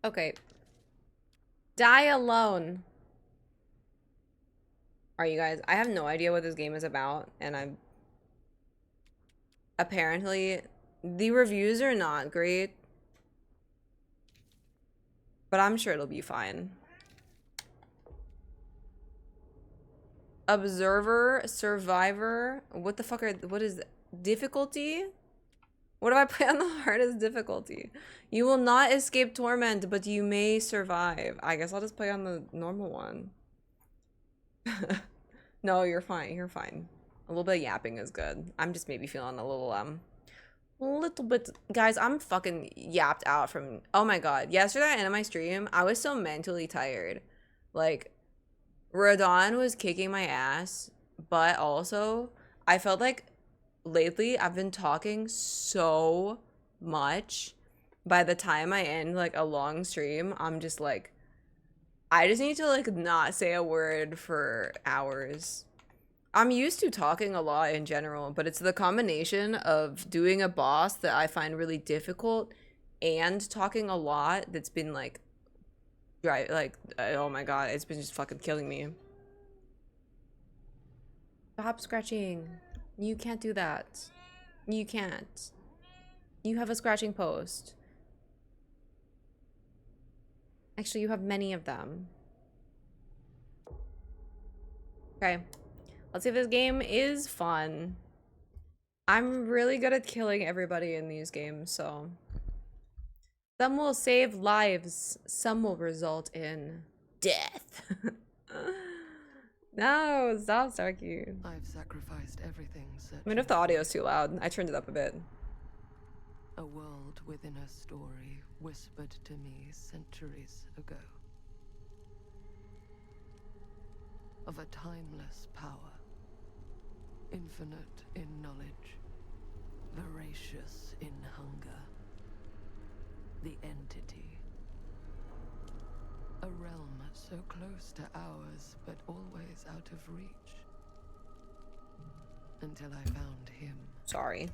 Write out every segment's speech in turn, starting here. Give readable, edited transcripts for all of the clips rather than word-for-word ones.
Okay. Die alone. Are you guys? I have no idea what this game is about, and I'm apparently the reviews are not great, but I'm sure it'll be fine. Observer, survivor. What the fuck what is difficulty? What do I put on the hardest difficulty? You will not escape torment, but you may survive. I guess I'll just play on the normal one. No, you're fine. You're fine. A little bit of yapping is good. I'm just maybe feeling a little bit. Guys, I'm fucking yapped out from. Oh my god. Yesterday at the end of my stream, I was so mentally tired. Like, Radon was kicking my ass, but also I felt like lately I've been talking so much. By the time I end like a long stream, I'm just like, I just need to like not say a word for hours. I'm used to talking a lot in general, but it's the combination of doing a boss that I find really difficult and talking a lot that's been like, right, like, oh my god, it's been just fucking killing me. Stop scratching. You can't do that. You can't. You have a scratching post. Actually, you have many of them. Okay. Let's see if this game is fun. I'm really good at killing everybody in these games, so. Some will save lives, some will result in death. No, stop, Starkey. I've sacrificed everything. I mean, if the audio is too loud, I turned it up a bit. A world within a story whispered to me centuries ago. Of a timeless power, infinite in knowledge, voracious in hunger. The entity. A realm so close to ours, but always out of reach. Until I found him. Sorry.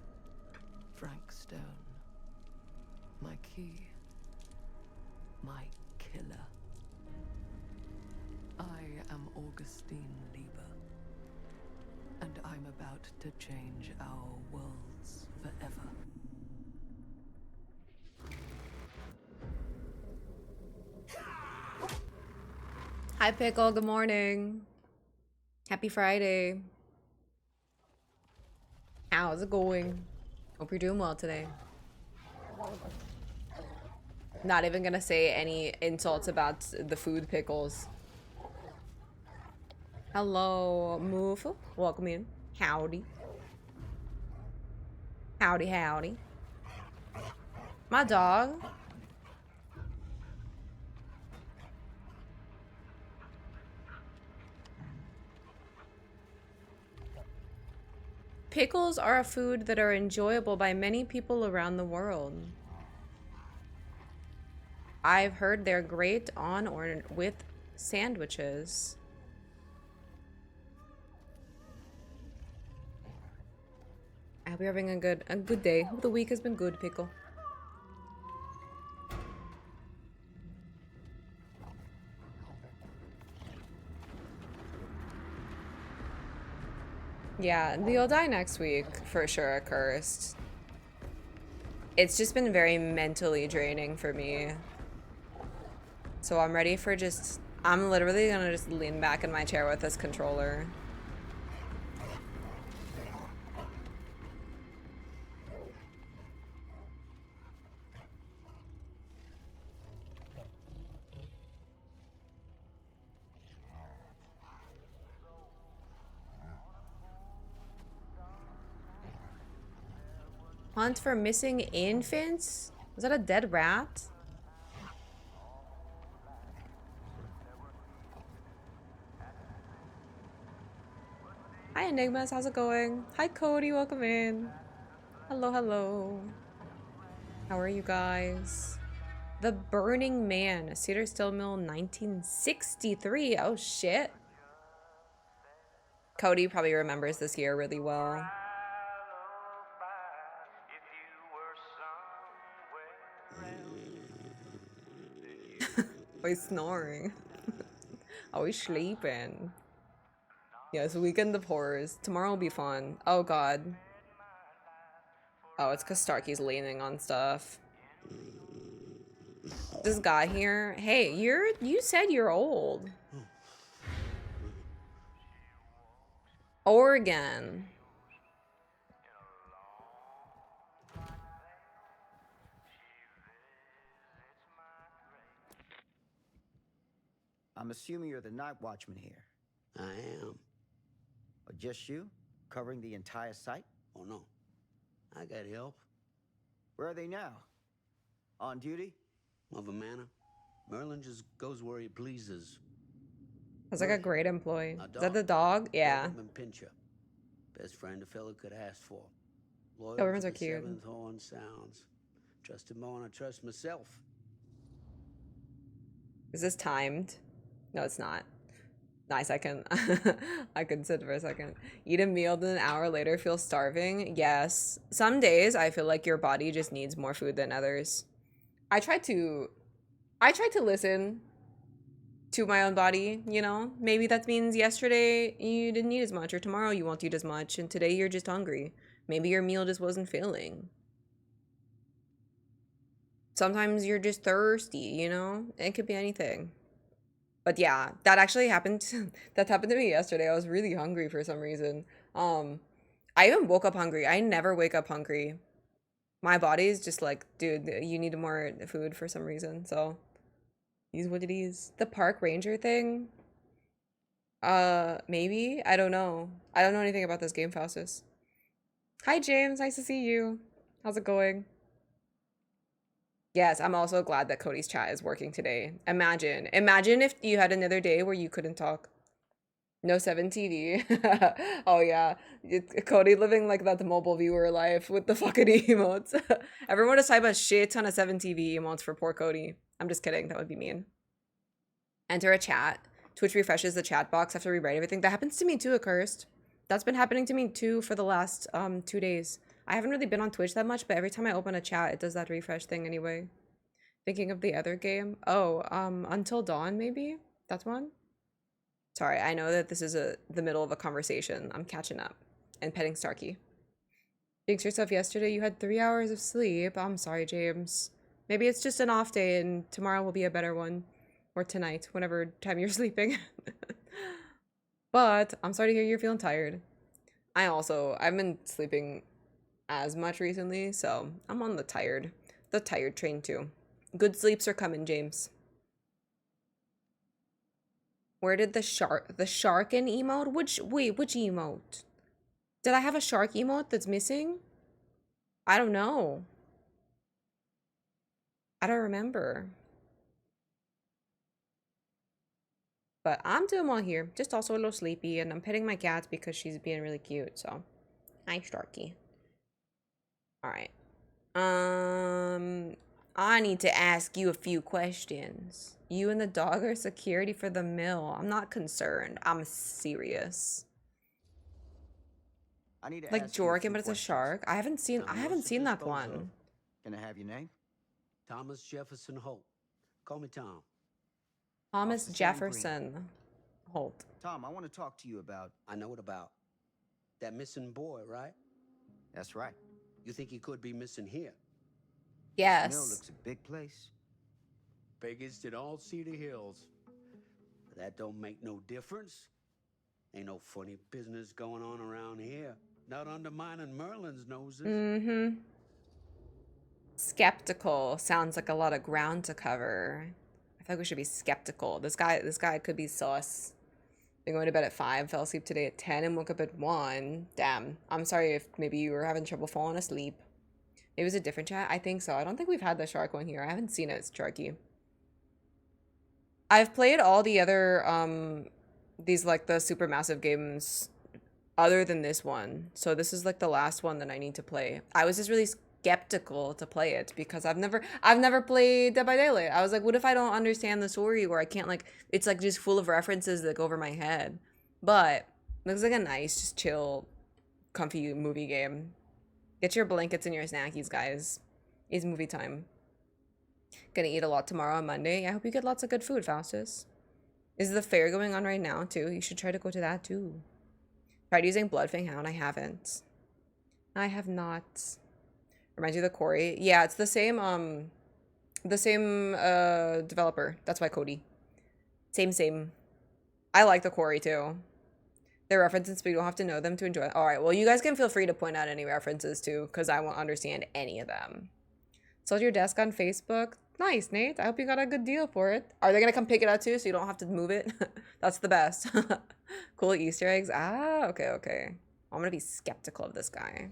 Frank Stone. My key. My killer. I am Augustine Lieber. And I'm about to change our worlds forever. Hi, Pickle. Good morning. Happy Friday. How's it going? Hope you're doing well today. Not even gonna say any insults about the food pickles. Hello, Moof. Welcome in. Howdy. Howdy, howdy. My dog. Pickles are a food that are enjoyable by many people around the world. I've heard they're great on or with sandwiches. I hope you're having a good day. Hope the week has been good, Pickle. Yeah, you'll die next week for sure, Cursed. It's just been very mentally draining for me. So I'm ready for just, I'm literally gonna just lean back in my chair with this controller. Hunt for missing infants? Was that a dead rat? Hi, Enigmas. How's it going? Hi, Cody. Welcome in. Hello, hello. How are you guys? The Burning Man. Cedar Steel Mill 1963. Oh, shit. Cody probably remembers this year really well. Always snoring. Always sleeping. Yes, weekend of horrors. Tomorrow will be fun. Oh god. Oh, it's because Starkey's leaning on stuff. This guy here. Hey, you said you're old. Oregon. I'm assuming you're the night watchman here. I am. Or just you? Covering the entire site? Oh, no. I got help. Where are they now? On duty? Of a manner. Merlin just goes where he pleases. That's like a great employee. A Is that the dog? Yeah. Doberman Pinscher. Best friend a fella could ask for. Loyal Dobermans to are the cute. seventh horn sounds. Trust him more than I trust myself. Is this timed? No, it's not. Nice, I can I can sit for a second. Eat a meal, then an hour later feel starving. Yes. Some days I feel like your body just needs more food than others. I tried to listen to my own body, you know? Maybe that means yesterday you didn't eat as much, or tomorrow you won't eat as much, and today you're just hungry. Maybe your meal just wasn't filling. Sometimes you're just thirsty, you know? It could be anything. But yeah, that actually happened. That happened to me yesterday. I was really hungry for some reason. I even woke up hungry. I never wake up hungry. My body is just like, dude, you need more food for some reason. So, is what it is. The park ranger thing. Maybe. I don't know. I don't know anything about this game, Faustus. Hi, James. Nice to see you. How's it going? Yes, I'm also glad that Cody's chat is working today. Imagine if you had another day where you couldn't talk. No 7 TV. Oh yeah, Cody living like that mobile viewer life with the fucking emotes. Everyone just type a shit ton of 7 TV emotes for poor Cody. I'm just kidding. That would be mean. Enter a chat. Twitch refreshes the chat box after we write everything. That happens to me too, Accursed. That's been happening to me too for the last 2 days. I haven't really been on Twitch that much, but every time I open a chat, it does that refresh thing anyway. Thinking of the other game. Oh, Until Dawn, maybe? That's one? Sorry, I know that this is the middle of a conversation. I'm catching up. And petting Starkey. Jinx yourself yesterday. You had 3 hours of sleep. I'm sorry, James. Maybe it's just an off day and tomorrow will be a better one. Or tonight, whenever time you're sleeping. But I'm sorry to hear you're feeling tired. I've been sleeping as much recently, so I'm on the tired train too. Good sleeps are coming, James. Where did the shark in emote? Which emote? Did I have a shark emote that's missing? I don't know. I don't remember. But I'm doing well here. Just also a little sleepy, and I'm petting my cat because she's being really cute, so. Hi, Starkey. Alright. I need to ask you a few questions. You and the dog are security for the mill. I'm not concerned. I'm serious. I need to Like ask you a Jorgen, few but it's a questions. shark. I haven't seen that Dispose one. of. Can I have your name? Thomas Jefferson Holt. Call me Tom. Thomas Officer Sam Jefferson Holt. Tom, I want to talk to you about... I know it about. That missing boy, right? That's right. You think he could be missing here? Mill Yes. looks a big place. Biggest in all Cedar Hills. But that don't make no difference. Ain't no funny business going on around here. Not undermining Merlin's noses. Mm-hmm. Skeptical sounds like a lot of ground to cover. I feel like we should be skeptical. This guy could be sus. Been going to bed at 5, fell asleep today at 10, and woke up at 1. Damn. I'm sorry if maybe you were having trouble falling asleep. It was a different chat? I think so. I don't think we've had the shark one here. I haven't seen it. It's Sharky. I've played all the other, these, like, the super massive games other than this one. So this is, like, the last one that I need to play. I was just really skeptical to play it because I've never played Dead by Daylight. I was like, what if I don't understand the story, or I can't, like, it's, like, just full of references that go over my head. But it looks like a nice, just chill, comfy movie game. Get your blankets and your snackies, guys. It's movie time. Gonna eat a lot tomorrow on Monday. I hope you get lots of good food, Faustus. Is the fair going on right now too? You should try to go to that too. Tried using Bloodfang Hound. I haven't. I have not. Reminds you of the quarry. Yeah, it's the same developer. That's why Cody. Same. I like the quarry too. They're references, but you don't have to know them to enjoy it. All right, well, you guys can feel free to point out any references too, because I won't understand any of them. Sold your desk on Facebook? Nice, Nate. I hope you got a good deal for it. Are they going to come pick it up too, so you don't have to move it? That's the best. Cool Easter eggs. Ah, okay. I'm going to be skeptical of this guy. I'm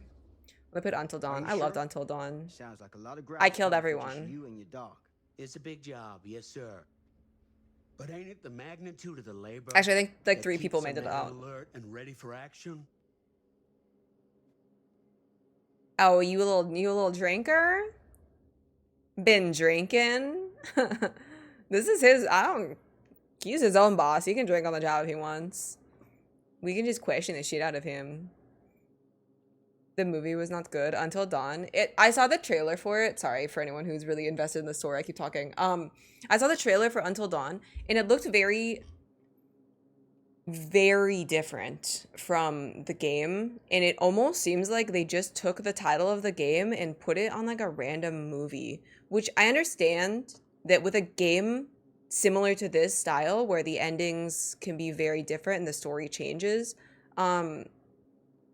going to put Until Dawn. I loved Until Dawn. Sounds like a lot of I killed for just everyone. you and your dog. It's a big job, yes, sir. But ain't it the magnitude of the labor? Actually, I think like that 3 people keeps made a it man out. alert and ready for action? Oh, you a little drinker? Been drinking? This is his, he's his own boss. He can drink on the job if he wants. We can just question the shit out of him. The movie was not good. Until Dawn. I saw the trailer for it. Sorry for anyone who's really invested in the story. I keep talking. I saw the trailer for Until Dawn, and it looked very, very different from the game. And it almost seems like they just took the title of the game and put it on like a random movie, which I understand that with a game similar to this style, where the endings can be very different and the story changes,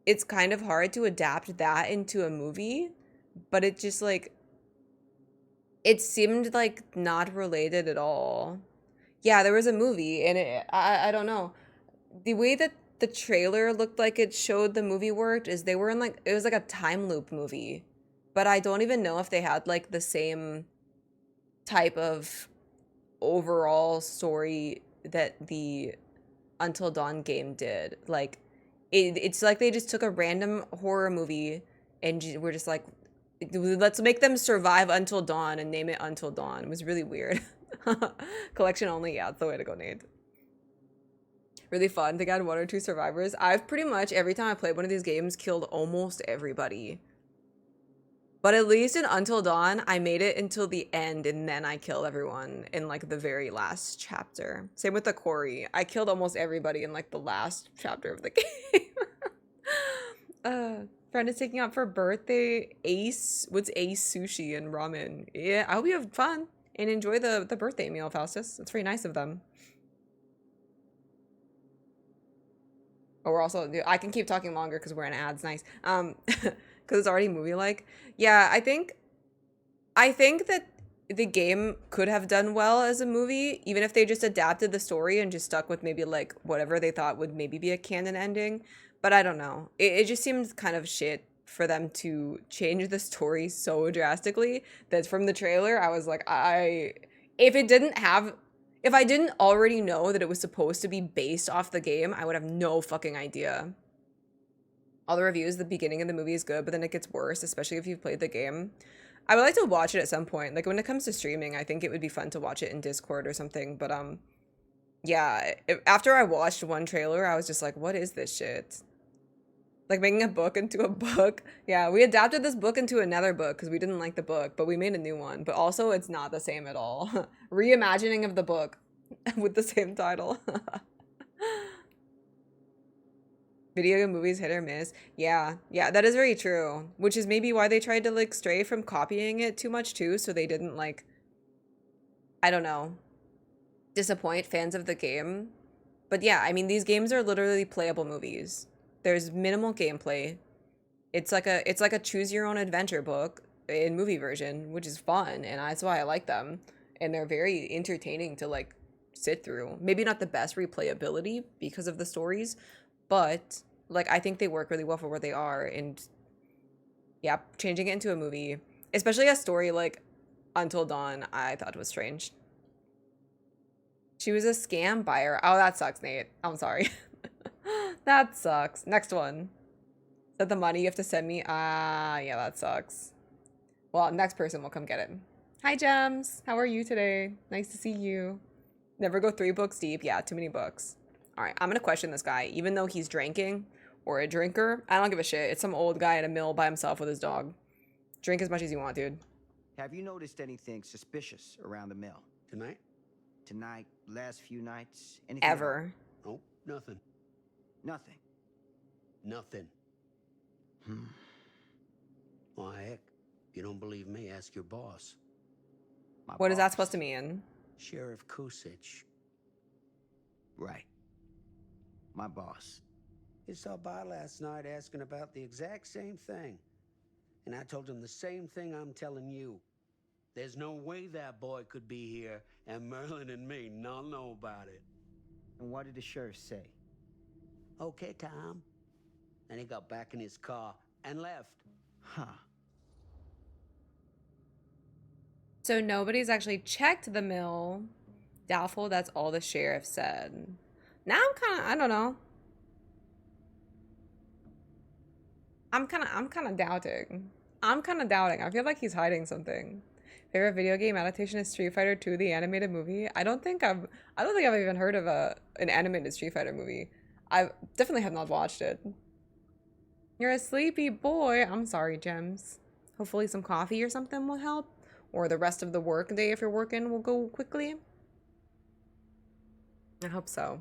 it's kind of hard to adapt that into a movie, but it just like, it seemed like not related at all. Yeah, there was a movie and I don't know. The way that the trailer looked like it showed the movie worked is they were in like, it was like a time loop movie, but I don't even know if they had like the same type of overall story that the Until Dawn game did. Like, it's like they just took a random horror movie and we're just like, let's make them survive Until Dawn and name it Until Dawn. It was really weird. Collection only, yeah, it's the way to go, Nate. Really fun. They got 1 or 2 survivors. I've pretty much, every time I played one of these games, killed almost everybody. But at least in Until Dawn, I made it until the end, and then I killed everyone in, like, the very last chapter. Same with the quarry. I killed almost everybody in, like, the last chapter of the game. Friend is taking out for birthday. Ace. What's Ace Sushi and Ramen? Yeah, I hope you have fun and enjoy the birthday meal, Faustus. It's very nice of them. Oh, we're also... I can keep talking longer because we're in ads. Nice. Because it's already movie-like. Yeah, I think that the game could have done well as a movie, even if they just adapted the story and just stuck with maybe like whatever they thought would maybe be a canon ending. But I don't know. It just seems kind of shit for them to change the story so drastically that from the trailer, I was like, if I didn't already know that it was supposed to be based off the game, I would have no fucking idea. All the reviews, the beginning of the movie is good, but then it gets worse, especially if you've played the game. I would like to watch it at some point. Like, when it comes to streaming, I think it would be fun to watch it in Discord or something. But, yeah, after I watched one trailer, I was just like, what is this shit? Like, making a book into a book. Yeah, we adapted this book into another book because we didn't like the book, but we made a new one. But also, it's not the same at all. Reimagining of the book with the same title. Video game movies hit or miss. Yeah, that is very true. Which is maybe why they tried to, like, stray from copying it too much, too. So they didn't, like, I don't know, disappoint fans of the game. But yeah, I mean, these games are literally playable movies. There's minimal gameplay. It's like a choose your own adventure book in movie version, which is fun, and that's why I like them. And they're very entertaining to, like, sit through. Maybe not the best replayability because of the stories, but like, I think they work really well for where they are. And yeah, changing it into a movie, especially a story like Until Dawn, I thought was strange. She was a scam buyer. Oh, that sucks, Nate. I'm sorry. That sucks. Next one. Is that the money you have to send me? Yeah, that sucks. Well, next person will come get it. Hi, Gems. How are you today? Nice to see you. Never go 3 books deep. Yeah, too many books. All right, I'm going to question this guy. Even though he's drinking or a drinker, I don't give a shit. It's some old guy at a mill by himself with his dog. Drink as much as you want, dude. Have you noticed anything suspicious around the mill? Tonight? Tonight, last few nights, anything at all? Ever. Nope, nothing. Nothing. Nothing. Well, heck, if you don't believe me, ask your boss, My What is that boss. supposed to mean? Sheriff Kusich. Right. My boss. He stopped by last night asking about the exact same thing. And I told him the same thing I'm telling you. There's no way that boy could be here and Merlin and me not know about it. And what did the sheriff say? Okay, Tom. And he got back in his car and left. Huh. So nobody's actually checked the mill. Doubtful that's all the sheriff said. Now I don't know. I'm kind of doubting. I feel like he's hiding something. Favorite video game adaptation is Street Fighter 2, the animated movie. I don't think I've even heard of an animated Street Fighter movie. I definitely have not watched it. You're a sleepy boy. I'm sorry, Gems. Hopefully some coffee or something will help. Or the rest of the work day, if you're working, will go quickly. I hope so.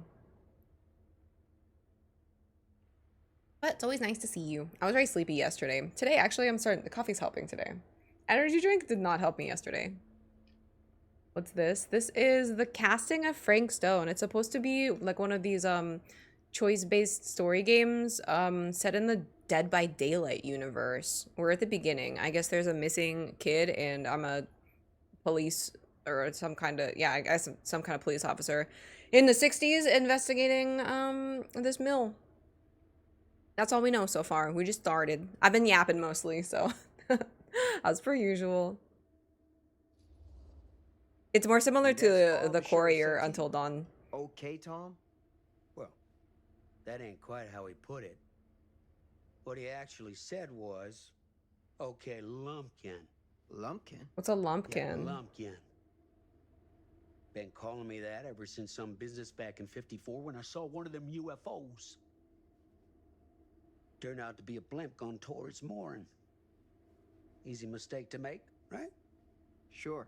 But it's always nice to see you. I was very sleepy yesterday. Today, actually, the coffee's helping today. Energy drink did not help me yesterday. What's this? This is the casting of Frank Stone. It's supposed to be like one of these choice-based story games set in the Dead by Daylight universe. We're at the beginning. I guess there's a missing kid and I'm a police or some kind of, yeah, I guess some kind of police officer in the 60s investigating this mill. That's all we know so far. We just started. I've been yapping mostly, so as per usual. It's more similar That's to all the the sheriff Courier said to Until you? Dawn. Okay, Tom? Well, that ain't quite how he put it. What he actually said was, okay, Lumpkin. Lumpkin? What's a Yeah, lumpkin? Lumpkin. Been calling me that ever since some business back in '54 when I saw one of them UFOs. Turned out to be a blimp gone towards mooring. Easy mistake to make, right? Sure.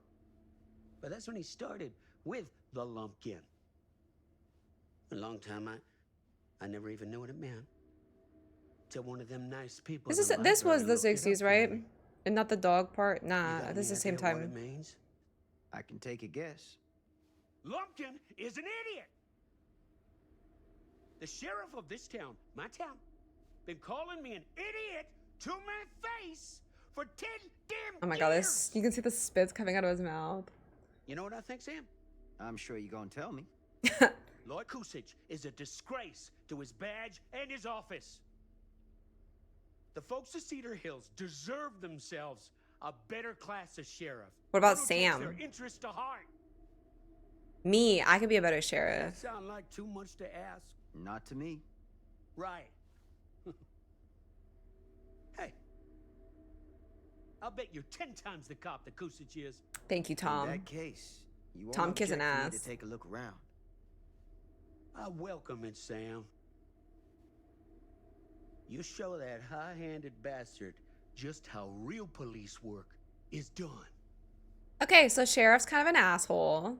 But that's when he started with the Lumpkin. A long time I never even knew what it meant. Till one of them nice people. This in the was library the looked it up 60s, for right? me. And not the dog part? You Nah, got this is any the same idea what it time. means? I can take a guess. Lumpkin is an idiot. The sheriff of this town, my town, been calling me an idiot to my face for 10 damn Oh my years. god, this, you can see the spits coming out of his mouth. You know what I think, Sam? I'm sure you're gonna tell me. Lloyd Kusich is a disgrace to his badge and his office. The folks of Cedar Hills deserve themselves a better class of sheriff. What about One who takes Sam? their interests to heart. Me, I could be a better Does that sheriff. sound like too much to ask? Not to me. Right. Hey, I'll bet you're 10 times the cop that Kusich is. Thank you, In Tom. that case, you won't Tom kissing object for me ass. to take a look around. I welcome it, Sam. You show that high-handed bastard just how real police work is done. Okay, so sheriff's kind of an asshole.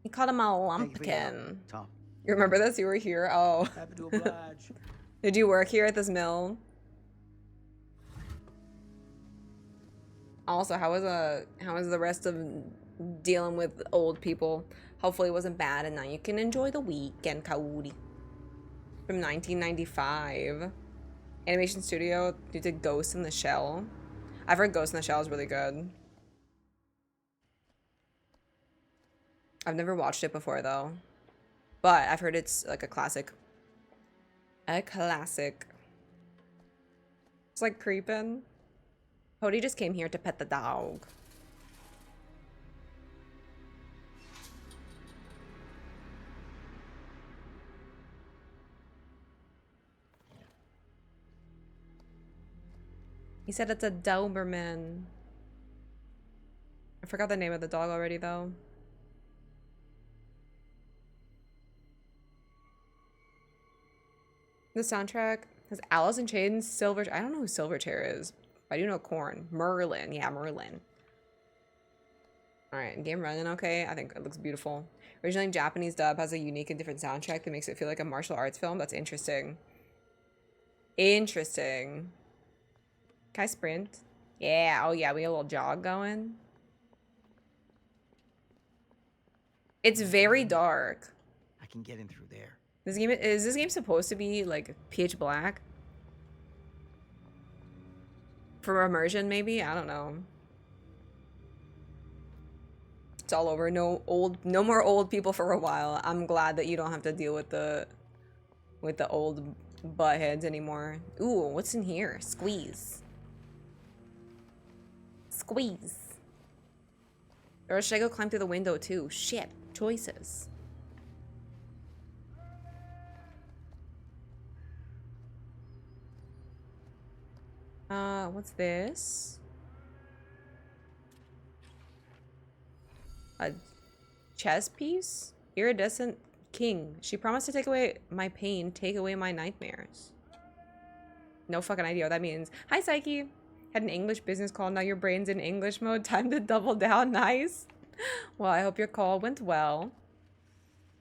He called him a Thank you for your help, lumpkin. Tom. You remember this? You were here? Oh. Happy to oblige. Did you work here at this mill? Also, how was the rest of dealing with old people? Hopefully it wasn't bad and now you can enjoy the weekend, Kauri. From 1995. Animation Studio, you did Ghost in the Shell. I've heard Ghost in the Shell is really good. I've never watched it before though. But I've heard it's like a classic. A classic. It's like creeping. Cody just came here to pet the dog. He said it's a Doberman. I forgot the name of the dog already though. The soundtrack has Alice in Chains, Silver. I don't know who Silverchair is. I do know corn. Merlin. Yeah, Merlin. Alright, game running okay. I think it looks beautiful. Originally Japanese dub has a unique and different soundtrack that makes it feel like a martial arts film. That's interesting. Interesting. Can I sprint? Yeah, oh yeah, we got a little jog going. It's very dark. I can get in through there. Is this game supposed to be like pitch black? For immersion, maybe? I don't know. It's all over. No more old people for a while. I'm glad that you don't have to deal with the old buttheads anymore. Ooh, what's in here? Squeeze. Squeeze. Or should I go climb through the window too? Shit. Choices. What's this? A chess piece? Iridescent king. She promised to take away my pain, take away my nightmares. No fucking idea what that means. Hi, Psyche. Had an English business call. Now your brain's in English mode. Time to double down. Nice. Well, I hope your call went well.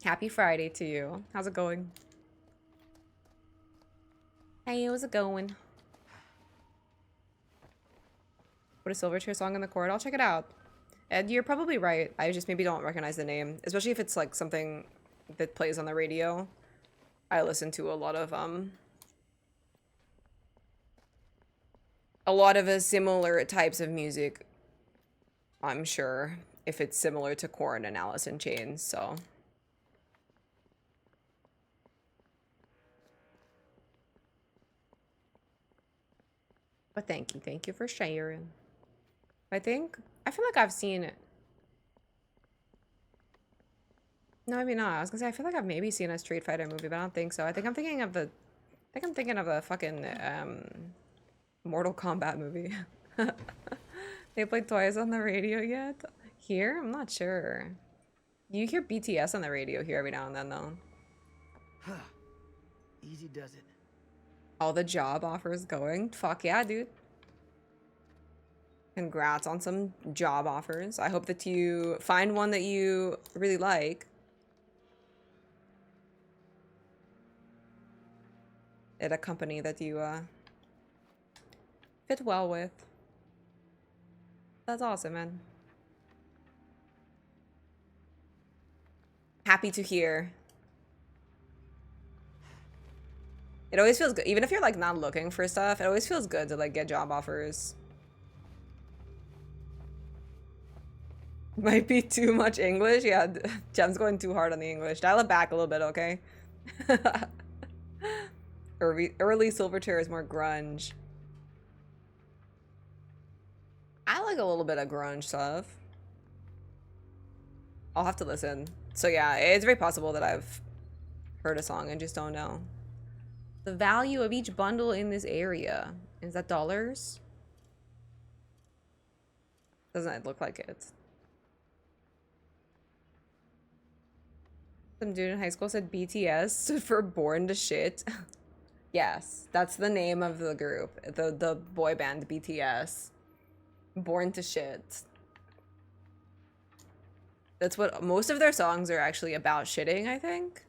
Happy Friday to you. How's it going? Hey, how's it going? Put a Silverchair song in the chord. I'll check it out. Ed, you're probably right. I just maybe don't recognize the name, especially if it's like something that plays on the radio. I listen to a lot of similar types of music. I'm sure if it's similar to Korn and Alice in Chains, so. But thank you for sharing. I feel like I've seen it. No, maybe not. I was gonna say, I feel like I've maybe seen a Street Fighter movie, but I don't think so. I think I'm thinking of the fucking, Mortal Kombat movie. They play Toys on the radio yet? Here? I'm not sure. You hear BTS on the radio here every now and then, though. Easy does it. All the job offers going? Fuck yeah, dude. Congrats on some job offers. I hope that you find one that you really like. At a company that you fit well with. That's awesome, man. Happy to hear. It always feels good. Even if you're like not looking for stuff, it always feels good to like get job offers. Might be too much English. Yeah, Jem's going too hard on the English. Dial it back a little bit, okay? Early Silverchair is more grunge. I like a little bit of grunge stuff. I'll have to listen. So yeah, it's very possible that I've heard a song and just don't know. The value of each bundle in this area. Is that dollars? Doesn't it look like it? Some dude in high school said BTS stood for Born to Shit. Yes, that's the name of the group. The boy band BTS. Born to Shit. That's what most of their songs are actually about, shitting, I think.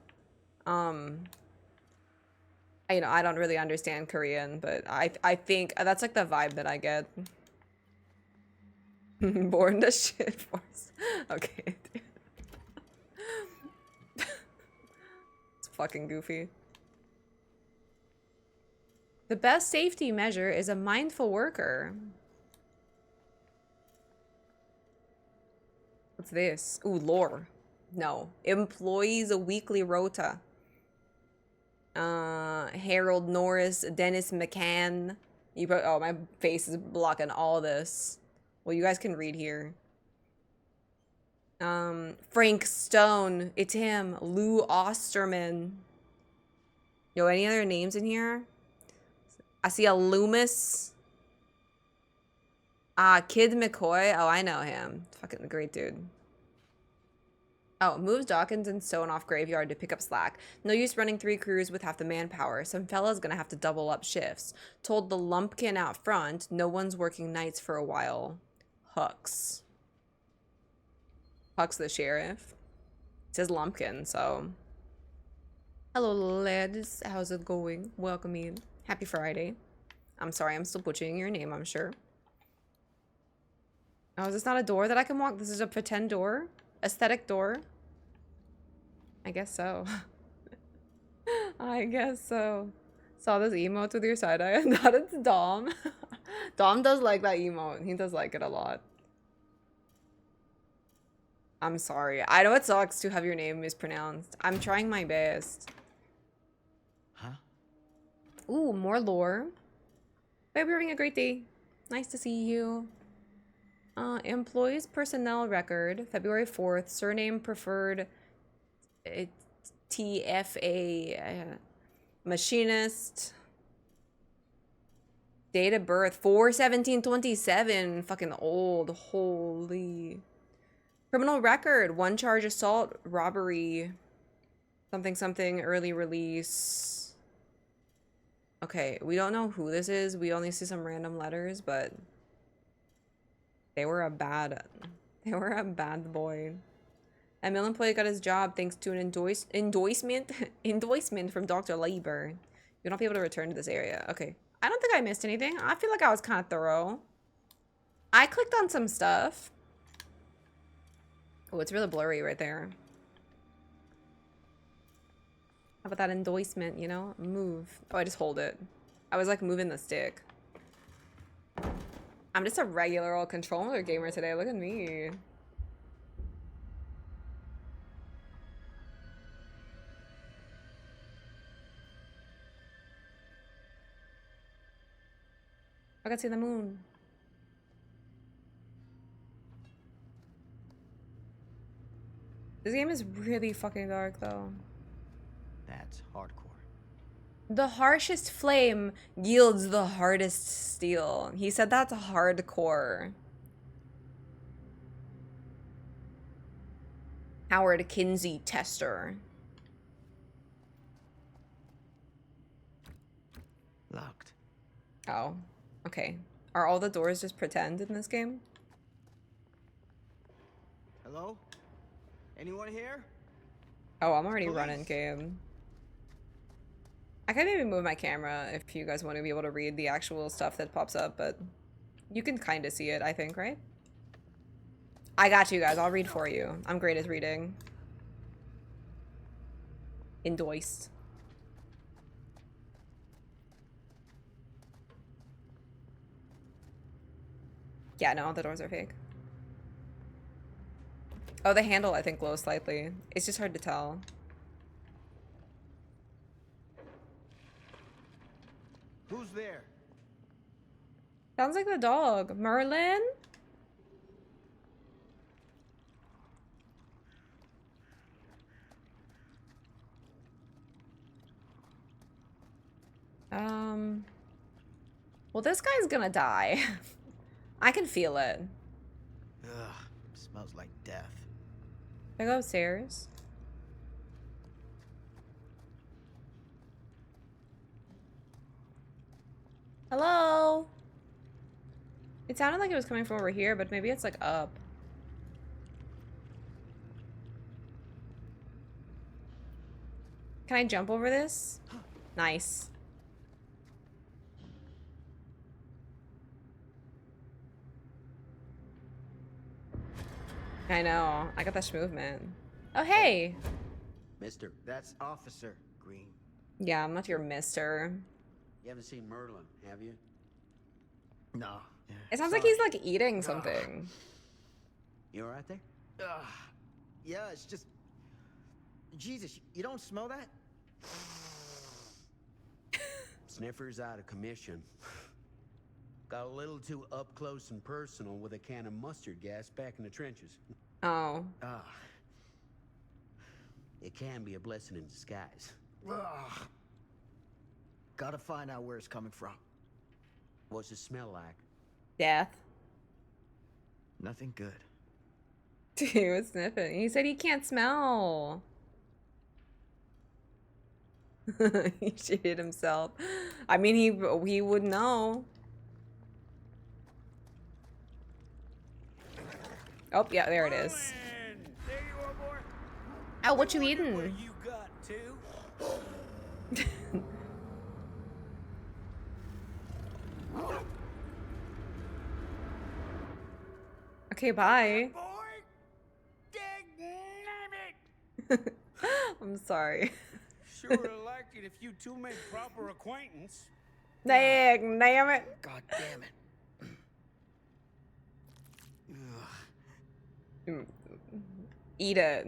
You know, I don't really understand Korean, but I think that's like the vibe that I get. Born to Shit Force. Okay. It's fucking goofy. The best safety measure is a mindful worker. What's this? Ooh, lore. No. Employees a weekly rota. Harold Norris, Dennis McCann. Oh, my face is blocking all this. Well, you guys can read here. Frank Stone. It's him. Lou Osterman. Yo, any other names in here? I see a Loomis. Kid McCoy. Oh, I know him. Fucking great dude. Oh, moves Dawkins and Sewn off graveyard to pick up slack. No use running 3 crews with half the manpower. Some fella's gonna have to double up shifts. Told the lumpkin out front, no one's working nights for a while. Hooks. Huck's the sheriff. It says lumpkin, so. Hello, lads. How's it going? Welcome in. Happy Friday. I'm sorry, I'm still butchering your name, I'm sure. Oh, is this not a door that I can walk? This is a pretend door? Aesthetic door? I guess so. I guess so. Saw this emote with your side eye. I thought it's Dom. Dom does like that emote. He does like it a lot. I'm sorry. I know it sucks to have your name mispronounced. I'm trying my best. Huh? Ooh, more lore. Babe, you're having a great day. Nice to see you. Employees personnel record, February 4th, surname preferred, TFA, machinist, date of birth, 4/17/27, fucking old, holy. Criminal record, 1 charge assault, robbery, something, something, early release. Okay, we don't know who this is, we only see some random letters, but they were a bad boy. A mill employee got his job thanks to an endorsement from Dr. Labor. You'll not be able to return to this area. Okay. I don't think I missed anything. I feel like I was kind of thorough. I clicked on some stuff. Oh, it's really blurry right there. How about that endorsement, you know? Move. Oh, I just hold it. I was like moving the stick. I'm just a regular old controller gamer today. Look at me. I can see the moon. This game is really fucking dark though. That's hardcore. The harshest flame yields the hardest steel. He said that's hardcore. Howard Kinsey tester. Locked. Oh, okay. Are all the doors just pretend in this game? Hello? Anyone here? Oh, I'm already Police. running game. I can maybe move my camera if you guys want to be able to read the actual stuff that pops up, but you can kind of see it, I think, right? I got you guys. I'll read for you. I'm great at reading. Endorsed. Yeah, no, the doors are fake. Oh, the handle, I think, glows slightly. It's just hard to tell. Who's there? Sounds like the dog. Merlin? Well, this guy's gonna die. I can feel it. Ugh, smells like death. Should I go upstairs? Hello? It sounded like it was coming from over here, but maybe it's like up. Can I jump over this? Nice. I know. I got that movement. Oh, hey. Mister, That's Officer Green. Yeah, I'm not your mister. you haven't seen Merlin, have you? No. It sounds like he's like eating something. You all right there? Yeah, it's just... Jesus, you don't smell that? Sniffer's out of commission. Got a little too up close and personal with a can of mustard gas back in the trenches. Oh. It can be a blessing in disguise. Gotta find out where it's coming from. What's it smell like? Death. Nothing good. He was sniffing. He said he can't smell. He shitted himself. I mean, he would know. Oh, yeah, there it is. There you are, boy. Oh, what you What eating? you got, too? Okay, bye. Boy? Dang it! I'm sorry. Sure would have liked it if you two made proper acquaintance. Dang, damn it. God damn it. Eat it.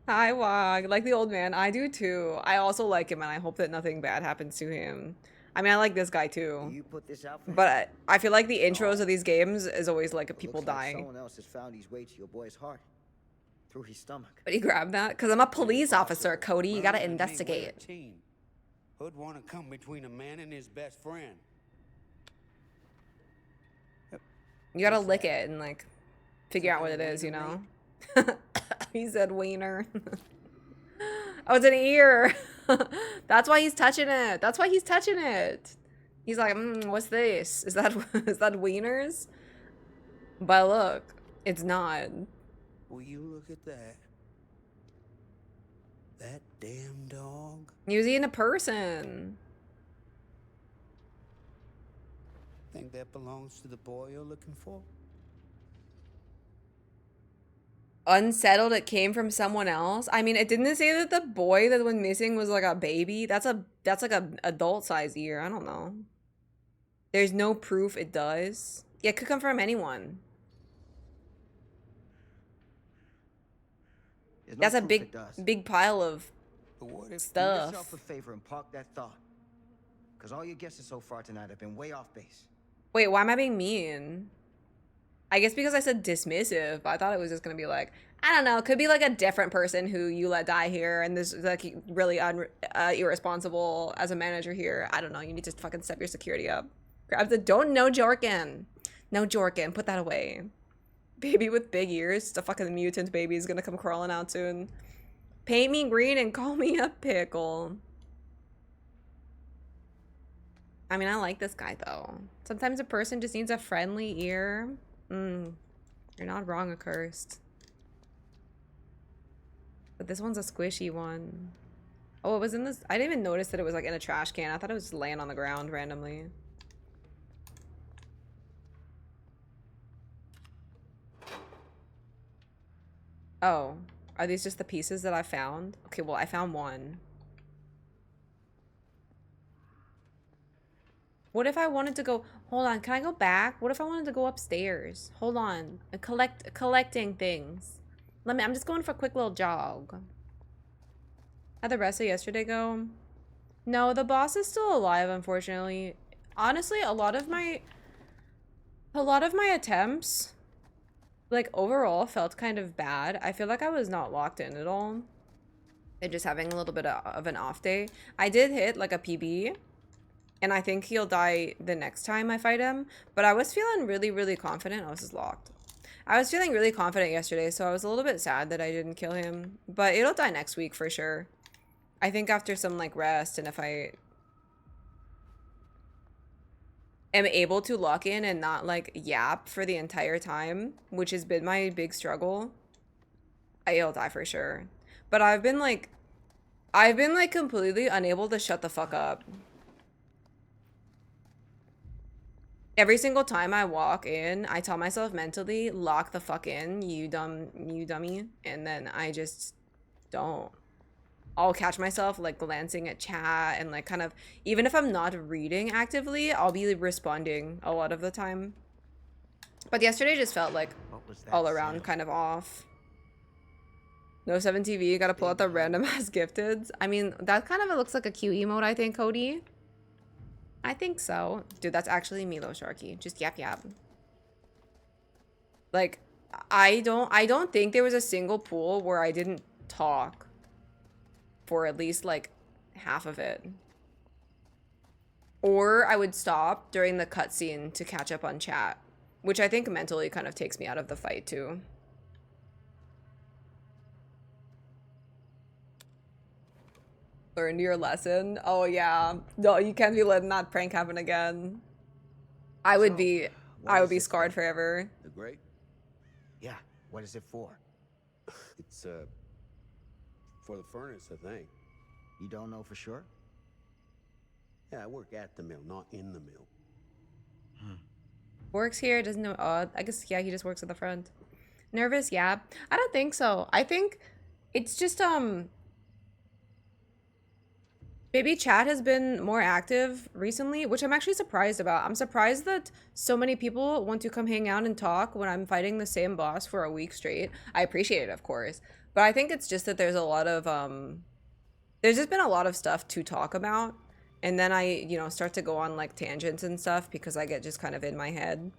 Hi, Wog. Like the old man. I do too. I also like him and I hope that nothing bad happens to him. I mean, I like this guy too. You put this out for him? But I feel like the intros of these games is always like It people looks like dying. someone else has found his way to your boy's heart. Through his stomach. But he grabbed that? Because I'm a police officer, Cody. You gotta investigate. Who'd want to come between a man and his best friend? You gotta lick it and like figure out what it is, you know? He said wiener. Oh, it's an ear. That's why he's touching it. That's why he's touching it. He's like, what's this? Is that wieners? But look, it's not. Will you look at that? That damn dog? He was eating a person. Think that belongs to the boy you're looking for? Unsettled, it came from someone else. I mean, it didn't say that the boy that went missing was like a baby. That's like a adult size ear. I don't know. There's no proof it does. Yeah, it could come from anyone. There's no That's a proof big it does. big pile of But what if Do stuff. yourself a favor and park that thought. Because all your guesses so far tonight have been way off base. Wait, why am I being mean? I guess because I said dismissive. I thought it was just gonna be like, I don't know, it could be like a different person who you let die here, and this is like really irresponsible as a manager here. I don't know. You need to fucking step your security up. Grab the no Jorkin, no Jorkin. Put that away. Baby with big ears. The fucking mutant baby is gonna come crawling out soon. Paint me green and call me a pickle. I mean, I like this guy though. Sometimes a person just needs a friendly ear. You're not wrong, Accursed. But this one's a squishy one. Oh, it was in this. I didn't even notice that it was like in a trash can. I thought it was just laying on the ground randomly. Oh, are these just the pieces that I found? Okay, well, I found one. What if I wanted to go, hold on, can I go back? What if I wanted to go upstairs? Hold on, and collecting things. I'm just going for a quick little jog. How'd the rest of yesterday go? No, the boss is still alive, unfortunately. Honestly, a lot of my attempts, like, overall felt kind of bad. I feel like I was not locked in at all. And just having a little bit of an off day. I did hit, like, a PB. And I think he'll die the next time I fight him. But I was feeling really, really confident. Oh, this is locked. I was feeling really confident yesterday, so I was a little bit sad that I didn't kill him. But it'll die next week for sure. I think after some, like, rest, and if I am able to lock in and not, like, yap for the entire time, which has been my big struggle, it'll die for sure. But I've been, like, completely unable to shut the fuck up. Every single time I walk in, I tell myself mentally, lock the fuck in, you dummy. And then I just don't. I'll catch myself like glancing at chat and like kind of, even if I'm not reading actively, I'll be responding a lot of the time. But yesterday just felt like all around kind of off. No 7TV, gotta pull out the random ass gifteds. I mean, that kind of looks like a cute emote, I think, Cody. I think so. Dude, that's actually Milo Sharky. Just yap yap. Like, I don't think there was a single pool where I didn't talk for at least like half of it. Or I would stop during the cutscene to catch up on chat, which I think mentally kind of takes me out of the fight too. Learned your lesson. Oh yeah. No, you can't be letting that prank happen again. I would be scarred forever. The grate? Yeah. What is it for? It's, for the furnace, I think. You don't know for sure? Yeah, I work at the mill, not in the mill. Works here, doesn't know. Oh, I guess, yeah, he just works at the front. Nervous? Yeah. I don't think so. I think it's just, maybe chat has been more active recently, which I'm actually surprised about. I'm surprised that so many people want to come hang out and talk when I'm fighting the same boss for a week straight. I appreciate it, of course. But I think it's just that there's a lot of, there's just been a lot of stuff to talk about. And then I, you know, start to go on like tangents and stuff because I get just kind of in my head.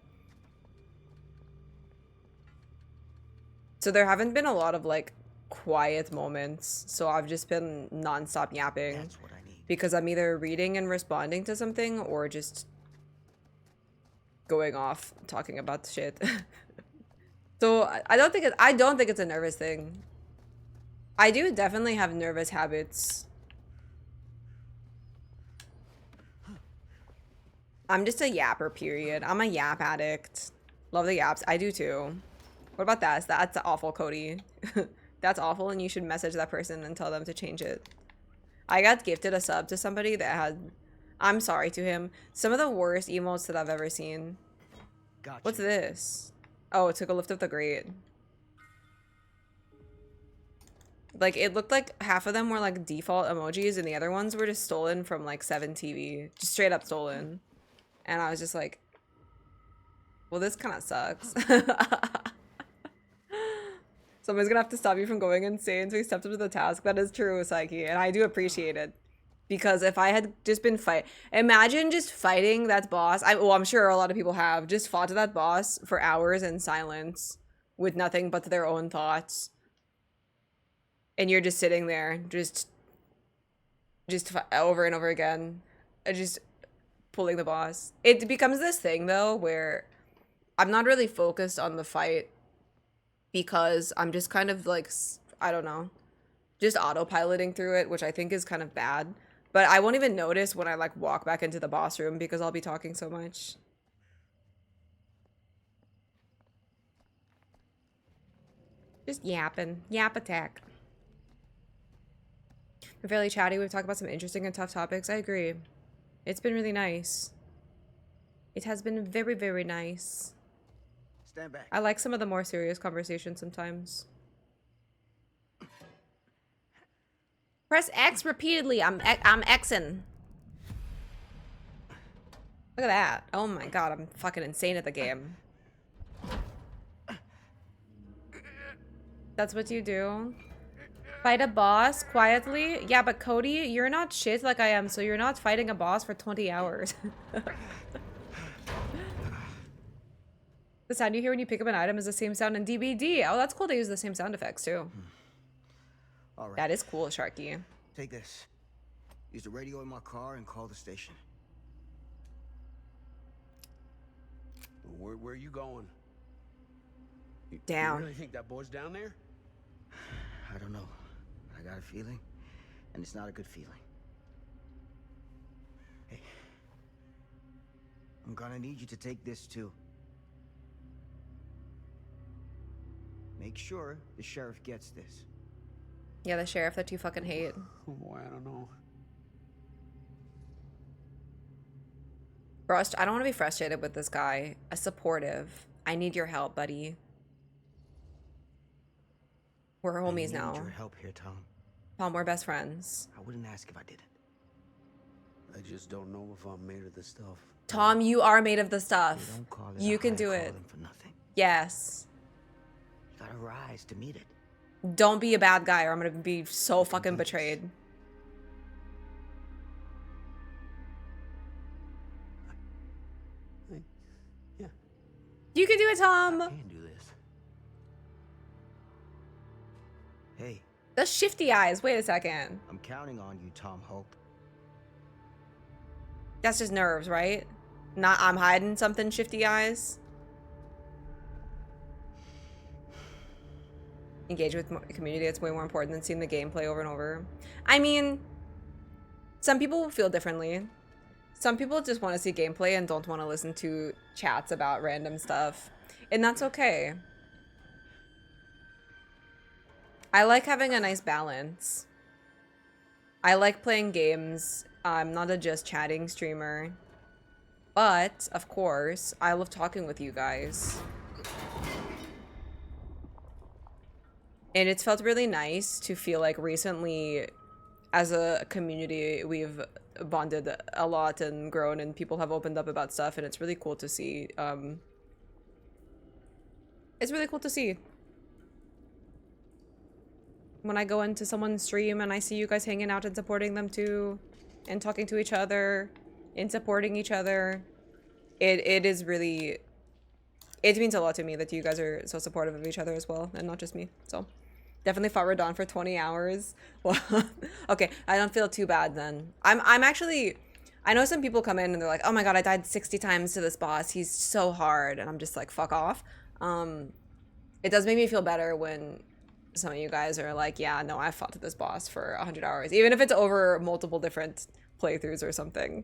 So there haven't been a lot of like quiet moments. So I've just been nonstop yapping. That's what I need. Because I'm either reading and responding to something or just going off talking about shit. So I don't think it's a nervous thing. I do definitely have nervous habits. I'm just a yapper, period. I'm a yap addict. Love the yaps. I do too. What about that? That's awful, Cody. That's awful, and you should message that person and tell them to change it. I got gifted a sub to somebody that had... I'm sorry to him. Some of the worst emotes that I've ever seen. Gotcha. What's this? Oh, it took a lift of the grate. Like, it looked like half of them were like default emojis and the other ones were just stolen from like 7TV. Just straight up stolen. And I was just like, well, this kind of sucks. Somebody's gonna have to stop you from going insane, so he stepped up to the task. That is true, Psyche, and I do appreciate it. Because if I had just been imagine just fighting that boss. Well, I'm sure a lot of people have just fought to that boss for hours in silence with nothing but their own thoughts. And you're just sitting there, just over and over again, just pulling the boss. It becomes this thing though where I'm not really focused on the fight because I'm just kind of like, I don't know, just autopiloting through it, which I think is kind of bad. But I won't even notice when I like walk back into the boss room because I'll be talking so much. Just yapping. Yap attack. We're fairly chatty. We've talked about some interesting and tough topics. I agree. It's been really nice. It has been very, very nice. Stand back. I like some of the more serious conversations sometimes. Press X repeatedly. I'm Xing. Look at that. Oh my god, I'm fucking insane at the game. That's what you do? Fight a boss quietly? Yeah, but Cody, you're not shit like I am, so you're not fighting a boss for 20 hours. The sound you hear when you pick up an item is the same sound in DBD. Oh, that's cool. They use the same sound effects, too. All right. That is cool, Sharky. Take this. Use the radio in my car and call the station. Where are you going? Down. You really think that boy's down there? I don't know. I got a feeling, and it's not a good feeling. Hey. I'm gonna need you to take this, too. Make sure the sheriff gets this. Yeah, the sheriff that you fucking hate. Oh boy, I don't know. I don't want to be frustrated with this guy. A supportive. I need your help, buddy. We're homies now. I need your help here, Tom. Tom, we're best friends. I wouldn't ask if I didn't. I just don't know if I'm made of this stuff. Tom, you are made of the stuff. They don't call it You a can high do it. calling for nothing. Yes. You gotta rise to meet it. Don't be a bad guy or I'm gonna be so fucking betrayed. Yeah. You can do it, I Tom. can do this. Hey, The shifty eyes. Wait a second. I'm counting on you, Tom Hope. That's just nerves, right? Not I'm hiding something, shifty eyes. engage with the community. It's way more important than seeing the gameplay over and over. I mean, some people feel differently. Some people just want to see gameplay and don't want to listen to chats about random stuff. And that's okay. I like having a nice balance. I like playing games. I'm not a just chatting streamer. But, of course, I love talking with you guys. And it's felt really nice to feel like recently, as a community, we've bonded a lot and grown, and people have opened up about stuff, and it's really cool to see. It's really cool to see. When I go into someone's stream and I see you guys hanging out and supporting them too, and talking to each other, and supporting each other, it is really, it means a lot to me that you guys are so supportive of each other as well, and not just me. So definitely fought Radon for 20 hours. Well, okay, I don't feel too bad then. I'm actually, I know some people come in and they're like, oh my god, I died 60 times to this boss, he's so hard, and I'm just like, fuck off. It does make me feel better when some of you guys are like, yeah, no, I fought this boss for 100 hours, even if it's over multiple different playthroughs or something.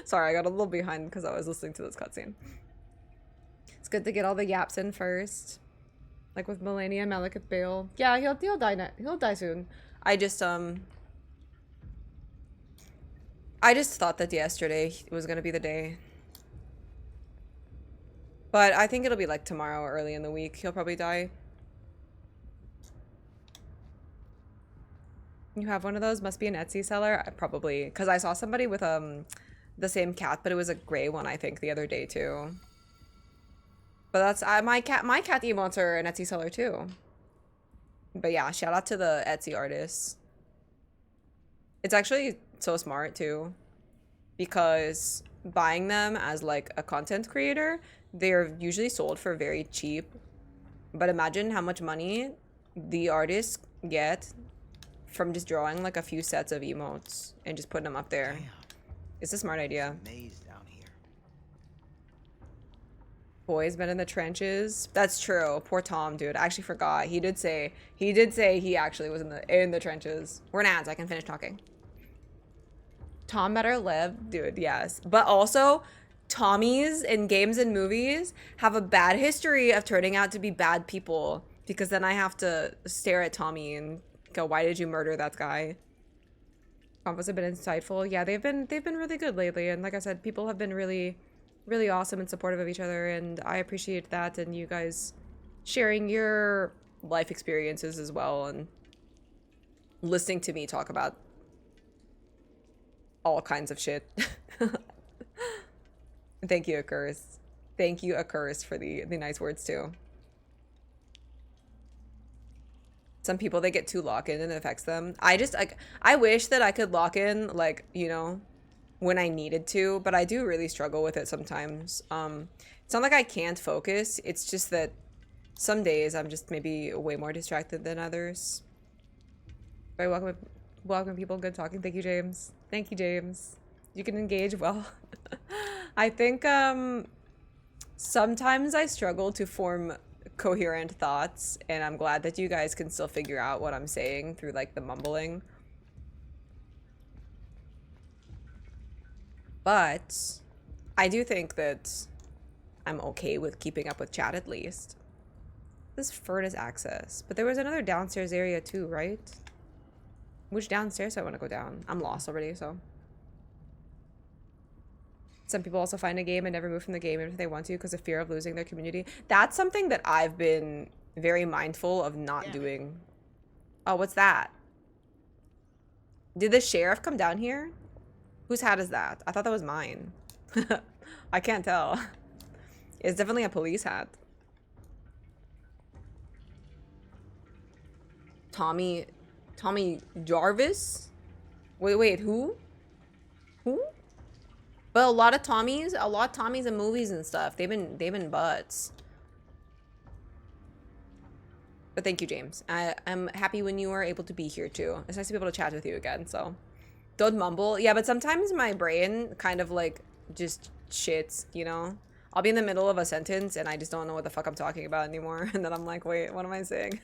Sorry, I got a little behind because I was listening to this cutscene. It's good to get all the yaps in first, like with Melania, Malekith Bale. Yeah, he'll die. He'll die soon. I just thought that yesterday was gonna be the day, but I think it'll be like tomorrow or early in the week. He'll probably die. You have one of those? Must be an Etsy seller. Probably, because I saw somebody with the same cat, but it was a gray one, I think, the other day too. But that's my cat emotes are an Etsy seller too. But yeah, shout out to the Etsy artists. It's actually so smart too, because buying them as like a content creator, they're usually sold for very cheap. But imagine how much money the artists get from just drawing like a few sets of emotes and just putting them up there. Damn. It's a smart idea. Maze down here. Boy's been in the trenches. That's true. Poor Tom, dude. I actually forgot. He did say he actually was in the trenches. We're in ads. I can finish talking. Tom better live, dude. Yes, but also Tommies in games and movies have a bad history of turning out to be bad people, because then I have to stare at Tommy and go, why did you murder that guy? Combos have been insightful. Yeah, they've been really good lately, and like I said, people have been really awesome and supportive of each other, and I appreciate that, and you guys sharing your life experiences as well, and listening to me talk about all kinds of shit. Thank you, Accursed. Thank you, Accursed, for the nice words too. Some people, they get too locked in and it affects them. I wish that I could lock in, like, you know, when I needed to, but I do really struggle with it sometimes. It's not like I can't focus. It's just that some days I'm just maybe way more distracted than others. Very welcome people. Good talking. Thank you, James. Thank you, James. You can engage well. I think sometimes I struggle to form coherent thoughts, and I'm glad that you guys can still figure out what I'm saying through like the mumbling. But I do think that I'm okay with keeping up with chat at least. This furnace access, but there was another downstairs area too, right? Which downstairs do I want to go down? I'm lost already, so. Some people also find a game and never move from the game if they want to because of fear of losing their community. That's something that I've been very mindful of not doing. Oh, what's that? Did the sheriff come down here? Whose hat is that? I thought that was mine. I can't tell. It's definitely a police hat. Tommy Jarvis? Wait, who? Who? But a lot of Tommies in movies and stuff. They've been butts. But thank you, James. I'm happy when you are able to be here too. It's nice to be able to chat with you again, so. Don't mumble. Yeah, but sometimes my brain kind of like just shits, you know? I'll be in the middle of a sentence and I just don't know what the fuck I'm talking about anymore. And then I'm like, wait, what am I saying?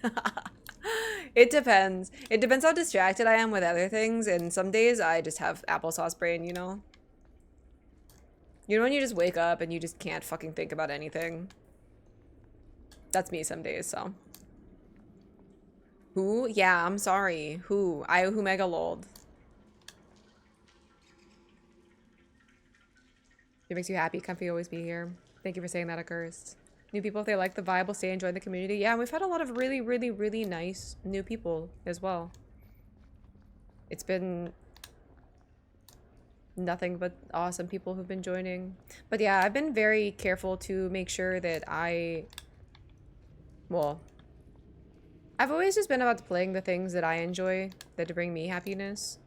It depends. It depends how distracted I am with other things. And some days I just have applesauce brain, you know? You know when you just wake up and you just can't fucking think about anything? That's me some days, so. Who? Yeah, I'm sorry. Who? Who mega lolled. It makes you happy, comfy, always be here. Thank you for saying that, Accursed. New people, if they like the vibe, will stay and join the community. Yeah, and we've had a lot of really, really, really nice new people as well. It's been nothing but awesome people who've been joining. But yeah, I've been very careful to make sure that well, I've always just been about playing the things that I enjoy, that bring me happiness.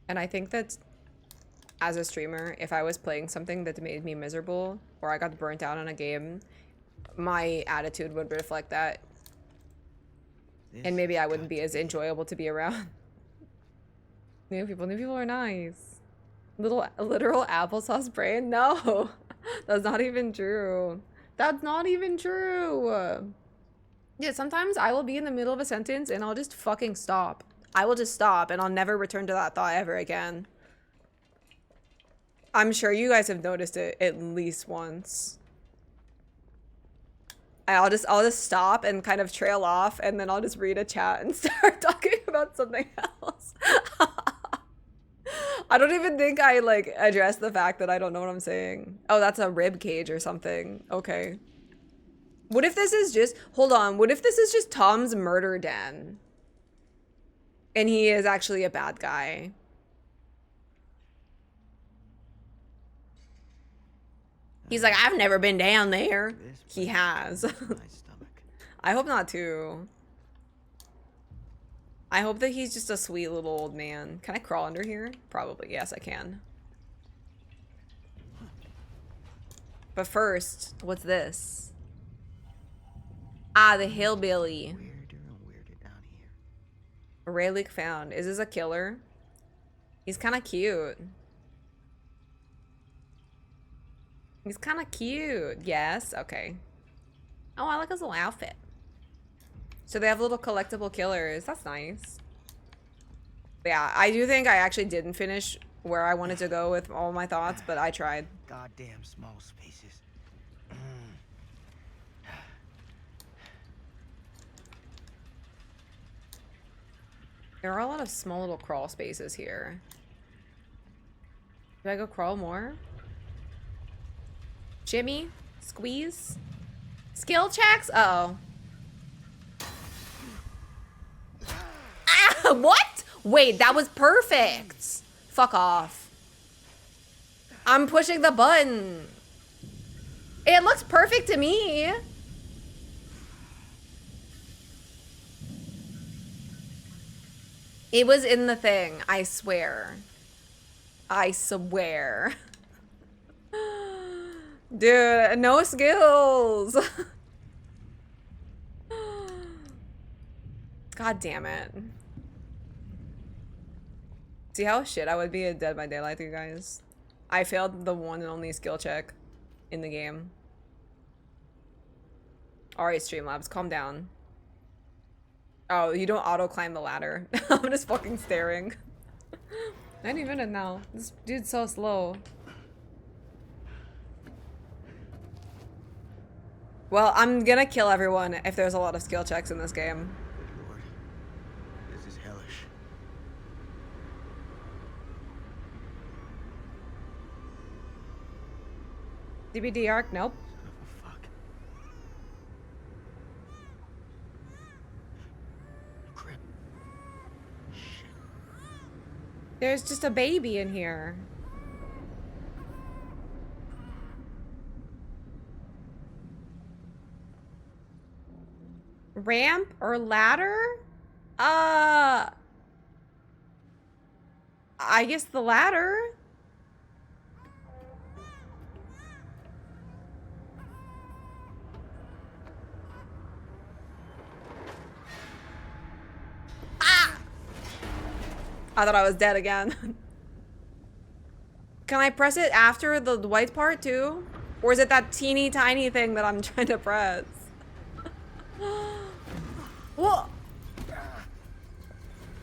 And I think that as a streamer, if I was playing something that made me miserable or I got burnt out on a game, my attitude would reflect that. And maybe I wouldn't be as enjoyable to be around. New people are nice. Literal applesauce brain? No, that's not even true. That's not even true. Yeah, sometimes I will be in the middle of a sentence and I'll just fucking stop. I will just stop and I'll never return to that thought ever again. I'm sure you guys have noticed it at least once. I'll just stop and kind of trail off and then I'll just read a chat and start talking about something else. I don't even think I like address the fact that I don't know what I'm saying. Oh, that's a rib cage or something. Okay. What if this is just, hold on, what if this is just Tom's murder den? And he is actually a bad guy. He's like, I've never been down there. He has. I hope not too. I hope that he's just a sweet little old man. Can I crawl under here? Probably. Yes, I can. But first, what's this? Ah, the hillbilly. Weirder and weirder down here. A relic found. Is this a killer? He's kind of cute. He's kind of cute. Yes. Okay. Oh, I like his little outfit. So they have little collectible killers. That's nice. But yeah, I do think I actually didn't finish where I wanted to go with all my thoughts, but I tried. Goddamn small spaces. There are a lot of small little crawl spaces here. Do I go crawl more? Jimmy? Squeeze? Skill checks? Uh-oh. Ah, what? Wait, that was perfect. Fuck off. I'm pushing the button. It looks perfect to me. It was in the thing, I swear. I swear. Dude, no skills. God damn it. See how shit I would be at Dead by Daylight, you guys? I failed the one and only skill check in the game. Alright, Streamlabs, calm down. Oh, you don't auto-climb the ladder. I'm just fucking staring. 90 minutes now. This dude's so slow. Well, I'm gonna kill everyone if there's a lot of skill checks in this game. Good lord. This is hellish. DBD arc? Nope. Son of a fuck. Crap. Shit. There's just a baby in here. Ramp or ladder? I guess the ladder. Ah! I thought I was dead again. Can I press it after the white part too? Or is it that teeny tiny thing that I'm trying to press? Whoa!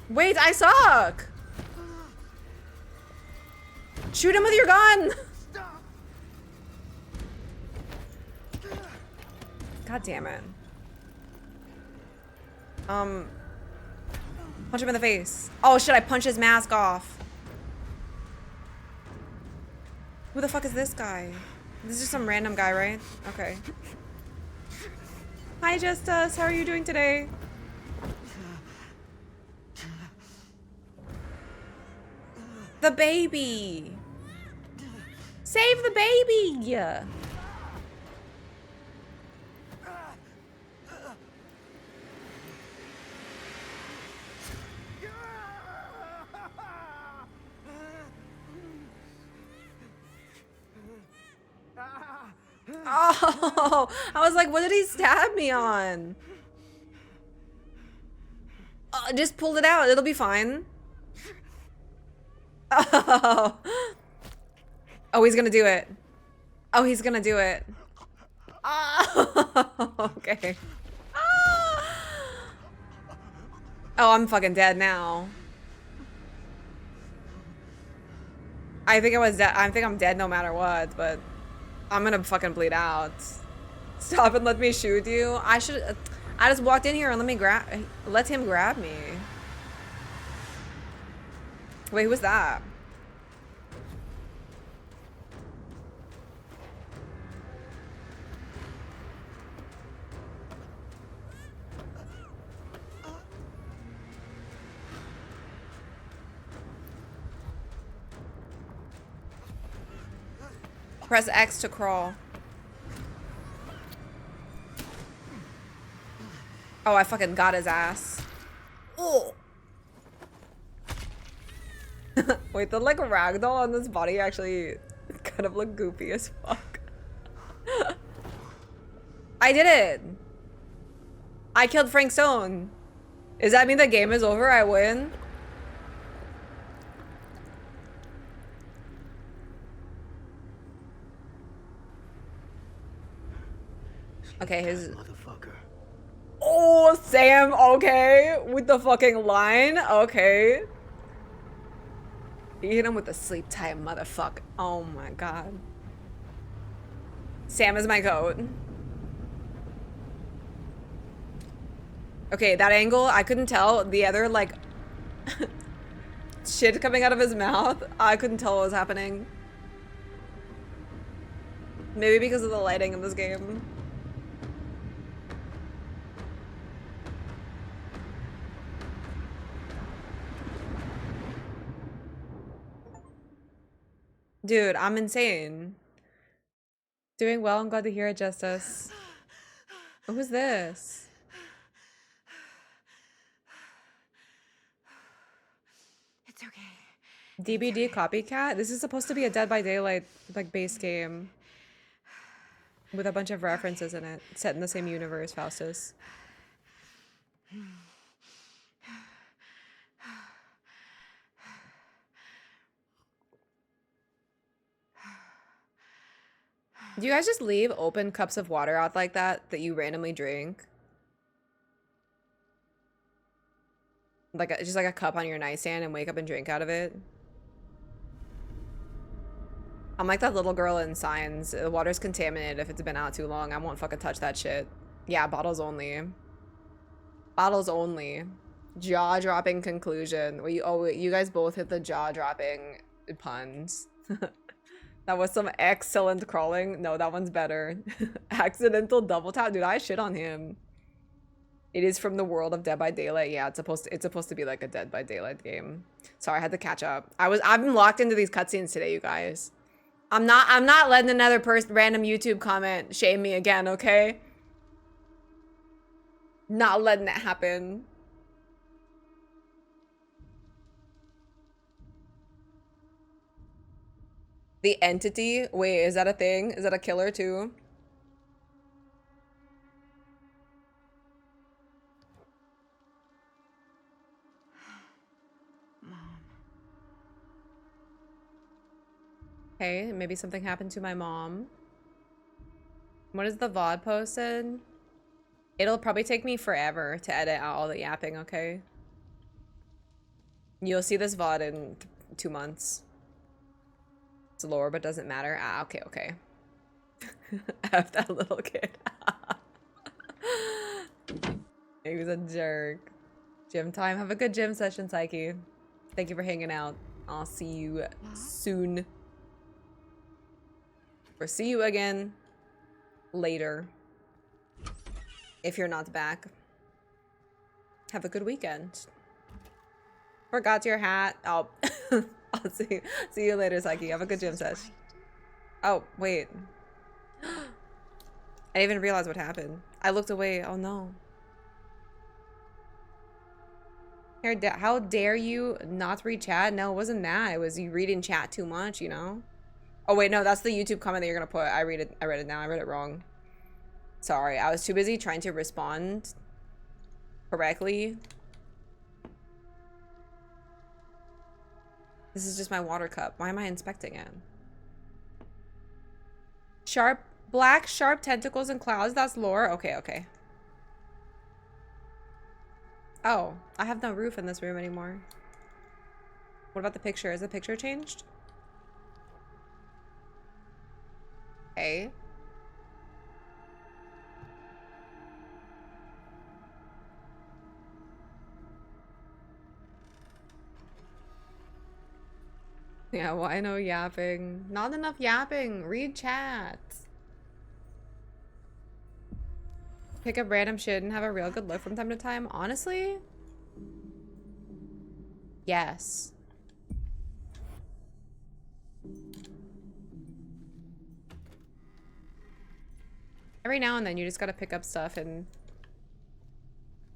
Wait, I suck! Shoot him with your gun! God damn it. Punch him in the face. Oh shit, I punch his mask off. Who the fuck is this guy? This is just some random guy, right? Okay. Hi, Justus. How are you doing today? The baby. Save the baby. Oh, I was like, what did he stab me on? Just pull it out. It'll be fine. Oh. Oh, he's gonna do it. Oh, he's gonna do it. Oh, okay. Oh, I'm fucking dead now. I think I was dead. I think I'm dead no matter what, but I'm gonna fucking bleed out. Stop and let me shoot you. I just walked in here and let him grab me. Wait, who was that? Press X to crawl. Oh, I fucking got his ass. Oh. Wait, the like ragdoll on this body actually kind of look goofy as fuck. I did it. I killed Frank Stone. Does that mean the game is over? I win? Okay, his Motherfucker. Oh, Sam, okay. With the fucking line, okay. You hit him with the sleep time, motherfucker. Oh my god. Sam is my goat. Okay, that angle, I couldn't tell. The other, like, shit coming out of his mouth, I couldn't tell what was happening. Maybe because of the lighting in this game. Dude, I'm insane. Doing well, I'm glad to hear it, Justice. Who's this? It's okay. DBD copycat? This is supposed to be a Dead by Daylight like base game with a bunch of references in it, set in the same universe, Faustus. Do you guys just leave open cups of water out like that you randomly drink? Like just like a cup on your nightstand and wake up and drink out of it? I'm like that little girl in Signs. The water's contaminated if it's been out too long. I won't fucking touch that shit. Yeah, bottles only. Bottles only. Jaw-dropping conclusion. Wait, you guys both hit the jaw-dropping puns. That was some excellent crawling. No, that one's better. Accidental double tap. Dude, I shit on him. It is from the world of Dead by Daylight. Yeah, it's supposed to be like a Dead by Daylight game. Sorry, I had to catch up. I've been locked into these cutscenes today, you guys. I'm not letting another random YouTube comment shame me again, okay? Not letting it happen. The Entity? Wait, is that a thing? Is that a killer too? Mom. Okay, maybe something happened to my mom. What is the VOD posted? It'll probably take me forever to edit out all the yapping, okay? You'll see this VOD in 2 months. It's lore, but doesn't matter. Ah, okay, okay. F that little kid. He was a jerk. Gym time. Have a good gym session, Psyche. Thank you for hanging out. I'll see you soon. Or see you again later. If you're not back. Have a good weekend. Forgot your hat. Oh, I'll see you later, Psyche. Have a good gym session. Oh, wait. I didn't even realize what happened. I looked away. Oh no. Here, how dare you not read chat? No, it wasn't that. It was you reading chat too much, you know? Oh wait, no, that's the YouTube comment that you're gonna put. I read it now. I read it wrong. Sorry, I was too busy trying to respond correctly. This is just my water cup. Why am I inspecting it? Black sharp tentacles and clouds. That's lore. Okay, okay. Oh, I have no roof in this room anymore. What about the picture? Is the picture changed? Okay. Yeah, why no yapping? Not enough yapping. Read chat. Pick up random shit and have a real good look from time to time. Honestly? Yes. Every now and then you just gotta pick up stuff and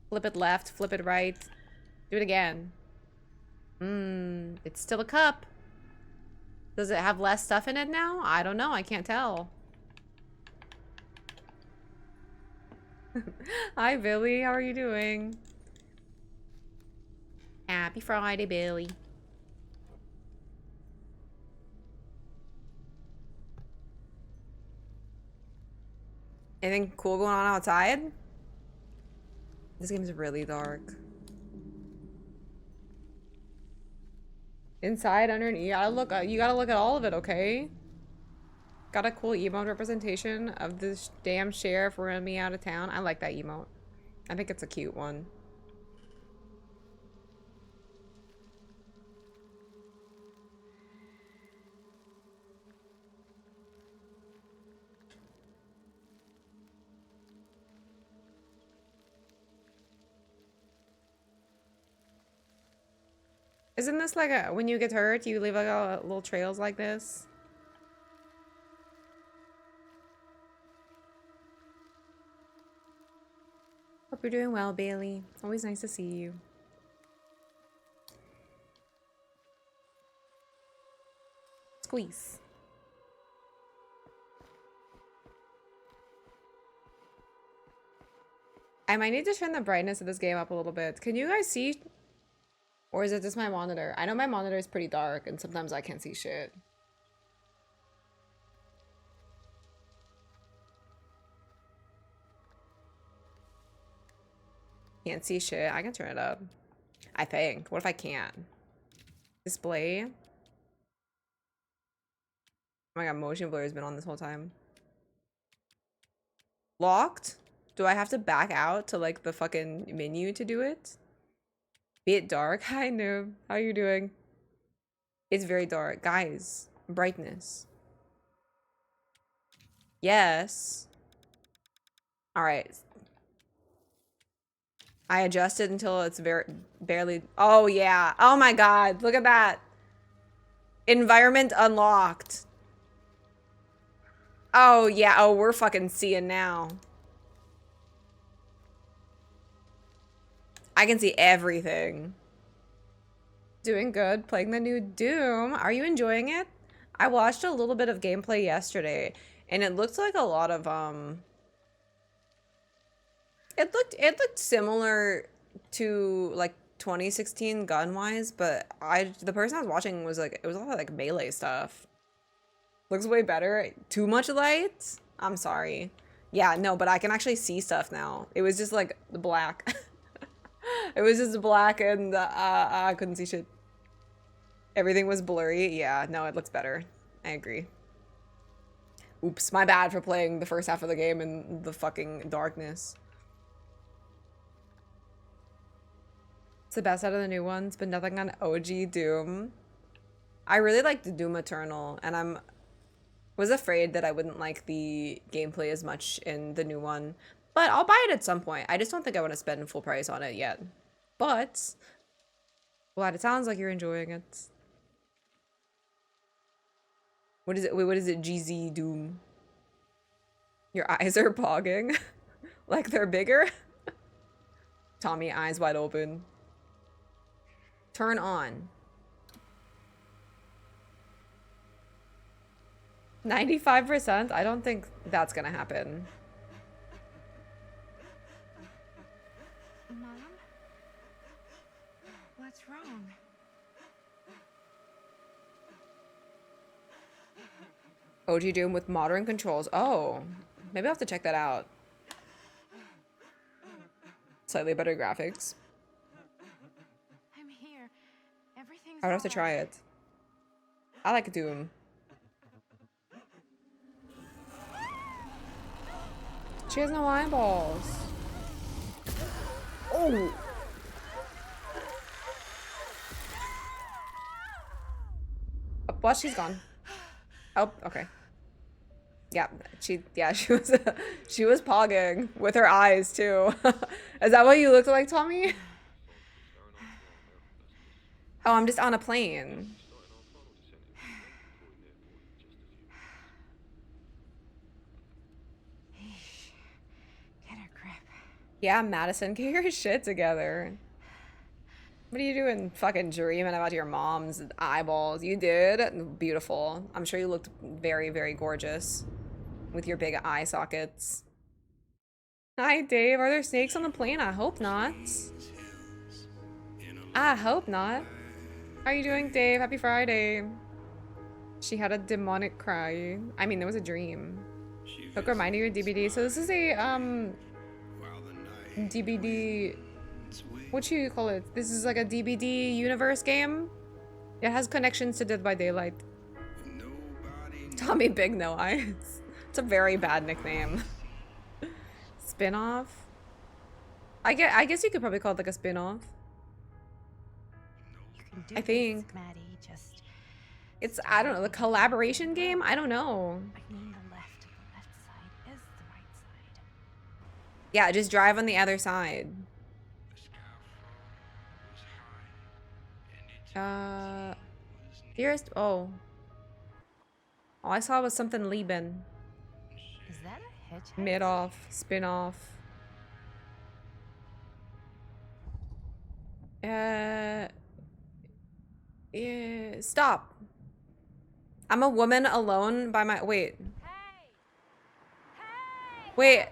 flip it left, flip it right. Do it again. It's still a cup. Does it have less stuff in it now? I don't know. I can't tell. Hi, Billy. How are you doing? Happy Friday, Billy. Anything cool going on outside? This game is really dark. Inside, underneath. You gotta look at all of it, okay? Got a cool emote representation of this damn sheriff running me out of town. I like that emote. I think it's a cute one. Isn't this like a, when you get hurt, you leave like a, little trails like this? Hope you're doing well, Bailey. Always nice to see you. Squeeze. I might need to turn the brightness of this game up a little bit. Can you guys see? Or is it just my monitor? I know my monitor is pretty dark and sometimes I can't see shit. Can't see shit. I can turn it up. I think. What if I can't? Display. Oh my god, motion blur has been on this whole time. Locked? Do I have to back out to like the fucking menu to do it? Be it dark? Hi, noob. How are you doing? It's very dark. Guys, brightness. Yes. Alright. I adjusted until it's barely... Oh, yeah. Oh my god. Look at that. Environment unlocked. Oh, yeah. Oh, we're fucking seeing now. I can see everything. Doing good. Playing the new Doom. Are you enjoying it? I watched a little bit of gameplay yesterday, and it looked like a lot of, It looked similar to, like, 2016 gun-wise, but the person I was watching was, like, it was a lot of, like, melee stuff. Looks way better. Too much light? I'm sorry. Yeah, no, but I can actually see stuff now. It was just like black. It was just black and I couldn't see shit. Everything was blurry. Yeah, no, it looks better. I agree. Oops, my bad for playing the first half of the game in the fucking darkness. It's the best out of the new ones, but nothing on OG Doom. I really liked Doom Eternal, and I was afraid that I wouldn't like the gameplay as much in the new one. But I'll buy it at some point. I just don't think I want to spend full price on it yet. But, glad it sounds like you're enjoying it. What is it? Wait, what is it? GZ Doom. Your eyes are pogging. Like they're bigger? Tommy, eyes wide open. Turn on. 95%? I don't think that's gonna happen. Mom? What's wrong? OG Doom with modern controls. Oh, maybe I'll have to check that out. Slightly better graphics. I'm here. Everything's I would have to try alright. it. I like Doom. She has no eyeballs. Oh! Well, she's gone. Oh, okay. Yeah, she was she was pogging with her eyes too. Is that what you looked like, Tommy? Oh, I'm just on a plane. Get a grip. Yeah, Madison, get your shit together. What are you doing? Fucking dreaming about your mom's eyeballs. You did? Beautiful. I'm sure you looked very, very gorgeous with your big eye sockets. Hi, Dave. Are there snakes on the plane? I hope not. I hope not. How are you doing, Dave? Happy Friday. She had a demonic cry. I mean, there was a dream. Hook reminder your DVD. So this is a DVD. What you call it? This is like a DVD universe game. It has connections to Dead by Daylight. Tommy Big No Eyes. It's a very bad nickname. Spin-off? I guess you could probably call it like a spin-off. You can do I think. this, Maddie. Just It's, I don't know, the collaboration game? I don't know. I mean the left side is the right side. Yeah, just drive on the other side. Dearest, oh. All I saw was something Lieben. Is that a hitchhike? Mid-off, spin-off. Yeah, stop. I'm a woman alone by my, wait. Hey! Hey! Wait,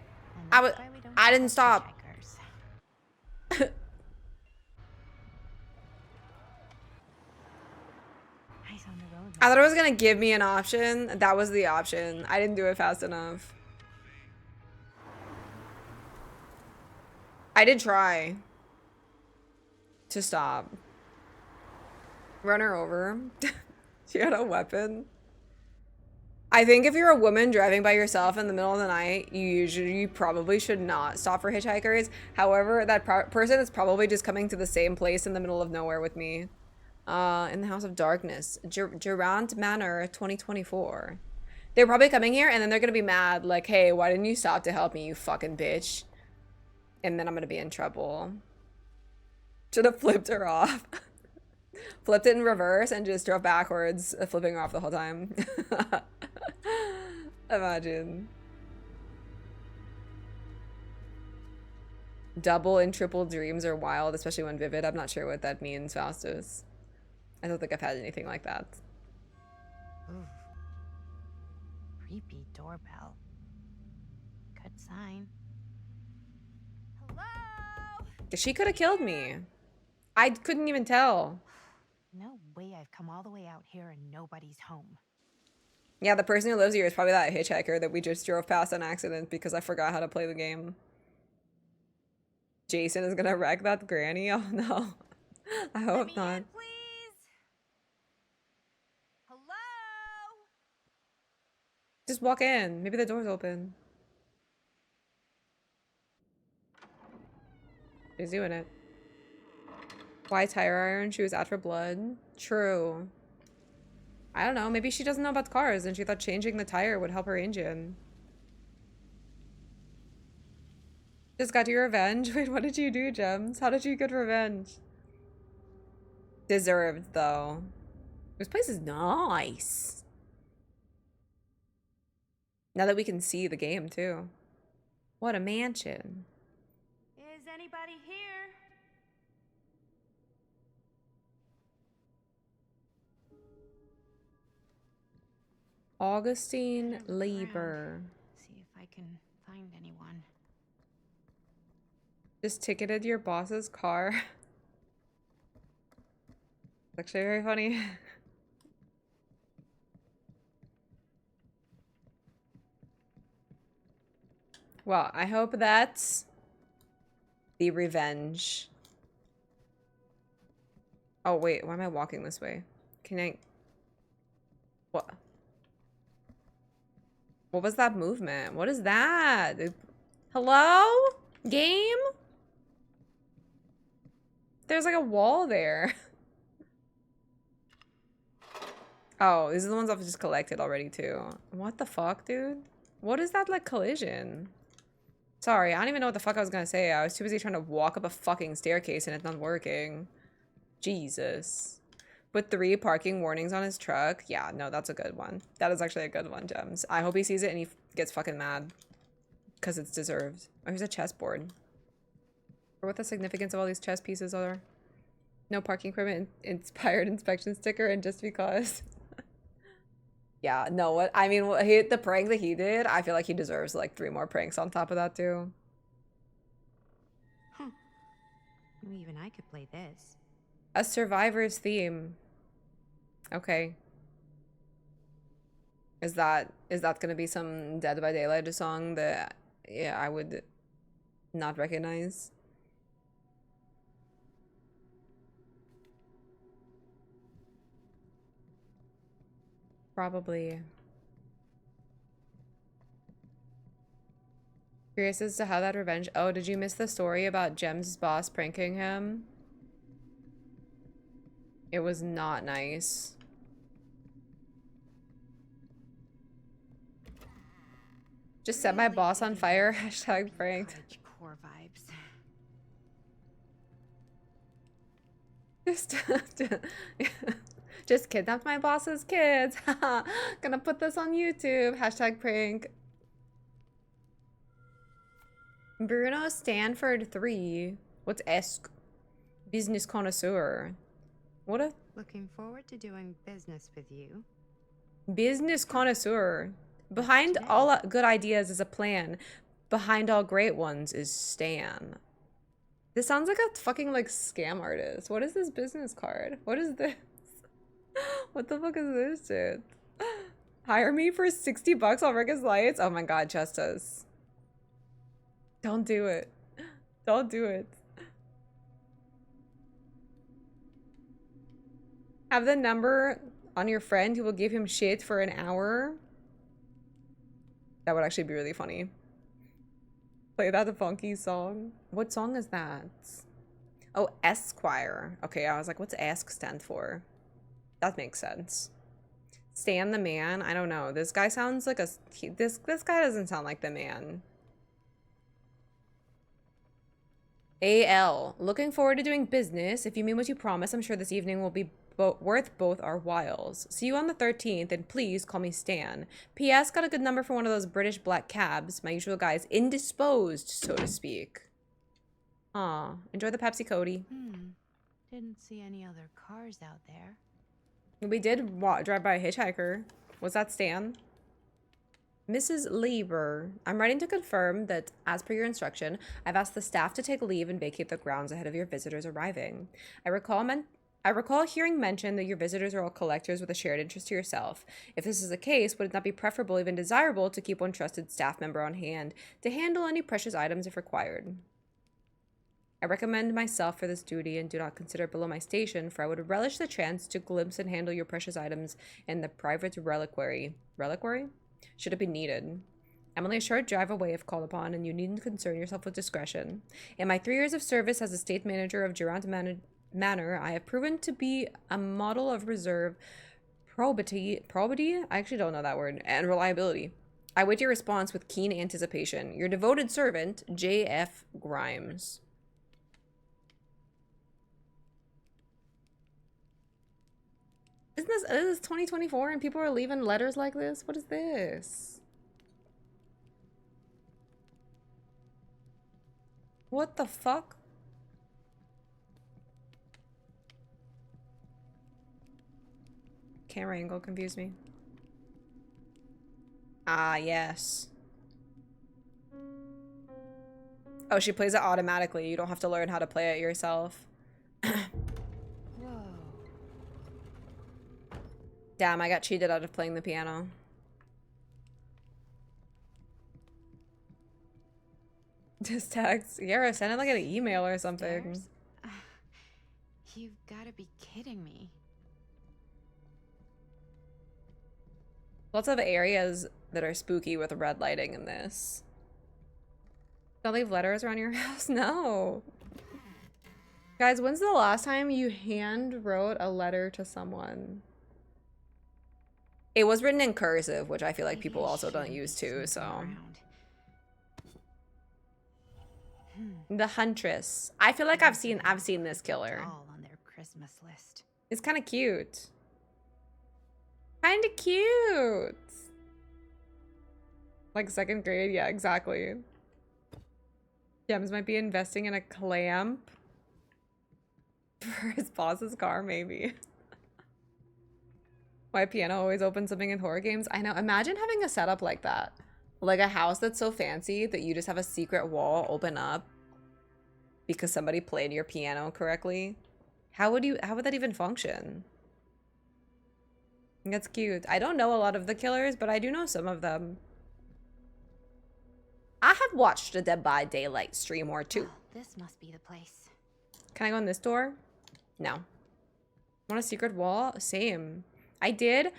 And I that's why we don't didn't trust stop. hitchhikers. Eyes on the road. I thought it was gonna give me an option. That was the option. I didn't do it fast enough. I did try to stop. Run her over. She had a weapon. I think if you're a woman driving by yourself in the middle of the night, you probably should not stop for hitchhikers. However, that person is probably just coming to the same place in the middle of nowhere with me. In the House of Darkness. Durant Manor 2024. They're probably coming here and then they're gonna be mad, like, hey, why didn't you stop to help me, you fucking bitch? And then I'm gonna be in trouble. Should have flipped her off. Flipped it in reverse and just drove backwards, flipping her off the whole time. Imagine. Double and triple dreams are wild, especially when vivid. I'm not sure what that means, Faustus. I don't think I've had anything like that. Ooh. Creepy doorbell. Good sign. Hello? She could have killed me. I couldn't even tell. No way I've come all the way out here and nobody's home. Yeah, the person who lives here is probably that hitchhiker that we just drove past on accident because I forgot how to play the game. Jason is gonna wreck that granny? Oh no. I Let hope me not. in, please. Hello? Just walk in. Maybe the door's open. She's doing it. Why tire iron? She was out for blood. True. I don't know. Maybe she doesn't know about cars and she thought changing the tire would help her engine. Just got your revenge? Wait, what did you do, Gems? How did you get revenge? Deserved, though. This place is nice. Now that we can see the game, too. What a mansion. Is anybody here? Augustine Better look around. Lieber. See if I can find anyone. Just ticketed your boss's car. It's actually very funny. Well, I hope that's the revenge. Oh, wait. Why am I walking this way? Can I... What? What was that movement? What is that? Hello? Game? There's like a wall there. Oh, these are the ones I've just collected already too. What the fuck, dude? What is that like collision? Sorry, I don't even know what the fuck I was gonna say. I was too busy trying to walk up a fucking staircase and it's not working. Jesus. Put 3 parking warnings on his truck. Yeah, no, that's a good one. That is actually a good one, Gems. I hope he sees it and he gets fucking mad. Because it's deserved. Oh, here's a chessboard. Or what the significance of all these chess pieces are. No parking permit inspired inspection sticker and just because. Yeah, no, what I mean, the prank that he did, I feel like he deserves like 3 more pranks on top of that too. Even I could play this. A survivor's theme. Okay. Is that gonna be some Dead by Daylight song that yeah, I would not recognize? Probably. Curious as to how that revenge. Oh, did you miss the story about Jem's boss pranking him? It was not nice. Just set my boss on fire. Hashtag pranked. Core vibes. Just kidnapped my boss's kids. Gonna put this on YouTube. Hashtag prank. Bruno Stanford 3. What's ESC? Business connoisseur. What a Looking forward to doing business with you. business connoisseur. Behind all good ideas is a plan. Behind all great ones is Stan. This sounds like a fucking like scam artist. What is this business card? What is this? What the fuck is this shit? Hire me for 60 bucks, I'll wreck his lights. Oh my god, Justice. Don't do it. Don't do it. Have the number on your friend who will give him shit for an hour. That would actually be really funny. Play that funky song. What song is that? Oh, Esquire. Okay, I was like, what's Ask stand for? That makes sense. Stan the man? I don't know. This guy sounds like a... This guy doesn't sound like the man. AL. Looking forward to doing business. If you mean what you promise, I'm sure this evening will be worth both our whiles. See you on the 13th, and please call me Stan. P.S. Got a good number for one of those British black cabs. My usual guy is indisposed, so to speak. Aw. Enjoy the Pepsi, Cody. Didn't see any other cars out there. We did drive by a hitchhiker. Was that Stan? Mrs. Lieber, I'm writing to confirm that, as per your instruction, I've asked the staff to take leave and vacate the grounds ahead of your visitors arriving. I I recall hearing mention that your visitors are all collectors with a shared interest to yourself. If this is the case, would it not be preferable, even desirable, to keep one trusted staff member on hand to handle any precious items if required? I recommend myself for this duty and do not consider it below my station, for I would relish the chance to glimpse and handle your precious items in the private reliquary. Reliquary? Should it be needed. I'm only a short drive away if called upon, and you needn't concern yourself with discretion. In my 3 years of service as a state manager of Durant Manor, I have proven to be a model of reserve, probity? I actually don't know that word. And reliability. I wait your response with keen anticipation. Your devoted servant, J.F. Grimes. Isn't this 2024 and people are leaving letters like this? What is this? What the fuck? Camera angle confused me. Ah, yes. Oh, she plays it automatically. You don't have to learn how to play it yourself. Whoa. Damn, I got cheated out of playing the piano. Just text. Yeah, send it like an email or something. Stairs? You've got to be kidding me. Lots of areas that are spooky with red lighting in this. Don't leave letters around your house? No. Guys, when's the last time you hand wrote a letter to someone? It was written in cursive, which I feel like people also don't use too, so. The Huntress. I feel like I've seen this killer. All on their Christmas list. It's kind of cute. Kind of cute. Like 2nd grade, yeah, exactly. James might be investing in a clamp for his boss's car, maybe. Why piano always opens something in horror games? I know. Imagine having a setup like that. Like a house that's so fancy that you just have a secret wall open up because somebody played your piano correctly. How would that even function? That's cute. I don't know a lot of the killers, but I do know some of them. I have watched a Dead by Daylight stream or two. Well, this must be the place. Can I go in this door? No. Want a secret wall? Same. I did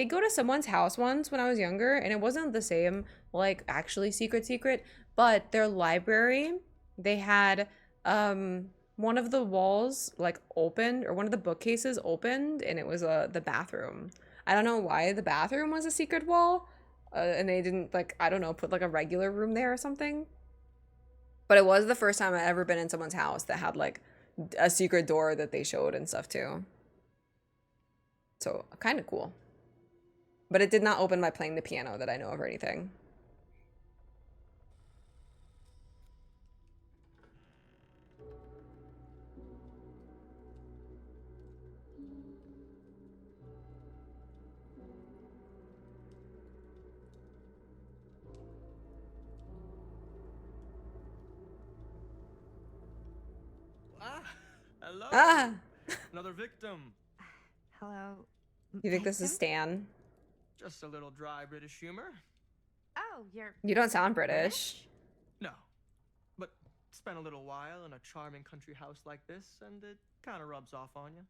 go to someone's house once when I was younger, and it wasn't the same, like, actually secret, but their library, they had, one of the walls, like, opened, or one of the bookcases opened, and it was, the bathroom. I don't know why the bathroom was a secret wall, and they didn't, like, I don't know, put, like, a regular room there or something. But it was the first time I'd ever been in someone's house that had, like, a secret door that they showed and stuff, too. So, kind of cool. But it did not open by playing the piano that I know of or anything. Hello. Ah! Another victim. Hello. You think this is victim? Stan? Just a little dry British humor. Oh, you're. You don't sound British. No, but spent a little while in a charming country house like this, and it kind of rubs off on you.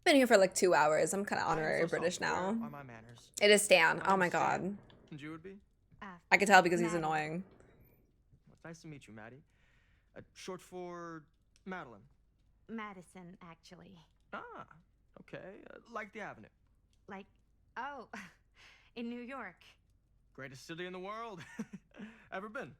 Been here for like 2 hours. I'm kind of I'm honorary so British sorry. now. Where are my manners? It is Stan. Oh I'm my Stan. god. And you would be? I can tell because he's Madeline. annoying. Well, it's nice to meet you, Maddie. Short for Madeline. Madison, actually. Ah, okay. Like the Avenue. Like, oh, in New York. Greatest city in the world. Ever been?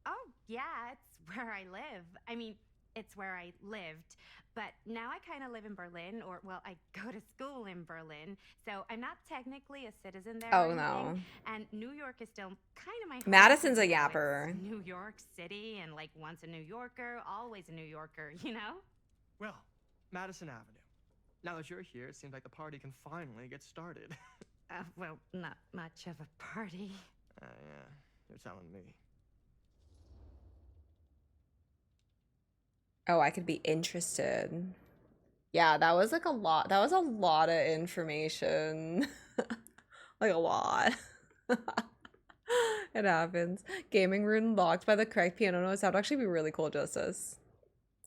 Oh, yeah, it's where I live. I mean, it's where I lived. But now I kind of live in Berlin, or, well, I go to school in Berlin. So I'm not technically a citizen there. Oh, or no. anything, and New York is still kind of my home. Madison's a You know, it's yapper. New York City, and like once a New Yorker, always a New Yorker, you know? Well, Madison Avenue. Now that you're here, it seems like the party can finally get started. Well, not much of a party. Yeah, you're telling me. Oh, I could be interested. Yeah, that was like a lot. That was a lot of information. Like a lot. It happens. Gaming room locked by the correct piano notes. That would actually be really cool, Justice.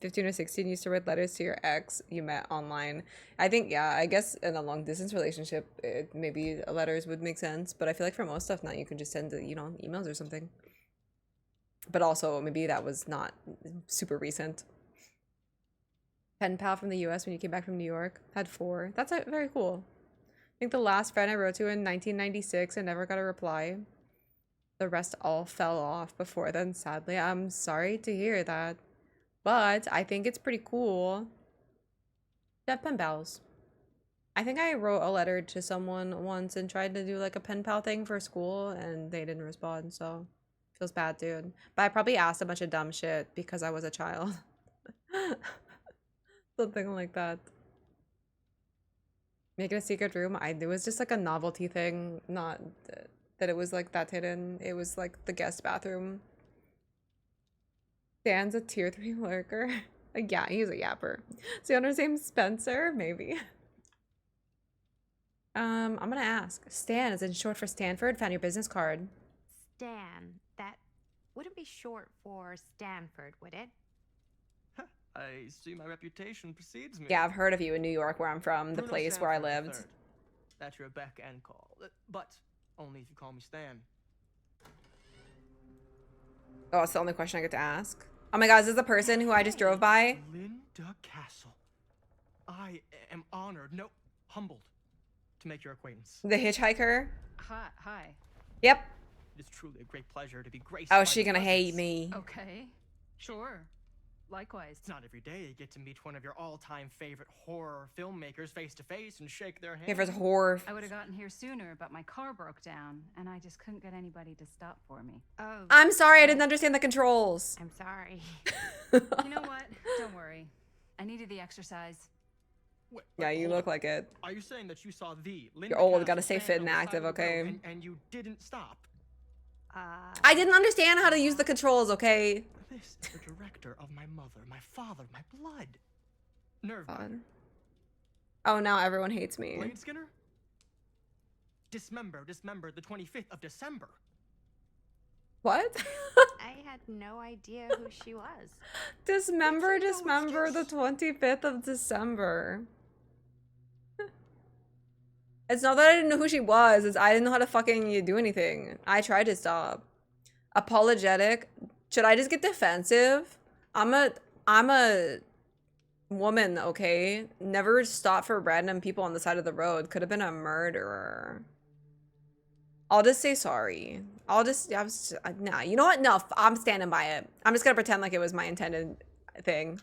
15 or 16 used to write letters to your ex you met online. I think, yeah, I guess in a long distance relationship, maybe letters would make sense. But I feel like for most stuff now, you can just send, emails or something. But also, maybe that was not super recent. Pen pal from the US when you came back from New York. Had 4. That's very cool. I think the last friend I wrote to in 1996 and never got a reply. The rest all fell off before then, sadly. I'm sorry to hear that. But I think it's pretty cool to have pen pals. I think I wrote a letter to someone once and tried to do like a pen pal thing for school and they didn't respond, so feels bad, dude. But I probably asked a bunch of dumb shit because I was a child. Something like that. Make it a secret room. It was just like a novelty thing, not that it was like that hidden. It was like the guest bathroom. Dan's a tier 3 lurker. Yeah, he's a yapper. So you under name Spencer? Maybe. I'm gonna ask. Stan is in short for Stanford. Found your business card. Stan. That wouldn't be short for Stanford, would it? I see my reputation precedes me. Yeah, I've heard of you in New York, where I'm from, the Bruno place where I Stanford lived. III. That's your beck and call, but only if you call me Stan. Oh, it's the only question I get to ask. Oh my god, is this the person who I just drove by? Linda Castle. I am honored, no, humbled, to make your acquaintance. The hitchhiker? Hi. Yep. It is truly a great pleasure to be graced. Oh, by she your gonna hate presence. me. Okay. Sure. Likewise. It's not every day you get to meet one of your all-time favorite horror filmmakers face to face and shake their hand. Favorite horror. I would have gotten here sooner, but my car broke down, and I just couldn't get anybody to stop for me. Oh. I'm sorry, I didn't understand the controls. I'm sorry. You know what? Don't worry. I needed the exercise. Wait, Yeah, you hold look on. like it. Are you saying that you saw the Linda You're old, Castle gotta stay fit stand and on the side active, of the road okay? and you didn't stop? I didn't understand how to use the controls, okay? This is the director of my mother, my father, my blood. Nerve. God. Oh, now everyone hates me. Blade Skinner? Dismember, the 25th of December. What? I had no idea who she was. Dismember There's no the excuse. 25th of December. It's not that I didn't know who she was, it's I didn't know how to fucking do anything. I tried to stop. Apologetic. Should I just get defensive? I'm a woman, okay? Never stop for random people on the side of the road. Could have been a murderer. I'll just say sorry. Nah, you know what? No, I'm standing by it. I'm just gonna pretend like it was my intended thing.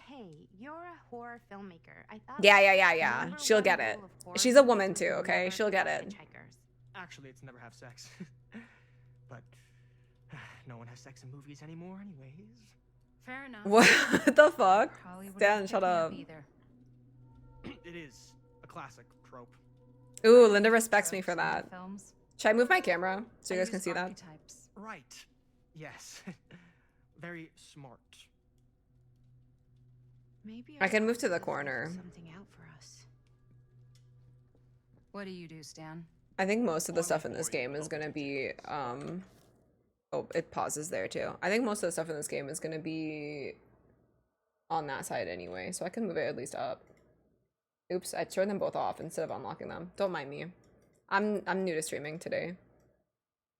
Hey, you're a horror filmmaker. I thought. Yeah. number She'll one get it. rule of horror She's a movies woman was too, okay? never She'll get kill it. hitchhikers. Actually, it's never have sex. But no one has sex in movies anymore anyways. Fair enough. What the fuck? Probably wouldn't Stan, have shut picked me up. Either. It is a classic trope. Ooh, Linda respects me for Tropes in that. Films. Should I move my camera so you I guys can use see that? archetypes. Right. Yes. Very smart. Maybe I our can move to the bosses left corner. Something out for us. What do you do, Stan? I think most of the stuff in this game is gonna be, oh, it pauses there too. I think most of the stuff in this game is gonna be on that side anyway, so I can move it at least up. Oops, I turned them both off instead of unlocking them. Don't mind me. I'm new to streaming today.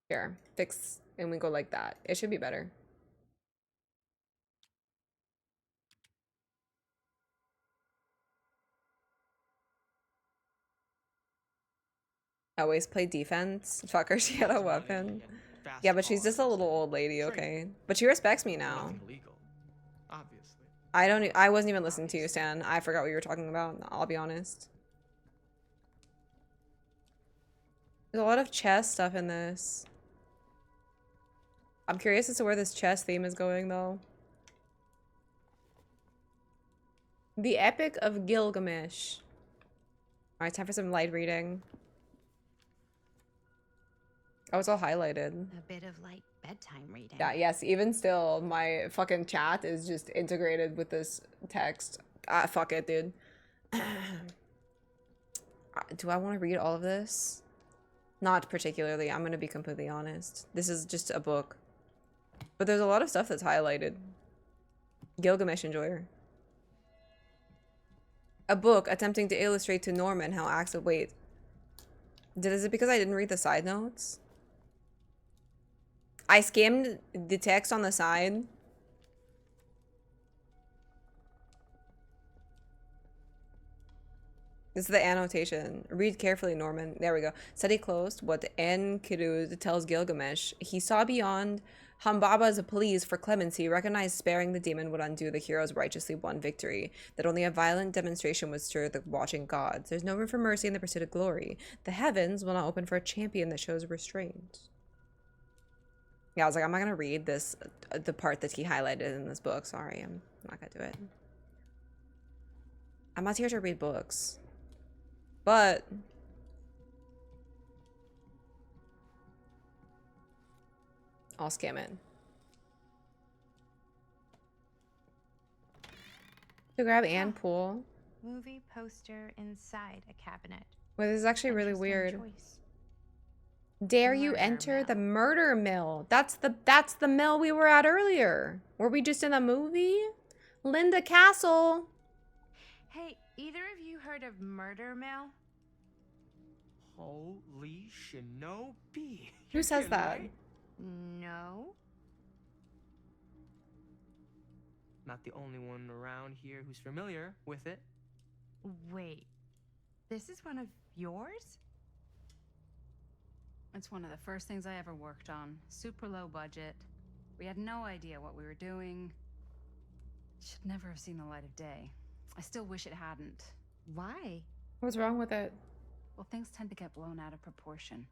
Here, fix, and we go like that. It should be better. Always play defense. Fucker, she had a weapon. Yeah, but she's just a little old lady, okay? But she respects me now. Nothing illegal. Obviously. I wasn't even listening to you, Stan. I forgot what you were talking about, I'll be honest. There's a lot of chess stuff in this. I'm curious as to where this chess theme is going, though. The Epic of Gilgamesh. Alright, time for some light reading. Oh, it's all highlighted. A bit of light bedtime reading. Yeah, yes, even still, my fucking chat is just integrated with this text Fuck it, dude. Do I want to read all of this? Not particularly. I'm gonna be completely honest. This is just a book. But there's a lot of stuff that's highlighted. Gilgamesh Enjoyer. A book attempting to illustrate to Norman how acts of wait. Is it because I didn't read the side notes? I skimmed the text on the side. This is the annotation. Read carefully, Norman. There we go. Study close what Enkidu tells Gilgamesh. He saw beyond Hambaba's pleas for clemency, recognized sparing the demon would undo the hero's righteously won victory, that only a violent demonstration would stir the watching gods. There's no room for mercy in the pursuit of glory. The heavens will not open for a champion that shows restraint. Yeah, I was like, I'm not gonna read this, the part that he highlighted in this book. Sorry, I'm not gonna do it. I'm not here to read books. But I'll skim it. To grab and pull. Movie poster inside a cabinet. Well, this is actually really Interesting weird. choice. Dare you Murder enter mill. the murder mill? That's the mill we were at earlier. Were we just in a movie? Linda Castle. Hey, either of you heard of Murder Mill? Holy shinobi. Who You're says kidding, that? right? No. Not the only one around here who's familiar with it. Wait. This is one of yours? It's one of the first things I ever worked on. Super low budget. We had no idea what we were doing. Should never have seen the light of day. I still wish it hadn't. Why? What's wrong with it? Well, things tend to get blown out of proportion.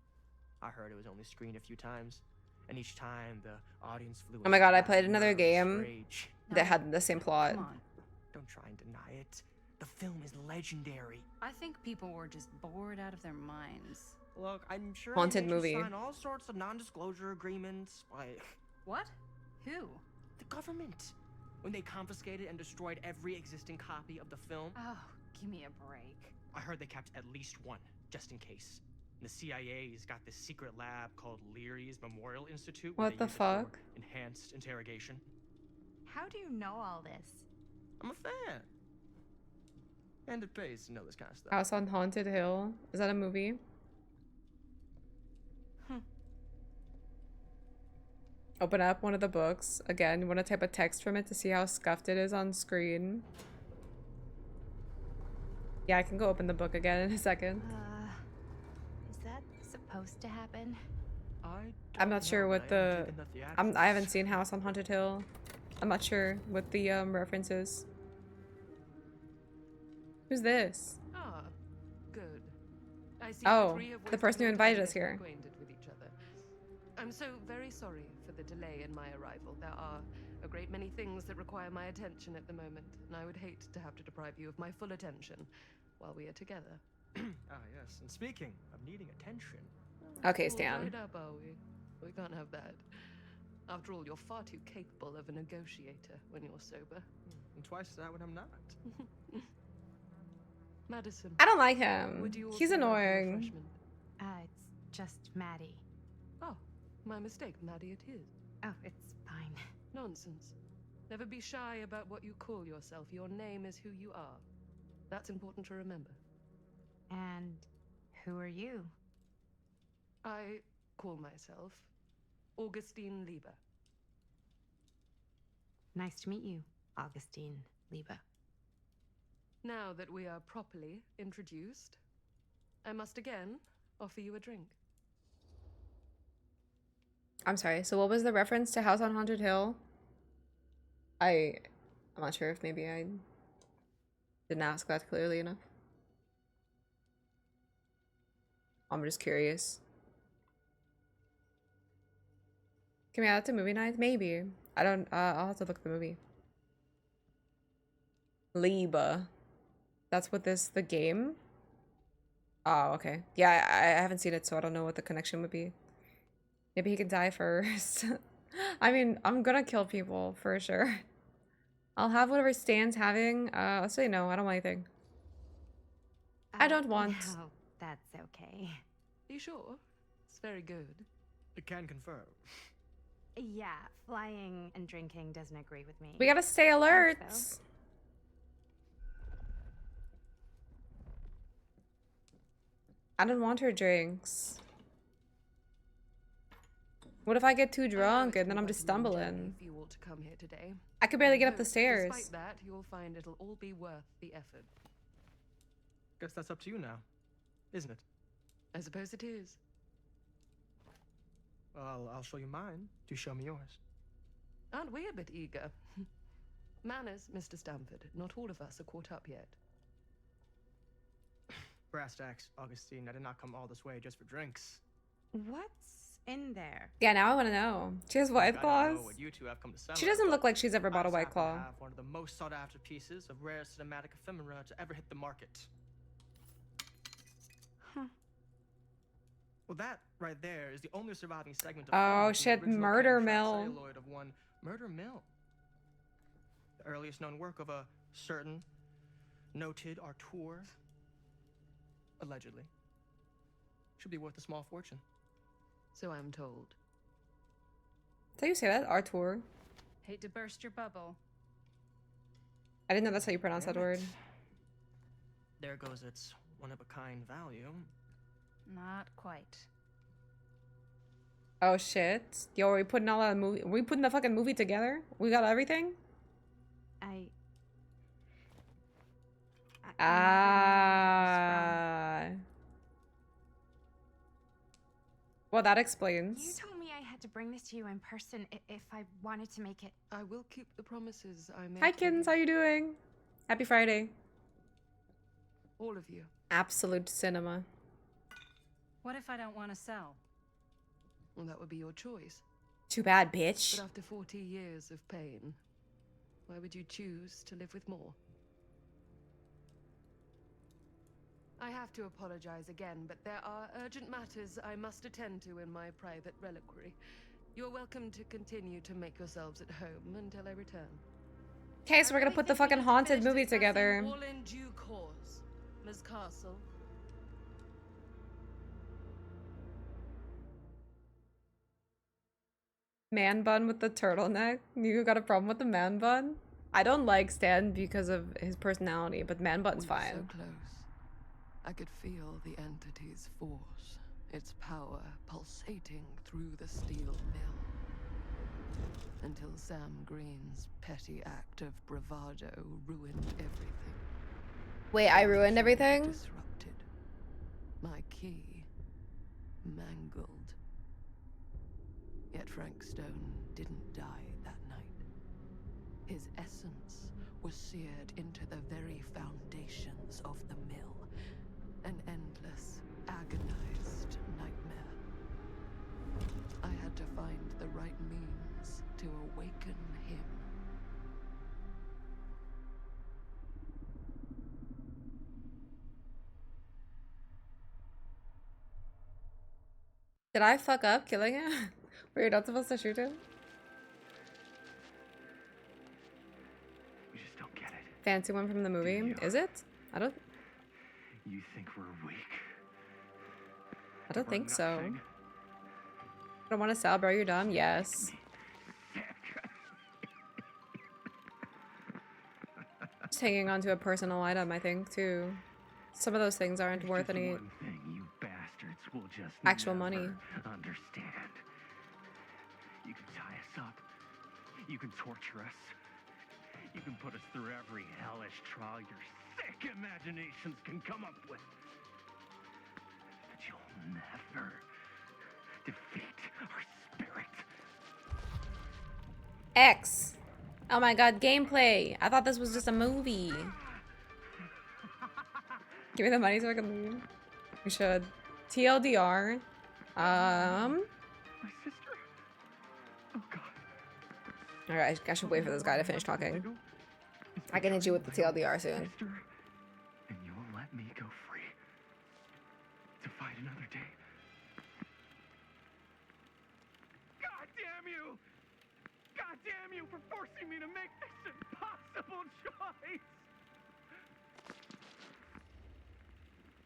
I heard it was only screened a few times, and each time the audience flew. Oh my god, I out played in another nervous game rage. that had the same plot. Come on. Don't try and deny it. The film is legendary. I think people were just bored out of their minds. Look, I'm sure Haunted animation movie. signed all sorts of non-disclosure agreements. Like What? Who? the government, when they confiscated and destroyed every existing copy of the film. Oh, give me a break. I heard they kept at least one, just in case. The CIA's got this secret lab called Leary's Memorial Institute. where What they the use it for fuck? enhanced interrogation. How do you know all this? I'm a fan. And it pays to know this kind of stuff. House on Haunted Hill. Is that a movie? Open up one of the books. Again, you want to type a text from it to see how scuffed it is on screen. Yeah, I can go open the book again in a second. Is that supposed to happen? I'm not sure what the... I haven't haven't seen House on Haunted Hill. I'm not sure what the reference is. Who's this? Ah, good. I see Oh, the three have the wasted person who no invited time us getting here. acquainted with each other. I'm so very sorry for the delay in my arrival. There are a great many things that require my attention at the moment, and I would hate to have to deprive you of my full attention while we are together. Ah, yes. And speaking of needing attention, Okay, All Stan. right up, are we? We can't have that. After all, you're far too capable of a negotiator when you're sober. and twice that when I'm not. Madison, I don't like would him. you He's also like a annoying. refreshment? It's just Maddie. Oh, my mistake, Maddie it is. Oh, it's fine. Nonsense. Never be shy about what you call yourself. Your name is who you are. That's important to remember. And who are you? I call myself Augustine Lieber. Nice to meet you, Augustine Liebe. Now that we are properly introduced, I must again offer you a drink. I'm sorry. So what was the reference to House on Haunted Hill? I'm not sure if maybe I didn't ask that clearly enough. I'm just curious. Can we add that to movie night? Maybe. I don't, I'll have to look at the movie. Liebe. That's what the game? Oh, okay. Yeah, I haven't seen it, so I don't know what the connection would be. Maybe he can die first. I mean, I'm gonna kill people, for sure. I'll have whatever Stan's having. I'll say no. I don't want anything. I don't want. No, that's okay. You sure? It's very good. I can confirm. Yeah, flying and drinking doesn't agree with me. We gotta stay alert. Thanks, I don't want her drinks. What if I get too drunk and then I'm just stumbling? If you ought to come here today. I could barely get up I the hope, stairs. Despite that, you'll find it'll all be worth the effort. Guess that's up to you now, isn't it? I suppose it is. Well, I'll show you mine. Do show me yours. Aren't we a bit eager? Manners, Mr. Stamford. Not all of us are caught up yet. Brass tacks, Augustine. I did not come all this way just for drinks. What's in there? Yeah, now I want to know. She has White I Claws. don't know what you two have come to sell. She doesn't look like she's ever bought a White Claw. Have one of the most sought-after pieces of rare cinematic ephemera to ever hit the market. Huh. Well, that right there is the only surviving segment of Oh, film from the shit, original Murder camshaft Mill. celluloid of one Murder Mill. The earliest known work of a certain noted auteur, allegedly, should be worth a small fortune. So I'm told. That's how you say that? Artur. Hate to burst your bubble. I didn't know that's how you pronounce that Damn word. it. There goes its one-of-a-kind value. Not quite. Oh shit. Yo, are we putting all that movie? Are we putting the fucking movie together? We got everything? Well, that You explains. told me I had to bring this to you in person if I wanted to make it. I will keep the promises I made. Hi, to kittens. How you. you doing? Happy Friday. All of you. Absolute cinema. What if I don't want to sell? Well, that would be your choice. Too bad, bitch. But after 40 years of pain, why would you choose to live with more? I have to apologize again, but there are urgent matters I must attend to in my private reliquary. You're welcome to continue to make yourselves at home until I return. Okay, so we're gonna I put the think we fucking need to haunted finish movie discussing together. All in due course, Ms. Castle. Man bun with the turtleneck. You got a problem with the man bun? I don't like Stan because of his personality, but man button's We were fine. so close. I could feel the entity's force, its power pulsating through the steel mill. Until Sam Green's petty act of bravado ruined everything. Wait, I ruined everything? Disrupted. My key mangled. Yet Frank Stone didn't die that night. His essence was seared into the very foundations of the mill. An endless, agonized nightmare. I had to find the right means to awaken him. Did I fuck up killing him? Were you not supposed to shoot him? We just don't get it. Fancy one from the movie? Is it? I don't You think we're weak? I don't think so. Nothing. I don't want to sell, bro. You're dumb. Yes. Just hanging on to a personal item, I think, too. Some of those things aren't There's worth just any one thing you bastards will just actual never money. understand. You can tie us up. You can torture us. You can put us through every hellish trial your sick imaginations can come up with. But you'll never defeat our spirit. X. Oh my god, gameplay. I thought this was just a movie. Give me the money so I can leave. We should. TLDR. My sister? Oh god. Alright, I should wait for this guy to finish talking. I can hit you with the TLDR soon. Sister, and you'll let me go free to fight another day. God damn you! God damn you for forcing me to make this impossible! terrible choice.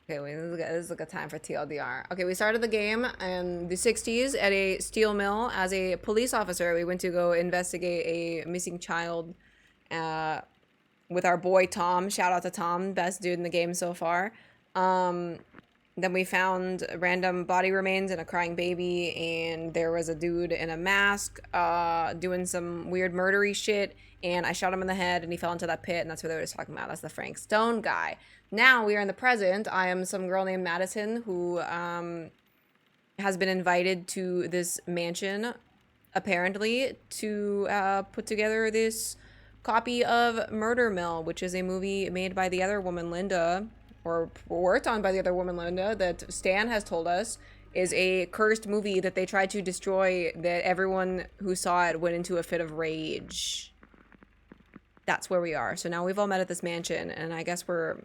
Okay, wait, this is a good time for TLDR. Okay, we started the game in the 60s at a steel mill. As a police officer, we went to go investigate a missing child with our boy Tom. Shout out to Tom, best dude in the game so far. Then we found random body remains and a crying baby, and there was a dude in a mask doing some weird murdery shit, and I shot him in the head and he fell into that pit, and that's what they were just talking about. That's the Frank Stone guy. Now we are in the present. I am some girl named Madison who has been invited to this mansion, apparently, to put together this copy of Murder Mill, which is a movie made by the other woman, Linda, or worked on by the other woman, Linda, that Stan has told us is a cursed movie that they tried to destroy, that everyone who saw it went into a fit of rage. That's where we are. So now we've all met at this mansion, and I guess we're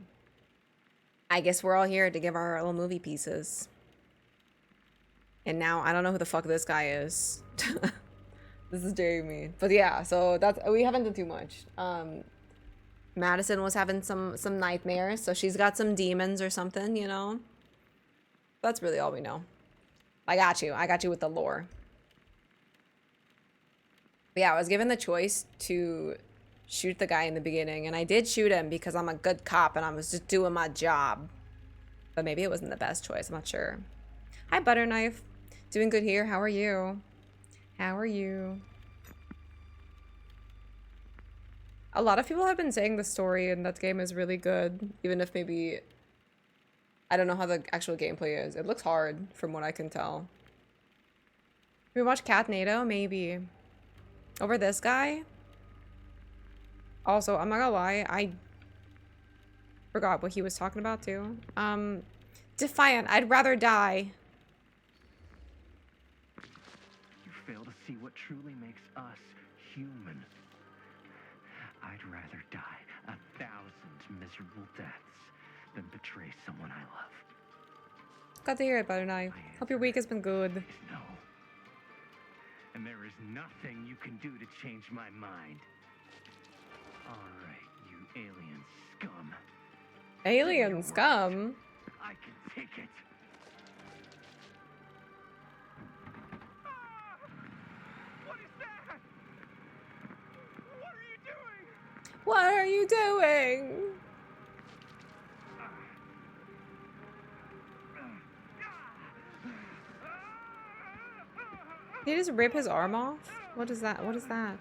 all here to give our little movie pieces. And now I don't know who the fuck this guy is. This is Jamie. But yeah, so we haven't done too much. Madison was having some nightmares, so she's got some demons or something, you know? That's really all we know. I got you with the lore. But yeah, I was given the choice to shoot the guy in the beginning, and I did shoot him because I'm a good cop and I was just doing my job. But maybe it wasn't the best choice, I'm not sure. Hi, Butterknife. Doing good here. How are you? How are you? A lot of people have been saying the story in that game is really good, even if maybe... I don't know how the actual gameplay is. It looks hard, from what I can tell. Can we watch Catnado? Maybe. Over this guy? Also, I'm not gonna lie, I forgot what he was talking about, too. Defiant, I'd rather die. You fail to see what truly makes us human. I'd rather die 1,000 miserable deaths than betray someone I love. Glad to hear it, Butterknife. Hope your week has been good. No. And there is nothing you can do to change my mind. All right, you alien scum. Alien scum? I can take it. Ah! What is that? What are you doing? What are you doing? Did he just rip his arm off? What is that? What is that?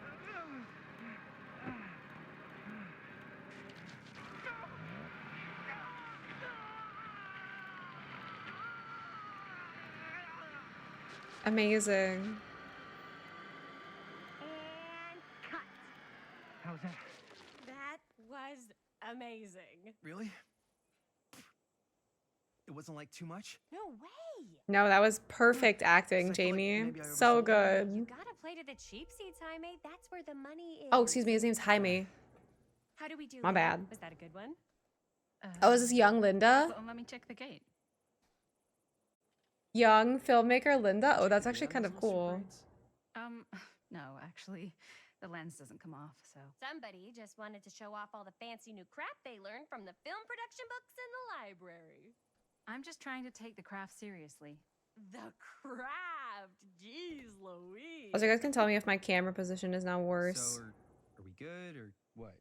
Amazing. And cut. How's that? That was amazing. Really? It wasn't like too much? No way. No, that was perfect acting, So I feel like Jamie. maybe I So oversold it. good. You gotta play to the cheap seats, Jaime. That's where the money is. Oh, excuse me. His name's Jaime. How do we do? My that? bad. Was that a good one? Oh, is this young Linda? Well, let me check the gate. Young filmmaker Linda? Oh, that's actually Yeah, kind of those little cool. Super 8s. No, actually, the lens doesn't come off, so. Somebody just wanted to show off all the fancy new crap they learned from the film production books in the library. I'm just trying to take the craft seriously. The craft. Jeez Louise. Also, you guys can tell me if my camera position is now worse. So, are we good or what?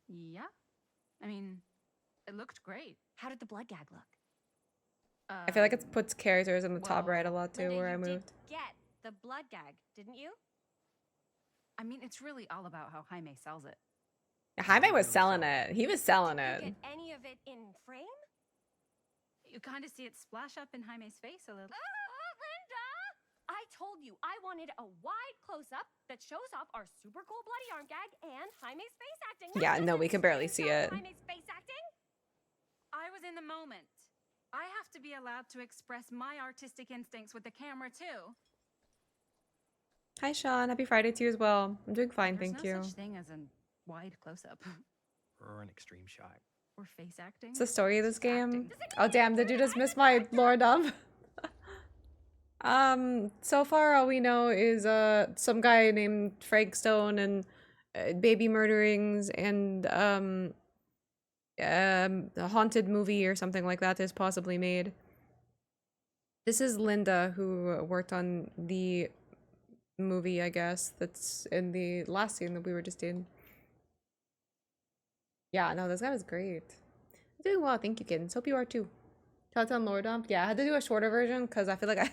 Yeah. I mean, it looked great. How did the blood gag look? I feel like it puts characters in the top well, right a lot too, Linda, where I you moved. did get the blood gag, didn't you? I mean, it's really all about how Jaime sells it. Jaime was selling it. He was selling Did it. you get any of it in frame? You kind of see it splash up in Jaime's face a little. Linda! I told you I wanted a wide close-up that shows off our super cool bloody arm gag and Jaime's face acting. not Yeah, just no, an we can barely screen see shot of it. Jaime's face acting. I was in the moment. I have to be allowed to express my artistic instincts with the camera too. Hi, Sean. Happy Friday to you as well. I'm doing fine, There's thank no you. such thing as a wide close-up Or an extreme shot. or face acting. It's the story of this It's acting. game. Oh, damn. Did you just miss my lore dump? So far all we know is some guy named Frank Stone and baby murderings and a haunted movie or something like that is possibly made. This is Linda, who worked on the movie, I guess, that's in the last scene that we were just in. Yeah, no, this guy was great. Doing well, thank you, kittens. Hope you are too. Shout out on lore dump. Yeah, I had to do a shorter version because I feel like I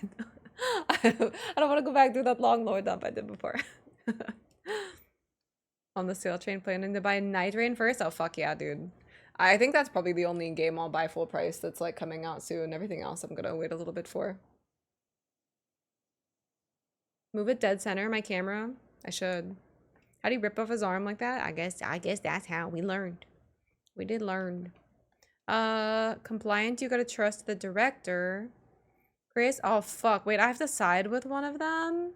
don't want to go back through that long lore dump I did before. On the sail train, planning to buy Night Rain first? Oh, fuck yeah, dude. I think that's probably the only game I'll buy full price that's like coming out soon. Everything else I'm gonna wait a little bit for. Move it dead center, my camera. I should. How do you rip off his arm like that? I guess that's how we learned. We did learn. Compliant, you gotta trust the director. Chris, oh fuck. Wait, I have to side with one of them?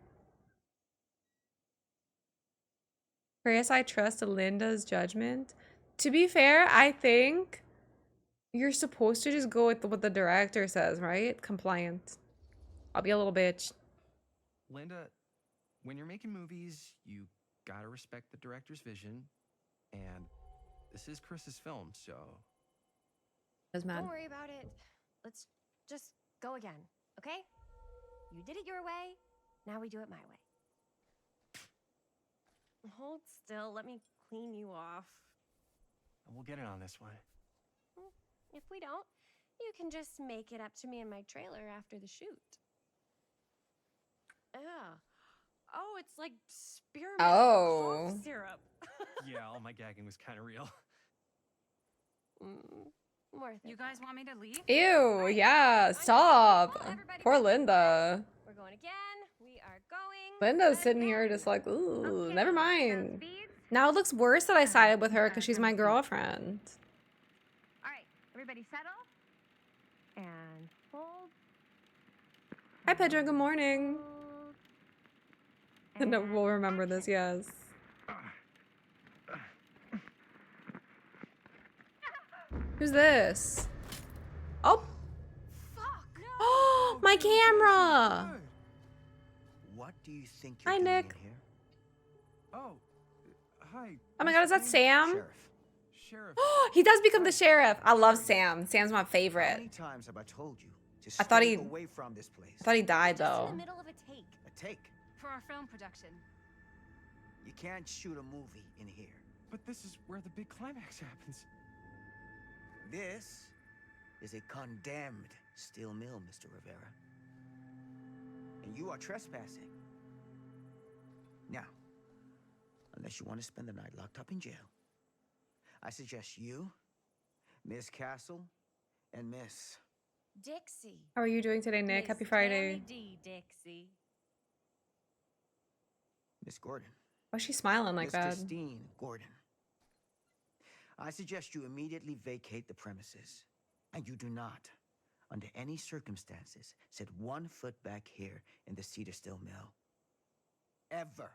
Chris, I trust Linda's judgment. To be fair, I think you're supposed to just go with what the director says, right? Compliant. I'll be a little bitch. Linda, when you're making movies, you gotta respect the director's vision, and this is Chris's film, so... Don't worry about it. Let's just go again, okay? You did it your way, now we do it my way. Hold still, let me clean you off. We'll get it on this one. If we don't, you can just make it up to me in my trailer after the shoot. Yeah. Oh, it's like spearmint cough syrup. Yeah, all my gagging was kind of real. Worth it. You guys want me to leave? Ew, yeah, stop. Poor Linda. We're going again. We are going. Linda's sitting here just like, ooh, never mind. Now it looks worse that I sided with her because she's my girlfriend. All right, everybody settle. And hold. Hi, Pedro, good morning. No, we'll remember this, yes. Who's this? Oh! Fuck! Oh, my camera! What do you think you're Hi, doing Nick. in here? Oh, hi. Oh my god, is that Sam? Sheriff. Sheriff. He does become the sheriff. I love Sam. Sam's my How favorite. many times have I told you to I thought stay he- away from this place? I thought he died, Just in though. the middle of a take. A take. For our film production. You can't shoot a movie in here. But this is where the big climax happens. This is a condemned steel mill, Mr. Rivera. And you are trespassing. Now, unless you want to spend the night locked up in jail, I suggest you, Miss Castle, and Miss... Dixie. How are you doing today, Nick? Miss Happy Friday. Tammy D. Dixie. Miss Gordon. Why's she smiling like Miss that? Christine Gordon. I suggest you immediately vacate the premises. And you do not, under any circumstances, set 1 foot back here in the Cedar Still Mill. Ever.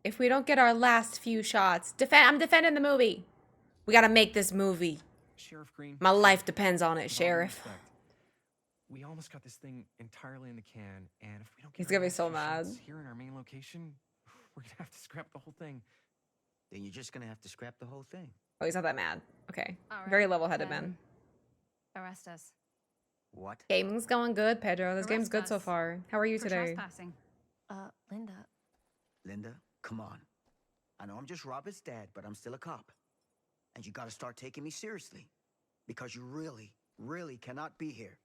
If we don't get our last few shots, I'm defending the movie. We gotta make this movie. Sheriff Green. My life depends on it, with all due Sheriff. respect, we almost got this thing entirely in the can, and if we don't get He's our gonna be last so few shots mad. here in our main location, we're gonna have to scrap the whole thing. Then you're just gonna have to scrap the whole thing. Oh, he's not that mad. Okay. All right, Very level-headed, then. man. Arrest us. What? Gaming's going good, Pedro. This game's Arrest good so us far. How are you For today? trespassing. Linda. Linda, come on. I know I'm just Robert's dad, but I'm still a cop. And you gotta start taking me seriously. Because you really, really cannot be here.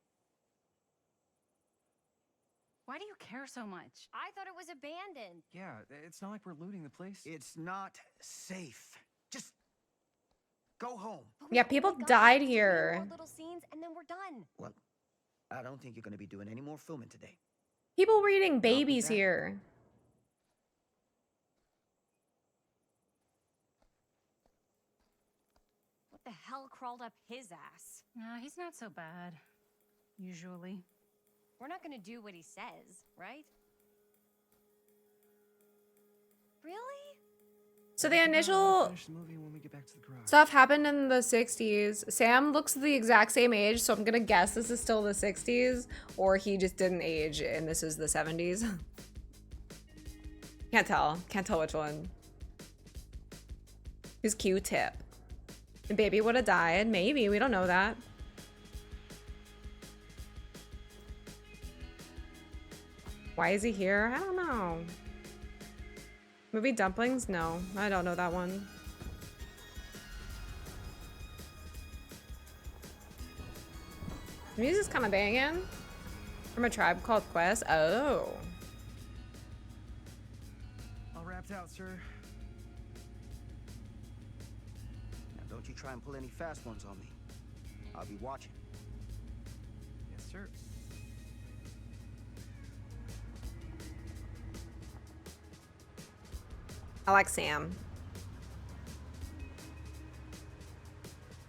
Why do you care so much? I thought it was abandoned. Yeah, it's not like we're looting the place. It's not safe. Just go home. But we Yeah, only people got died 3 here. more little scenes, and then we're done. Well, I don't think you're gonna be doing any more filming today. People were eating babies that. here. What the hell crawled up his ass? He's not so bad. Usually. We're not gonna do what he says, right? Really? So the We'll initial finish the movie when we get back to the garage. stuff happened in the 60s. Sam looks the exact same age, so I'm gonna guess this is still the 60s, or he just didn't age and this is the 70s. Can't tell. Can't tell which one. Who's Q-Tip? The baby would have died. Maybe. We don't know that. Why is he here? I don't know. Movie Dumplings? No. I don't know that one. The music's kind of banging. From a tribe called Quest. Oh. All wrapped out, sir. Now, don't you try and pull any fast ones on me. I'll be watching. Yes, sir. I like Sam.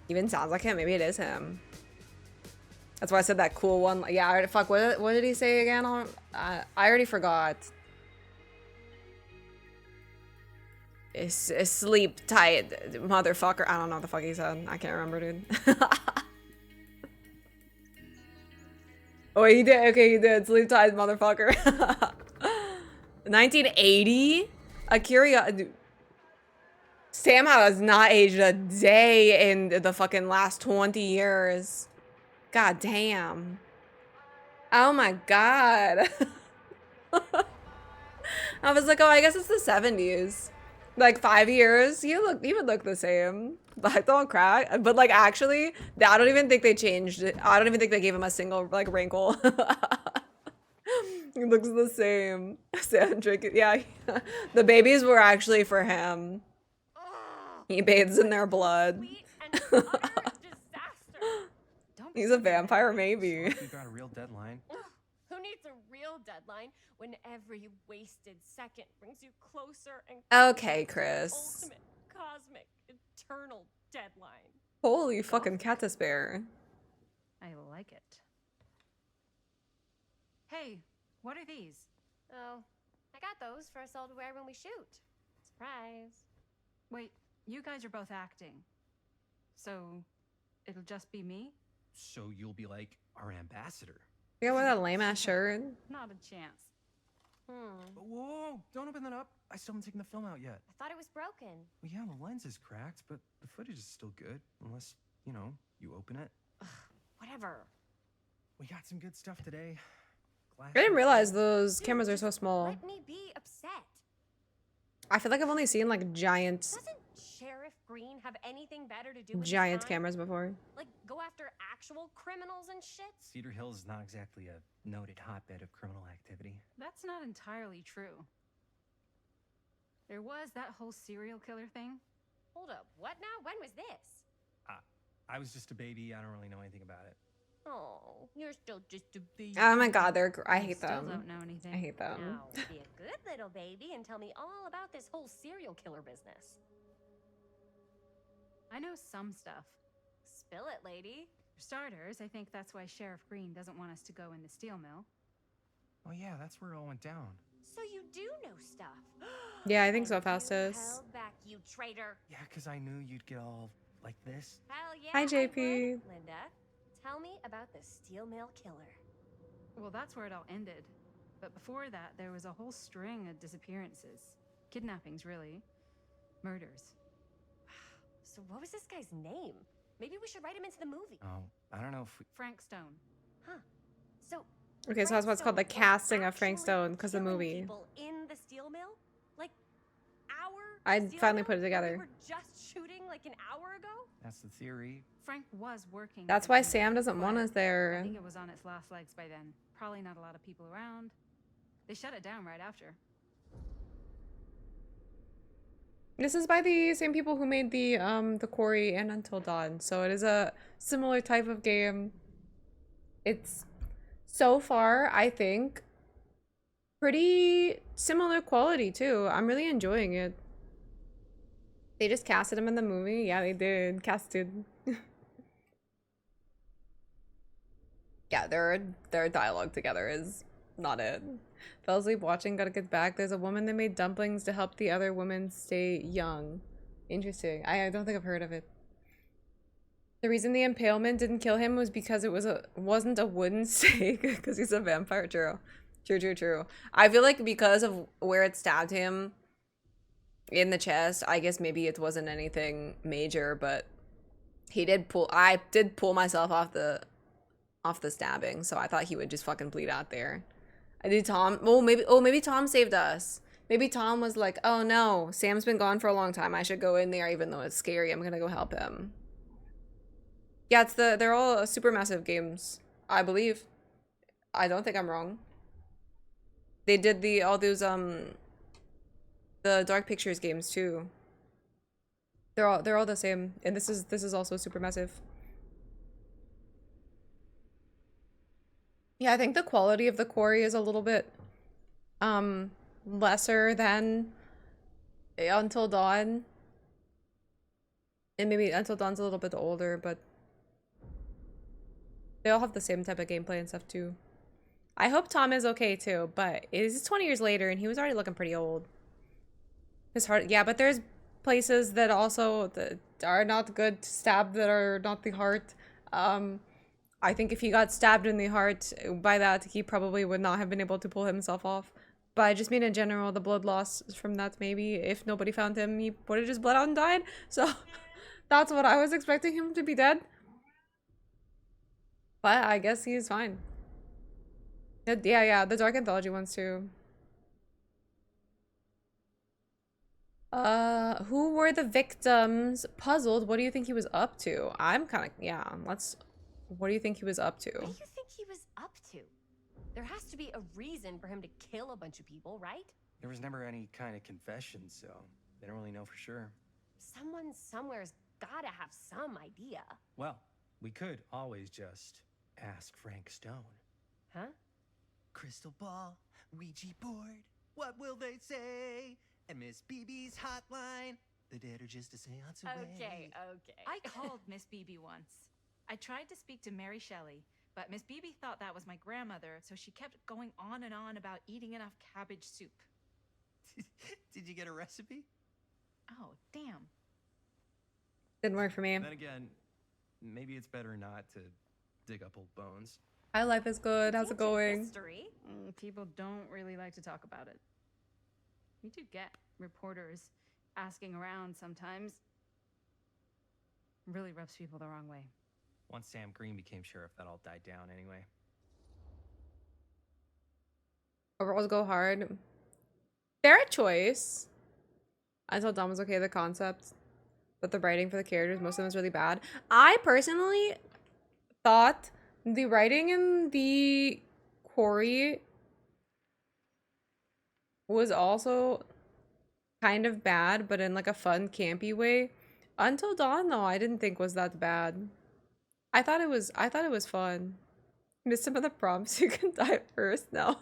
Even sounds like him. Maybe it is him. That's why I said that cool one. Yeah, fuck, what did he say again? I already forgot. Sleep tight, motherfucker. I don't know what the fuck he said. I can't remember, dude. Oh, he did. Okay, he did. Sleep tight, motherfucker. 1980? Akira. Dude. Sam has not aged a day in the fucking last 20 years. God damn. Oh my god. I was like, oh, I guess it's the 70s. Like 5 years, you would look the same. Like, don't crack. But like, actually, I don't even think they changed it. I don't even think they gave him a single like wrinkle. He looks the same. Sam drinking. Yeah, the babies were actually for him. He bathes in their blood. He's a vampire, maybe. You got a real deadline. Who needs a real deadline when every wasted second brings you closer and Okay, Chris. ultimate, cosmic, eternal deadline? Holy fucking catus bear. I like it. Hey, what are these? Oh, I got those for us all to wear when we shoot. Surprise. Wait, you guys are both acting. So, it'll just be me? So you'll be like our ambassador. You got wear that lame ass shirt. Not a chance. Whoa, don't open that up. I still haven't taken the film out yet. I thought it was broken. Well, yeah, the lens is cracked, but the footage is still good. Unless, you know, you open it. Whatever. We got some good stuff today. I didn't realize those cameras are so small. Let me be upset. I feel like I've only seen like giant Doesn't Sheriff Green have anything better to do with his giant time? cameras before. Like, go after actual criminals and shit? Cedar Hills is not exactly a noted hotbed of criminal activity. That's not entirely true. There was that whole serial killer thing. Hold up, what now? When was this? I was just a baby. I don't really know anything about it. Oh, you're still just a baby. Oh my god, I hate Still them. don't know anything. I hate them. Now, be a good little baby and tell me all about this whole serial killer business. I know some stuff. Spill it, lady. For starters, I think that's why Sheriff Green doesn't want us to go in the steel mill. Oh yeah, that's where it all went down. So you do know stuff. Yeah, I think so, And you Faustus. held back, you traitor. Yeah, because I knew you'd get all like this. Hell yeah. Hi, I JP. would. Linda, tell me about the steel mill killer. Well, that's where it all ended. But before that, there was a whole string of disappearances. Kidnappings, really. Murders. So what was this guy's name? Maybe we should write him into the movie. Oh, I don't know if we... Frank Stone. Huh. So Okay, so that's what's called the Frank Stone casting was of Frank actually Stone because the killing movie. people in the steel mill? Like our I steel finally mill put it that together. We were just shooting like an hour ago? That's the theory. Frank was working. That's at why the Sam mill, doesn't want but us I there. think it was on its last legs by then. Probably not a lot of people around. They shut it down right after. This is by the same people who made the Quarry and Until Dawn, so it is a similar type of game. It's so far, I think, pretty similar quality too. I'm really enjoying it. They just casted him in the movie. Yeah, they did. Casted. Yeah, their dialogue together is not it. Fell asleep watching, gotta get back. There's a woman that made dumplings to help the other women stay young. Interesting. I don't think I've heard of it. The reason the impalement didn't kill him was because it wasn't a wooden stake, because he's a vampire. True. True, true, true. I feel like because of where it stabbed him in the chest, I guess maybe it wasn't anything major, but I did pull myself off the stabbing, so I thought he would just fucking bleed out there. I did Tom. Maybe Tom saved us. Maybe Tom was like, "Oh no, Sam's been gone for a long time. I should go in there, even though it's scary. I'm gonna go help him." Yeah, they're all super massive games, I believe. I don't think I'm wrong. They did all those the Dark Pictures games too. They're all the same, and this is also super massive. Yeah, I think the quality of the quarry is a little bit lesser than Until Dawn. And maybe Until Dawn's a little bit older, but they all have the same type of gameplay and stuff too. I hope Tom is okay too, but it is 20 years later and he was already looking pretty old. His heart, yeah, but there's places that also that are not good to stab that are not the heart. I think if he got stabbed in the heart by that, he probably would not have been able to pull himself off. But I just mean in general, the blood loss from that, maybe if nobody found him, he would have just bled out and died. So that's what I was expecting him to be dead. But I guess he's fine. Yeah, the Dark Anthology ones too. Who were the victims? Puzzled. What do you think he was up to? I'm kind of, yeah, what do you think he was up to? What do you think he was up to? There has to be a reason for him to kill a bunch of people, right? There was never any kind of confession, so they don't really know for sure. Someone somewhere's gotta have some idea. Well, we could always just ask Frank Stone. Huh? Crystal ball, Ouija board, what will they say? And Miss BB's hotline, the dead are just a seance away. Okay. I called Miss BB once. I tried to speak to Mary Shelley, but Miss BB thought that was my grandmother, so she kept going on and on about eating enough cabbage soup. Did you get a recipe? Oh, damn. Didn't work for me. Then again, maybe it's better not to dig up old bones. Hi, life is good. How's it going? History. People don't really like to talk about it. We do get reporters asking around sometimes. Really rubs people the wrong way. Once Sam Green became sheriff, that all died down anyway. Overalls go hard. Fair choice. Until Dawn was okay with the concept, but the writing for the characters, most of them is really bad. I personally thought the writing in the quarry was also kind of bad, but in like a fun, campy way. Until Dawn, though, I didn't think was that bad. I thought it was fun. Missed some of the prompts. You can die first now.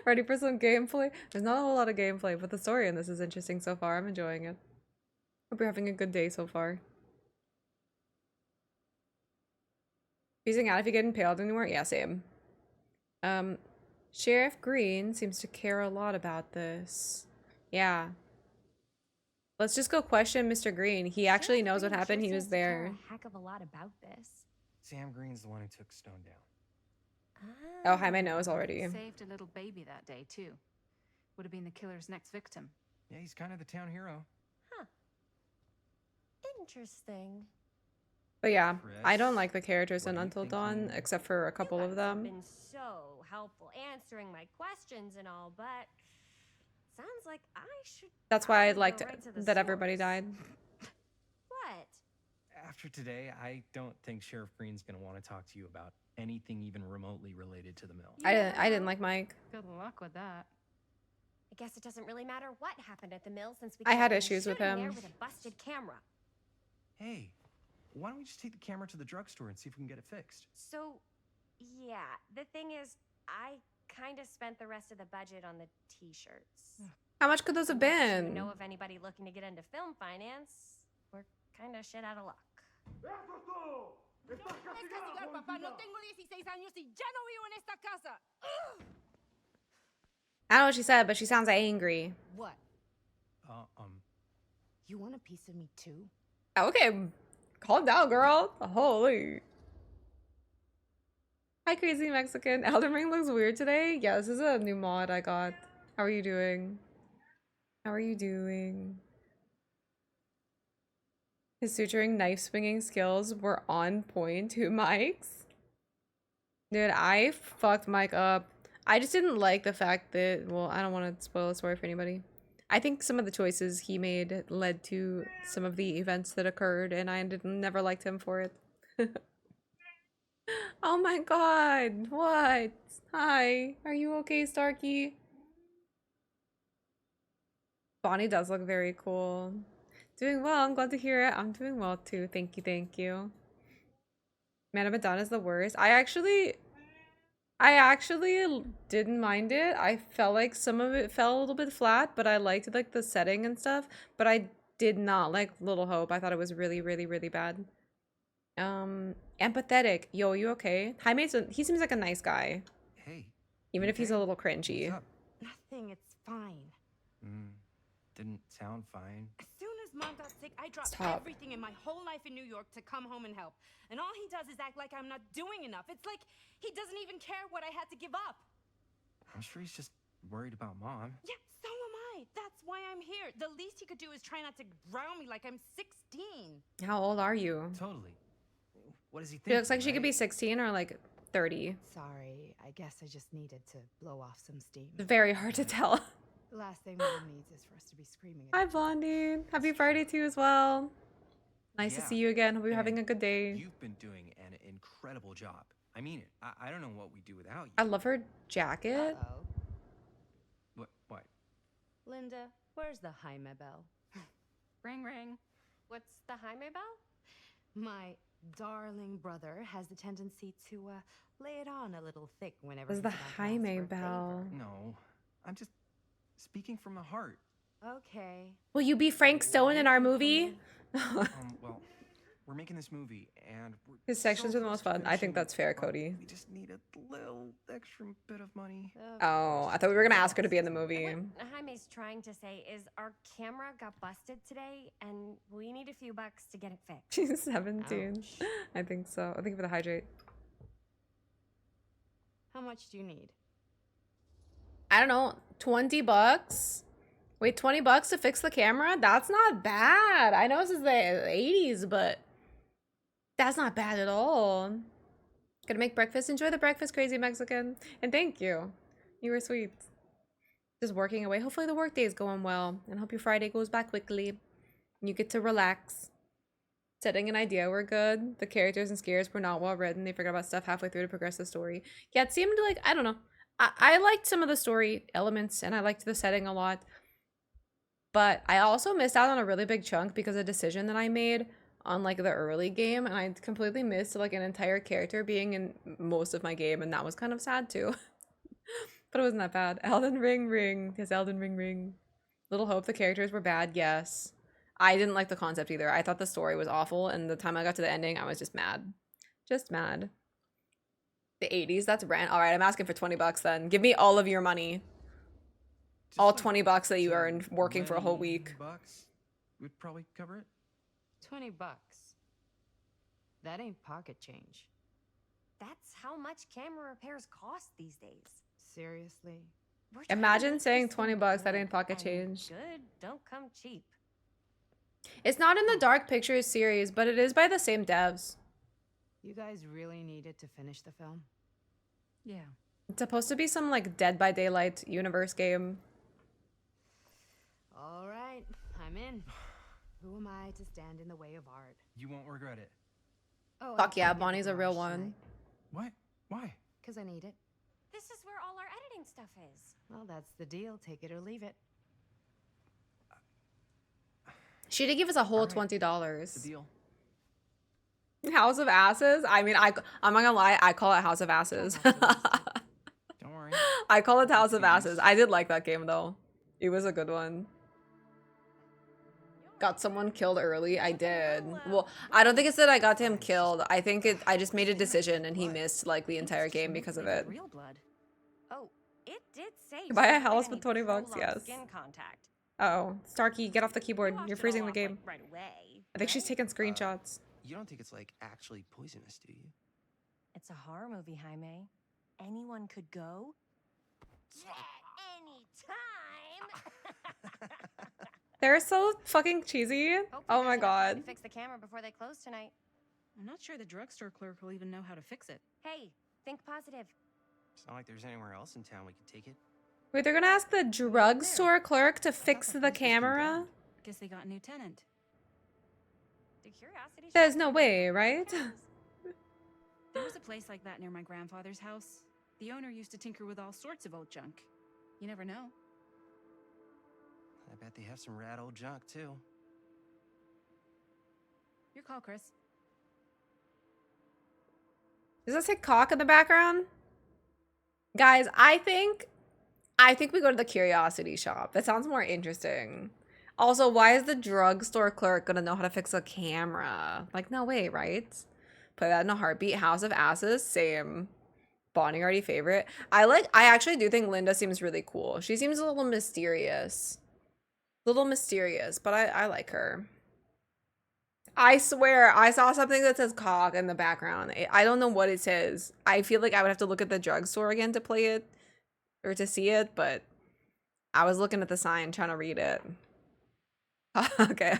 Ready for some gameplay? There's not a whole lot of gameplay, but the story in this is interesting so far. I'm enjoying it. Hope you're having a good day so far. Freezing out if you get impaled anymore? Yeah, same. Sheriff Green seems to care a lot about this. Yeah. Let's just go question Mr. Green. He actually knows what happened. He was there. A heck of a lot about this. Sam Green's the one who took Stone down. Oh, hi, my nose already. Saved a little baby that day, too. Would have been the killer's next victim. Yeah, he's kind of the town hero. Huh. Interesting. But yeah, Chris, I don't like the characters in what are you Until Dawn, thinking? except for a couple of You've them. been so helpful answering my questions and all, but sounds like I should. That's why I probably go liked right to the that everybody source. died. What? After today, I don't think Sheriff Green's gonna want to talk to you about anything even remotely related to the mill. I didn't like Mike. Good luck with that. I guess it doesn't really matter what happened at the mill since we I had can't be issues with shooting there him. with a busted camera. Hey, why don't we just take the camera to the drugstore and see if we can get it fixed? So, yeah, the thing is, I kind of spent the rest of the budget on the t-shirts. How much could those have Unless you been? know of anybody looking to get into film finance, we're kind of shit out of luck. I don't know what she said, but she sounds angry. What? Uh, You want a piece of me too? Okay, calm down, girl. Holy. Hi, Crazy Mexican. Elden Ring looks weird today. Yeah, this is a new mod I got. How are you doing? How are you doing? His suturing knife swinging skills were on point. Who Mike's? Dude, I fucked Mike up. I just didn't like the fact that, well, I don't want to spoil the story for anybody. I think some of the choices he made led to some of the events that occurred, and I never liked him for it. Oh my god, what? Hi, are you okay, Starkey? Bonnie does look very cool. Doing well, I'm glad to hear it. I'm doing well too. Thank you, thank you. Man of Madonna's the worst. I actually didn't mind it. I felt like some of it fell a little bit flat, but I liked like the setting and stuff. But I did not like Little Hope. I thought it was really, really, really bad. Empathetic. Yo, you okay? Hi, Mason. He seems like a nice guy, Hey. even you if he's okay? a little cringy. What's up? Nothing, it's fine. Didn't sound fine. As soon as Mom got sick, I dropped Stop. everything in my whole life in New York to come home and help. And all he does is act like I'm not doing enough. It's like he doesn't even care what I had to give up. I'm sure he's just worried about Mom. Yeah, so am I. That's why I'm here. The least he could do is try not to drown me like I'm 16. How old are you? Totally. What does he think? She looks like she could be 16 or like 30. Sorry, I guess I just needed to blow off some steam. Very hard to tell. The last thing Mom needs is for us to be screaming. Hi, Blondie. Happy Friday to you as well. Nice to Yeah. see you again. Hope you're And having a good day. You've been doing an incredible job. I mean it. I don't know what we do without you. I love her jacket. Uh-oh. What? Linda, where's the Jaime bell? Ring, ring. What's the Jaime bell? My darling brother has the tendency to lay it on a little thick whenever What's he's the about to ask Jaime for a bell? favor. No. I'm just speaking from the heart. Okay. Will you be Frank Stone in our movie? Well, we're making this movie, and we're His sections so are the close most to fun. I think finishing that's it, fair, but Cody. We just need a little extra bit of money. Oh, I thought we were gonna ask her to be in the movie. What Jaime's trying to say is our camera got busted today, and we need a few bucks to get it fixed. She's 17. Ouch. I think so. I think for the hydrate. How much do you need? I don't know, 20 bucks? Wait, 20 bucks to fix the camera? That's not bad. I know this is the 80s, but that's not bad at all. Gonna make breakfast. Enjoy the breakfast, Crazy Mexican. And thank you. You were sweet. Just working away. Hopefully the workday is going well. And hope your Friday goes by quickly. And you get to relax. Setting an idea were good. The characters and scares were not well written. They forgot about stuff halfway through to progress the story. Yeah, it seemed like, I don't know. I liked some of the story elements and I liked the setting a lot. But I also missed out on a really big chunk because of a decision that I made on like the early game, and I completely missed like an entire character being in most of my game, and that was kind of sad too. But it wasn't that bad. Elden Ring. Yes, Elden Ring. Little Hope, the characters were bad, yes. I didn't like the concept either. I thought the story was awful, and the time I got to the ending, I was just mad. Just mad. The 80s, that's rent. All right, I'm asking for 20 bucks then. Give me all of your money. Just All like 20 bucks that you 10, earned working for a whole 20 week. bucks would probably cover it. 20 bucks. That ain't pocket change. That's how much camera repairs cost these days. Seriously? We're trying to Imagine make saying this 20 thing bucks, that good, ain't pocket and change. Good don't come cheap. It's not in the Dark Pictures series, but it is by the same devs. You guys really needed to finish the film? Yeah. It's supposed to be some like Dead by Daylight universe game. All right, I'm in. Who am I to stand in the way of art? You won't regret it. Oh, Fuck yeah, Bonnie's a real one. What? Why? Because I need it. This is where all our editing stuff is. Well, that's the deal. Take it or leave it. She did give us a whole All right. The $20. deal. House of Asses? I mean, I'm not gonna lie, I call it House of Asses. Don't worry. I call it House of Asses. I did like that game though. It was a good one. Got someone killed early. I did. Well, I don't think it's that I got him killed. I think I just made a decision and he missed like the entire game because of it. Real blood. Oh, it did say You buy a to avoid house any with 20 bucks, prolonged yes. Skin contact. Uh-oh. Starkey, get off the keyboard. You washed You're it freezing all the off, game. like, right away. I think she's right? taking screenshots. You don't think it's like actually poisonous, do you? It's It's a horror movie, Jaime. Anyone could go. Anytime. They're so fucking cheesy. Oh my god. To fix the camera before they close tonight. I'm not sure the drugstore clerk will even know how to fix it. Hey, think positive. It's not like there's anywhere else in town we could take it. Wait, they're gonna ask the drugstore clerk to fix the camera? Guess they got a new tenant. The curiosity. There's no way, right? There was a place like that near my grandfather's house. The owner used to tinker with all sorts of old junk. You never know. I bet they have some rad old junk, too. Your call, Chris. Does that say cock in the background? Guys, I think we go to the curiosity shop. That sounds more interesting. Also, why is the drugstore clerk gonna know how to fix a camera? Like, no way, right? Play that in a heartbeat. House of Asses, same. Bonding already favorite. I actually do think Linda seems really cool. She seems a little mysterious. But I like her. I swear, I saw something that says cock in the background. I don't know what it says. I feel like I would have to look at the drugstore again to play it. Or to see it, but I was looking at the sign trying to read it. Okay,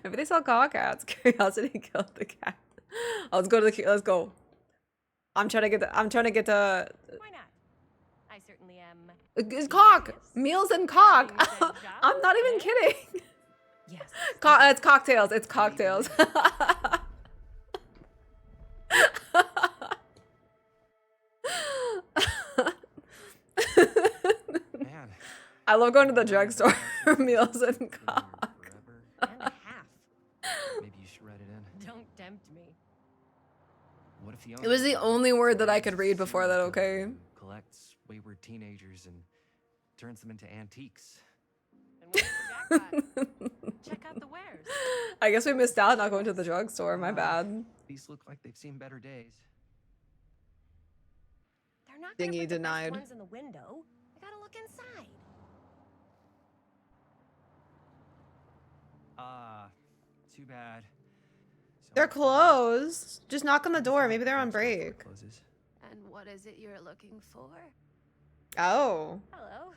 maybe they sell cock cats. Curiosity killed the cat. Oh, let's go to the let's go. I'm trying to get to Why not? I certainly am. It's cock. Meals and cock. I'm not even kidding. Yes. It's cocktails. It's cocktails. Man. I love going to the drugstore for meals and cock. And a half. Maybe you should write it in. Don't tempt me. What if the It was the only word that I could read before that, okay? Collects wayward teenagers and turns them into antiques. And where's the jackpot? Check out the wares. I guess we missed out not going to the drugstore. My bad. These look like they've seen better days. They're not Dingy gonna put the best denied. ones in the window. I gotta look inside. Too bad. They're closed. Just knock on the door. Maybe they're on break. Closes. And what is it you're looking for? Oh. Hello?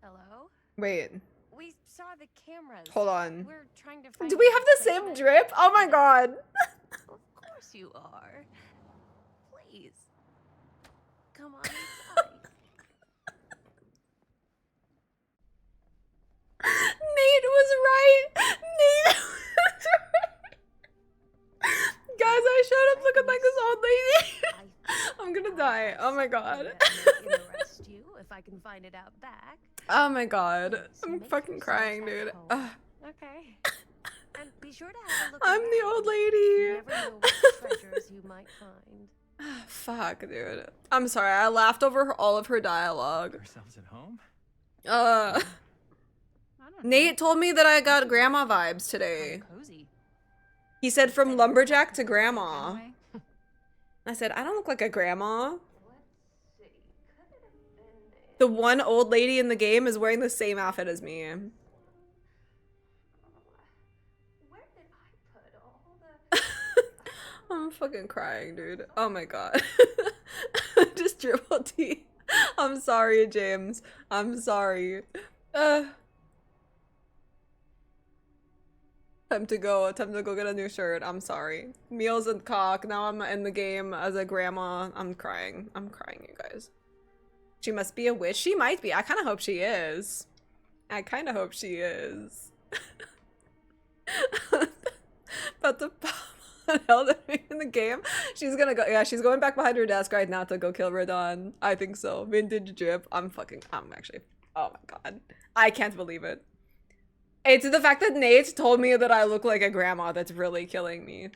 Hello? Wait. We saw the cameras. Hold on. We're trying to find Do we have the same replacement- drip? Oh my god. Of course you are. Please. Come on inside. Nate was right. Nate was right. Guys, I showed up looking like this old lady. I'm gonna die. Oh my god. Arrest you if I can find it out back. Oh my god. I'm fucking crying, dude. Ugh. Okay. And be sure to have a look. I'm the old lady. You never know what treasures you might find. Fuck, dude. I'm sorry. I laughed over all of her dialogue. Ourselves at home? Nate told me that I got grandma vibes today. Cozy. He said from lumberjack to grandma. I said, I don't look like a grandma. The one old lady in the game is wearing the same outfit as me. Where did I put all the... I'm fucking crying, dude. Oh my god. Just triple T. I'm sorry, James. I'm sorry. Time to go get a new shirt. I'm sorry. Meals and cock. Now I'm in the game as a grandma. I'm crying, you guys. She must be a witch. She might be. I kind of hope she is. But the Elden Ring in the game, she's gonna go. Yeah, she's going back behind her desk right now to go kill Radon. I think so. Vintage drip. I'm actually. Oh my god. I can't believe it. It's the fact that Nate told me that I look like a grandma that's really killing me.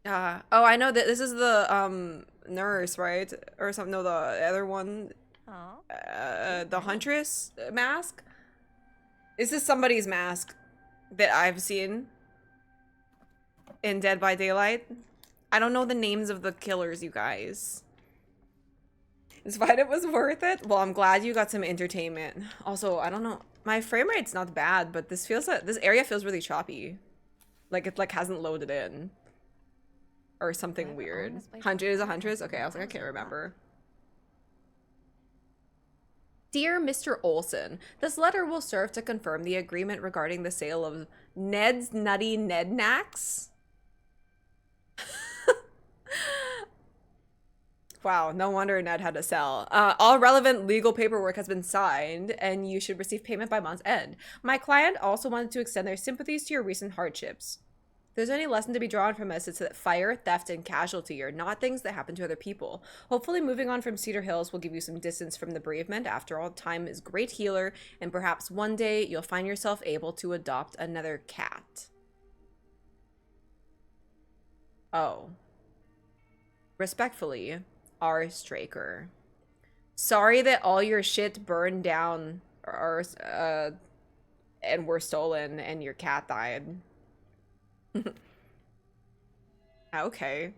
Oh, I know that this is the nurse, right? Or something. No, the other one. The huntress mask. This is somebody's mask that I've seen in Dead by Daylight. I don't know the names of the killers, you guys. It's fine. It was worth it. Well, I'm glad you got some entertainment. Also, I don't know. My frame rate's not bad, but this area feels really choppy. Like it hasn't loaded in. or something weird. Huntress is a huntress? Okay, I was like, I can't remember. Dear Mr. Olson, this letter will serve to confirm the agreement regarding the sale of Ned's Nutty Nednacks. Wow, no wonder Ned had to sell. All relevant legal paperwork has been signed, and you should receive payment by month's end. My client also wanted to extend their sympathies to your recent hardships. If there's any lesson to be drawn from this, it's that fire, theft, and casualty are not things that happen to other people. Hopefully moving on from Cedar Hills will give you some distance from the bereavement. After all, time is a great healer, and perhaps one day you'll find yourself able to adopt another cat. Oh. Respectfully, R. Straker. Sorry that all your shit burned down or and were stolen and your cat died. Okay.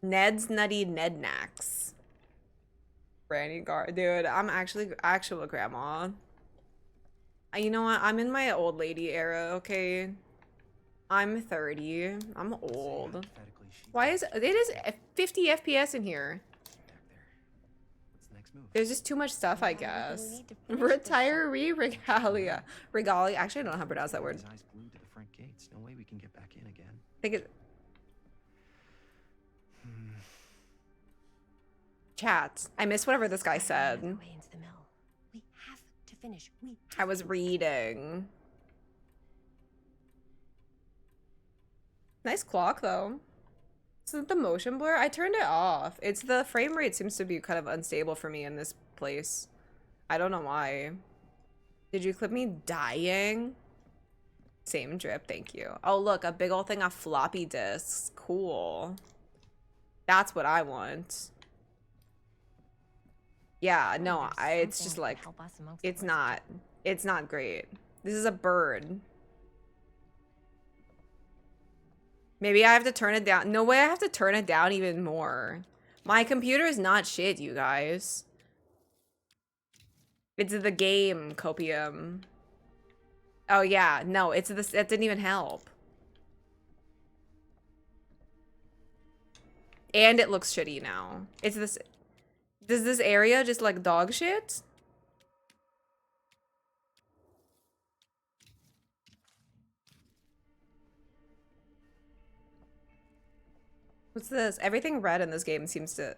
Ned's Nutty Nednacks. Granny Gar, dude, I'm actually actual grandma. You know what? I'm in my old lady era, okay? I'm 30. I'm old. Why is it is 50 FPS in here? There's just too much stuff, I guess. Retiree regalia. Regalia. Actually, I don't know how to pronounce that word. No way we can get back in again. I think it. Chat. I missed whatever this guy said. We have to finish. I was reading. Nice clock though. Isn't the motion blur? I turned it off. It's the frame rate seems to be kind of unstable for me in this place. I don't know why. Did you clip me dying? Same drip, thank you. Oh look, a big old thing of floppy disks. Cool. That's what I want. Yeah, no, it's just like, it's not great. This is a bird. Maybe I have to turn it down. No way, I have to turn it down even more. My computer is not shit, you guys. It's the game, Copium. Oh yeah, no, it's this. That didn't even help. And it looks shitty now. It's this. Does this area just like dog shit? What's this? Everything red in this game seems to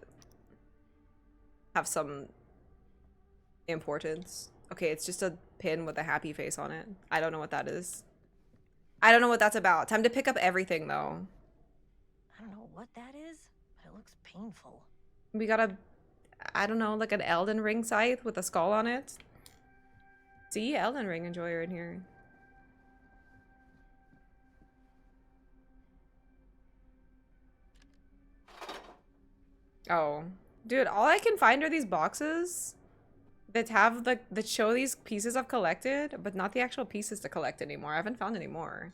have some importance. Okay, it's just a pin with a happy face on it. I don't know what that is. I don't know what that's about. Time to pick up everything, though. I don't know what that is, but it looks painful. We got a, I don't know, like an Elden Ring scythe with a skull on it. See, Elden Ring enjoyer in here. Oh, dude, all I can find are these boxes that have the that show these pieces I've collected, but not the actual pieces to collect anymore. I haven't found any more.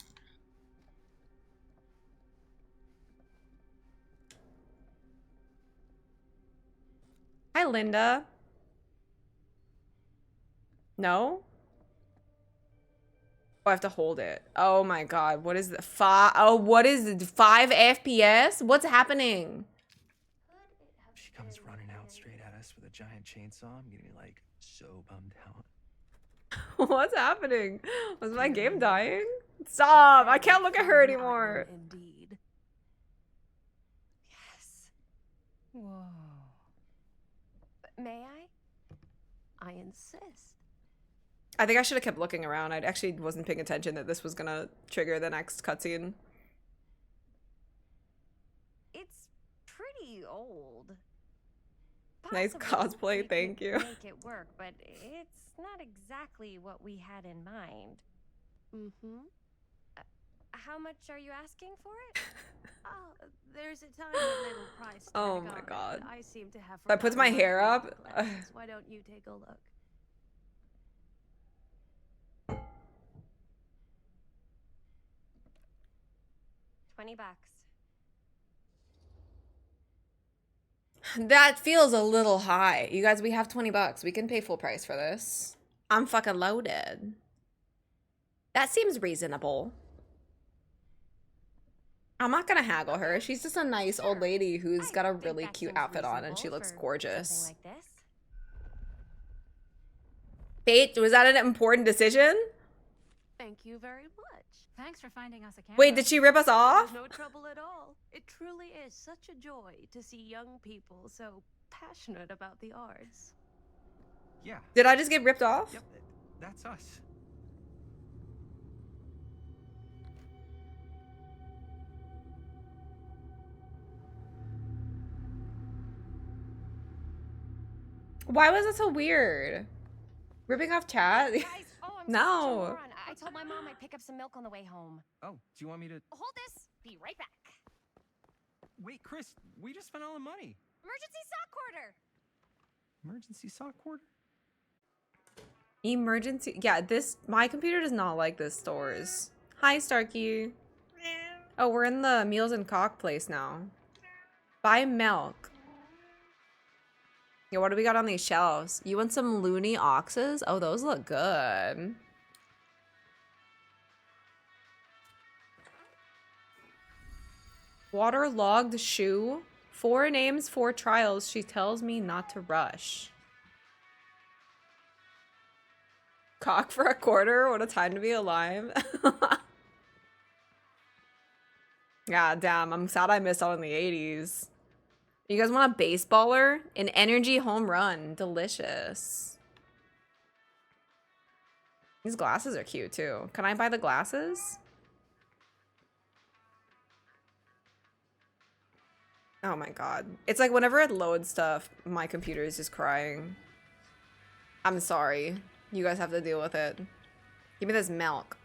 Hi, Linda. No? Oh, I have to hold it. Oh my god, what is the what is it? 5 FPS? What's happening? She comes running out straight at us with a giant chainsaw. I'm getting like so bummed out. What's happening? Was my game dying? Stop! I can't look at her anymore. Indeed. Yes. Whoa. But may I? I insist. I think I should have kept looking around. I actually wasn't paying attention that this was gonna trigger the next cutscene. It's pretty old. Nice Possibly cosplay, thank you. Make it work, but it's not exactly what we had in mind. Mm-hmm. How much are you asking for it? Oh, there's a tiny little price tag Oh on my it god. that I seem to have That puts my forgotten hair my up. glasses. Why don't you take a look? $20. That feels a little high. You guys, we have 20 bucks. We can pay full price for this. I'm fucking loaded. That seems reasonable. I'm not gonna haggle her. She's just a nice old lady who's got a really That cute seems outfit on and she reasonable looks for gorgeous. something like this. Fate, was that an important decision? Thank you very much. Thanks for finding us a camera. Wait, did she rip us off? No trouble at all. It truly is such a joy to see young people so passionate about the arts. Yeah. Did I just get ripped off? Yep, that's us. Why was it so weird? Ripping off chat? Guys, oh, I'm No. such a moron. I told my mom I'd pick up some milk on the way home. Oh, do you want me to... Hold this. Be right back. Wait, Chris, we just spent all the money. Emergency sock quarter. Emergency sock quarter? Emergency. Yeah, my computer does not like this stores. Hi, Starkey. Oh, we're in the Meals and Cock place now. Buy milk. Yeah, what do we got on these shelves? You want some loony oxes? Oh, those look good. Waterlogged shoe. 4 names, 4 trials. She tells me not to rush. Cock for a quarter? What a time to be alive. God damn, I'm sad I missed out on the 80s. You guys want a baseballer? An energy home run. Delicious. These glasses are cute too. Can I buy the glasses? Oh my god. It's like whenever it loads stuff, my computer is just crying. I'm sorry. You guys have to deal with it. Give me this milk.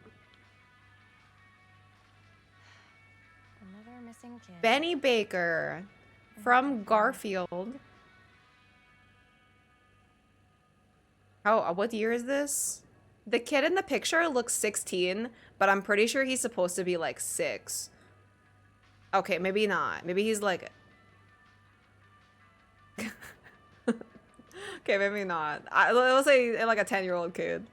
Another missing kid. Benny Baker from Garfield. Oh, what year is this? The kid in the picture looks 16, but I'm pretty sure he's supposed to be like 6. Okay, maybe not. Maybe he's like... Okay, maybe not. Let's say like a 10-year-old kid.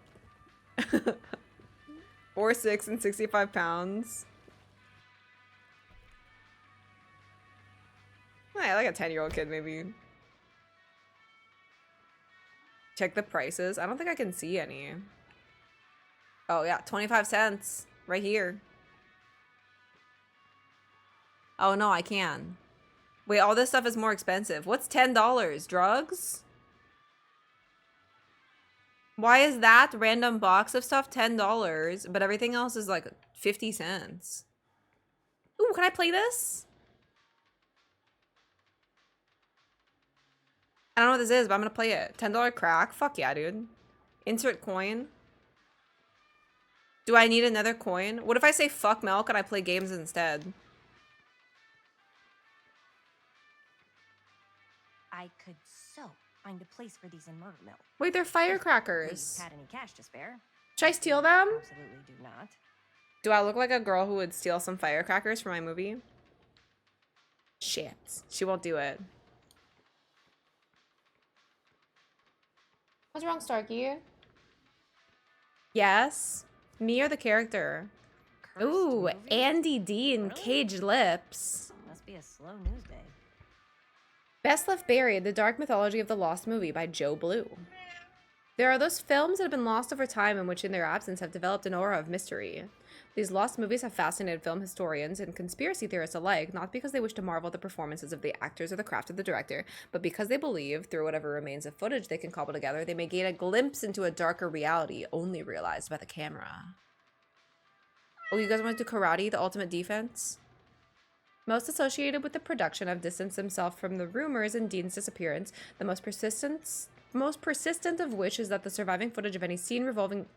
4, 6, and 65 pounds. Yeah, like a 10-year-old kid, maybe. Check the prices. I don't think I can see any. Oh, yeah. 25 cents. Right here. Oh, no, I can. Wait, all this stuff is more expensive. What's $10? Drugs? Why is that random box of stuff $10, but everything else is like 50 cents? Ooh, can I play this? I don't know what this is, but I'm gonna play it. $10 crack? Fuck yeah, dude. Insert coin. Do I need another coin? What if I say fuck milk and I play games instead? I could so find a place for these in Murder Mill. Wait, they're firecrackers. Had any cash to spare? Should I steal them? Absolutely do not. Do I look like a girl who would steal some firecrackers for my movie? Shit. She won't do it. What's wrong, Starkey? Yes? Me or the character? Ooh, Andy Dean, Caged Lips. Must be a slow news day. Best Left Buried, The Dark Mythology of the Lost Movie by Joe Blue. There are those films that have been lost over time and which in their absence have developed an aura of mystery. These lost movies have fascinated film historians and conspiracy theorists alike, not because they wish to marvel at the performances of the actors or the craft of the director, but because they believe, through whatever remains of footage they can cobble together, they may gain a glimpse into a darker reality only realized by the camera. Oh, you guys want to do Karate, the ultimate defense? Most associated with the production have distanced themselves from the rumors and Dean's disappearance, the most persistent of which is that the surviving footage of any scene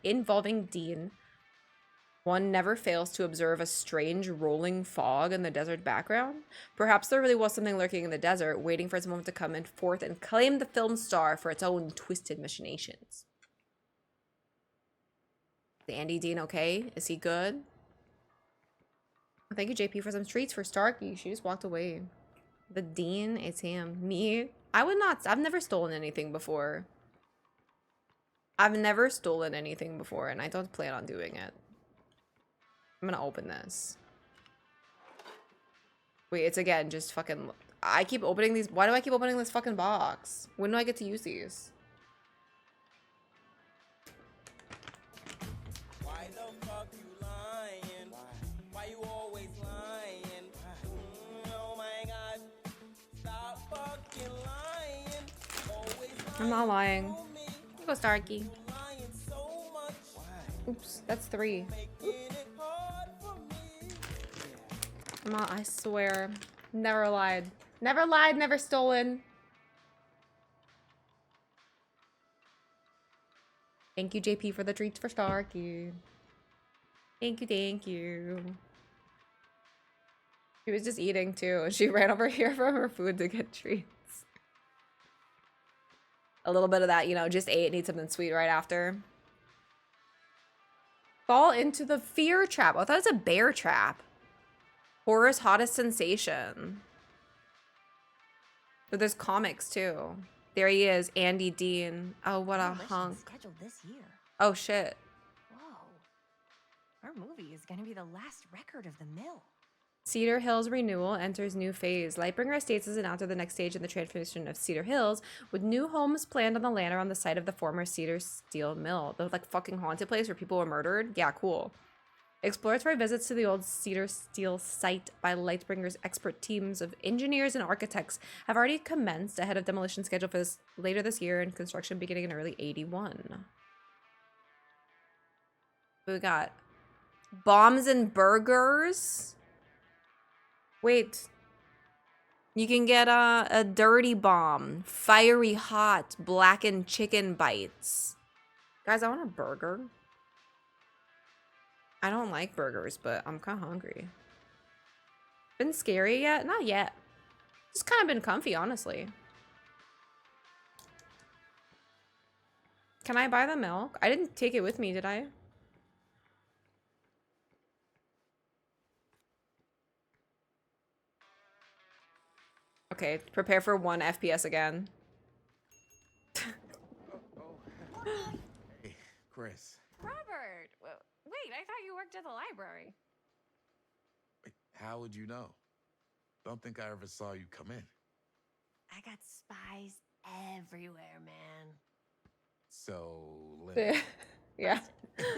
involving Dean, one never fails to observe a strange rolling fog in the desert background. Perhaps there really was something lurking in the desert, waiting for its moment to come forth and claim the film star for its own twisted machinations. Is Andy Dean okay? Is he good? Thank you, JP, for some treats for Starkey. She just walked away. The Dean, it's him. Me? I would not. I've never stolen anything before. I've never stolen anything before, and I don't plan on doing it. I'm gonna open this. Wait, it's again just fucking. I keep opening these. Why do I keep opening this fucking box? When do I get to use these? Why the fuck you lying? Why you always lying? Oh my god. Stop fucking lying. Always I'm not lying. to me. Here goes Starkey. Lying so much. Oops, that's 3. Making it hard for me. I'm not, I swear. Never lied. Never lied, never stolen. Thank you, JP, for the treats for Starkey. Thank you, thank you. She was just eating too. She ran over here from her food to get treats. A little bit of that, you know, just ate, need something sweet right after. Fall into the fear trap. I thought it was a bear trap. Horror's hottest sensation. But there's comics too. There he is, Andy Dean. Oh, what a hunk. Scheduled this year. Oh shit. Whoa. Our movie is gonna be the last record of the mill. Cedar Hills renewal enters new phase. Lightbringer Estates is announced the next stage in the transformation of Cedar Hills, with new homes planned on the land around the site of the former Cedar Steel Mill. The like fucking haunted place where people were murdered. Yeah, cool. Exploratory visits to the old Cedar Steel site by Lightbringer's expert teams of engineers and architects have already commenced ahead of demolition schedule for later this year and construction beginning in early 81. We got bombs and burgers. Wait. You can get a dirty bomb, fiery hot, blackened chicken bites. Guys, I want a burger. I don't like burgers, but I'm kind of hungry. Been scary yet? Not yet. Just kind of been comfy, honestly. Can I buy the milk? I didn't take it with me, did I? Okay, prepare for 1 FPS again. Hey, Chris. Robert! Wait, I thought you worked at the library. Wait, how would you know? Don't think I ever saw you come in. I got spies everywhere, man. So, Linda. Yeah,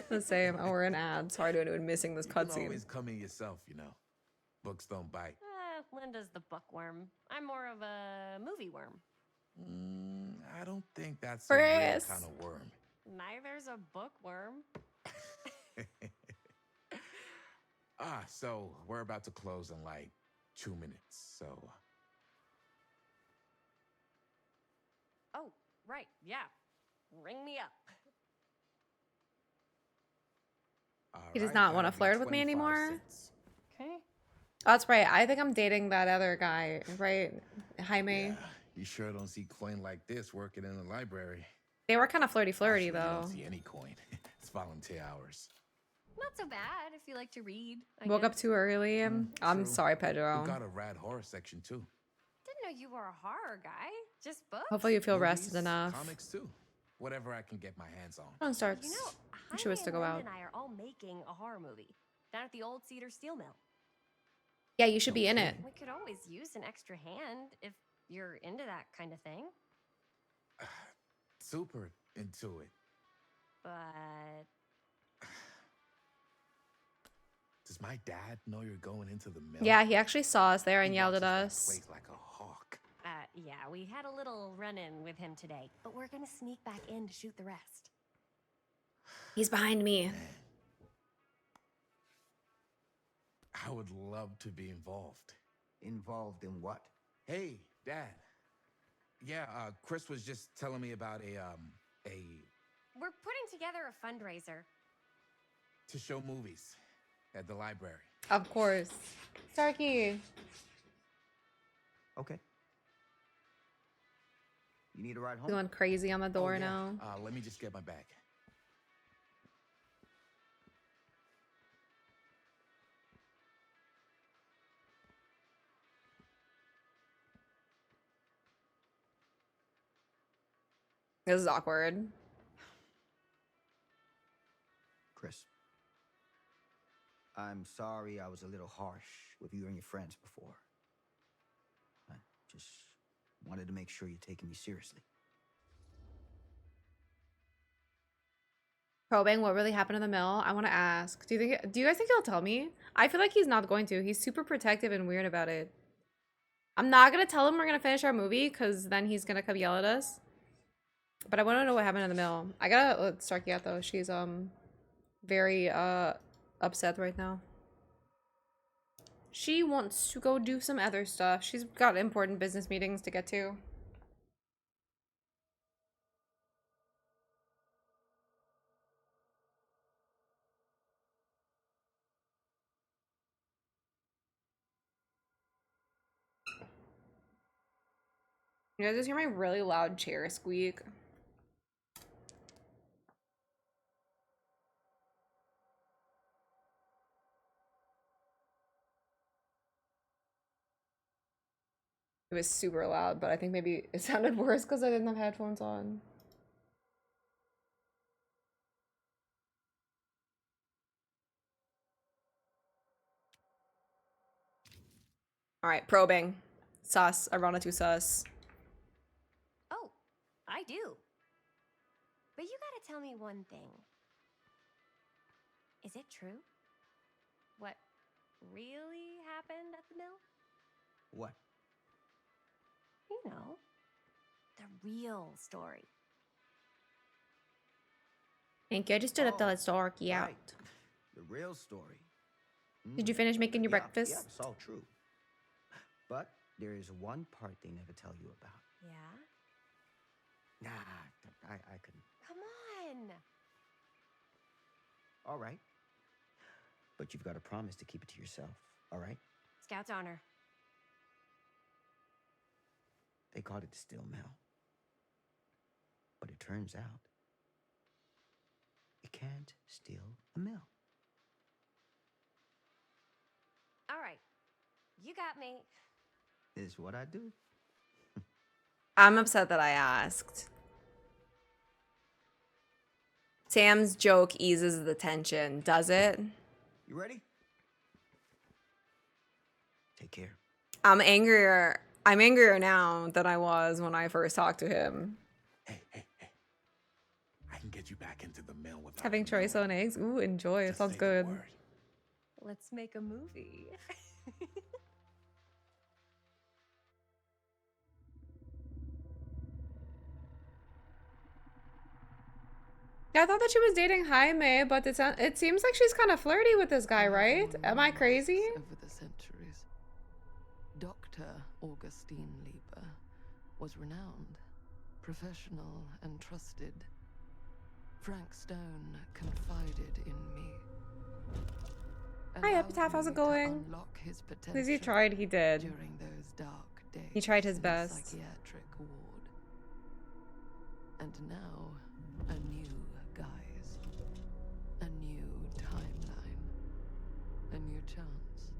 the same. Oh, we're in ads. Sorry to anyone missing this You can cutscene. always come in yourself, you know. Books don't bite. Linda's the bookworm. I'm more of a movie worm. I don't think that's a real Chris. kind of worm. Neither's a bookworm. So we're about to close in like 2 minutes, so... Oh, right, yeah. Ring me up. He does not want to flirt with me anymore. Okay. Oh, that's right. I think I'm dating that other guy, right? Jaime. Yeah, you sure don't see coin like this working in the library. They were kind of flirty Actually, though. You don't see any coin. It's volunteer hours. Not so bad if you like to read. Woke up too early. I'm True. sorry, Pedro. We got a rad horror section too. Didn't know you were a horror guy. Just books. Hopefully you feel Movies, rested enough. Comics too. Whatever I can get my hands on. Phone starts. You know, She was to go out. and I are all making a horror movie down at the old Cedar Steel Mill. Yeah, you should be in it. We could always use an extra hand if you're into that kind of thing. Super into it. But Does my dad know you're going into the mill? Yeah, he actually saw us there and He yelled at watches that us. place like a hawk. yeah, we had a little run-in with him today, but we're gonna sneak back in to shoot the rest. He's behind me. I would love to be involved. Involved in what? Hey, Dad. Yeah, Chris was just telling me about We're putting together a fundraiser. to show movies at the library. Of course. Starkey. Okay. You need a ride home? Going crazy on the door now. Let me just get my bag. This is awkward. Chris. I'm sorry I was a little harsh with you and your friends before. Just wanted to make sure you're taking me seriously. Probing what really happened in the mill. I want to ask. Do you guys think he'll tell me? I feel like he's not going to. He's super protective and weird about it. I'm not gonna tell him we're gonna finish our movie because then he's gonna come yell at us. But I want to know what happened in the mill. I gotta let Starkey out though. She's very upset right now. She wants to go do some other stuff. She's got important business meetings to get to. You guys just hear my really loud chair squeak? It was super loud, but I think maybe it sounded worse because I didn't have headphones on. All right, probing. Sus. Arana 2 sus. Oh, I do. But you gotta tell me one thing. Is it true? What really happened at the mill? What? You know, the real story. Thank you. I just stood up to let Starkey out. Right. The real story. Did you finish making your breakfast? Yeah, it's all true. But there is one part they never tell you about. Yeah? Nah, I couldn't. Come on! All right. But you've got to promise to keep it to yourself, all right? Scout's honor. They called it the steel mill. But it turns out, you can't steal a mill. All right. You got me. Is what I do. I'm upset that I asked. Sam's joke eases the tension, does it? You ready? Take care. I'm angrier now than I was when I first talked to him. Hey. I can get you back into the mill without Having chorizo and eggs? Ooh, enjoy. It sounds good. Let's make a movie. Yeah, I thought that she was dating Jaime, but it seems like she's kind of flirty with this guy, right? Am I crazy? Over the centuries, Dr. Augustine Lieber was renowned, professional, and trusted. Frank Stone confided in me. Hi, Epitaph. How's it going? As he tried, he did. During those dark days, he tried his in best. a psychiatric ward. And now, a new guise, a new timeline, a new chance.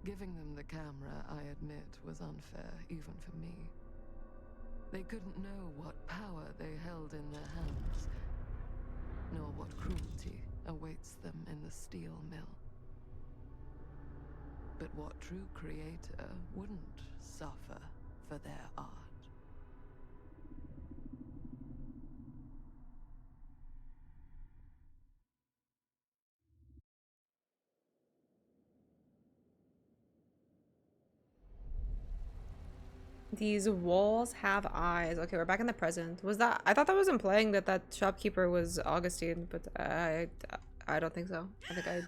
Giving them the camera, I admit, was unfair, even for me. They couldn't know what power they held in their hands, nor what cruelty awaits them in the steel mill. But what true creator wouldn't suffer for their art? These walls have eyes. Okay, we're back in the present. Was that? I thought that was implying that shopkeeper was Augustine, but I don't think so. I think I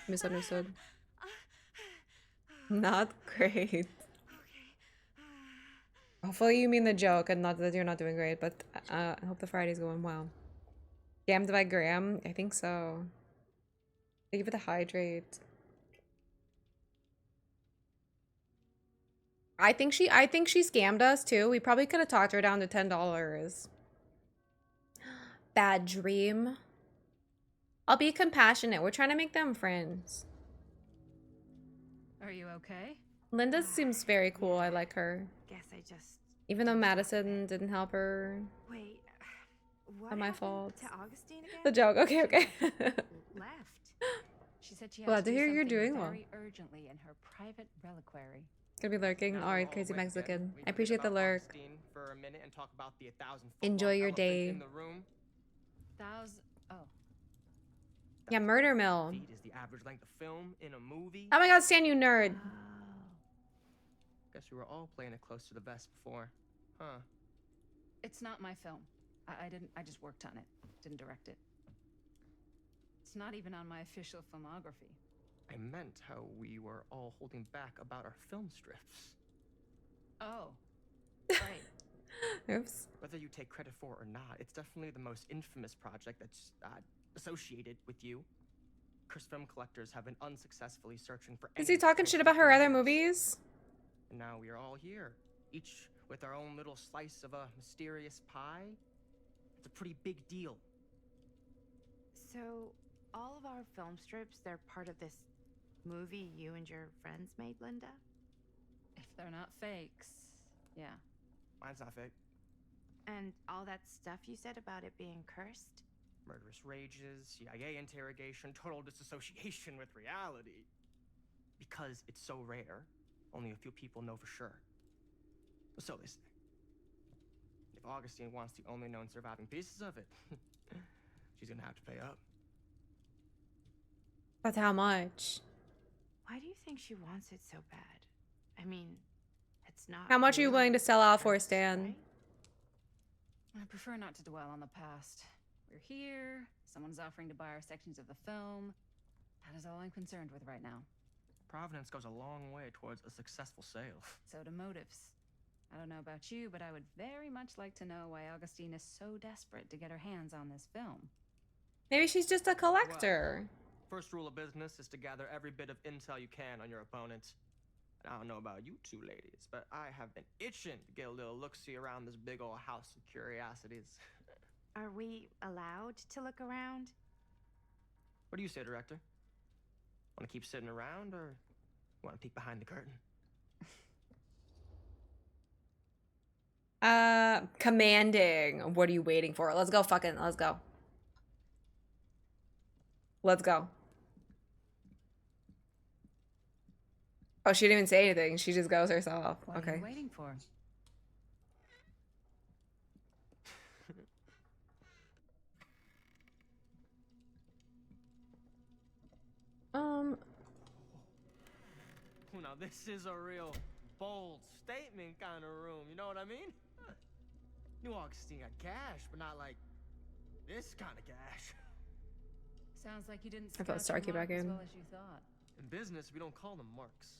misunderstood. Not great. Hopefully you mean the joke and not that you're not doing great, but I hope the Friday's going well. Scammed by Graham? I think so. Thank you for the hydrate. I think she scammed us too. We probably could have talked her down to $10. Bad dream. I'll be compassionate. We're trying to make them friends. Are you okay? Linda seems very cool. I like her. Guess I just... Even though Madison didn't help her. Wait, what Not my happened fault. to Augustine again? The joke. Okay. She said she had Glad to do hear you're something doing well. very urgently in her private reliquary. Gonna be lurking. Now All we're right, all crazy awake Mexican. again. We I forget appreciate the about lurk. Augustine for a minute and talk about the 1,000 Enjoy your day. in the room. Oh. Yeah, Murder Mill. Feet is the average length of film in a movie. Oh my god, Stan, you nerd. Guess we were all playing it close to the vest before, huh? It's not my film. I just worked on it. Didn't direct it. It's not even on my official filmography. I meant how we were all holding back about our film strips. Oh. Right. Oops. Whether you take credit for it or not, it's definitely the most infamous project that's associated with you. Cursed film collectors have been unsuccessfully searching for. Is he talking shit about her other movies? And now we are all here, each with our own little slice of a mysterious pie. It's a pretty big deal. So, all of our film strips, they're part of this movie you and your friends made, Linda? If they're not fakes, yeah. Mine's not fake. And all that stuff you said about it being cursed? Murderous rages, CIA interrogation, total disassociation with reality. Because it's so rare, only a few people know for sure. So they say. If Augustine wants the only known surviving pieces of it, she's gonna have to pay up. But how much? Why do you think she wants it so bad? I mean, it's not. How much are you really willing to sell out for, cursed, Stan? right? I prefer not to dwell on the past. We're here. Someone's offering to buy our sections of the film. That is all I'm concerned with right now. Providence goes a long way towards a successful sale. So do motives. I don't know about you, but I would very much like to know why Augustine is so desperate to get her hands on this film. Maybe she's just a collector. Well, first rule of business is to gather every bit of intel you can on your opponent. And I don't know about you two ladies, but I have been itching to get a little look-see around this big old house of curiosities. Are we allowed to look around? What do you say, director? Want to keep sitting around, or want to peek behind the curtain? Commanding. What are you waiting for? Let's go, let's go. Let's go. Oh, she didn't even say anything. She just goes herself. What Okay. are you waiting for? Now this is a real bold statement kind of room, you know what I mean? New Augustine got cash, but not like this kind of cash. Sounds like you didn't I thought scout your Starkey back mark as in. well as you thought. In business, we don't call them marks.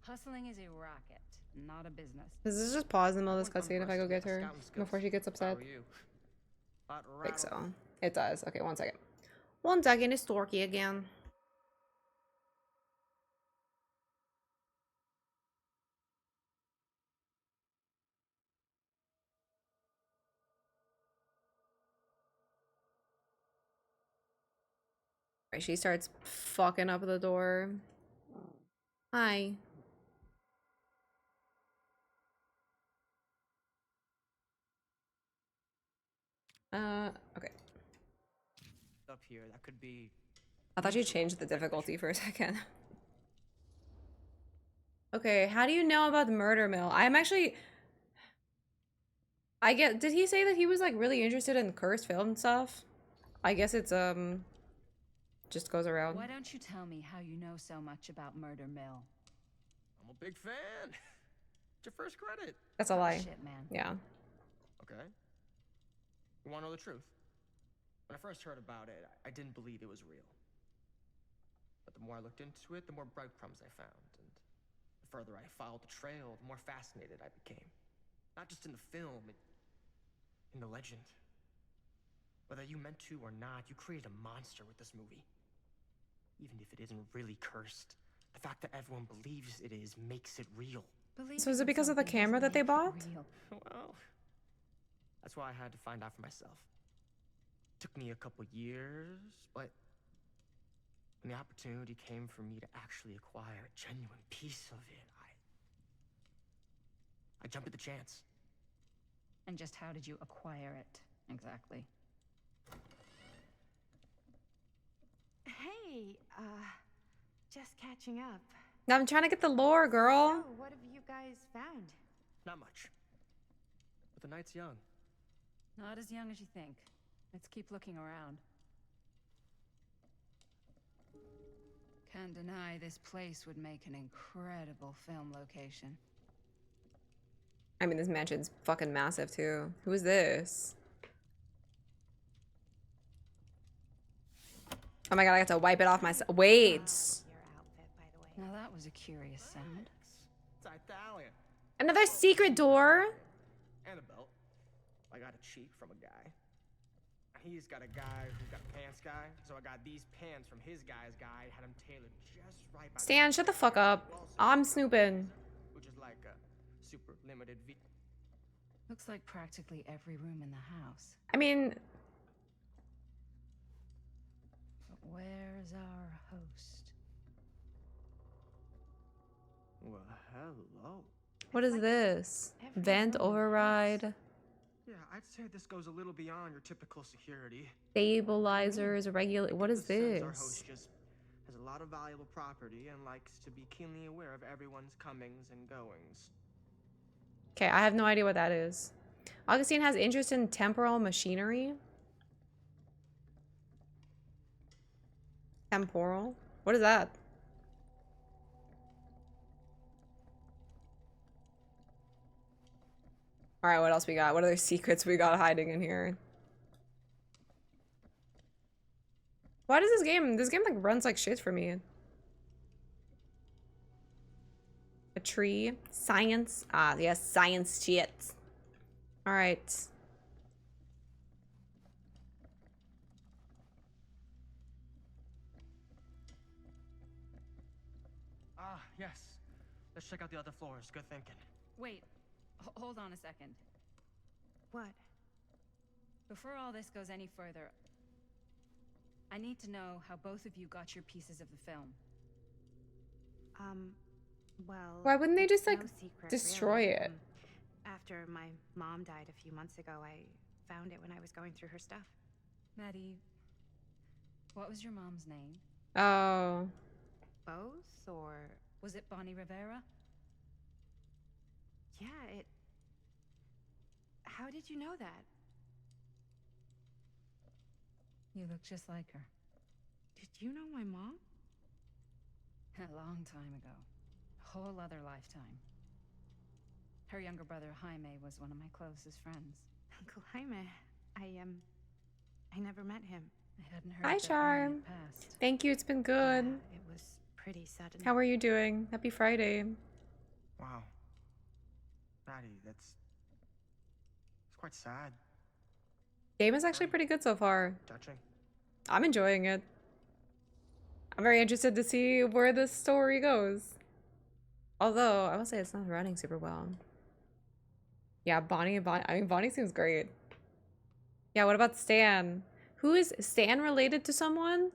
Hustling is a racket, not a business. Does this just pause in the middle of this cutscene if I go get her before she gets upset? I think so. It does. Okay, 1 second. 1 second, it's Storky again. Right, she starts fucking up the door. Hi. Okay. Up here, that could be. I thought you changed the difficulty for a second. Okay, how do you know about the murder mill? I'm actually... did he say that he was like really interested in cursed film stuff? I guess it's just goes around. Why don't you tell me how you know so much about Murder Mill? I'm a big fan. It's your first credit. That's a lie. Shit, man. Yeah. Okay. You want to know the truth? When I first heard about it, I didn't believe it was real. But the more I looked into it, the more breadcrumbs I found. And the further I followed the trail, the more fascinated I became. Not just in the film, in the legend. Whether you meant to or not, you created a monster with this movie. Even if it isn't really cursed, the fact that everyone believes it is makes it real. So is it because of the camera that they bought? Well, that's why I had to find out for myself. Took me a couple years, but when the opportunity came for me to actually acquire a genuine piece of it, I jumped at the chance. And just how did you acquire it, exactly? Hey, just catching up. I'm trying to get the lore, girl. So, what have you guys found? Not much. But the night's young. Not as young as you think. Let's keep looking around. Can't deny this place would make an incredible film location. I mean, this mansion's fucking massive too. Who is this? Oh my god, I got to wipe it off myself. Wait. Now that was a curious sound. It's Italian. Another secret door? And a belt. I got a cheek from a guy. He's got a guy who's got a pants guy. So I got these pants from his guy's guy. Had him tailored just right by Stan, shut the fuck up. I'm snooping. Which is like a super limited V. Looks like practically every room in the house. I mean, but where's our host? Well, hello. what is this? Vent override, Yeah, I'd say this goes a little beyond your typical security. stabilizers, regulate. What is Since our this? host just has a lot of valuable property and likes to be keenly aware of everyone's comings and goings. Okay, I have no idea what that is. Augustine has interest in temporal machinery. Temporal? What is that? Alright, what else we got? What other secrets we got hiding in here? Why does this game like runs like shit for me? A tree. Science. Ah, yes, science shit. Alright. Ah, yes. Let's check out the other floors. Good thinking. Wait, hold on a second. What? Before all this goes any further, I need to know how both of you got your pieces of the film. Well, Why wouldn't they just it's like no secret, destroy really. it? After my mom died a few months ago, I found it when I was going through her stuff. Maddie, what was your mom's name? Oh. Both, or Was it Bonnie Rivera? yeah, it. How did you know that? You look just like her. Did you know my mom? A long time ago. A whole other lifetime. Her younger brother Jaime was one of my closest friends. Uncle Jaime. I never met him. I hadn't heard Hi, that Bonnie Charm. had passed. Thank you, it's been good. It was pretty sudden. How are you doing? Happy Friday. Wow. Maddie, it's quite sad. Game is actually pretty good so far. Touching. I'm enjoying it. I'm very interested to see where this story goes. Although, I will say it's not running super well. Yeah, Bonnie, I mean, Bonnie seems great. Yeah, what about Stan? Who is Stan related to someone?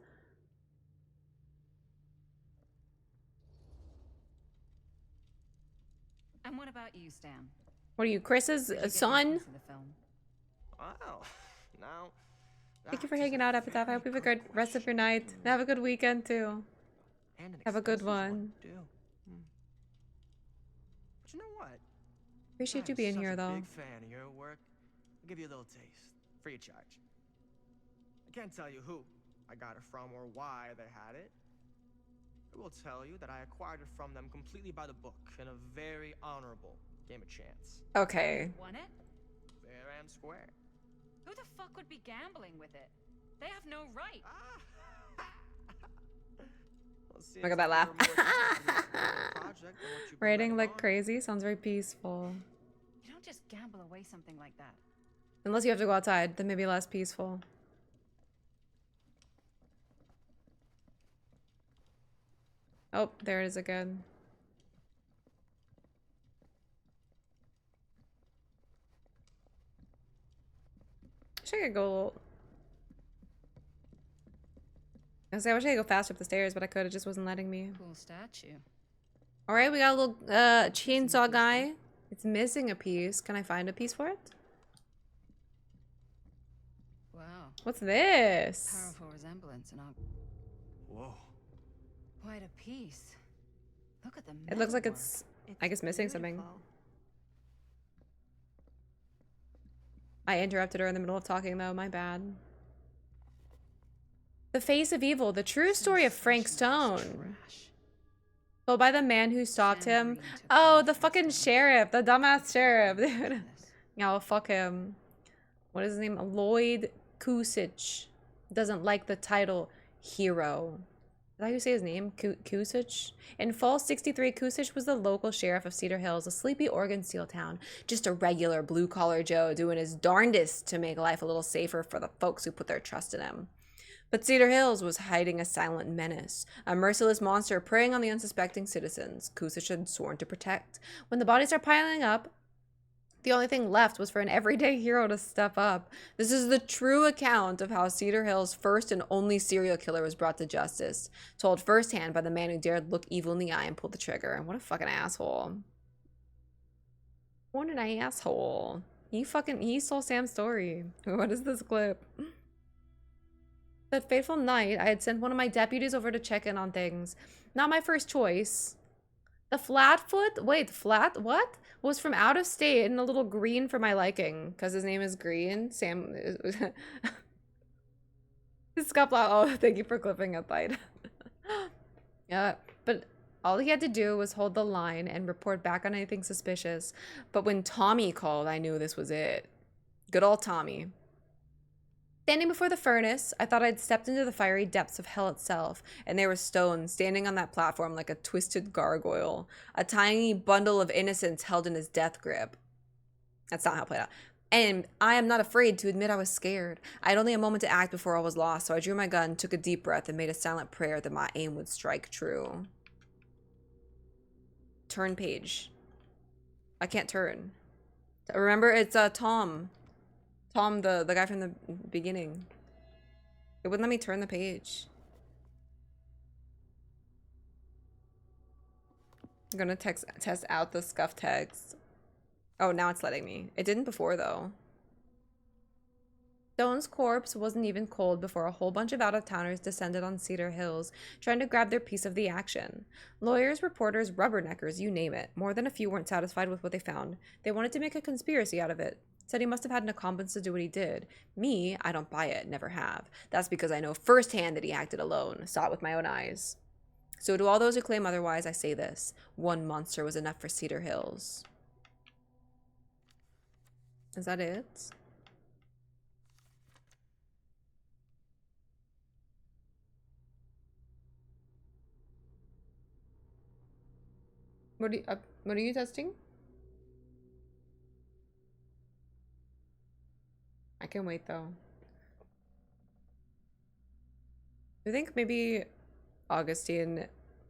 And what about you, Stan? What are you, Chris's Where'd you get your son? piece of the film? Wow. Now. Thank you for hanging out, Epitaph. I hope you have a good rest of your night. And have a good weekend, too. And an Have a good expensive one. too. But you know what? Appreciate you I'm being such here, a though. Big fan of your work. I'll give you a little taste, free of charge. I can't tell you who I got it from or why they had it. I will tell you that I acquired it from them completely by the book in a very honorable game of chance. Okay. Won it? Fair and square. Who the fuck would be gambling with it? They have no right. Look at that laugh. Writing like crazy sounds very peaceful. You don't just gamble away something like that. Unless you have to go outside, then maybe less peaceful. Oh, there it is again. I wish I could go. I wish I could go faster up the stairs, but I could. It just wasn't letting me. Cool statue. All right, we got a little chainsaw guy. It's missing a piece. Can I find a piece for it? Wow. What's this? Powerful resemblance and all. Whoa. Quite a piece. Look at the It looks like metalwork. it's I guess missing something. beautiful. I interrupted her in the middle of talking though, my bad. The Face of Evil, the true story of Frank Stone. Told by the man who stopped him. Oh, the fucking sheriff, the dumbass sheriff, dude. Yeah, well, fuck him. What is his name? Lloyd Kusich. Doesn't like the title hero. Is that how you say his name? Kusich? In fall 63, Kusich was the local sheriff of Cedar Hills, a sleepy Oregon steel town. Just a regular blue-collar Joe doing his darndest to make life a little safer for the folks who put their trust in him. But Cedar Hills was hiding a silent menace, a merciless monster preying on the unsuspecting citizens Kusich had sworn to protect. When the bodies are piling up, the only thing left was for an everyday hero to step up. This is the true account of how Cedar Hills' first and only serial killer was brought to justice, told firsthand by the man who dared look evil in the eye and pull the trigger. And what a fucking asshole. What an asshole. He stole Sam's story. What is this clip? That fateful night, I had sent one of my deputies over to check in on things. Not my first choice. The Flatfoot? Wait, Flat? What? Was from out of state and a little green for my liking. Because his name is Green. Sam... Oh, thank you for clipping it, Bite. Yeah, but all he had to do was hold the line and report back on anything suspicious. But when Tommy called, I knew this was it. Good old Tommy. Standing before the furnace, I thought I'd stepped into the fiery depths of hell itself, and there was Stone standing on that platform like a twisted gargoyle, a tiny bundle of innocence held in his death grip. That's not how it played out. And I am not afraid to admit I was scared. I had only a moment to act before I was lost, so I drew my gun, took a deep breath, and made a silent prayer that my aim would strike true. Turn page. I can't turn. Remember, it's Tom. Tom, the guy from the beginning. It wouldn't let me turn the page. I'm gonna test out the scuff text. Oh, now it's letting me. It didn't before, though. Stone's corpse wasn't even cold before a whole bunch of out-of-towners descended on Cedar Hills, trying to grab their piece of the action. Lawyers, reporters, rubberneckers, you name it. More than a few weren't satisfied with what they found. They wanted to make a conspiracy out of it. Said he must have had an accomplice to do what he did. Me, I don't buy it, never have. That's because I know firsthand that he acted alone, saw it with my own eyes. So to all those who claim otherwise, I say this. One monster was enough for Cedar Hills. Is that it? What are you testing? I can wait though. I think maybe Augustine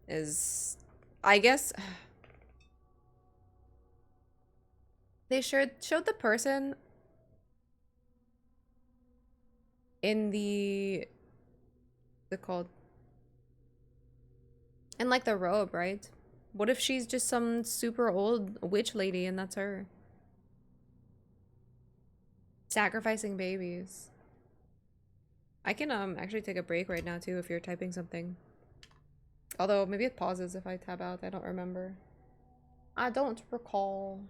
is, I guess they showed the person in the called in like the robe, right? What if she's just some super old witch lady and that's her? Sacrificing babies. I can actually take a break right now too if you're typing something. Although maybe it pauses if I tab out. I don't remember. I don't recall.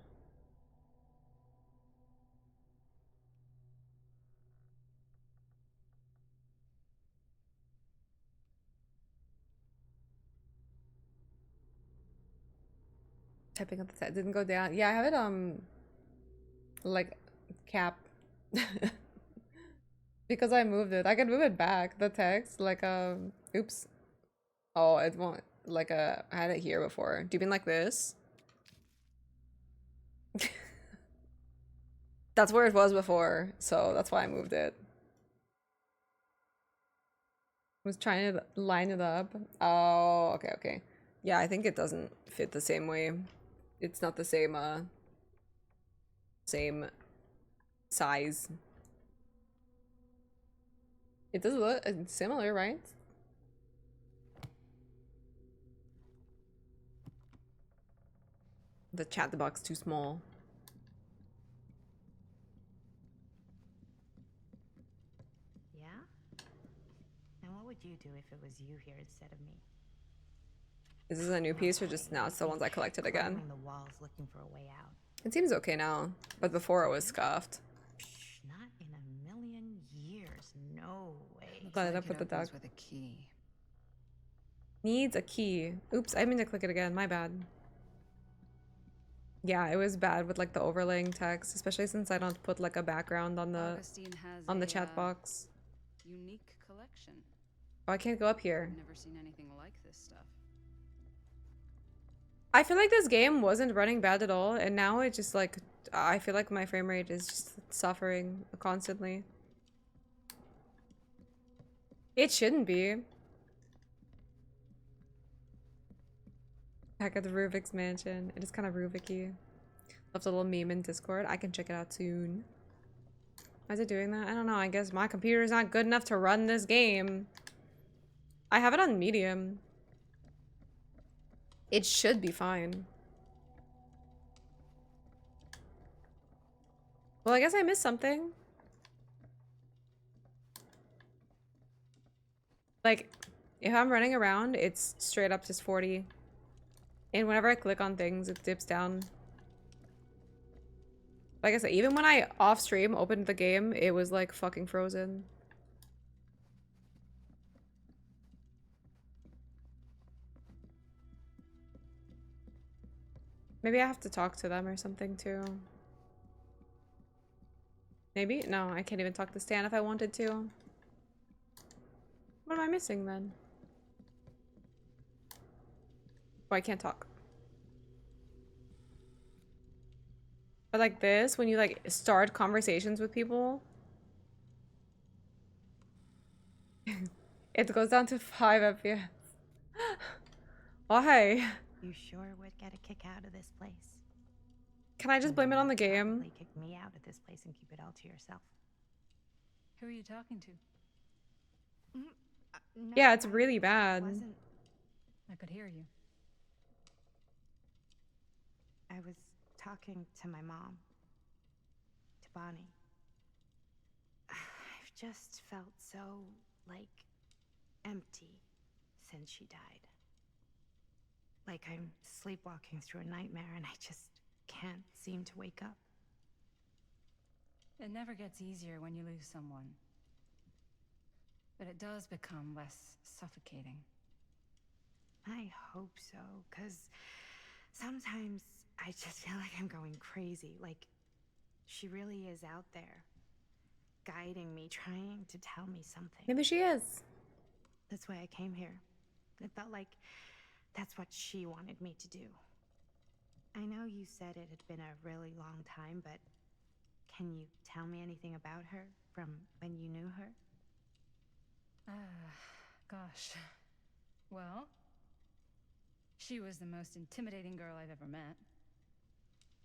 Typing up the set didn't go down. Yeah, I have it like cap because I moved it. I can move it back, the text, like oops. Oh, it won't, like I had it here before. Do you mean like this? That's where it was before, so that's why I moved it. Was trying to line it up. Oh, okay. Yeah, I think it doesn't fit the same way. It's not the same same size. It does look similar, right? The chat box too small. Yeah? And what would you do if it was you here instead of me? Is this a new piece or just now it's the ones I collected again? Crawling the walls looking for a way out. It seems okay now, but before it was scuffed. Not in a million years. No way. Glad it up with the dog. With a key. Needs a key. Oops, I meant to click it again. My bad. Yeah, it was bad with like the overlaying text, especially since I don't put like a background on the chat box. Unique collection. Oh, I can't go up here. I've never seen anything like this stuff. I feel like this game wasn't running bad at all, and now it just like I feel like my frame rate is just suffering constantly. It shouldn't be. Back at the Ruvik's mansion. It is kind of Ruvik-y. Left a little meme in Discord. I can check it out soon. Why is it doing that? I don't know. I guess my computer is not good enough to run this game. I have it on medium. It should be fine. Well, I guess I missed something. Like, if I'm running around, it's straight up just 40. And whenever I click on things, it dips down. Like I said, even when I off stream opened the game, it was like fucking frozen. Maybe I have to talk to them or something too. Maybe? No, I can't even talk to Stan if I wanted to. What am I missing then? Oh, I can't talk. But like this, when you like start conversations with people, it goes down to 5 FPS. Why? You sure would get a kick out of this place. Can I just blame it on the game? Probably kick me out of this place and keep it all to yourself. Who are you talking to? No, Yeah, it's really bad. I could hear you. I was talking to my mom, to Bonnie. I've just felt so, like, empty since she died. Like I'm sleepwalking through a nightmare and I just can't seem to wake up. It never gets easier when you lose someone. But it does become less suffocating. I hope so, because sometimes I just feel like I'm going crazy. Like, she really is out there, guiding me, trying to tell me something. Maybe she is. That's why I came here. It felt like that's what she wanted me to do. I know you said it had been a really long time, but can you tell me anything about her from when you knew her? Gosh. Well, she was the most intimidating girl I've ever met.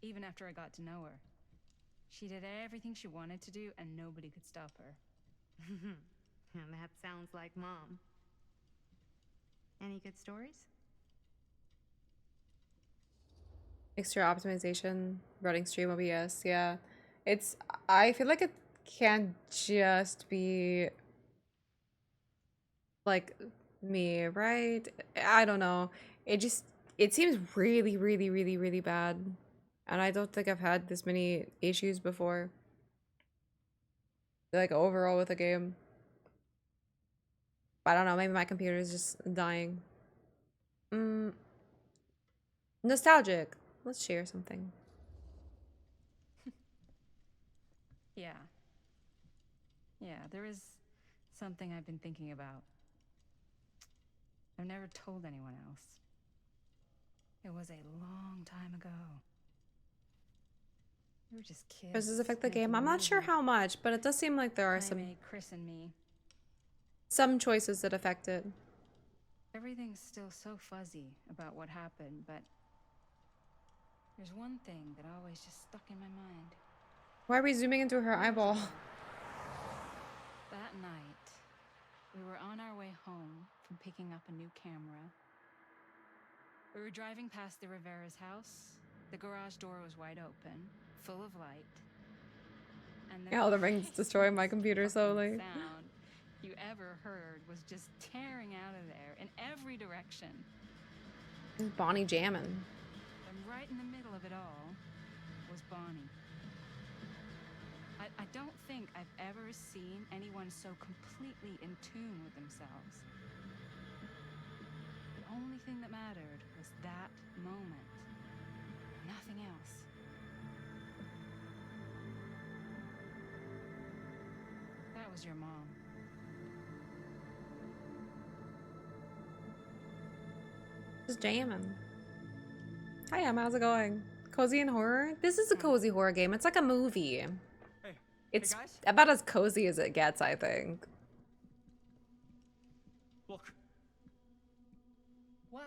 Even after I got to know her. She did everything she wanted to do, and nobody could stop her. And that sounds like Mom. Any good stories? Extra optimization, running stream OBS, yeah. I feel like it can't just be like me, right? I don't know. It seems really, really, really, really bad. And I don't think I've had this many issues before. Like overall with a game. But I don't know, maybe my computer is just dying. Nostalgic. Let's share something. Yeah. Yeah, there is something I've been thinking about. I've never told anyone else. It was a long time ago. We were just kids. Does this affect the game? I'm not sure how much, but it does seem like there are Chris and me. some choices that affect it. Everything's still so fuzzy about what happened, but there's one thing that always just stuck in my mind. Why are we zooming into her eyeball? That night, we were on our way home from picking up a new camera. We were driving past the Rivera's house. The garage door was wide open, full of light. And Yeah, all the rings destroying my computer slowly. Sound you ever heard was just tearing out of there in every direction. Bonnie jamming. And right in the middle of it all was Bonnie. I don't think I've ever seen anyone so completely in tune with themselves. The only thing that mattered was that moment. Nothing else. That was your mom. Just jamming. Hi, Em. How's it going? Cozy and horror? This is a cozy horror game. It's like a movie. It's guys? about as cozy as it gets, I think. Look. What?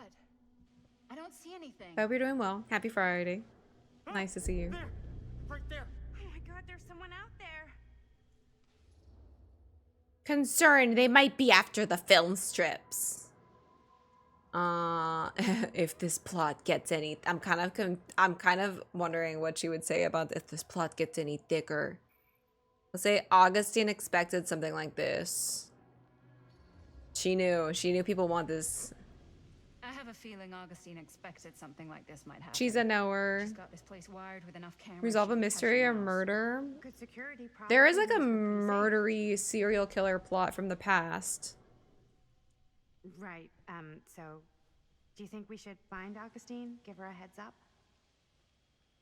I don't see anything. Hope you're doing well. Happy Friday. Nice to see you. There. Right there. Oh my god, there's someone out there. Concerned they might be after the film strips. If this plot gets any, I'm kind of wondering what she would say about if this plot gets any thicker. Let's say Augustine expected something like this. She knew people want this. I have a feeling Augustine expected something like this might happen. She's a knower. She's got this place wired with enough cameras. Resolve a she can mystery catch or a mouse. murder. Good security. There is like a probably means we're pretty murdery serial killer plot from the past. safe. Right. So, do you think we should find Augustine? Give her a heads up?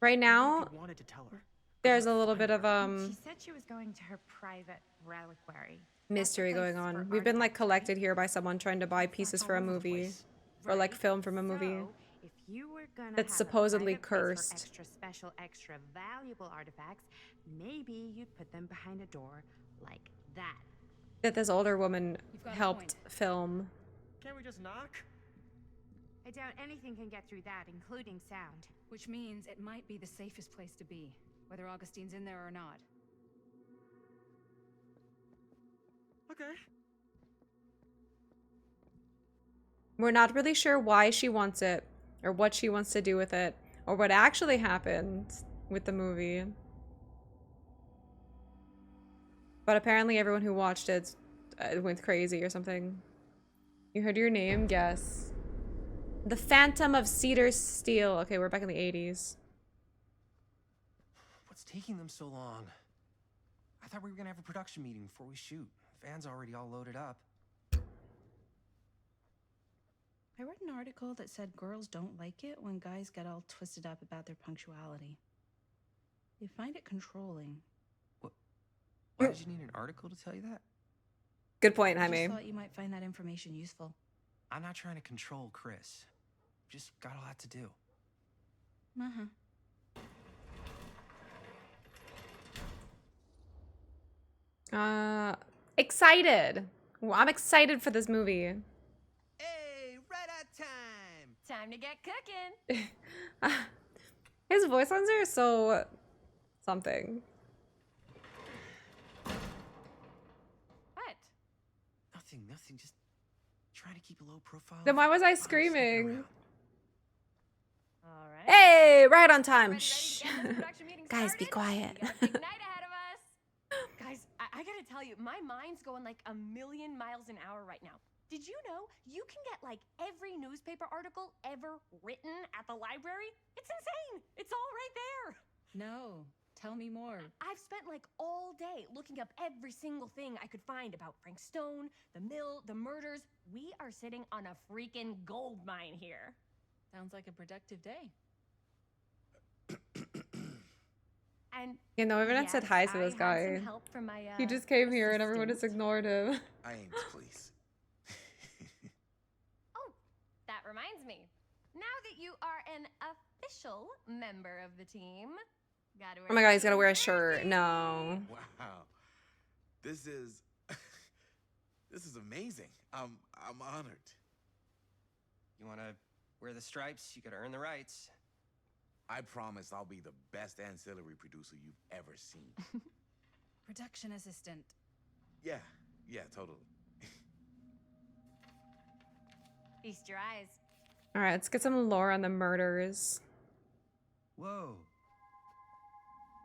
Right now, I wanted to tell her. there's a little bit of She said she was going to her private reliquary. mystery going on. We've been like collected here by someone trying to buy pieces for a movie or like film from a movie. So, if you were gonna That's have a supposedly private place cursed. for extra special, extra valuable artifacts, maybe you'd put them behind a door like that. That this older woman You've got a helped point. film. Can't we just knock? I doubt anything can get through that, including sound. Which means it might be the safest place to be, whether Augustine's in there or not. Okay. We're not really sure why she wants it or what she wants to do with it or what actually happened with the movie. But apparently everyone who watched it went crazy or something. You heard your name? Guess. The Phantom of Cedar Steel. Okay, we're back in the 80s. What's taking them so long? I thought we were gonna have a production meeting before we shoot. The van's already all loaded up. I read an article that said girls don't like it when guys get all twisted up about their punctuality. They find it controlling. Why did you need an article to tell you that? Good point, I Jaime. just thought you might find that information useful. I'm not trying to control Chris. Just got a lot to do. Excited. Well, I'm excited for this movie. Hey, right on time. Time to get cooking. His voice lines are so something. What? Nothing. Just trying to keep a low profile. Then why was I screaming? All right. Hey, right on time. Ready to Shh. get this production meeting Guys, be started? quiet. We got a big night ahead of us. Guys, I gotta tell you, my mind's going like a million miles an hour right now. Did you know you can get like every newspaper article ever written at the library? It's insane. It's all right there. No, tell me more. I've spent like all day looking up every single thing I could find about Frank Stone, the mill, the murders. We are sitting on a freaking gold mine here. Sounds like a productive day. And You know, everyone said hi to I this had guy. some help from my, He just came here and everyone just ignored him. I ain't please. Oh, that reminds me. Now that you are an official member of the team, gotta wear Oh my god, he's the gotta wear a jersey. shirt. No. Wow. This is amazing. I'm honored. You wanna wear the stripes? You gotta earn the rights. I promise I'll be the best ancillary producer you've ever seen. Production assistant. Yeah, totally. Feast your eyes. All right, let's get some lore on the murders. Whoa.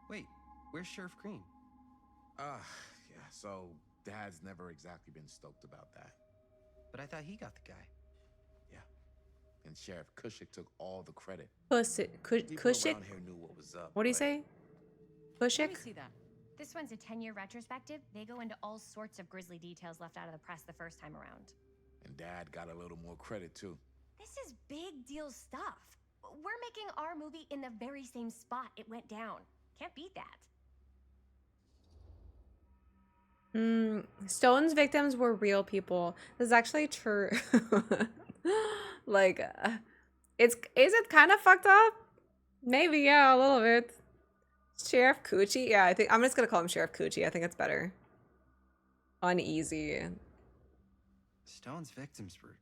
Wait, where's Sheriff Green? Yeah, so Dad's never exactly been stoked about that. But I thought he got the guy. and Sheriff Cushik took all the credit. Cushik? Around here knew what was up. What do you say? Cushik? Let me see that. This one's a 10-year retrospective. They go into all sorts of grisly details left out of the press the first time around. And Dad got a little more credit, too. This is big deal stuff. We're making our movie in the very same spot it went down. Can't beat that. Stone's victims were real people. This is actually true. Like, is it kind of fucked up? Maybe, yeah, a little bit. Sheriff Coochie? Yeah, I think I'm just gonna call him Sheriff Coochie. I think it's better. Uneasy. Stone's victims were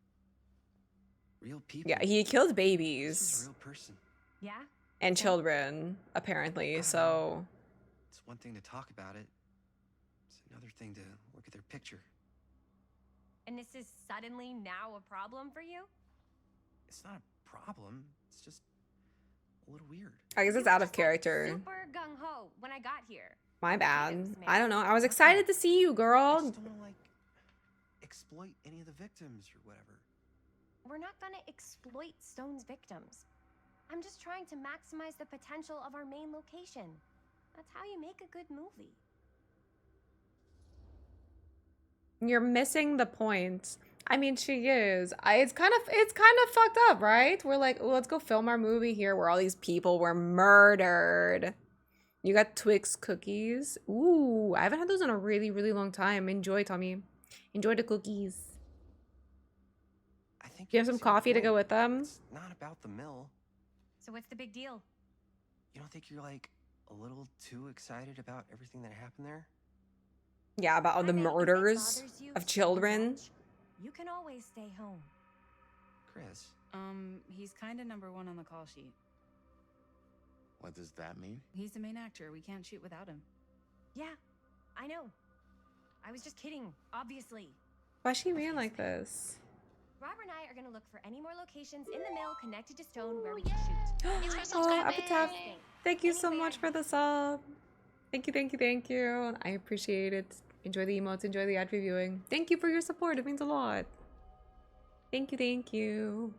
real people. Yeah, he killed This is babies a real person. Yeah? and children, apparently, so... It's one thing to talk about it. It's another thing to look at their picture. And this is suddenly now a problem for you? It's not a problem. It's just a little weird. I guess it's out of character. Super gung-ho when I got here. My bad. I don't know. I was excited to see you, girl. Don't wanna, like, exploit any of the victims or whatever. We're not gonna exploit Stone's victims. I'm just trying to maximize the potential of our main location. That's how you make a good movie. You're missing the point. I mean, she is. It's kind of fucked up, right? We're like, let's go film our movie here where all these people were murdered. You got Twix cookies. Ooh, I haven't had those in a really, really long time. Enjoy, Tommy. Enjoy the cookies. I think Do you have some coffee to go with them? It's not about the mill. So what's the big deal? You don't think you're, like, a little too excited about everything that happened there? Yeah, about all the murders of children. You can always stay home. Chris. He's kind of number one on the call sheet. What does that mean? He's the main actor. We can't shoot without him. Yeah, I know. I was just kidding, obviously. Why's she being like this? Robert and I are gonna look for any more locations in the mill connected to Stone where we can shoot. Oh, Epitaph, thank you so much for the sub. Thank you, thank you, thank you. I appreciate it. Enjoy the emotes, enjoy the ad reviewing. Thank you for your support. It means a lot. Thank you, thank you.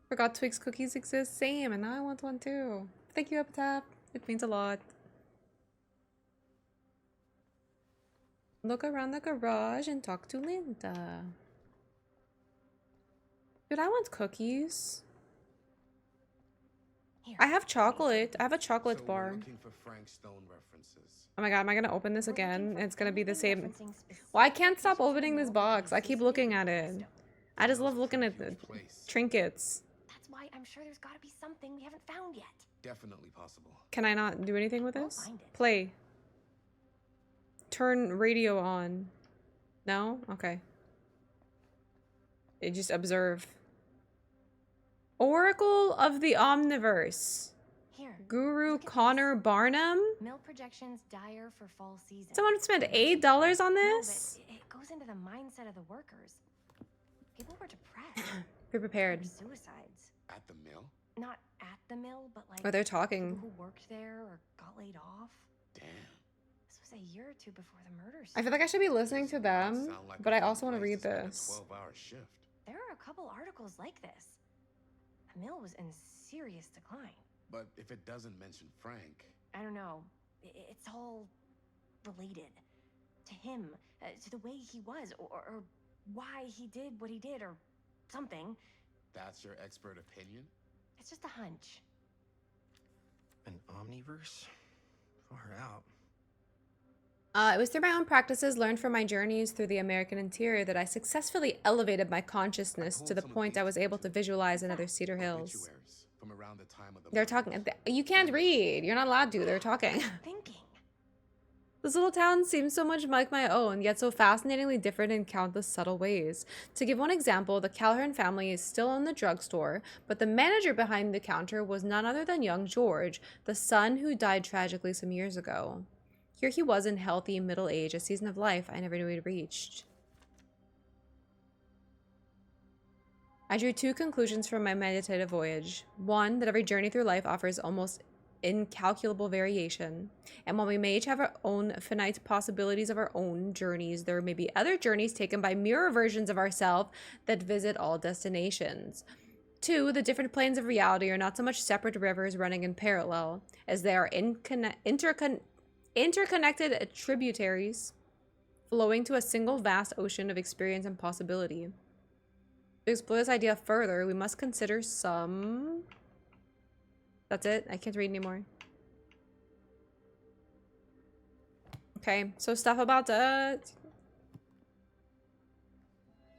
Forgot Twix cookies exist. Same, and now I want one too. Thank you, Epitaph. It means a lot. Look around the garage and talk to Linda. Dude, I want cookies. I have chocolate. I have a chocolate bar. Looking for Frank Stone references. Oh my god, am I gonna open this again? It's gonna be the same. Well, I can't stop opening this box. I keep looking at it. I just love looking at the trinkets. That's why I'm sure there's gotta be something we haven't found yet. Definitely possible. Can I not do anything with this? find it. Play. Turn radio on. No? Okay. Just observe. Oracle of the Omniverse. Here. Guru Connor Barnum. Mill projections dire for fall season. Someone spent $8 on No, this? but it goes into the mindset of the workers. People were depressed. Be prepared. Suicides. At the mill? Not at the mill, but like Oh, they're talking. people who worked there or got laid off. Damn. This was a year or two before the murders. I feel like I should be listening to them, Sound like but a I fun also want to place read spend a this. 12-hour shift. There are a couple articles like this. The mill was in serious decline. But if it doesn't mention Frank, I don't know. It's all related to him, to the way he was, or why he did what he did, or something. that's your expert opinion? It's just a hunch. An omniverse? Far out. It was through my own practices learned from my journeys through the American interior that I successfully elevated my consciousness to the point I was able to visualize another Cedar Hills. Obituaries from around the time of the They're talking. You can't read. You're not allowed to. They're talking. Thinking. This little town seems so much like my own, yet so fascinatingly different in countless subtle ways. To give one example, the Calhoun family is still in the drugstore, but the manager behind the counter was none other than young George, the son who died tragically some years ago. Here he was in healthy middle age, a season of life I never knew he'd reached. I drew two conclusions from my meditative voyage. One, that every journey through life offers almost incalculable variation. And while we may each have our own finite possibilities of our own journeys, there may be other journeys taken by mirror versions of ourselves that visit all destinations. 2, the different planes of reality are not so much separate rivers running in parallel as they are interconnected tributaries flowing to a single vast ocean of experience and possibility. To explore this idea further, we must consider some... That's it? I can't read anymore. Okay, so stuff about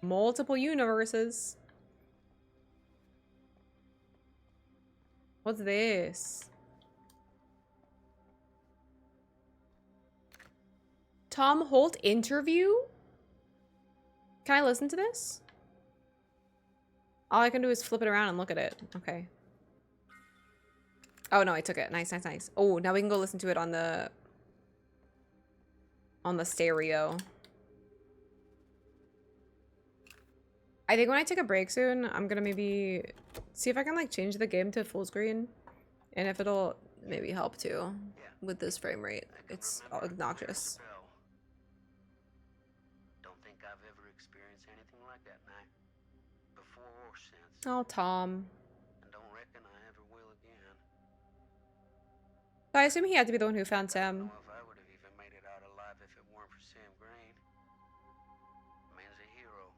multiple universes. What's this? Tom Holt interview? Can I listen to this? All I can do is flip it around and look at it. Okay. Oh no, I took it. Nice, nice, nice. Oh, now we can go listen to it on the stereo. I think when I take a break soon, I'm gonna maybe see if I can like change the game to full screen, and if it'll maybe help too with this frame rate. It's obnoxious. Don't think I've ever experienced anything like that night before or since. Oh, Tom. And don't reckon I ever will again. So I assume he had to be the one who found Sam. I don't know if I would have even made it out alive if it weren't for Sam Green. Man's a hero.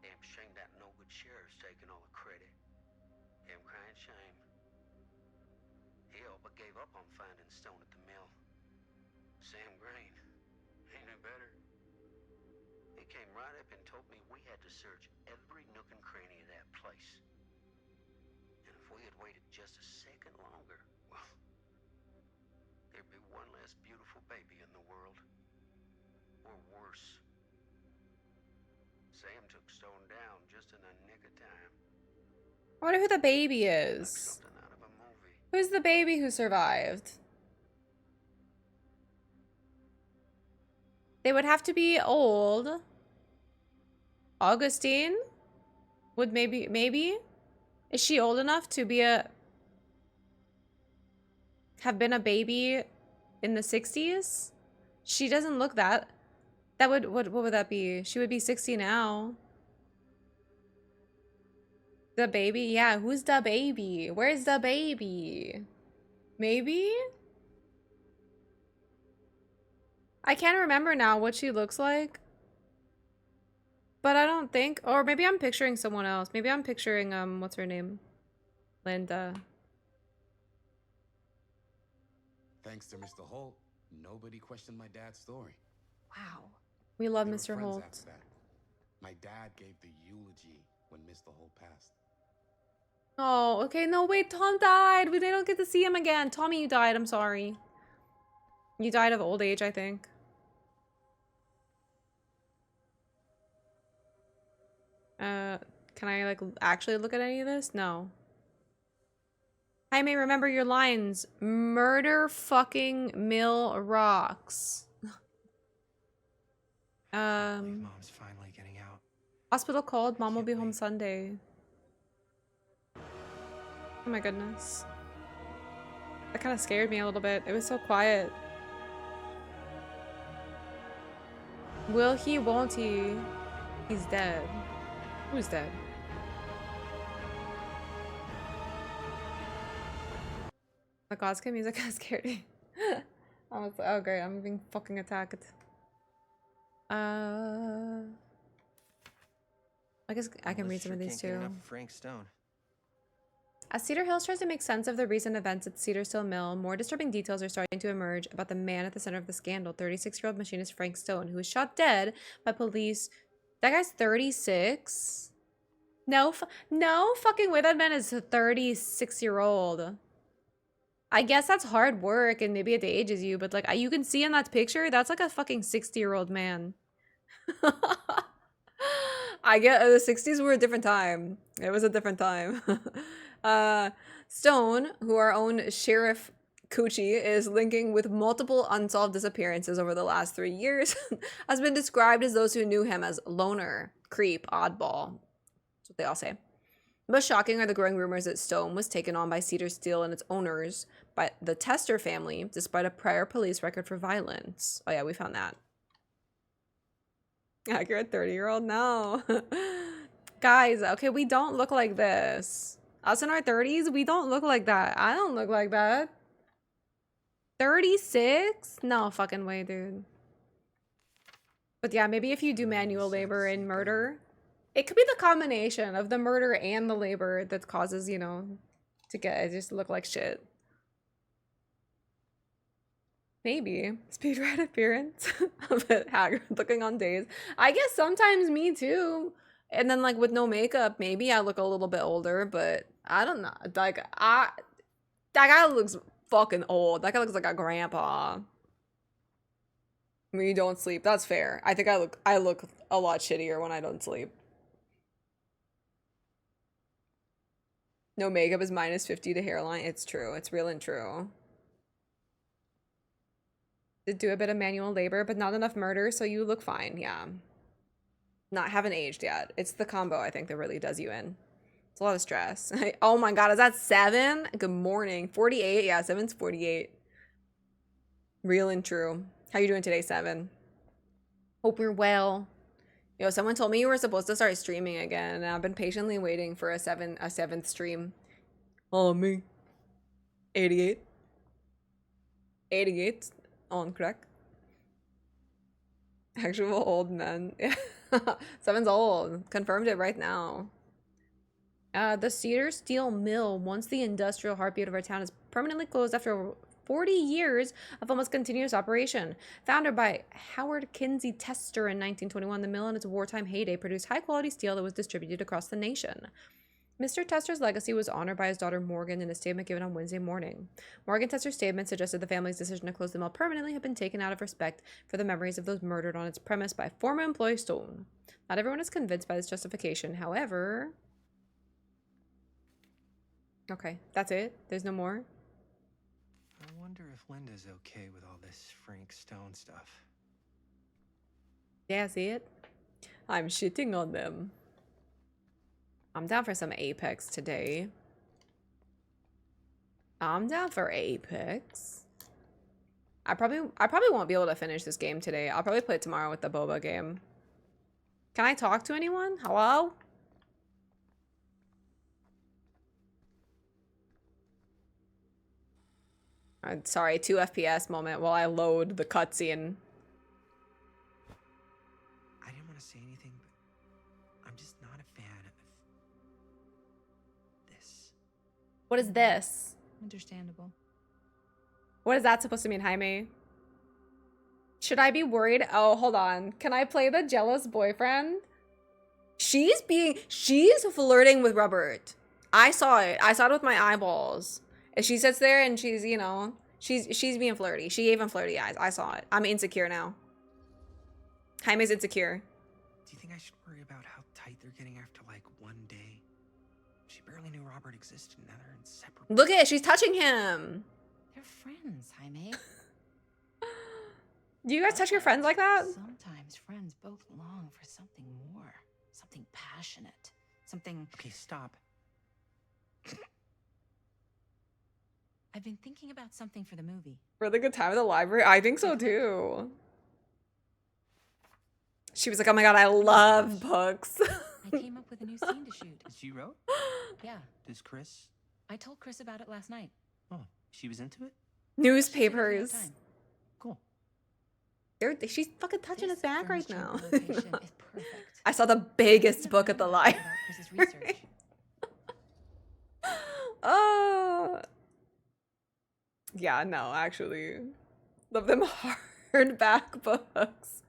Damn shame that no good sheriff's taking all the credit. Damn crying shame. He all but gave up on finding Stone at the mill. Sam Green. He knew better. He came right up and told me we had to search every nook and cranny of that place. And if we had waited just a second longer, well, there'd be one less beautiful baby in the world. Or worse. Sam took Stone down just in the nick of time. I wonder who the baby is. Who's the baby who survived? They would have to be old. Augustine? Would maybe? Is she old enough to be have been a baby in the 60s? She doesn't look that. What would that be? She would be 60 now. The baby? Yeah, who's the baby? Where's the baby? Maybe? I can't remember now what she looks like. But I don't think, or maybe I'm picturing someone else. Maybe I'm picturing, what's her name? Linda. Thanks to Mr. Holt, nobody questioned my dad's story. Wow. We love They were Mr. friends Holt. after that. My dad gave the eulogy when Mr. Holt passed. Oh, okay. No, wait. Tom died. We don't get to see him again. Tommy, you died. I'm sorry. You died of old age, I think. Can I, like, actually look at any of this? No. I may remember your lines. Murder fucking mill rocks. Mom's finally getting out. Hospital called. Mom will be home Sunday. Oh my goodness. That kind of scared me a little bit. It was so quiet. Will he? Won't he? He's dead. Who's dead? The Godskin music kind of scared me. I was like, oh great, I'm being fucking attacked. I guess I can read some of these too. Frank Stone. As Cedar Hills tries to make sense of the recent events at Cedar Still Mill, more disturbing details are starting to emerge about the man at the center of the scandal, 36-year-old machinist Frank Stone, who was shot dead by police. That guy's 36? No fucking way, that man is a 36-year-old. I guess that's hard work and maybe it ages you, but like you can see in that picture, that's like a fucking 60-year-old man. I get the 60s were a different time. It was a different time. Stone, who our own Sheriff Coochie is linking with multiple unsolved disappearances over the last 3 years, has been described as those who knew him as loner, creep, oddball. That's what they all say. Most shocking are the growing rumors that Stone was taken on by Cedar Steel and its owners by the Tester family, despite a prior police record for violence. Oh yeah, we found that. Accurate 30-year-old? No. Guys, okay, we don't look like this. Us in our 30s, we don't look like that. I don't look like that. 36? No fucking way, dude. But yeah, maybe if you do manual labor and murder, it could be the combination of the murder and the labor that causes, you know, to get it just look like shit. Maybe. Speed rat appearance. A bit haggard looking on days. I guess sometimes me too. And then like with no makeup, maybe I look a little bit older, but I don't know. Like that guy looks fucking old. That guy looks like a grandpa. When you don't sleep. That's fair. I think I look a lot shittier when I don't sleep. No makeup is minus 50 to hairline. It's true. It's real and true. Did do a bit of manual labor, but not enough murder, so you look fine. Yeah. Haven't aged yet. It's the combo, I think, that really does you in. It's a lot of stress. Oh my god, is that 7? Good morning. 48? Yeah, 7's 48. Real and true. How you doing today, 7? Hope you're well. Yo, someone told me you were supposed to start streaming again, and I've been patiently waiting for a 7th stream. Oh, me. 88. 88 on crack. Actual old men. 7's old. Confirmed it right now. The Cedar Steel Mill, once the industrial heartbeat of our town, is permanently closed after 40 years of almost continuous operation. Founded by Howard Kinsey Tester in 1921, the mill in its wartime heyday produced high-quality steel that was distributed across the nation. Mr. Tester's legacy was honored by his daughter Morgan in a statement given on Wednesday morning. Morgan Tester's statement suggested the family's decision to close the mill permanently had been taken out of respect for the memories of those murdered on its premise by former employee Stone. Not everyone is convinced by this justification, however... Okay, that's it? There's no more? I wonder if Linda's okay with all this Frank Stone stuff. Yeah, see it? I'm shitting on them. I'm down for some Apex today. I'm down for Apex. I probably won't be able to finish this game today. I'll probably play it tomorrow with the Boba game. Can I talk to anyone? Hello? Sorry, 2 FPS moment while I load the cutscene. I didn't want to say anything, but I'm just not a fan of this. What is this? Understandable. What is that supposed to mean, Jaime? Should I be worried? Oh, hold on. Can I play the jealous boyfriend? She's flirting with Robert. I saw it. I saw it with my eyeballs. And she sits there and she's, you know, she's being flirty. She gave him flirty eyes. I saw it. I'm insecure now. Jaime's insecure. Do you think I should worry about how tight they're getting after like one day? She barely knew Robert existed, now they're inseparable. Look at it. She's touching him. They're friends, Jaime. Do you guys touch your friends like that? Sometimes friends both long for something more. Something passionate. Something... Okay, stop. I've been thinking about something for the movie. Really good time at the library? I think so too. She was like, oh my god, I love books. I came up with a new scene to shoot. She wrote? Yeah. Does Chris? I told Chris about it last night. Oh, she was into it? Newspapers. Cool. She's fucking touching his back right now. Location is perfect. I saw the biggest book at the library. Chris's research. Oh. Yeah, no, actually. Love them hardback books.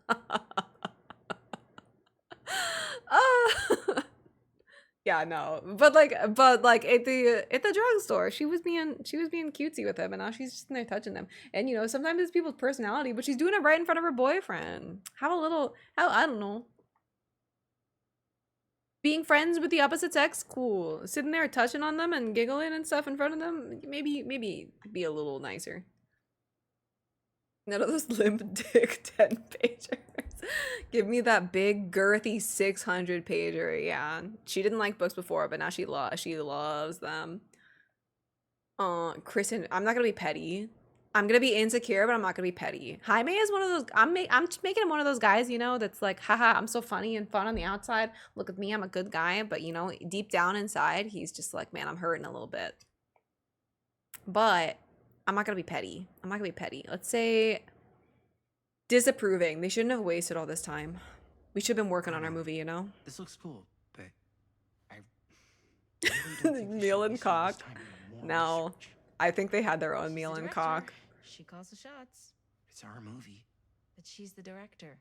Yeah, no. But like at the drugstore, she was being cutesy with him, and now she's just in there touching them. And you know, sometimes it's people's personality, but she's doing it right in front of her boyfriend. I don't know. Being friends with the opposite sex, cool. Sitting there touching on them and giggling and stuff in front of them, maybe be a little nicer. None of those limp dick 10 pagers. Give me that big girthy 600 pager. Yeah, she didn't like books before, but now she loves them. Kristen, I'm not gonna be petty. I'm gonna be insecure, but I'm not gonna be petty. Jaime is one of those. I'm just making him one of those guys, you know, that's like, haha, I'm so funny and fun on the outside. Look at me, I'm a good guy, but you know, deep down inside, he's just like, man, I'm hurting a little bit. But I'm not gonna be petty. I'm not gonna be petty. Let's say disapproving. They shouldn't have wasted all this time. We should have been working on our movie, you know? This looks cool, but Meal and cock. No, I think they had their own meal and cock. She calls the shots. it's our movie. But she's the director.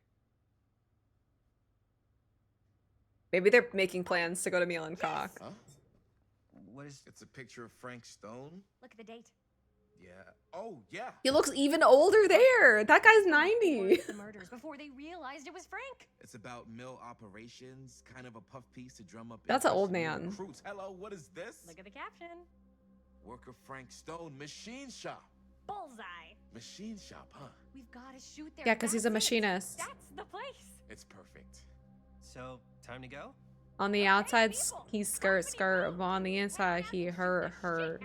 Maybe they're making plans to go to meal and cock. Huh? What is? It's a picture of Frank Stone? Look at the date. Yeah. Oh, yeah. He looks even older there. That guy's 90. The murders before they realized it was Frank. It's about mill operations, kind of a puff piece to drum up. That's an old interest in man. Recruits. Hello, what is this? Look at the caption. Worker Frank Stone, machine shop. Bullseye. Machine shop, huh? We've got to shoot there. Yeah, because he's a That's it. machinist. That's the place. It's perfect. So, time to go? On the outside, he's skirt. But on the inside, he her. Let's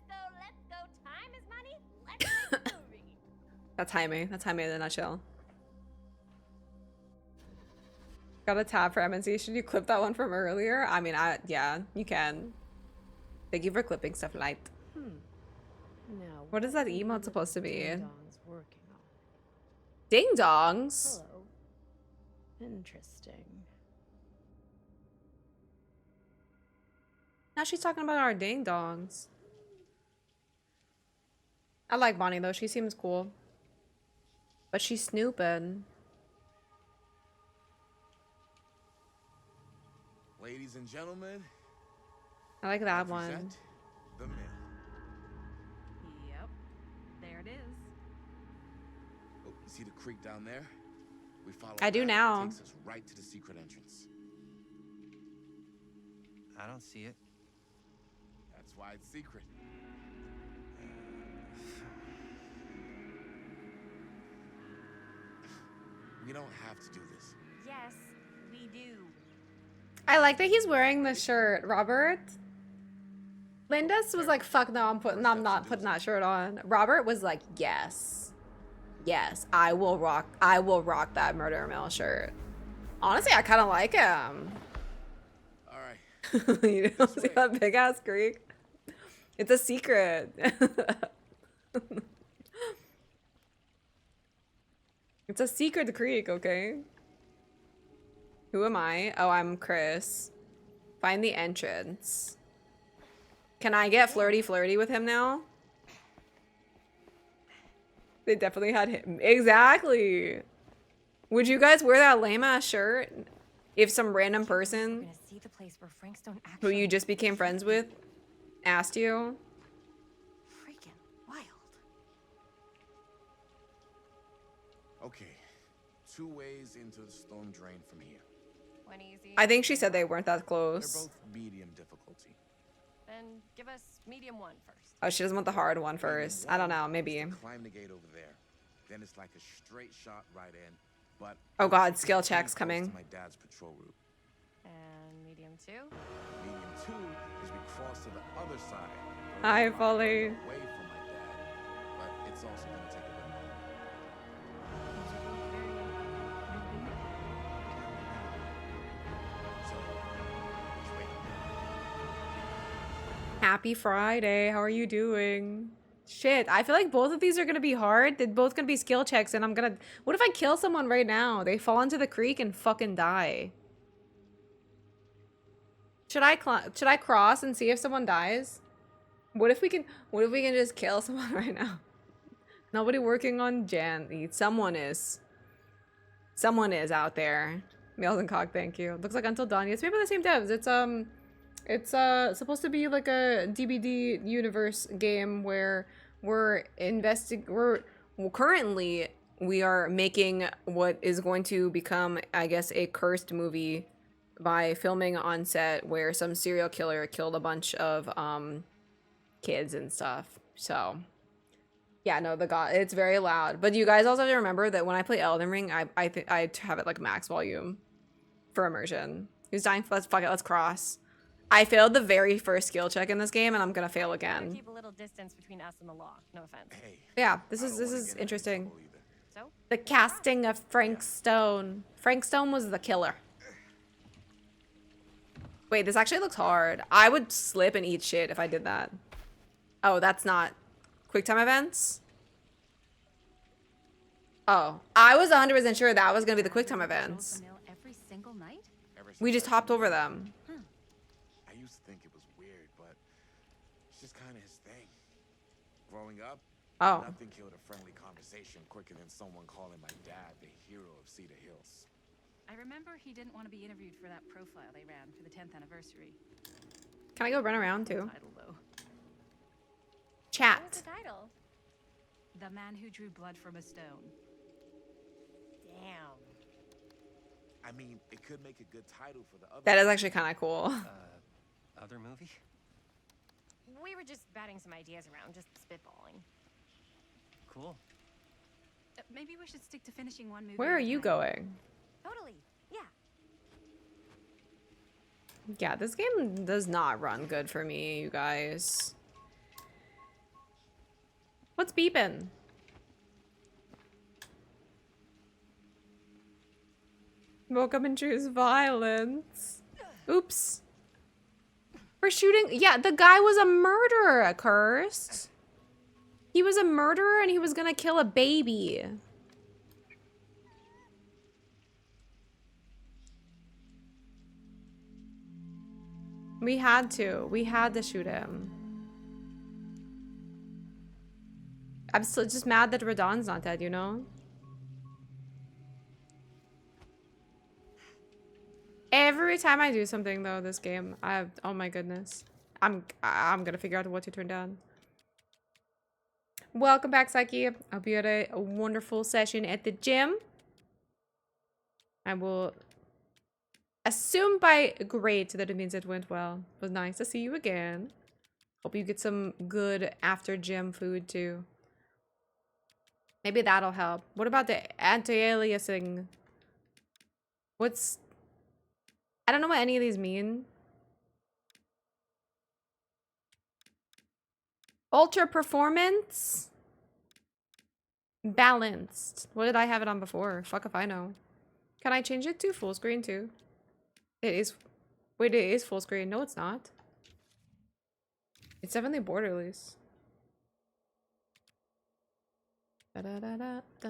go. Time is money. Let's make a movie. That's Jaime. That's Jaime in a nutshell. Got a tab for MNC. Should you clip that one from earlier? I mean, yeah, you can. Thank you for clipping stuff light. Now, What is that emote supposed to be? Ding Dong's working on. Ding dongs? Hello. Interesting. Now she's talking about our ding dongs. I like Bonnie though. She seems cool. But she's snooping. Ladies and gentlemen, I like that one. present the mill. Yep. There it is. Oh, you see the creek down there? We follow I do that, it now. takes us right to the secret entrance. I don't see it. That's why it's secret. We don't have to do this. Yes, we do. I like that he's wearing the shirt, Robert. Linda's was like, fuck no, I'm not putting that shirt on. Robert was like, yes. Yes, I will rock that Murder Mill shirt. Honestly, I kinda like him. Alright. You don't see that big ass creek? It's a secret. It's a secret creek, okay? Who am I? Oh, I'm Chris. Find the entrance. Can I get flirty with him now? They definitely had him. Exactly. Would you guys wear that lame ass shirt if some random person See the place where Frank Stone who you just became friends with asked you? freaking wild. Okay. 2 ways into the storm drain from here. One easy. I think she said they weren't that They're close. both medium difficulty. Then give us medium one first. Oh, she doesn't want the hard one first. I don't know, maybe. Climb the gate over there. Then it's like a straight shot right in. But Oh god, skill it's checks pretty close coming. to my dad's patrol route. And medium two. Medium 2 is we cross to the other side. Hi, Folly. Away from my dad, but it's also gonna take a bit longer. So, which way? Happy Friday. How are you doing? Shit, I feel like both of these are gonna be hard. They're both gonna be skill checks, and I'm gonna. What if I kill someone right now? They fall into the creek and fucking die. Should I cross and see if someone dies? What if we can just kill someone right now? Nobody working on Jan. Someone is. Someone is out there. Meals and cock, thank you. Looks like Until Dawn. It's maybe the same devs. It's supposed to be like a DBD universe game where currently we are making what is going to become, I guess, a cursed movie by filming on set where some serial killer killed a bunch of kids and stuff. So Yeah, no, the god, it's very loud. But you guys also have to remember that when I play Elden Ring, I have it like max volume for immersion. Who's dying? Let's fuck it. Let's cross. I failed the very first skill check in this game, and I'm gonna fail again. Keep a little distance between us and the law. No offense. Yeah, this is interesting. So? The casting of Frank Stone. Frank Stone was the killer. Wait, this actually looks hard. I would slip and eat shit if I did that. Oh, that's not QuickTime events? Oh, I was 100% sure that was gonna be the QuickTime events. Every single night? We just hopped over them. I used to think it was weird, but it's just kind of his thing. Growing up, Oh. nothing killed a friendly conversation quicker than someone calling my dad the hero of Cedar Hills. I remember he didn't want to be interviewed for that profile they ran for the 10th anniversary. Can I go run around too? Title, though. Chat. What was the title? The Man Who Drew Blood from a Stone. Damn. I mean, it could make a good title for the other. That is actually kind of cool. Other movie? We were just batting some ideas around, just spitballing. Cool. Maybe we should stick to finishing one movie. Where are you going? Totally. Yeah. Yeah, this game does not run good for me, you guys. What's beeping? Welcome and choose violence. Oops. We're shooting. Yeah, the guy was a murderer, Cursed. He was a murderer and he was gonna kill a baby. We had to. We had to shoot him. I'm still just mad that Radon's not dead, you know? Every time I do something though, this game, oh my goodness. I'm gonna figure out what to turn down. Welcome back, Psyche. Hope you had a wonderful session at the gym. I will assume by great that it means it went well. It was nice to see you again. Hope you get some good after gym food too. Maybe that'll help. What about the anti-aliasing? I don't know what any of these mean. Ultra performance. Balanced. What did I have it on before? Fuck if I know. Can I change it to full screen too? It is. Wait, it is full screen. No, it's not. It's definitely borderless. Da-da-da-da-da.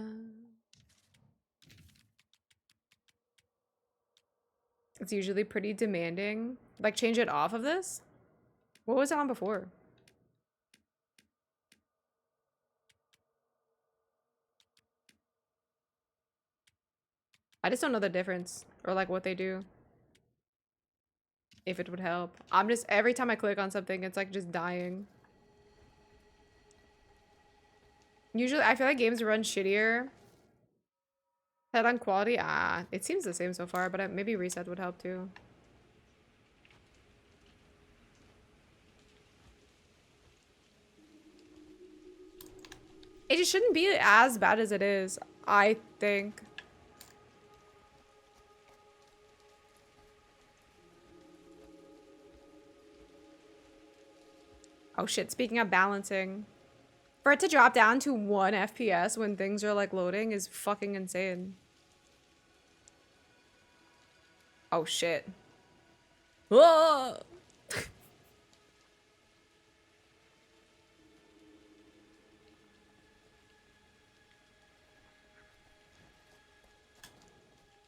It's usually pretty demanding. Like, change it off of this? What was it on before? I just don't know the difference. Or, like, what they do. If it would help. I'm just, every time I click on something, it's, like, just dying. Usually, I feel like games run shittier. Head on quality? It seems the same so far, but maybe reset would help too. It just shouldn't be as bad as it is, I think. Oh shit, speaking of balancing. For it to drop down to 1 FPS when things are like loading is fucking insane. Oh shit. Whoa!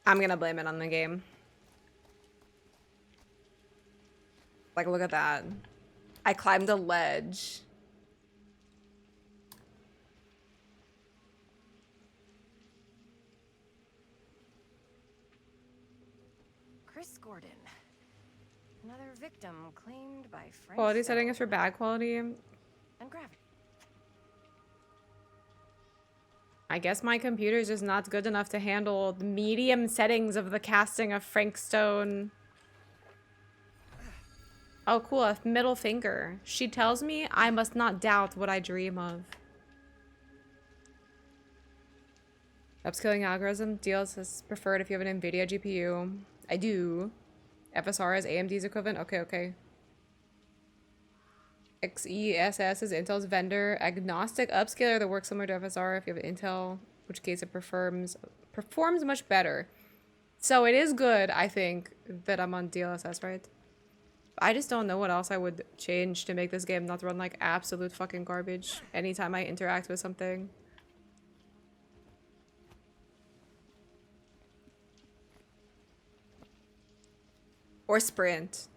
I'm gonna blame it on the game. Like, look at that. I climbed a ledge. Chris Gordon. Another victim claimed by Frank. Quality setting is for bad quality. And gravity. I guess my computer is just not good enough to handle the medium settings of the casting of Frank Stone. Oh, cool. A middle finger. She tells me I must not doubt what I dream of. Upscaling algorithm deals is preferred if you have an NVIDIA GPU. I do. FSR is AMD's equivalent. Okay, okay. XESS is Intel's vendor agnostic upscaler that works similar to FSR if you have Intel, in which case it performs much better. So it is good, I think, that I'm on DLSS, right? I just don't know what else I would change to make this game not run like absolute fucking garbage anytime I interact with something. Or sprint.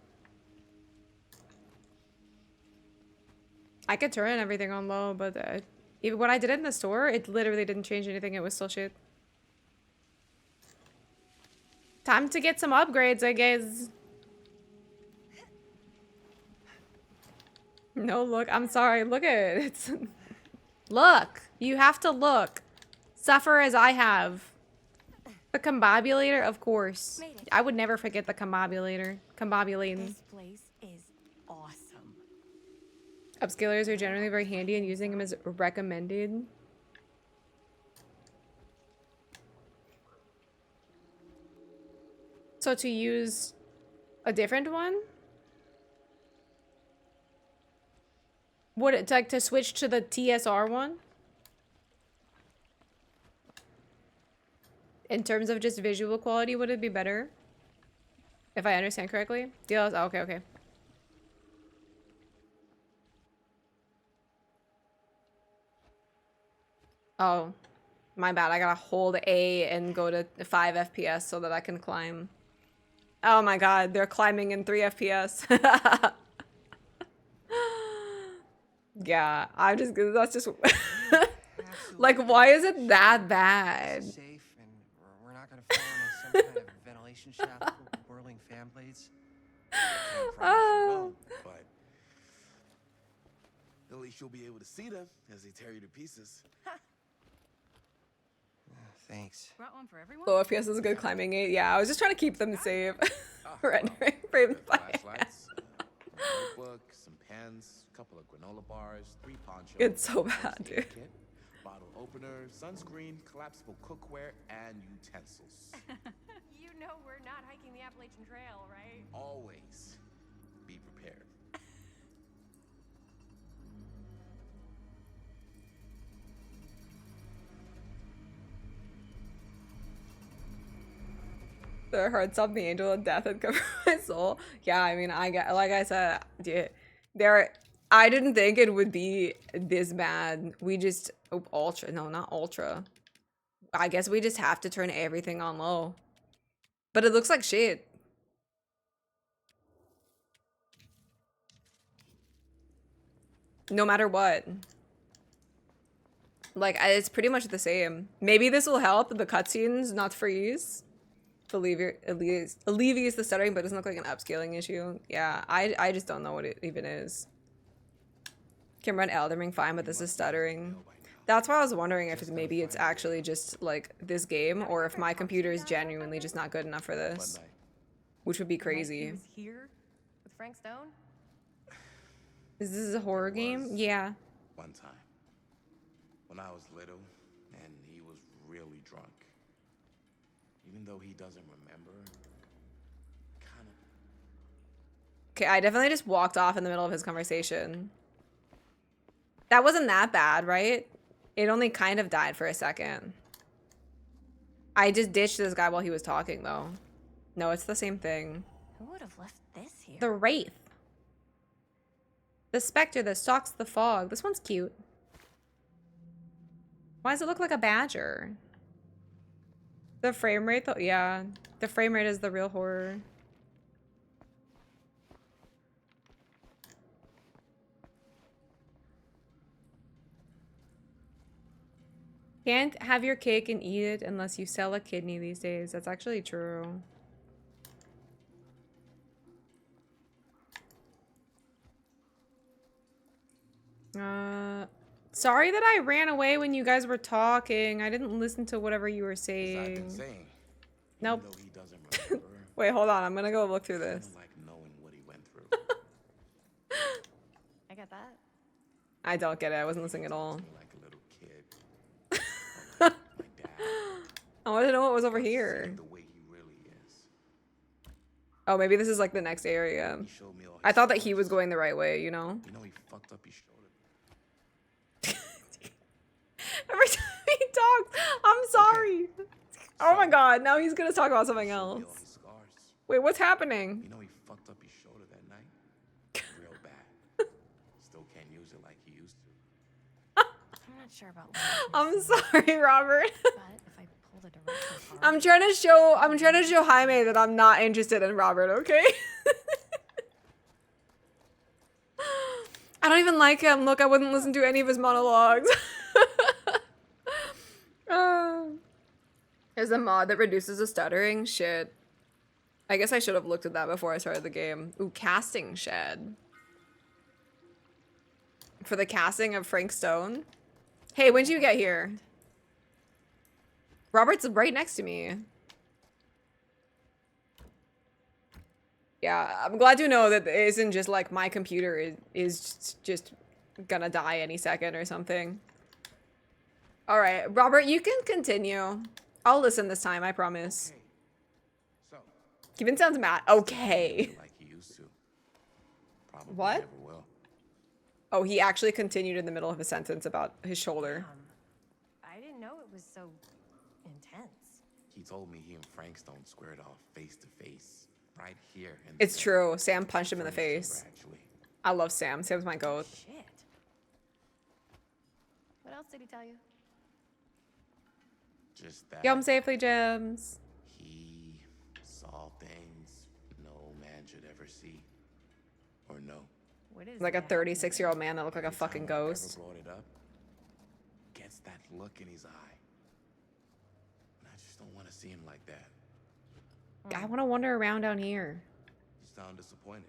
I could turn everything on low, but even when I did it in the store, it literally didn't change anything. It was still shit. Time to get some upgrades, I guess. No, look. I'm sorry. Look at it. It's look. You have to look. Suffer as I have. The combobulator, of course. I would never forget the combobulator. Combobulating. This place is awesome. Upscalers are generally very handy and using them is recommended. So to use a different one? Would it like to switch to the TSR one? In terms of just visual quality, would it be better? If I understand correctly? DLS, oh, okay, okay. Oh, my bad. I gotta hold A and go to 5 FPS so that I can climb. Oh my god, they're climbing in 3 FPS. Yeah, I'm just gonna, that's just like, why is it that bad? Safe, and we're not gonna fall into some kind of ventilation shaft full of whirling fan blades. But at least you'll be able to see them as they tear you to pieces. Thanks. Brought one for everyone? Low FPS is a good climbing aid. Yeah, I was just trying to keep them safe. Rendering frames by Flashlights, a notebook, some pens, a couple of granola bars, 3 ponchos. It's so bad, first aid dude. kit, bottle opener, sunscreen, collapsible cookware, and utensils. You know we're not hiking the Appalachian Trail, right? Always be prepared. The hearts of the angel of death had covered my soul. Yeah, I mean, I get, like I said, dude, I didn't think it would be this bad. We just, oh, ultra, no, not ultra. I guess we just have to turn everything on low. But it looks like shit. No matter what. Like, it's pretty much the same. Maybe this will help the cutscenes not freeze. Alleviates the stuttering, but doesn't look like an upscaling issue. Yeah, I just don't know what it even is. Can run Elden Ring fine, but this is stuttering. That's why I was wondering if maybe it's actually just like this game, or if my computer is genuinely just not good enough for this, which would be He crazy. was here with Frank Stone? Is this a horror game? Yeah. One time, when I was little, and he was really drunk. Even though he doesn't remember, kind of. Okay, I definitely just walked off in the middle of his conversation. That wasn't that bad, right? It only kind of died for a second. I just ditched this guy while he was talking, though. No, it's the same thing. Who would have left this here? The Wraith. The Spectre that stalks the fog. This one's cute. Why does it look like a badger? The frame rate, though? Yeah. The frame rate is the real horror. Can't have your cake and eat it unless you sell a kidney these days. That's actually true. Sorry that I ran away when you guys were talking. I didn't listen to whatever you were saying. Nope. He doesn't remember. Wait, hold on. I'm gonna go look through this. Like knowing what he went through. I get that. I don't get it. I wasn't listening at all. Like a little kid. My dad. I wanted to know what was over here. Oh, maybe this is like the next area. I thought that he was going the right way, you know? You know he fucked up his shoulder. Every time he talks, I'm sorry. Oh my god, now he's gonna talk about something else. Wait, what's happening? You know he fucked up his shoulder that night? Real bad. Still can't use it like he used to. I'm not sure about I'm sorry, Robert. but if I pull the direction card, I'm trying to show Jaime that I'm not interested in Robert, okay? I don't even like him. Look, I wouldn't listen to any of his monologues. There's a mod that reduces the stuttering. Shit. I guess I should have looked at that before I started the game. Ooh, casting shed. For the casting of Frank Stone. Hey, when did you get here? Robert's right next to me. Yeah, I'm glad to know that it isn't just like my computer is just gonna die any second or something. All right, Robert, you can continue. I'll listen this time, I promise. So, Kevin sounds mad. Okay. like he used to. Probably What? never will. Oh, he actually continued in the middle of a sentence about his shoulder. I didn't know it was so intense. He told me he and Frank Stone squared off face to face. Right here. In It's true. Sam punched him in the face. Actually. I love Sam. Sam's my goat. Shit. What else did he tell you? Just that. Get home safely, Gems. He saw things no man should ever see or know. What is Like a that? 36-year-old man that looked like a fucking ghost. Brought it up. Gets that look in his eye. And I just don't want to see him like that. I want to wander around down here. You sound disappointed.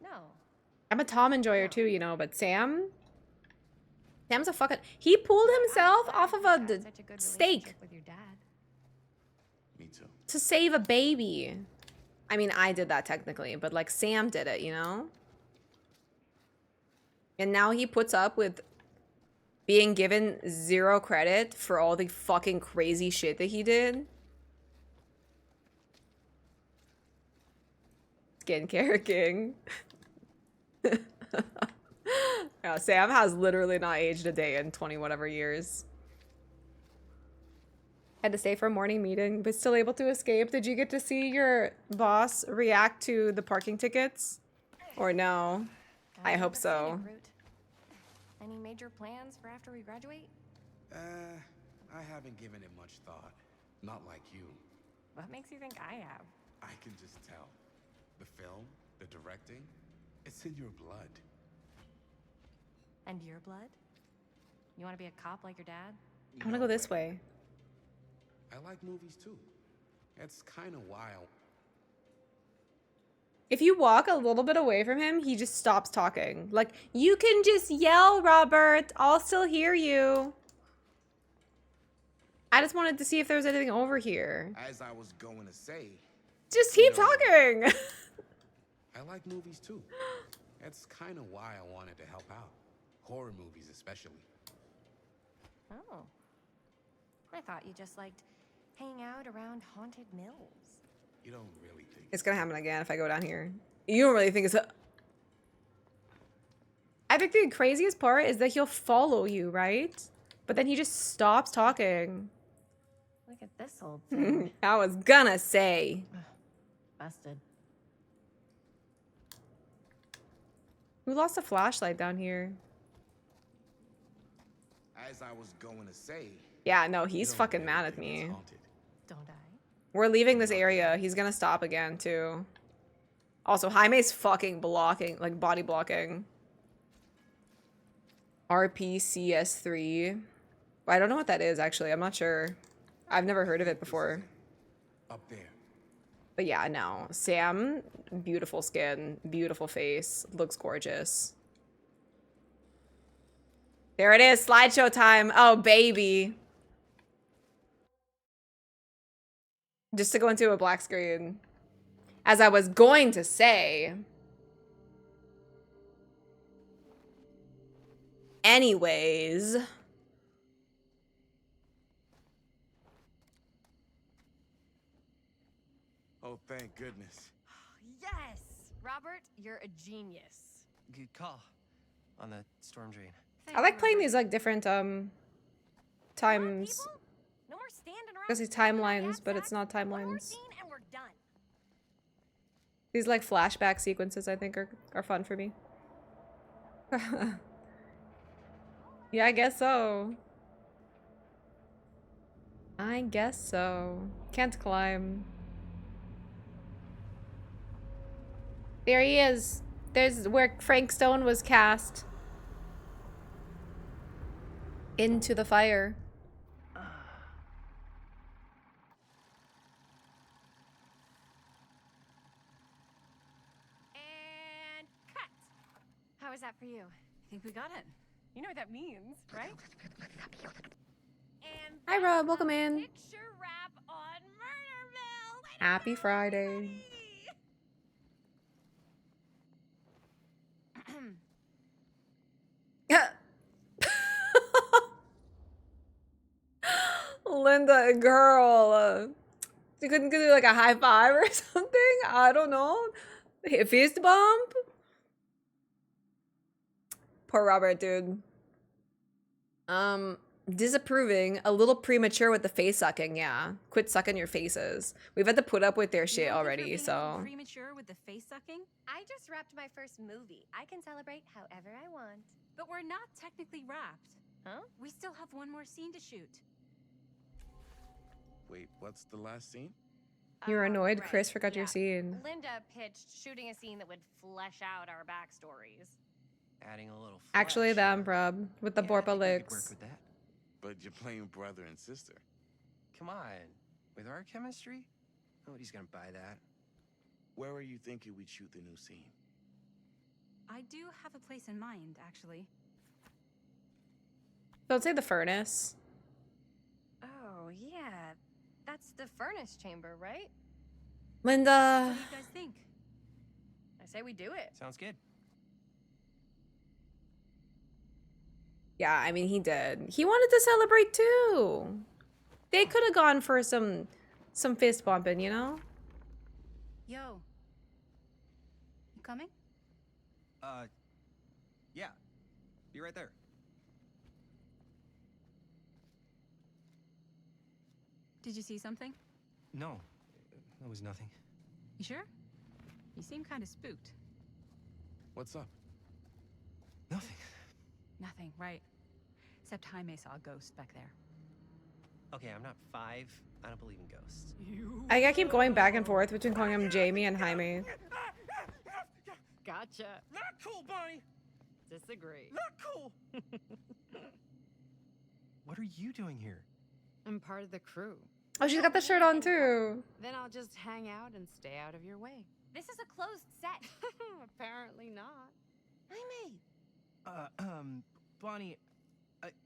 No. I'm a Tom enjoyer too, you know, but Sam's a fucking... He pulled himself off of a Such a good stake relationship with your dad. Me too. to save a baby. I mean, I did that technically, but like Sam did it, you know? And now he puts up with being given 0 credit for all the fucking crazy shit that he did. Skincare king. Yeah, Sam has literally not aged a day in 20 whatever years. Had to stay for a morning meeting, but still able to escape. Did you get to see your boss react to the parking tickets? Or no? I hope so. Any major plans for after we graduate? I haven't given it much thought. Not like you. What makes you think I have? I can just tell. The film, the directing, it's in your blood. And your blood? You want to be a cop like your dad? I want to go this way. I like movies too. That's kind of why If you walk a little bit away from him, he just stops talking. Like, you can just yell, Robert. I'll still hear you. I just wanted to see if there was anything over here. As I was going to say, Just keep talking. I like movies too. That's kind of why I wanted to help out. Horror movies especially. Oh. I thought you just liked hanging out around haunted mills. You don't really think It's gonna happen again if I go down here. You don't really think it's... I think the craziest part is that he'll follow you, right? But then he just stops talking. Look at this old thing. I was gonna say. Busted. Who lost a flashlight down here? As I was going to say, Yeah, no, he's fucking mad at me. Don't I? We're leaving this area. He's gonna stop again, too. Also, Jaime's fucking blocking, like body blocking. RPCS3. I don't know what that is, actually. I'm not sure. I've never heard of it before. up there. But yeah, no. Sam, beautiful skin, beautiful face, looks gorgeous. There it is, slideshow time. Oh, baby. Just to go into a black screen. As I was going to say. Anyways. goodness. Yes! Robert, you're a genius. Good call on the storm drain. I like playing these like different times. No more standing around. I say timelines, but it's not timelines. Scene and we're done. These like flashback sequences I think are fun for me. Yeah, I guess so. I guess so. Can't climb. There he is. There's where Frank Stone was cast. Into the fire. And cut. How was that for you? I think we got it. You know what that means, right? And Hi Rob, welcome in. picture wrap on Murderville. Happy Friday. Linda, girl. You couldn't do like a high five or something? I don't know. A fist bump? Poor Robert, dude. Disapproving. A little premature with the face sucking, yeah. Quit sucking your faces. We've had to put up with their shit already, so. Premature with the face sucking? I just wrapped my first movie. I can celebrate however I want. But we're not technically wrapped. Huh? We still have one more scene to shoot. Wait, what's the last scene? You were annoyed right. Chris forgot your Yeah. scene. Linda pitched shooting a scene that would flesh out our backstories. Adding a little flesh. Actually them, bruh. With the Yeah, I Borpa think we could legs. work with that. But you're playing brother and sister. Come on. With our chemistry? Nobody's gonna buy that. Where are you thinking we'd shoot the new scene? I do have a place in mind, actually. Don't say the furnace. Oh, yeah. That's the furnace chamber, right? Linda. What do you guys think? I say we do it. Sounds good. Yeah, I mean, he did. He wanted to celebrate too. They could have gone for some fist bumping, you know? Yo. You coming? Yeah. Be right there. Did you see something? No, that was nothing. You sure? You seem kind of spooked. What's up? Nothing. Nothing, right. Except Jaime saw a ghost back there. Okay, I'm not 5. I don't believe in ghosts. I gotta keep going back and forth between calling him Jamie and Jaime. Gotcha. Not cool, Bonnie. Disagree. Not cool. What are you doing here? I'm part of the crew. Oh, she's got the shirt on too. Then I'll just hang out and stay out of your way. This is a closed set. Apparently not. Jaime. Bonnie,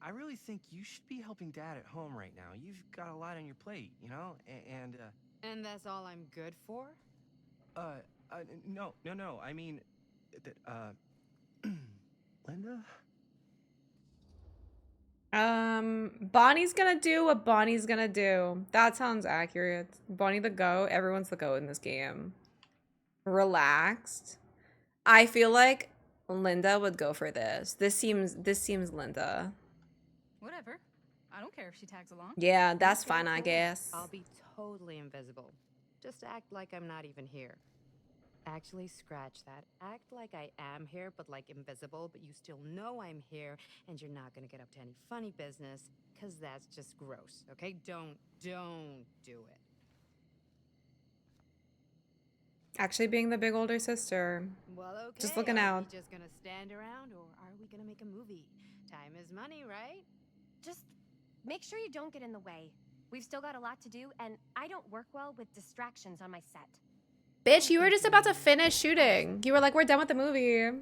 I really think you should be helping Dad at home right now. You've got a lot on your plate, you know? And that's all I'm good for? No. I mean, Linda? Bonnie's gonna do what Bonnie's gonna do. That sounds accurate. Bonnie the goat. Everyone's the goat in this game. Relaxed. I feel like Linda would go for this. This seems Linda. Whatever. I don't care if she tags along. Yeah, that's fine, I guess. I'll be totally invisible. Just act like I'm not even here. Actually, scratch that. Act like I am here, but like invisible, but you still know I'm here, and you're not gonna get up to any funny business, because that's just gross, okay? Don't do it. Actually being the big older sister. Well, okay. Just looking Are out. we just gonna stand around, or are we gonna make a movie? Time is money, right? Just make sure you don't get in the way. We've still got a lot to do, and I don't work well with distractions on my set. Bitch, you were just about to finish shooting. You were like, we're done with the movie.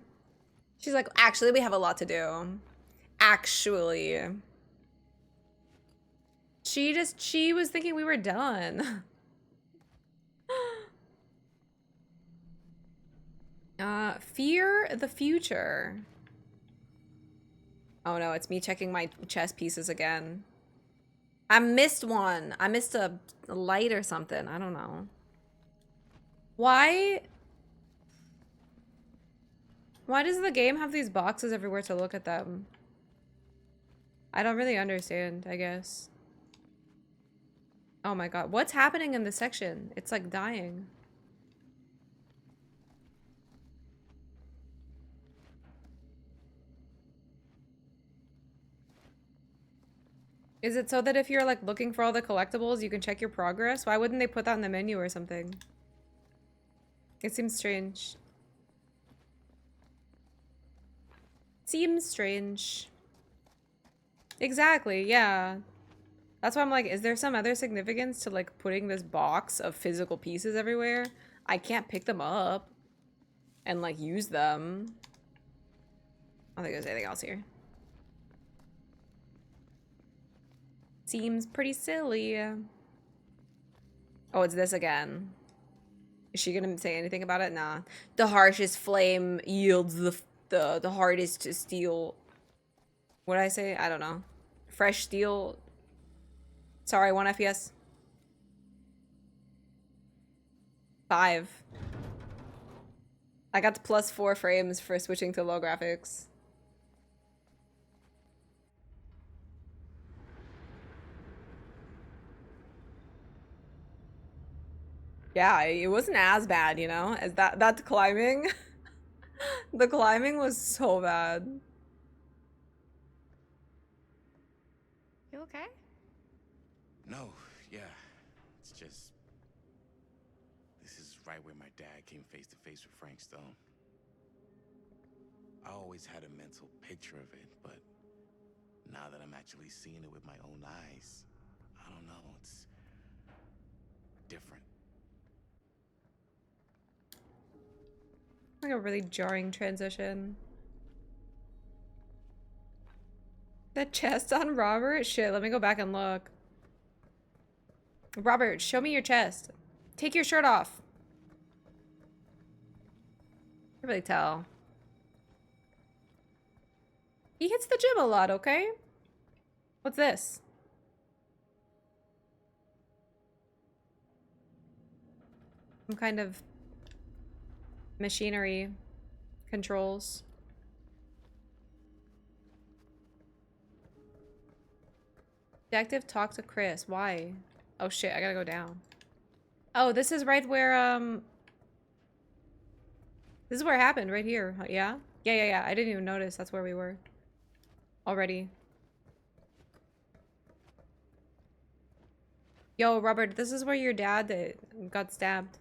She's like, actually, we have a lot to do. Actually. She was thinking we were done. Fear the future. Oh no, it's me checking my chess pieces again. I missed one. I missed a light or something. I don't know. Why? Why does the game have these boxes everywhere to look at them? I don't really understand, I guess. Oh my god. What's happening in this section? It's like dying. Is it so that if you're like looking for all the collectibles, you can check your progress? Why wouldn't they put that in the menu or something? It seems strange. Seems strange. Exactly, yeah. That's why I'm like, is there some other significance to like putting this box of physical pieces everywhere? I can't pick them up and like use them. I don't think there's anything else here. Seems pretty silly. Oh, it's this again. Is she gonna say anything about it? Nah. The harshest flame yields the hardest to steel. What did I say? I don't know. Fresh steel. Sorry, 1 FPS. 5. I got to +4 frames for switching to low graphics. Yeah, it wasn't as bad, you know, as that climbing. The climbing was so bad. You okay? No, yeah. It's just... This is right where my dad came face to face with Frank Stone. I always had a mental picture of it, but now that I'm actually seeing it with my own eyes, I don't know, it's different. Like a really jarring transition. The chest on Robert? Shit, let me go back and look. Robert, show me your chest. Take your shirt off. I can really tell. He hits the gym a lot, okay? What's this? Some kind of machinery controls. Detective talk to Chris. Why? Oh shit, I gotta go down. Oh, this is right where, this is where it happened, right here. Yeah? Yeah. I didn't even notice. That's where we were. Already. Yo, Robert, this is where your dad got stabbed.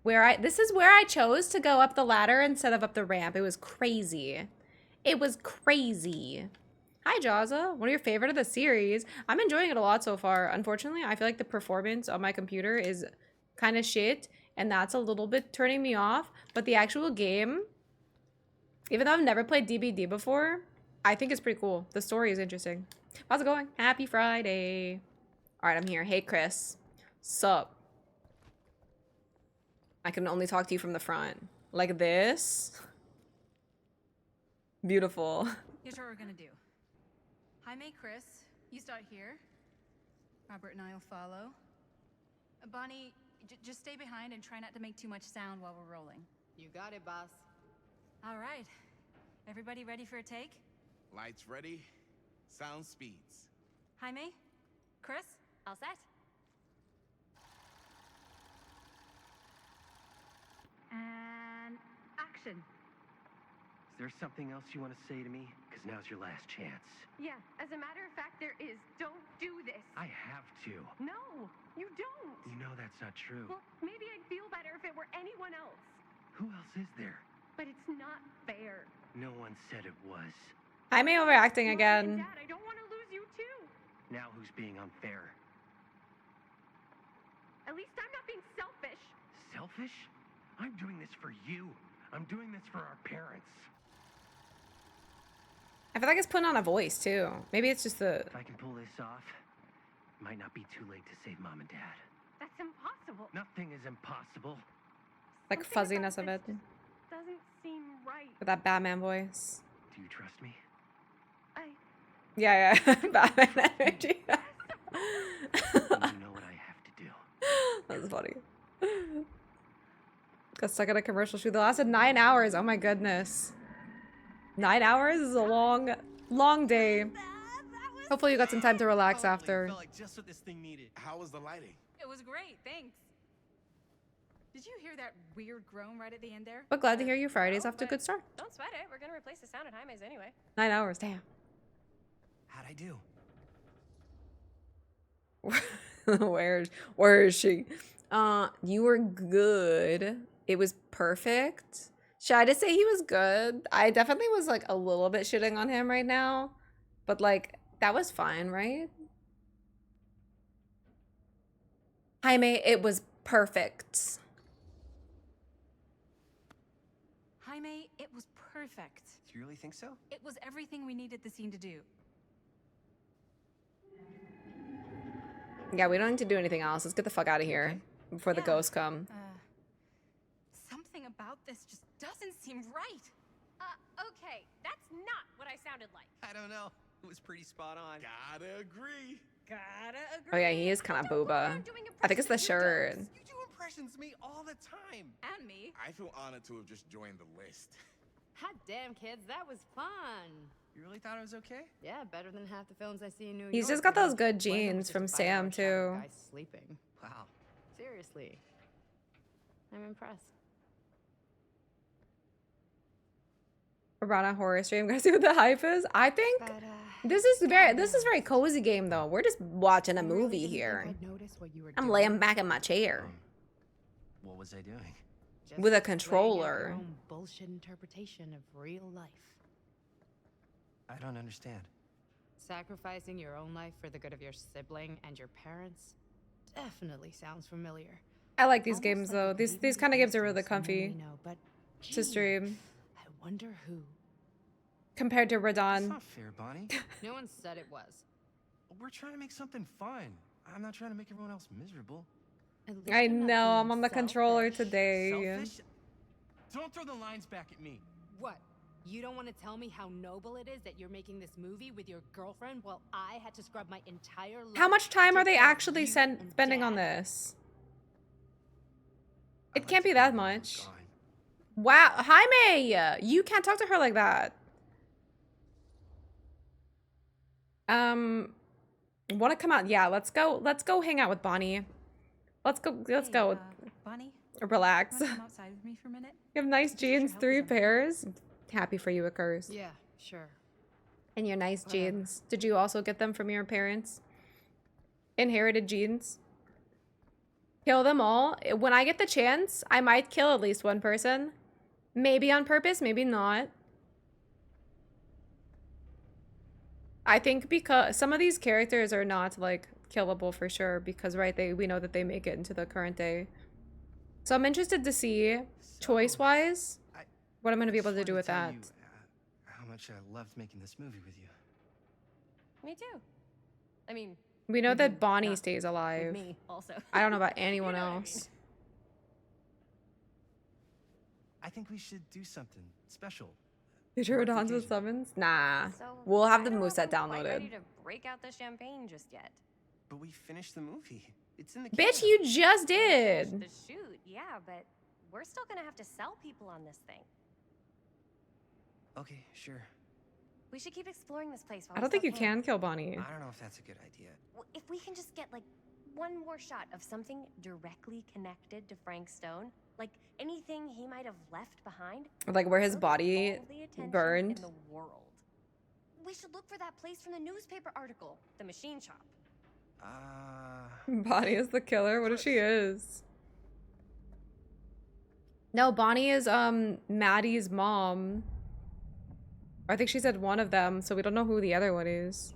This is where I chose to go up the ladder instead of up the ramp. It was crazy. It was crazy. Hi, Jaza. One of your favorite of the series. I'm enjoying it a lot so far. Unfortunately, I feel like the performance on my computer is kind of shit, and that's a little bit turning me off. But the actual game, even though I've never played DBD before, I think it's pretty cool. The story is interesting. How's it going? Happy Friday. All right, I'm here. Hey, Chris. Sup? I can only talk to you from the front. Like this. Beautiful. Here's what we're gonna do. Jaime, Chris, you start here. Robert and I will follow. Bonnie, just stay behind and try not to make too much sound while we're rolling. You got it, boss. All right. Everybody ready for a take? Lights ready, sound speeds. Jaime? Chris? All set? And action. Is there something else you want to say to me? Because now's your last chance. Yeah, as a matter of fact, there is. Don't do this. I have to. No, you don't. You know that's not true. Well, maybe I'd feel better if it were anyone else. Who else is there? But it's not fair. No one said it was. Jaime overacting again. Dad, I don't want to lose you too. Now who's being unfair? At least I'm not being selfish. Selfish? I'm doing this for you. I'm doing this for our parents. I feel like it's putting on a voice too. Maybe it's just the... If I can pull this off, it might not be too late to save Mom and Dad. That's impossible. Nothing is impossible. like fuzziness of it. Doesn't seem right. With that Batman voice. Do you trust me? Yeah. Batman energy. You know what I have to do. That was funny. Got stuck at a commercial shoot. They lasted 9 hours. Oh my goodness. 9 hours is a long, long day. Hopefully you got some time to relax after. Felt like just what this thing needed. How was the lighting? It was great, thanks. Did you hear that weird groan right at the end there? But glad to hear you Friday's off to a good start. Don't sweat it. We're gonna replace the sound at Jaime's anyway. 9 hours, damn. How'd I do? Where is she? You were good. It was perfect. Should I just say he was good? I definitely was like a little bit shitting on him right now. But like, that was fine, right? Jaime, it was perfect. Jaime, it was perfect. Do you really think so? It was everything we needed the scene to do. Yeah, we don't need to do anything else. Let's get the fuck out of here before the ghosts come. Something about this just doesn't seem right. Okay, that's not what I sounded like. I don't know. It was pretty spot on. Gotta agree. Gotta agree. Oh yeah, he is kind of booba. I think it's the shirt. You do impressions of me all the time. And me. I feel honored to have just joined the list. Hot damn, kids, that was fun. You really thought it was okay? Yeah, better than half the films I see in New York. He's just got those good One of them was genes just from a Sam 5-hour shot of too. guys sleeping. Wow. Seriously. I'm impressed. Around a horror stream. Gonna see what the hype is. I think this is very cozy game though. We're just watching a movie here. I'm laying back in my chair What was I doing? Just with a laying out your controller. own bullshit interpretation of real life. I don't understand. Sacrificing your own life for the good of your sibling and your parents definitely sounds familiar. I like these games though. These kind of games are really comfy But to stream I wonder who. compared to That's Radon. not fair, Bonnie. No one said it was. We're trying to make something fun. I'm not trying to make everyone else miserable. At least I you're not know. I'm being on the controller selfish. today. Selfish? Don't throw the lines back at me. What? You don't want to tell me how noble it is that you're making this movie with your girlfriend while I had to scrub my entire life? How much time to are they take care of actually you spending on Dad? this? It can't be that much. Wow, Jaime, you can't talk to her like that. Want to come out? Yeah, let's go. Let's go hang out with Bonnie. Let's go. Let's go. Bonnie, Relax. wanna come outside with me for a minute? You have nice jeans, 3 pairs. Happy for you, Akers. Yeah, sure. And your nice Whatever. jeans. Did you also get them from your parents? Inherited jeans. Kill them all. When I get the chance, I might kill at least one person. Maybe on purpose, maybe not. I think because some of these characters are not like killable for sure because we know that they make it into the current day. So I'm interested to see choice-wise what I'm going to be able to do with that. How much I loved making this movie with you. Me too. I mean, We know that Bonnie not stays with alive. me also. I don't know about anyone You know what I mean. else. I think we should do something special. Future Dons with summons? Nah. So, We'll have I the don't know moveset if I'm quite ready downloaded. to break out the champagne just yet. But we finished the movie. It's in the Bitch, can. you just The did. shoot, yeah, but we're still gonna have to sell people on this thing. Okay, sure. We should keep exploring this place while I we don't think you still can kill Bonnie. I don't know if that's a good idea. If we can just get like one more shot of something directly connected to Frank Stone, like anything he might have left behind, Like where his we'll get body all the attention burned. in the world. We should look for that place from the newspaper article, the machine shop. Bonnie is the killer? What if she is? No, Bonnie is Maddie's mom. I think she said one of them, so we don't know who the other one is.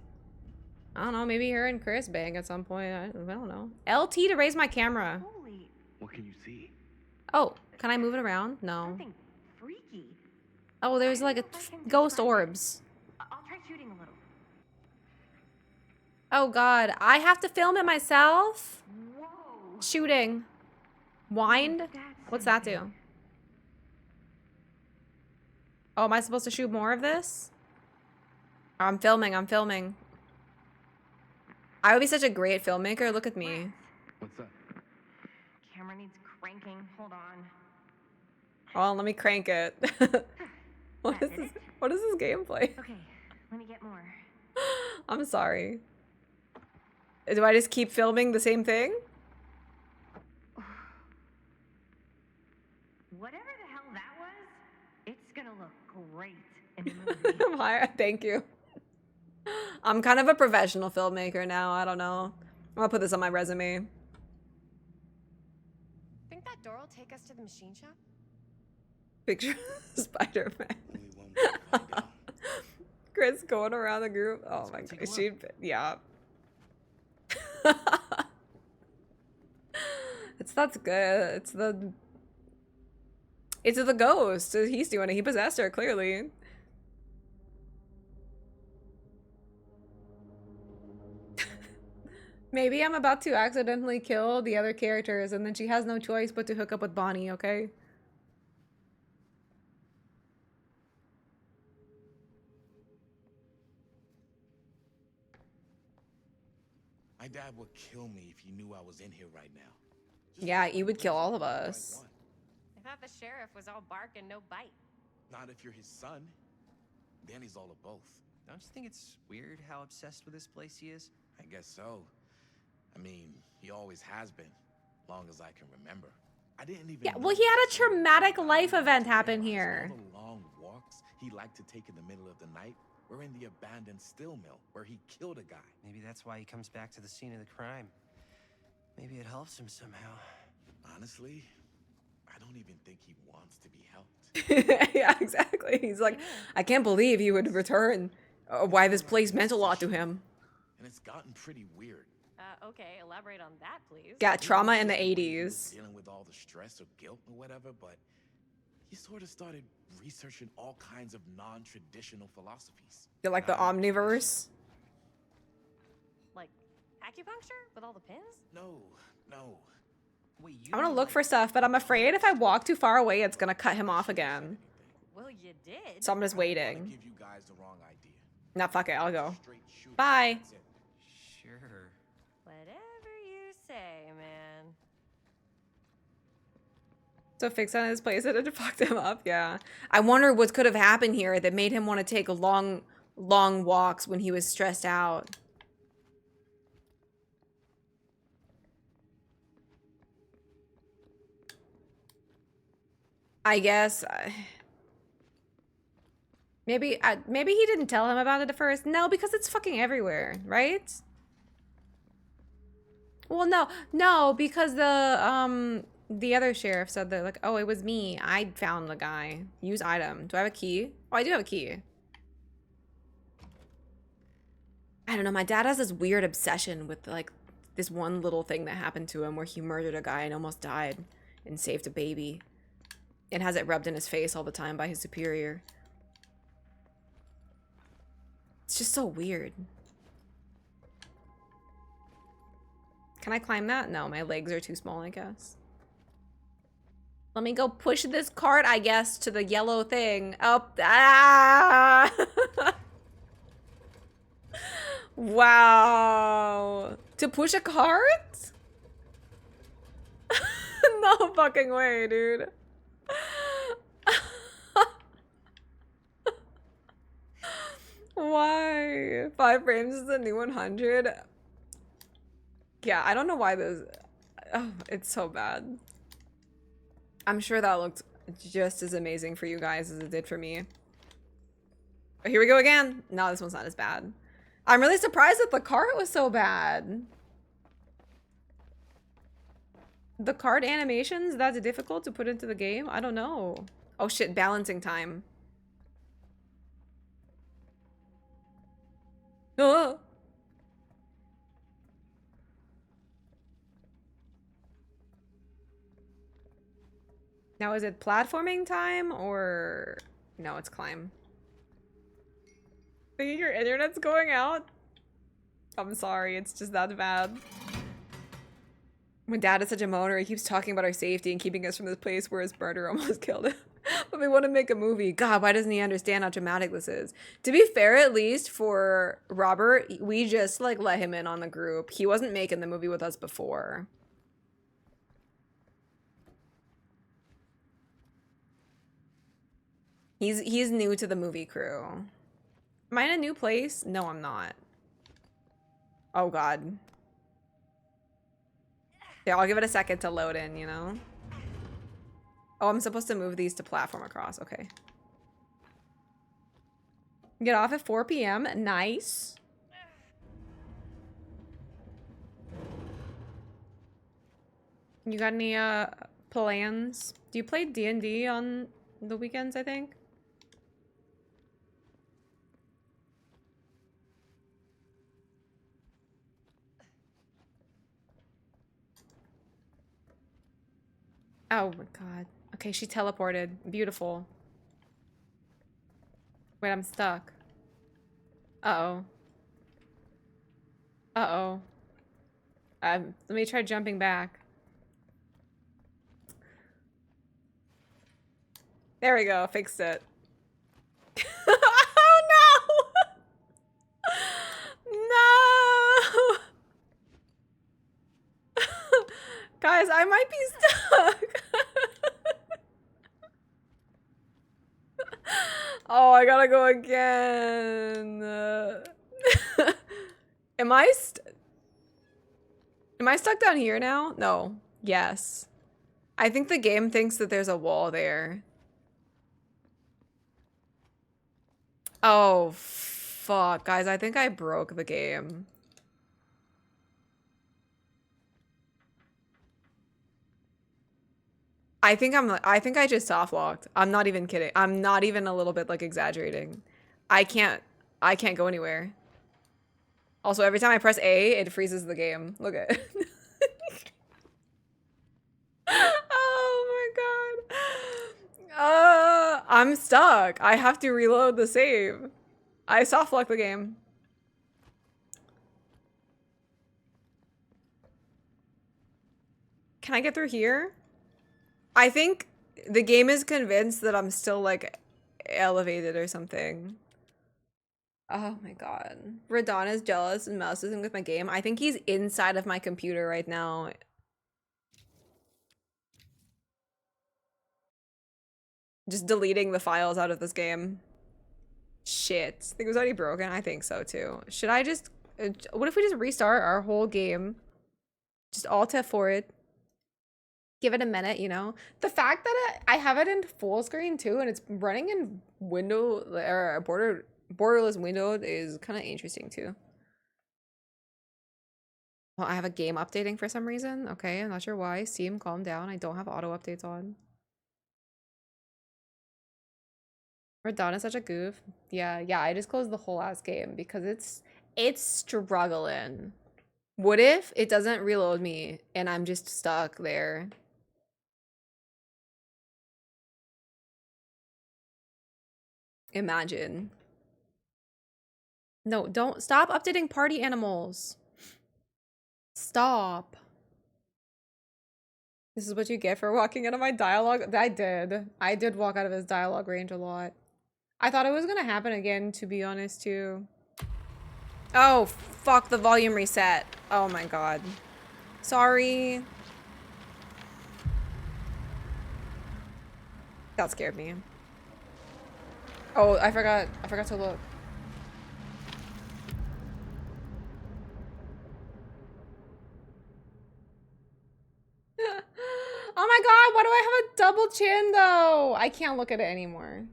I don't know, maybe her and Chris bang at some point. I don't know. LT to raise my camera. What can you see? Oh, can I move it around? No. Something freaky. Oh, there's like a ghost orbs. I'll try shooting a little. Oh god, I have to film it myself? Shooting. Wind? What's that do? Oh, am I supposed to shoot more of this? Oh, I'm filming. I would be such a great filmmaker. Look at me. What's that? Camera needs cranking. Hold on. Oh, let me crank it. What is this? What is this gameplay? Okay, let me get more. I'm sorry. Do I just keep filming the same thing? Whatever the hell that was, it's gonna look great in the movie. Hi, thank you. I'm kind of a professional filmmaker now. I don't know. I'm gonna put this on my resume. Think that door will take us to the machine shop? Picture of Spider-Man. Chris going around the group. Oh my god. She, yeah. That's good. It's the ghost. He's doing it. He possessed her, clearly. Maybe I'm about to accidentally kill the other characters and then she has no choice but to hook up with Bonnie, okay? My dad would kill me if he knew I was in here right now. Yeah, he would kill all of us. I thought the sheriff was all bark and no bite. Not if you're his son. Danny's all of both. Don't you think it's weird how obsessed with this place he is? I guess so. I mean, he always has been, long as I can remember. I didn't even. Yeah, well, he had a traumatic life event happen here. All the long walks he liked to take in the middle of the night were in the abandoned steel mill where he killed a guy. Maybe that's why he comes back to the scene of the crime. Maybe it helps him somehow. Honestly, I don't even think he wants to be helped. Yeah, exactly. He's like, I can't believe he would return. Why this place meant a lot to him. And it's gotten pretty weird. Okay, elaborate on that, please. Got trauma in the 80s. Dealing with all the stress or guilt or whatever, but he sort of started researching all kinds of non-traditional philosophies. You're like the Omniverse. Like acupuncture with all the pins? No. Wait, I want to look for stuff, but I'm afraid if I walk too far away, it's gonna cut him off again. Well, you did. So I'm just waiting. Give you guys the wrong idea. Nah, fuck it. I'll go. Bye. Sure. Whatever you say, man. So fixed on his place, it fucked him up. Yeah. I wonder what could have happened here that made him want to take long walks when he was stressed out. I guess. Maybe he didn't tell him about it at first. No, because it's fucking everywhere, right? Well, no, because the other sheriff said that, like, oh, it was me. I found the guy. Use item. Do I have a key? Oh, I do have a key. I don't know. My dad has this weird obsession with, like, this one little thing that happened to him where he murdered a guy and almost died and saved a baby. And has it rubbed in his face all the time by his superior. It's just so weird. Can I climb that? No, my legs are too small, I guess. Let me go push this cart, I guess, to the yellow thing. Oh, ah! Wow. To push a cart? No fucking way, dude. Why? 5 frames is the new 100? Yeah, I don't know why this... Oh, it's so bad. I'm sure that looked just as amazing for you guys as it did for me. Oh, here we go again. No, this one's not as bad. I'm really surprised that the cart was so bad. The cart animations, that's difficult to put into the game? I don't know. Oh shit, balancing time. Oh. Now is it platforming time or no, it's climb. Thinking your internet's going out? I'm sorry, it's just that bad. My dad is such a moaner, he keeps talking about our safety and keeping us from this place where his murder almost killed him. But we want to make a movie. God, why doesn't he understand how dramatic this is? To be fair, at least for Robert, we just like let him in on the group. He wasn't making the movie with us before. He's new to the movie crew. Am I in a new place? No, I'm not. Oh god. Yeah, I'll give it a second to load in, you know? Oh, I'm supposed to move these to platform across. Okay. Get off at 4 p.m. Nice. You got any plans? Do you play D&D on the weekends, I think? Oh my god. Okay, she teleported. Beautiful. Wait, I'm stuck. Uh-oh. Uh-oh. Let me try jumping back. There we go. Fixed it. Oh no! No! Guys, I might be stuck. Oh, I gotta go again. Am I stuck down here now? No. Yes. I think the game thinks that there's a wall there. Oh, fuck. Guys, I think I broke the game. I think I just soft locked. I'm not even kidding. I'm not even a little bit like exaggerating. I can't go anywhere. Also, every time I press A, it freezes the game. Look at it. Oh my god. I'm stuck. I have to reload the save. I soft locked the game. Can I get through here? I think the game is convinced that I'm still like elevated or something. Oh my god. Radon is jealous and Mouse isn't with my game. I think he's inside of my computer right now. Just deleting the files out of this game. Shit. I think it was already broken. I think so too. Should I just... what if we just restart our whole game? Just Alt F4 it. Give it a minute, you know? The fact that I have it in full screen too, and it's running in window or borderless windowed is kind of interesting too. Well, I have a game updating for some reason. Okay, I'm not sure why. Steam, calm down. I don't have auto updates on. Radon is such a goof. Yeah, I just closed the whole ass game because it's struggling. What if it doesn't reload me and I'm just stuck there? Imagine. No, don't stop updating party animals. Stop. This is what you get for walking out of my dialogue. I did walk out of his dialogue range a lot. I thought it was gonna happen again, to be honest, too. Oh, fuck, the volume reset. Oh my god. Sorry. That scared me. Oh, I forgot to look. Oh my god, why do I have a double chin though? I can't look at it anymore.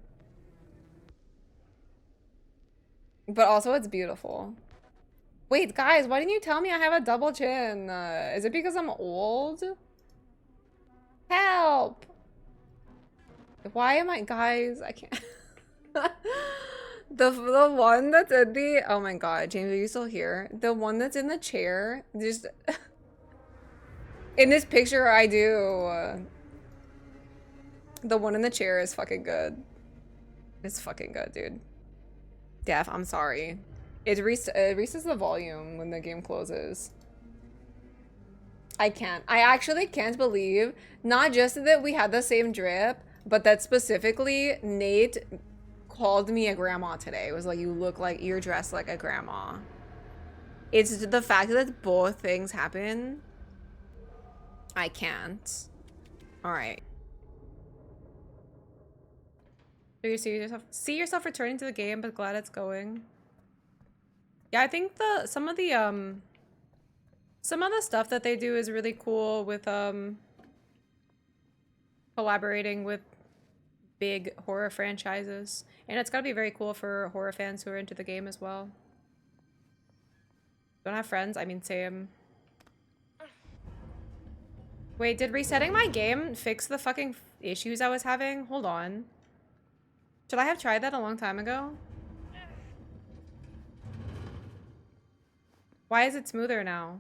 But also it's beautiful. Wait, guys, why didn't you tell me I have a double chin? Is it because I'm old? Help! Why am I, guys? I can't. The one that's in the, oh my god, James, are you still here? The one that's in the chair, just in this picture, I do. The one in the chair is fucking good. It's fucking good, dude. Def, I'm sorry. It resets the volume when the game closes. I actually can't believe, not just that we had the same drip, but that specifically Nate called me a grandma today. It was like, you look like you're dressed like a grandma. It's the fact that both things happen. I can't. All right. Do you see yourself returning to the game, but glad it's going? Yeah, I think some of the stuff that they do is really cool with collaborating with big horror franchises. And it's gotta be very cool for horror fans who are into the game as well. Don't have friends? I mean, same. Wait, did resetting my game fix the fucking issues I was having? Hold on. Should I have tried that a long time ago? Why is it smoother now?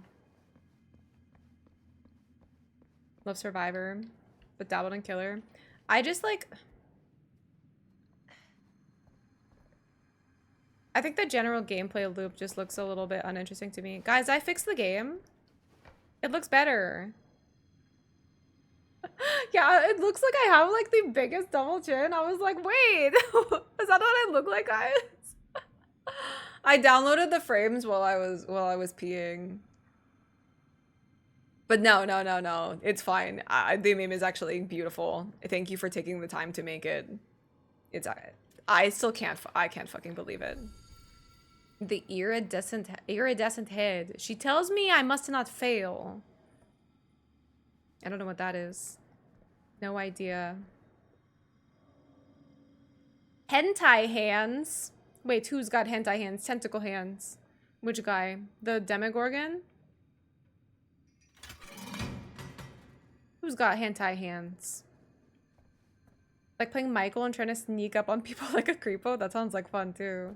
Love Survivor, but dabbled in Killer. I just like... I think the general gameplay loop just looks a little bit uninteresting to me. Guys, I fixed the game. It looks better. Yeah, it looks like I have like the biggest double chin. I was like, wait, is that what I look like, guys? I downloaded the frames while I was peeing. But no. It's fine. The meme is actually beautiful. Thank you for taking the time to make it. I still can't fucking believe it. The iridescent head. She tells me I must not fail. I don't know what that is. No idea. Hentai hands. Wait, who's got hentai hands? Tentacle hands. Which guy? The Demogorgon? Who's got hentai hands? Like playing Michael and trying to sneak up on people like a creepo? That sounds like fun too.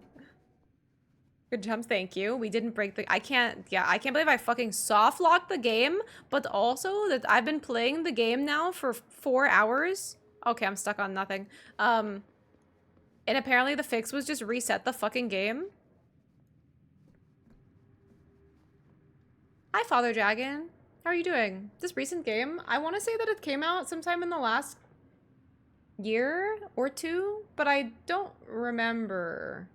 Good jumps, thank you. We didn't break the... I can't believe I fucking soft locked the game, but also that I've been playing the game now for 4 hours. Okay, I'm stuck on nothing. And apparently the fix was just reset the fucking game. Hi, Father Dragon. How are you doing? This recent game, I want to say that it came out sometime in the last year or two, but I don't remember.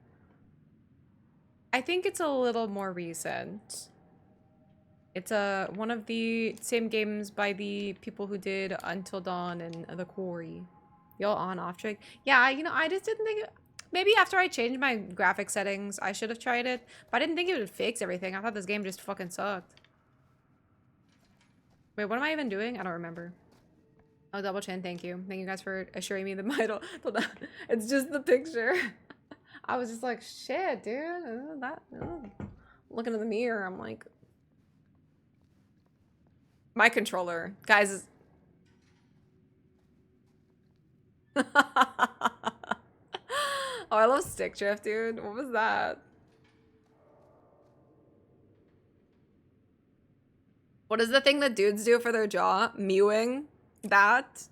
I think it's a little more recent. It's one of the same games by the people who did Until Dawn and The Quarry. Y'all on off trick? Yeah, you know, I just didn't think... Maybe after I changed my graphic settings, I should have tried it. But I didn't think it would fix everything. I thought this game just fucking sucked. Wait, what am I even doing? I don't remember. Oh, double chin, thank you. Thank you guys for assuring me that my... It's just the picture. I was just like, shit, dude. Looking in the mirror, I'm like... My controller. Guys... Oh, I love stick drift, dude. What was that? What is the thing that dudes do for their jaw? Mewing? That?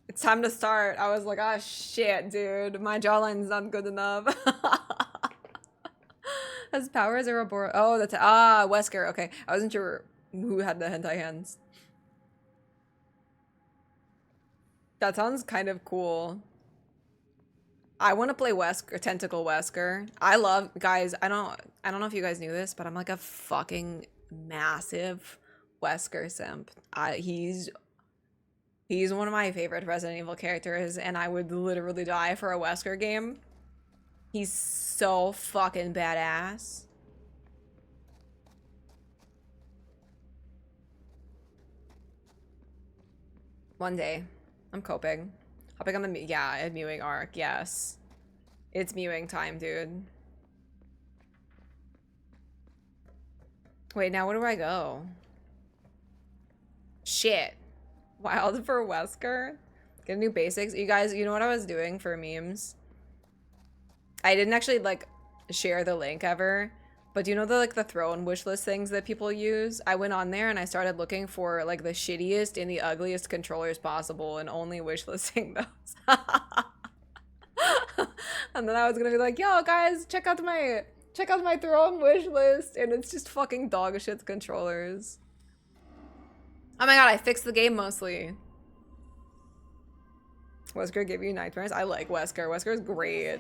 It's time to start. I was like, ah, shit, dude. My jawline's not good enough. Has powers or Ouroboros? Oh, that's... Ah, Wesker. Okay. I wasn't sure who had the hentai hands. That sounds kind of cool. I want to play Wesker, Tentacle Wesker. I love... Guys, I don't know if you guys knew this, but I'm like a fucking massive Wesker simp. He's one of my favorite Resident Evil characters, and I would literally die for a Wesker game. He's so fucking badass. One day. I'm coping. Hopping on the... Yeah, a mewing arc. Yes. It's mewing time, dude. Wait, now where do I go? Shit. Wild for Wesker. Get new basics. You guys, you know what I was doing for memes? I didn't actually like share the link ever, but do you know the like the throne wishlist things that people use? I went on there and I started looking for like the shittiest and the ugliest controllers possible and only wishlisting those. And then I was gonna be like, yo guys, check out my throne wish list, and it's just fucking dog shit controllers. Oh my god, I fixed the game mostly. Wesker give you nightmares? I like Wesker. Wesker's great.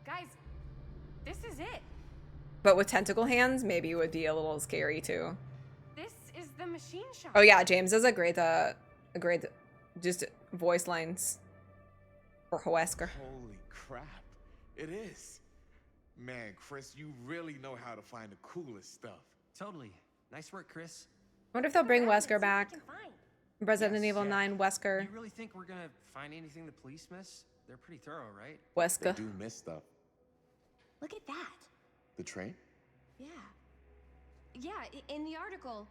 Guys, this is it. But with tentacle hands, maybe it would be a little scary too. This is the machine shop. Oh yeah, James does a great just voice lines. Or Wesker. Holy crap. It is. Man, Chris, you really know how to find the coolest stuff. Totally. Nice work, Chris. I wonder if they'll bring Wesker back. Resident Yes, Evil yeah. 9 Wesker. You really think we're gonna find anything the police miss? They're pretty thorough, right? Wesker. They do miss stuff. Look at that. The train? Yeah. Yeah, in the article,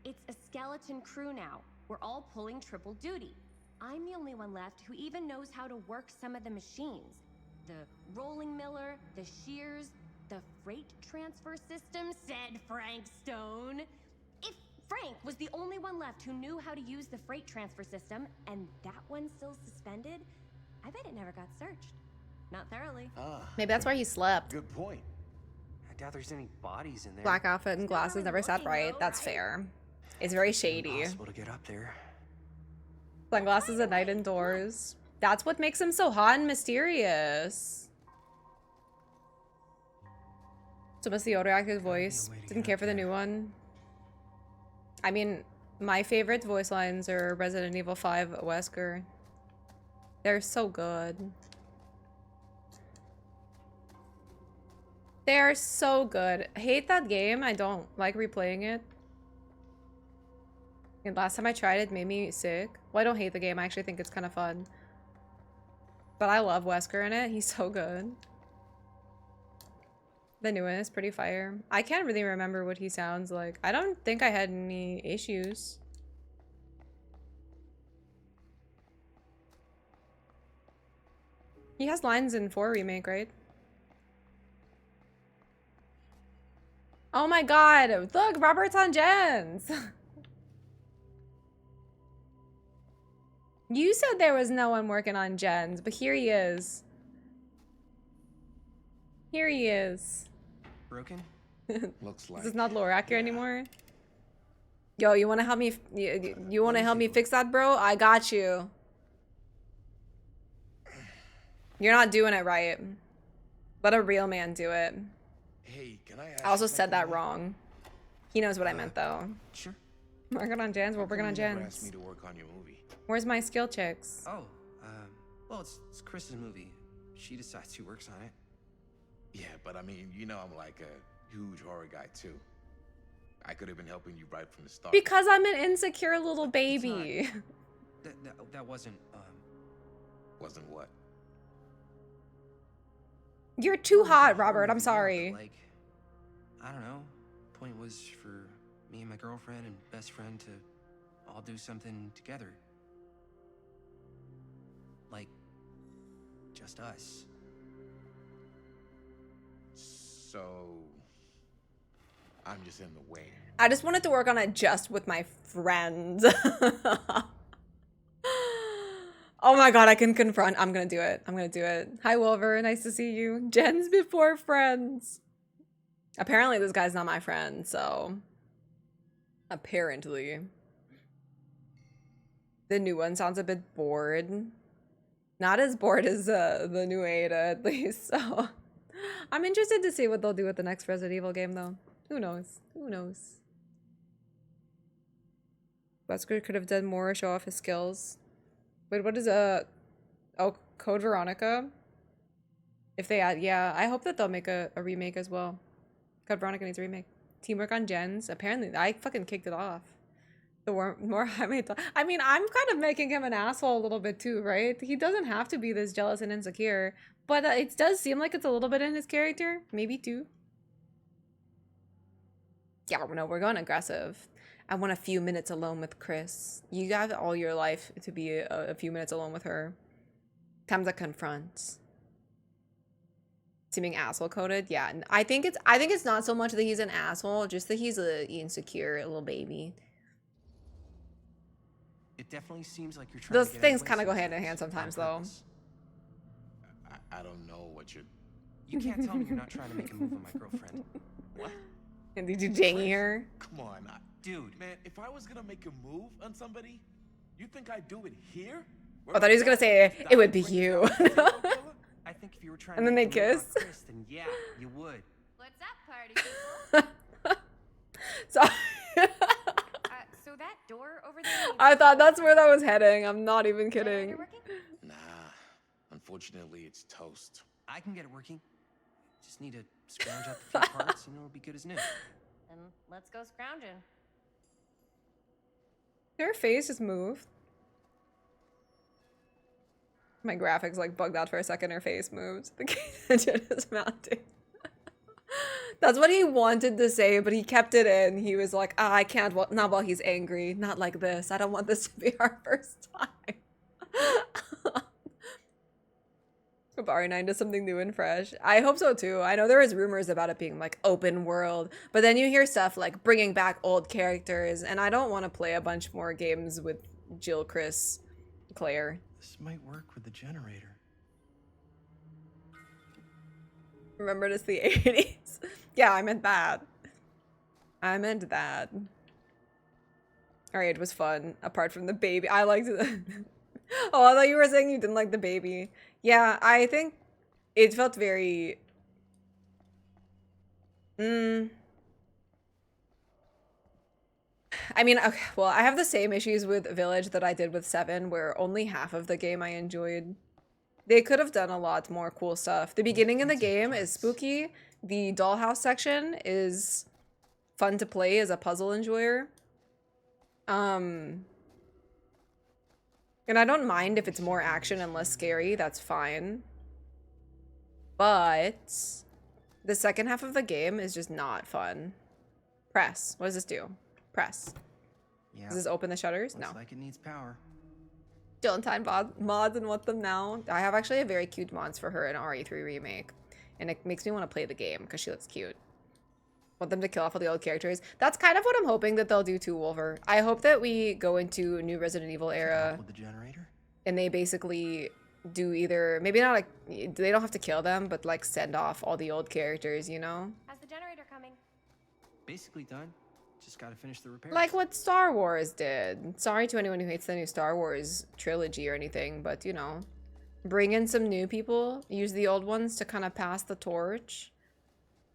it's a skeleton crew now. We're all pulling triple duty. I'm the only one left who even knows how to work some of the machines. The rolling miller, the shears, the freight transfer system, said Frank Stone. If Frank was the only one left who knew how to use the freight transfer system, and that one's still suspended, I bet it never got searched. Not thoroughly. Maybe that's where he slept. Good point. I doubt there's any bodies in there. Black outfit and glasses never sat right. That's fair. It's very shady. Impossible to get up there. Sunglasses at night indoors. That's what makes him so hot and mysterious. So must the older actor's voice. Didn't care for the new one. I mean, my favorite voice lines are Resident Evil 5 Wesker. They're so good. They are so good. Hate that game. I don't like replaying it. And last time I tried it, made me sick. Well, I don't hate the game. I actually think it's kind of fun. But I love Wesker in it. He's so good. The new one is pretty fire. I can't really remember what he sounds like. I don't think I had any issues. He has lines in 4 remake, right? Oh my god! Look, Robert's on Gens! You said there was no one working on Gens, but here he is. Here he is. Broken? Looks like. This is not Lorac here anymore. Yo, you wanna help me? You wanna help me fix that, bro? I got you. You're not doing it right. Let a real man do it. Hey, can I ask I also you said that something? wrong. He knows what I meant, though. Sure. Working on Gens. We're working on You never asked me Gens. to work on your movie. Where's my skill checks? Oh, well, it's Chris's movie. She decides who works on it. Yeah, but I mean, you know I'm like a huge horror guy too. I could have been helping you right from the start. Because I'm an insecure little baby. That wasn't, Wasn't what? You're too hot, Robert. I'm sorry. like, I don't know. Point was for me and my girlfriend and best friend to all do something together. Like, just us. So I'm just in the way. I just wanted to work on it just with my friends. Oh my god, I can confront. I'm gonna do it. I'm gonna do it. Hi, Wolver. Nice to see you. Gens before friends. Apparently, this guy's not my friend, so... Apparently. The new one sounds a bit bored. Not as bored as the new Ada, at least, so... I'm interested to see what they'll do with the next Resident Evil game, though. Who knows? Who knows? Wesker could have done more, show off his skills. Wait, what is oh, Code Veronica? If they add, yeah, I hope that they'll make a remake as well. Code Veronica needs a remake. Teamwork on Gens. Apparently, I fucking kicked it off. The more I mean, I'm kind of making him an asshole a little bit too, right? He doesn't have to be this jealous and insecure, but it does seem like it's a little bit in his character. Maybe too. Yeah, no, we're going aggressive. I want a few minutes alone with Chris. You got all your life to be a few minutes alone with her. Time to confront. Seeming asshole coded, yeah. I think it's not so much that he's an asshole, just that he's a insecure little baby. It definitely seems like you're trying Those to get things away kind of go sometimes hand in hand sometimes, on though. purpose. I don't know what you're... You can't tell me you're not trying to make a move on my girlfriend. What? And did you jangy her? Come on, dude. Man, if I was gonna make a move on somebody, you think I'd do it here? I thought he was gonna say it would be you. I think if you were trying And to then they make a move on kiss. Chris, then yeah, you would. What's up, party people? So So that door over there. I thought that's where that was heading. I'm not even kidding. Nah, Unfortunately, it's toast. I can get it working. Just need to scrounge up a few parts and it'll be good as new. Then let's go scrounging. Her face just moved. My graphics like bugged out for a second. Her face moved. The engine is mounting. That's what he wanted to say, but he kept it in. He was like, I can't, not while he's angry. Not like this. I don't want this to be our first time. Hope RE9 does something new and fresh. I hope so too. I know there was rumors about it being like open world, but then you hear stuff like bringing back old characters, and I don't want to play a bunch more games with Jill, Chris, Claire. This might work with the generator. Remember, it's the 80s. Yeah, I meant that. I meant that. Alright, it was fun. Apart from the baby. I liked it. Oh, I thought you were saying you didn't like the baby. Yeah, I think it felt very... I mean, okay, well, I have the same issues with Village that I did with 7, where only half of the game I enjoyed. They could have done a lot more cool stuff. The beginning of the game is spooky. The dollhouse section is fun to play as a puzzle enjoyer. And I don't mind if it's more action and less scary. That's fine. But the second half of the game is just not fun. Press. What does this do? Press. Yeah. Does this open the shutters? Looks No. like it needs power. Don't time mods and want them now. I have actually a very cute mods for her in RE3 remake. And it makes me want to play the game because she looks cute. Want them to kill off all the old characters. That's kind of what I'm hoping that they'll do to Wolver. I hope that we go into new Resident Evil era. With the generator? And they basically do either, maybe not like, they don't have to kill them, but like send off all the old characters, you know? How's the generator coming? Basically done. Just gotta finish the repairs. Like what Star Wars did. Sorry to anyone who hates the new Star Wars trilogy or anything, but you know, bring in some new people, use the old ones to kind of pass the torch.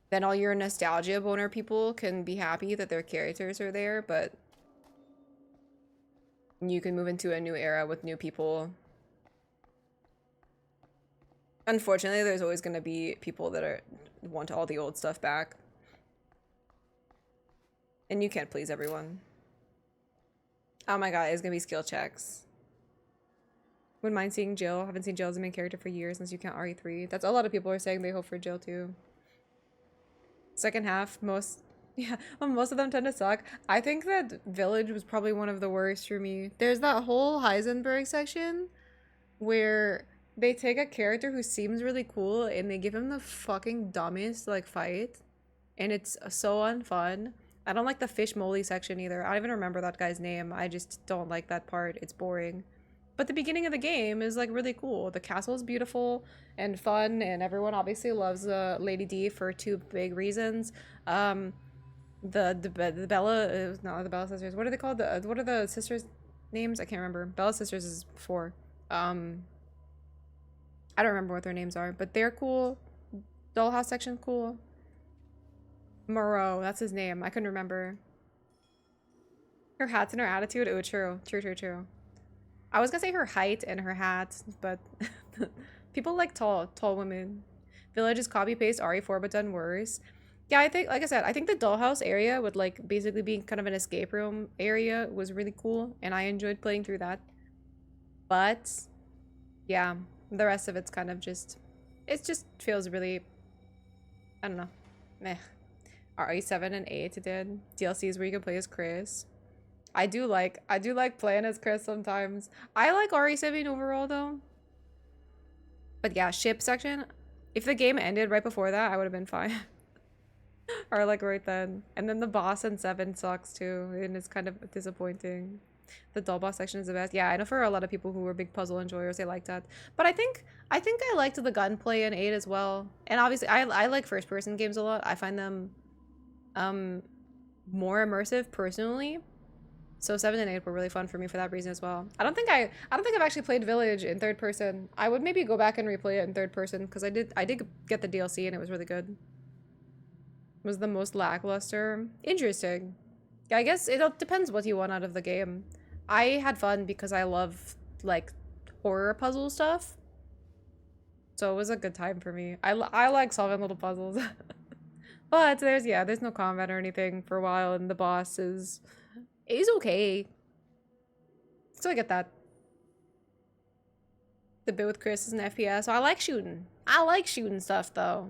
Then all your nostalgia boner people can be happy that their characters are there, but you can move into a new era with new people. Unfortunately, there's always going to be people that want all the old stuff back. And you can't please everyone. Oh my god, it's gonna be skill checks. Wouldn't mind seeing Jill. Haven't seen Jill as a main character for years since you count RE3. That's a lot of people are saying they hope for Jill too. Second half, most of them tend to suck. I think that Village was probably one of the worst for me. There's that whole Heisenberg section where they take a character who seems really cool and they give him the fucking dumbest like fight. And it's so unfun. I don't like the fish moly section either. I don't even remember that guy's name. I just don't like that part. It's boring. But the beginning of the game is like really cool. The castle is beautiful and fun, and everyone obviously loves Lady D for two big reasons. The Bella, not the Bella sisters. What are they called? What are the sisters' names? I can't remember. Bella sisters is 4. I don't remember what their names are, but they're cool. Dollhouse section cool. Moreau, that's his name. I couldn't remember. Her hats and her attitude. Oh, true. True. I was gonna say her height and her hat, but people like tall women. Village is copy paste RE4 but done worse. Yeah, I think, like I said, I think the dollhouse area with like basically being kind of an escape room area was really cool, and I enjoyed playing through that. But yeah, the rest of it's kind of just, it just feels really, I don't know, meh. RE7 and 8 did DLCs where you can play as Chris. I do like playing as Chris sometimes. I like RE7 overall though. But yeah, ship section, if the game ended right before that, I would have been fine. Or like right then. And then the boss in 7 sucks too, and it's kind of disappointing. The doll boss section is the best. Yeah, I know for a lot of people who were big puzzle enjoyers, they liked that. But I think I liked the gunplay in 8 as well. And obviously I like first person games a lot. I find them more immersive personally. So 7 and 8 were really fun for me for that reason as well. I don't think I've actually played Village in third person. I would maybe go back and replay it in third person because I did get the DLC and it was really good. It was the most lackluster. Interesting. Yeah, I guess it depends what you want out of the game. I had fun because I love like horror puzzle stuff. So it was a good time for me. I like solving little puzzles. But there's no combat or anything for a while, and the boss is okay. So I get that. The bit with Chris is an FPS. So I like shooting. I like shooting stuff though.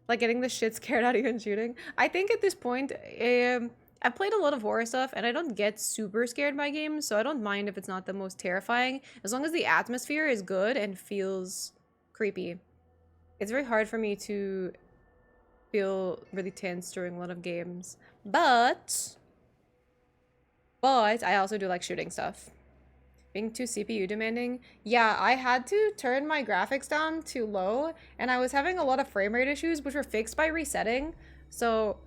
Like getting the shit scared out of you and shooting. I think at this point, I've played a lot of horror stuff and I don't get super scared by games, so I don't mind if it's not the most terrifying, as long as the atmosphere is good and feels creepy. It's very hard for me to feel really tense during a lot of games, but I also do like shooting stuff. Being too CPU demanding? Yeah, I had to turn my graphics down too low, and I was having a lot of frame rate issues, which were fixed by resetting. So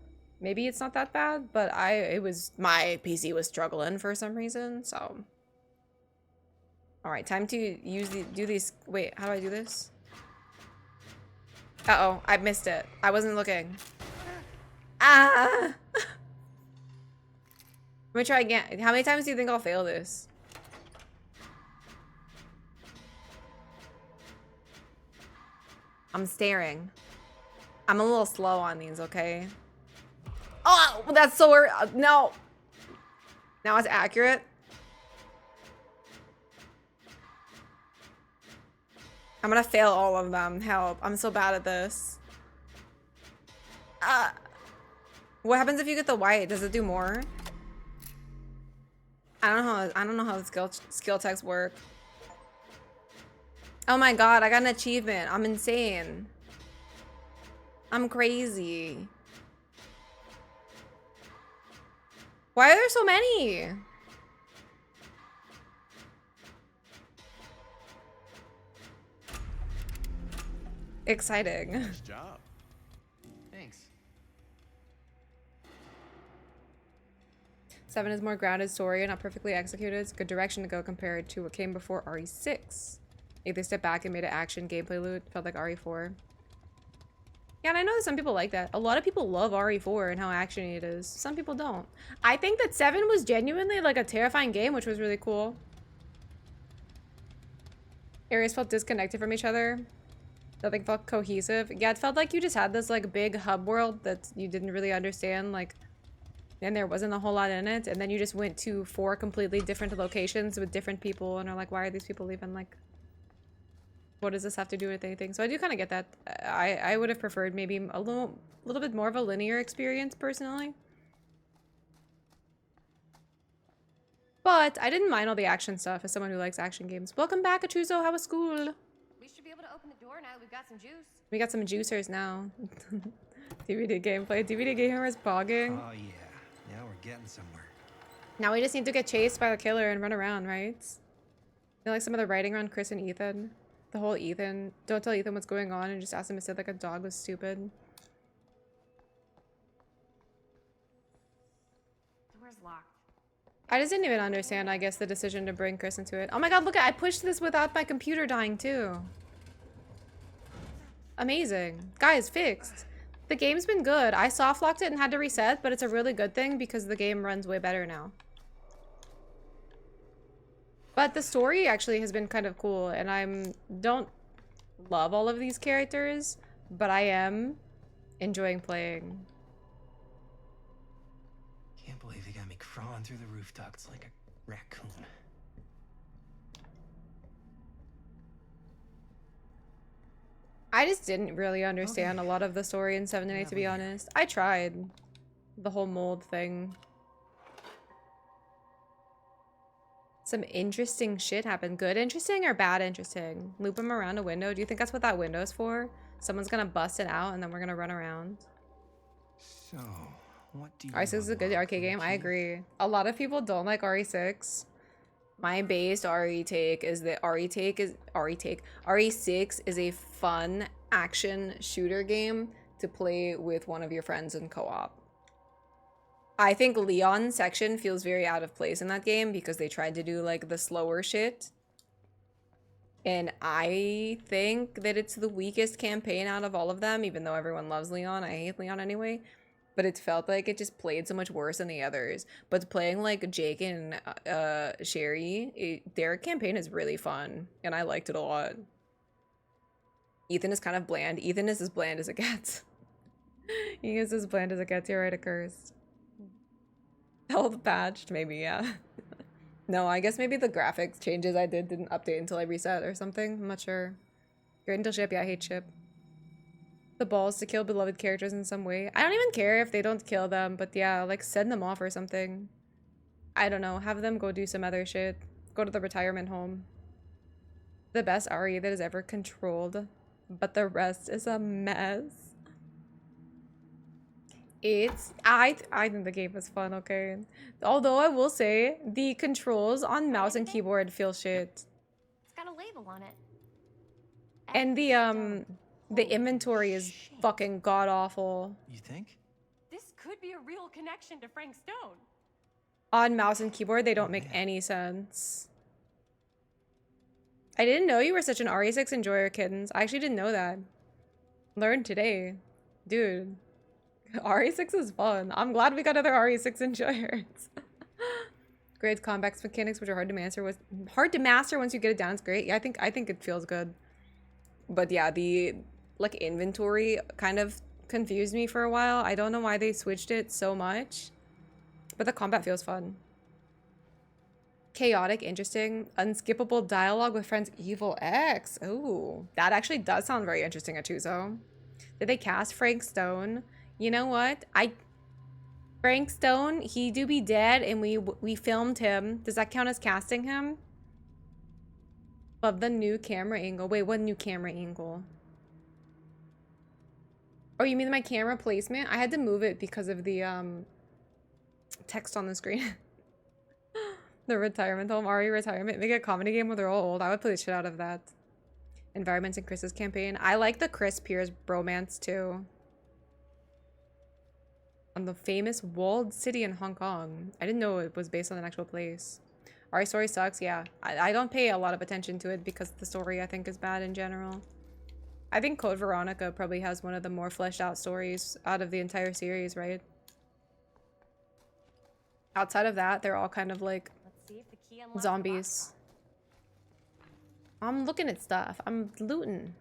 maybe it's not that bad, but my PC was struggling for some reason. So, all right, time to do these. Wait, how do I do this? Uh-oh, I missed it. I wasn't looking. Ah! Let me try again. How many times do you think I'll fail this? I'm staring. I'm a little slow on these, okay? Oh, that's so weird. No. Now it's accurate. I'm gonna fail all of them. Help. I'm so bad at this. What happens if you get the white? Does it do more? I don't know how the skill checks work. Oh my god, I got an achievement. I'm insane. I'm crazy. Why are there so many? Exciting. Nice job. Thanks. 7 is more grounded story and not perfectly executed. It's a good direction to go compared to what came before RE6. If they stepped back and made an action gameplay loop, felt like RE4. Yeah, and I know that some people like that. A lot of people love RE4 and how actiony it is. Some people don't. I think that 7 was genuinely like a terrifying game, which was really cool. Areas felt disconnected from each other. Nothing felt cohesive. Yeah, it felt like you just had this like big hub world that you didn't really understand, like, and there wasn't a whole lot in it. And then you just went to 4 completely different locations with different people and are like, why are these people leaving? Like, what does this have to do with anything? So I do kind of get that. I would have preferred maybe a little bit more of a linear experience personally. But I didn't mind all the action stuff as someone who likes action games. Welcome back, Achuzo. How was school? We should be able to open the door now that we've got some juice. We got some juicers now. DVD gameplay. DVD gamer is bogging. Oh yeah, now we're getting somewhere. Now we just need to get chased by the killer and run around, right? You know, like some of the writing around Chris and Ethan. The whole Ethan, don't tell Ethan what's going on and just ask him to sit like a dog was stupid. The door's locked. I just didn't even understand, I guess, the decision to bring Chris into it. Oh my god, look, I pushed this without my computer dying too. Amazing. Guys, fixed. The game's been good. I soft locked it and had to reset, but it's a really good thing because the game runs way better now. But the story actually has been kind of cool, and don't love all of these characters, but I am enjoying playing. Can't believe they got me crawling through the roof ducts like a raccoon. I just didn't really understand a lot of the story in 7 and 8, to be honest. I tried the whole mold thing. Some interesting shit happened. Good interesting or bad interesting? Loop him around a window. Do you think that's what that window's for? Someone's gonna bust it out and then we're gonna run around. So, what do you RE6 is a good arcade game. I agree. A lot of people don't like RE6. My based RE take is that RE6 is a fun action shooter game to play with one of your friends in co-op. I think Leon's section feels very out of place in that game because they tried to do like the slower shit. And I think that it's the weakest campaign out of all of them, even though everyone loves Leon. I hate Leon anyway. But it felt like it just played so much worse than the others. But playing like Jake and Sherry, their campaign is really fun. And I liked it a lot. Ethan is kind of bland. Ethan is as bland as it gets. He is as bland as it gets. You're right, accursed. Health patched, maybe, yeah. No, I guess maybe the graphics changes I didn't update until I reset or something. I'm not sure. Great until ship, yeah, I hate ship. The balls to kill beloved characters in some way. I don't even care if they don't kill them, but yeah, like send them off or something. I don't know, have them go do some other shit. Go to the retirement home. The best RE that is ever controlled, but the rest is a mess. I think the game was fun, okay? Although I will say, the controls on mouse and keyboard feel shit. It's got a label on it. And the inventory is fucking god-awful. You think? This could be a real connection to Frank Stone. On mouse and keyboard, they don't make any sense. I didn't know you were such an RE6 enjoyer, kittens. I actually didn't know that. Learned today. Dude. RE6 is fun. I'm glad we got other RE6 enjoyers. Great combat mechanics, which are hard to master once you get it down. It's great. Yeah, I think it feels good. But yeah, the like inventory kind of confused me for a while. I don't know why they switched it so much. But the combat feels fun. Chaotic, interesting, unskippable dialogue with friends Evil X. Ooh, that actually does sound very interesting at Chuzo. Did they cast Frank Stone? You know what? Frank Stone, he do be dead and we filmed him. Does that count as casting him? Love the new camera angle. Wait, what new camera angle? Oh, you mean my camera placement? I had to move it because of the text on the screen. The retirement home, RE retirement. Make a comedy game where they're all old. I would play the shit out of that. Environments and Chris's campaign. I like the Chris Pierce bromance too. On the famous walled city in Hong Kong. I didn't know it was based on an actual place. RE story sucks, yeah. I don't pay a lot of attention to it because the story I think is bad in general. I think Code Veronica probably has one of the more fleshed out stories out of the entire series, right? Outside of that, they're all kind of like zombies. I'm looking at stuff. I'm looting.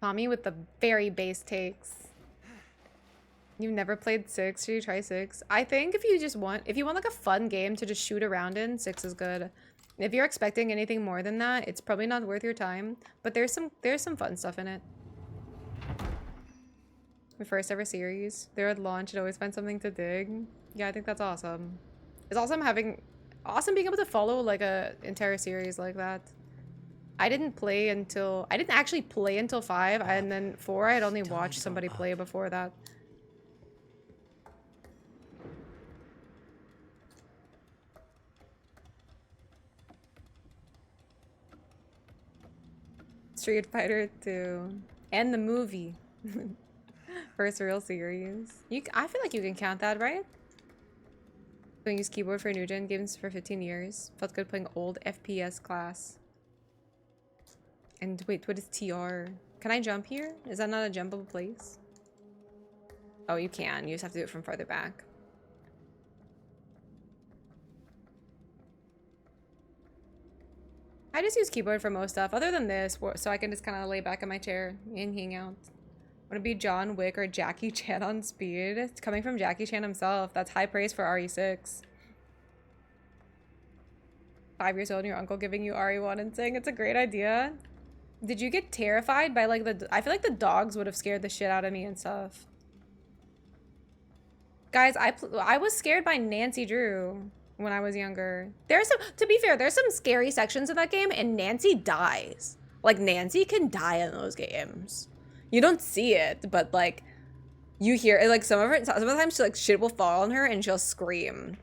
Tommy with the very base takes. You've never played 6? Should you try 6? I think if you want like a fun game to just shoot around in, 6 is good. If you're expecting anything more than that, it's probably not worth your time. But there's some fun stuff in it. My first ever series. They're at launch and always find something to dig. Yeah, I think that's awesome. It's awesome being able to follow like a entire series like that. I didn't actually play until 5, and then 4 I had only watched somebody play before that. Street Fighter 2 and the movie. First real series. I feel like you can count that, right? Don't use keyboard for new gen games for 15 years. Felt good playing old FPS class. And wait, what is TR? Can I jump here? Is that not a jumpable place? Oh, you can. You just have to do it from farther back. I just use keyboard for most stuff, other than this, so I can just kind of lay back in my chair and hang out. Want to be John Wick or Jackie Chan on speed? It's coming from Jackie Chan himself. That's high praise for RE6. 5 years old and your uncle giving you RE1 and saying it's a great idea. Did you get terrified by like I feel like the dogs would have scared the shit out of me and stuff. Guys, I was scared by Nancy Drew when I was younger. To be fair, there's some scary sections of that game and Nancy dies. Like Nancy can die in those games. You don't see it, but like you hear it, like sometimes like shit will fall on her and she'll scream.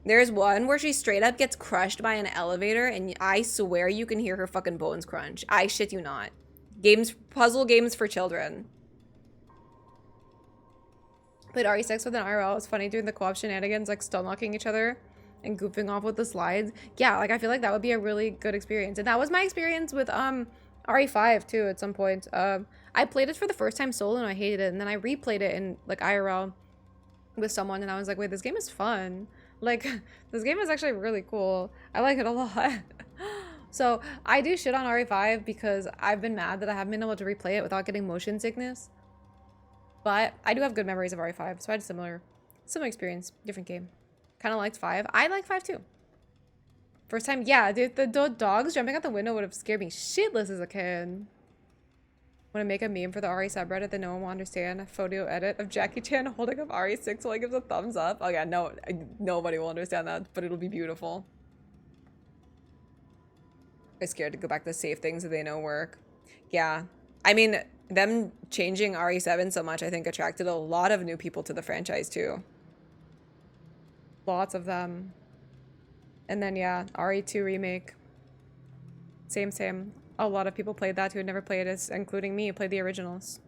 There's one where she straight up gets crushed by an elevator and I swear you can hear her fucking bones crunch. I shit you not. Puzzle games for children. Played RE6 with an IRL. It was funny doing the co-op shenanigans, like stun locking each other and goofing off with the slides. Yeah, like I feel like that would be a really good experience. And that was my experience with RE5 too at some point. I played it for the first time solo and I hated it, and then I replayed it in like IRL with someone and I was like, wait, this game is fun. Like, this game is actually really cool. I like it a lot. So I do shit on RE5 because I've been mad that I haven't been able to replay it without getting motion sickness. But I do have good memories of RE5, so I had similar experience, different game. Kind of liked 5. I like 5 too. First time, yeah, dude, the dogs jumping out the window would have scared me shitless as a kid. Want to make a meme for the RE subreddit that no one will understand? A photo edit of Jackie Chan holding up RE6 while he gives a thumbs up. Oh yeah, no, nobody will understand that, but it'll be beautiful. I'm scared to go back to save things that they know work. Yeah, I mean, them changing RE7 so much, I think, attracted a lot of new people to the franchise too. Lots of them. And then yeah, RE2 remake. Same. A lot of people played that who had never played it, including me, played the originals.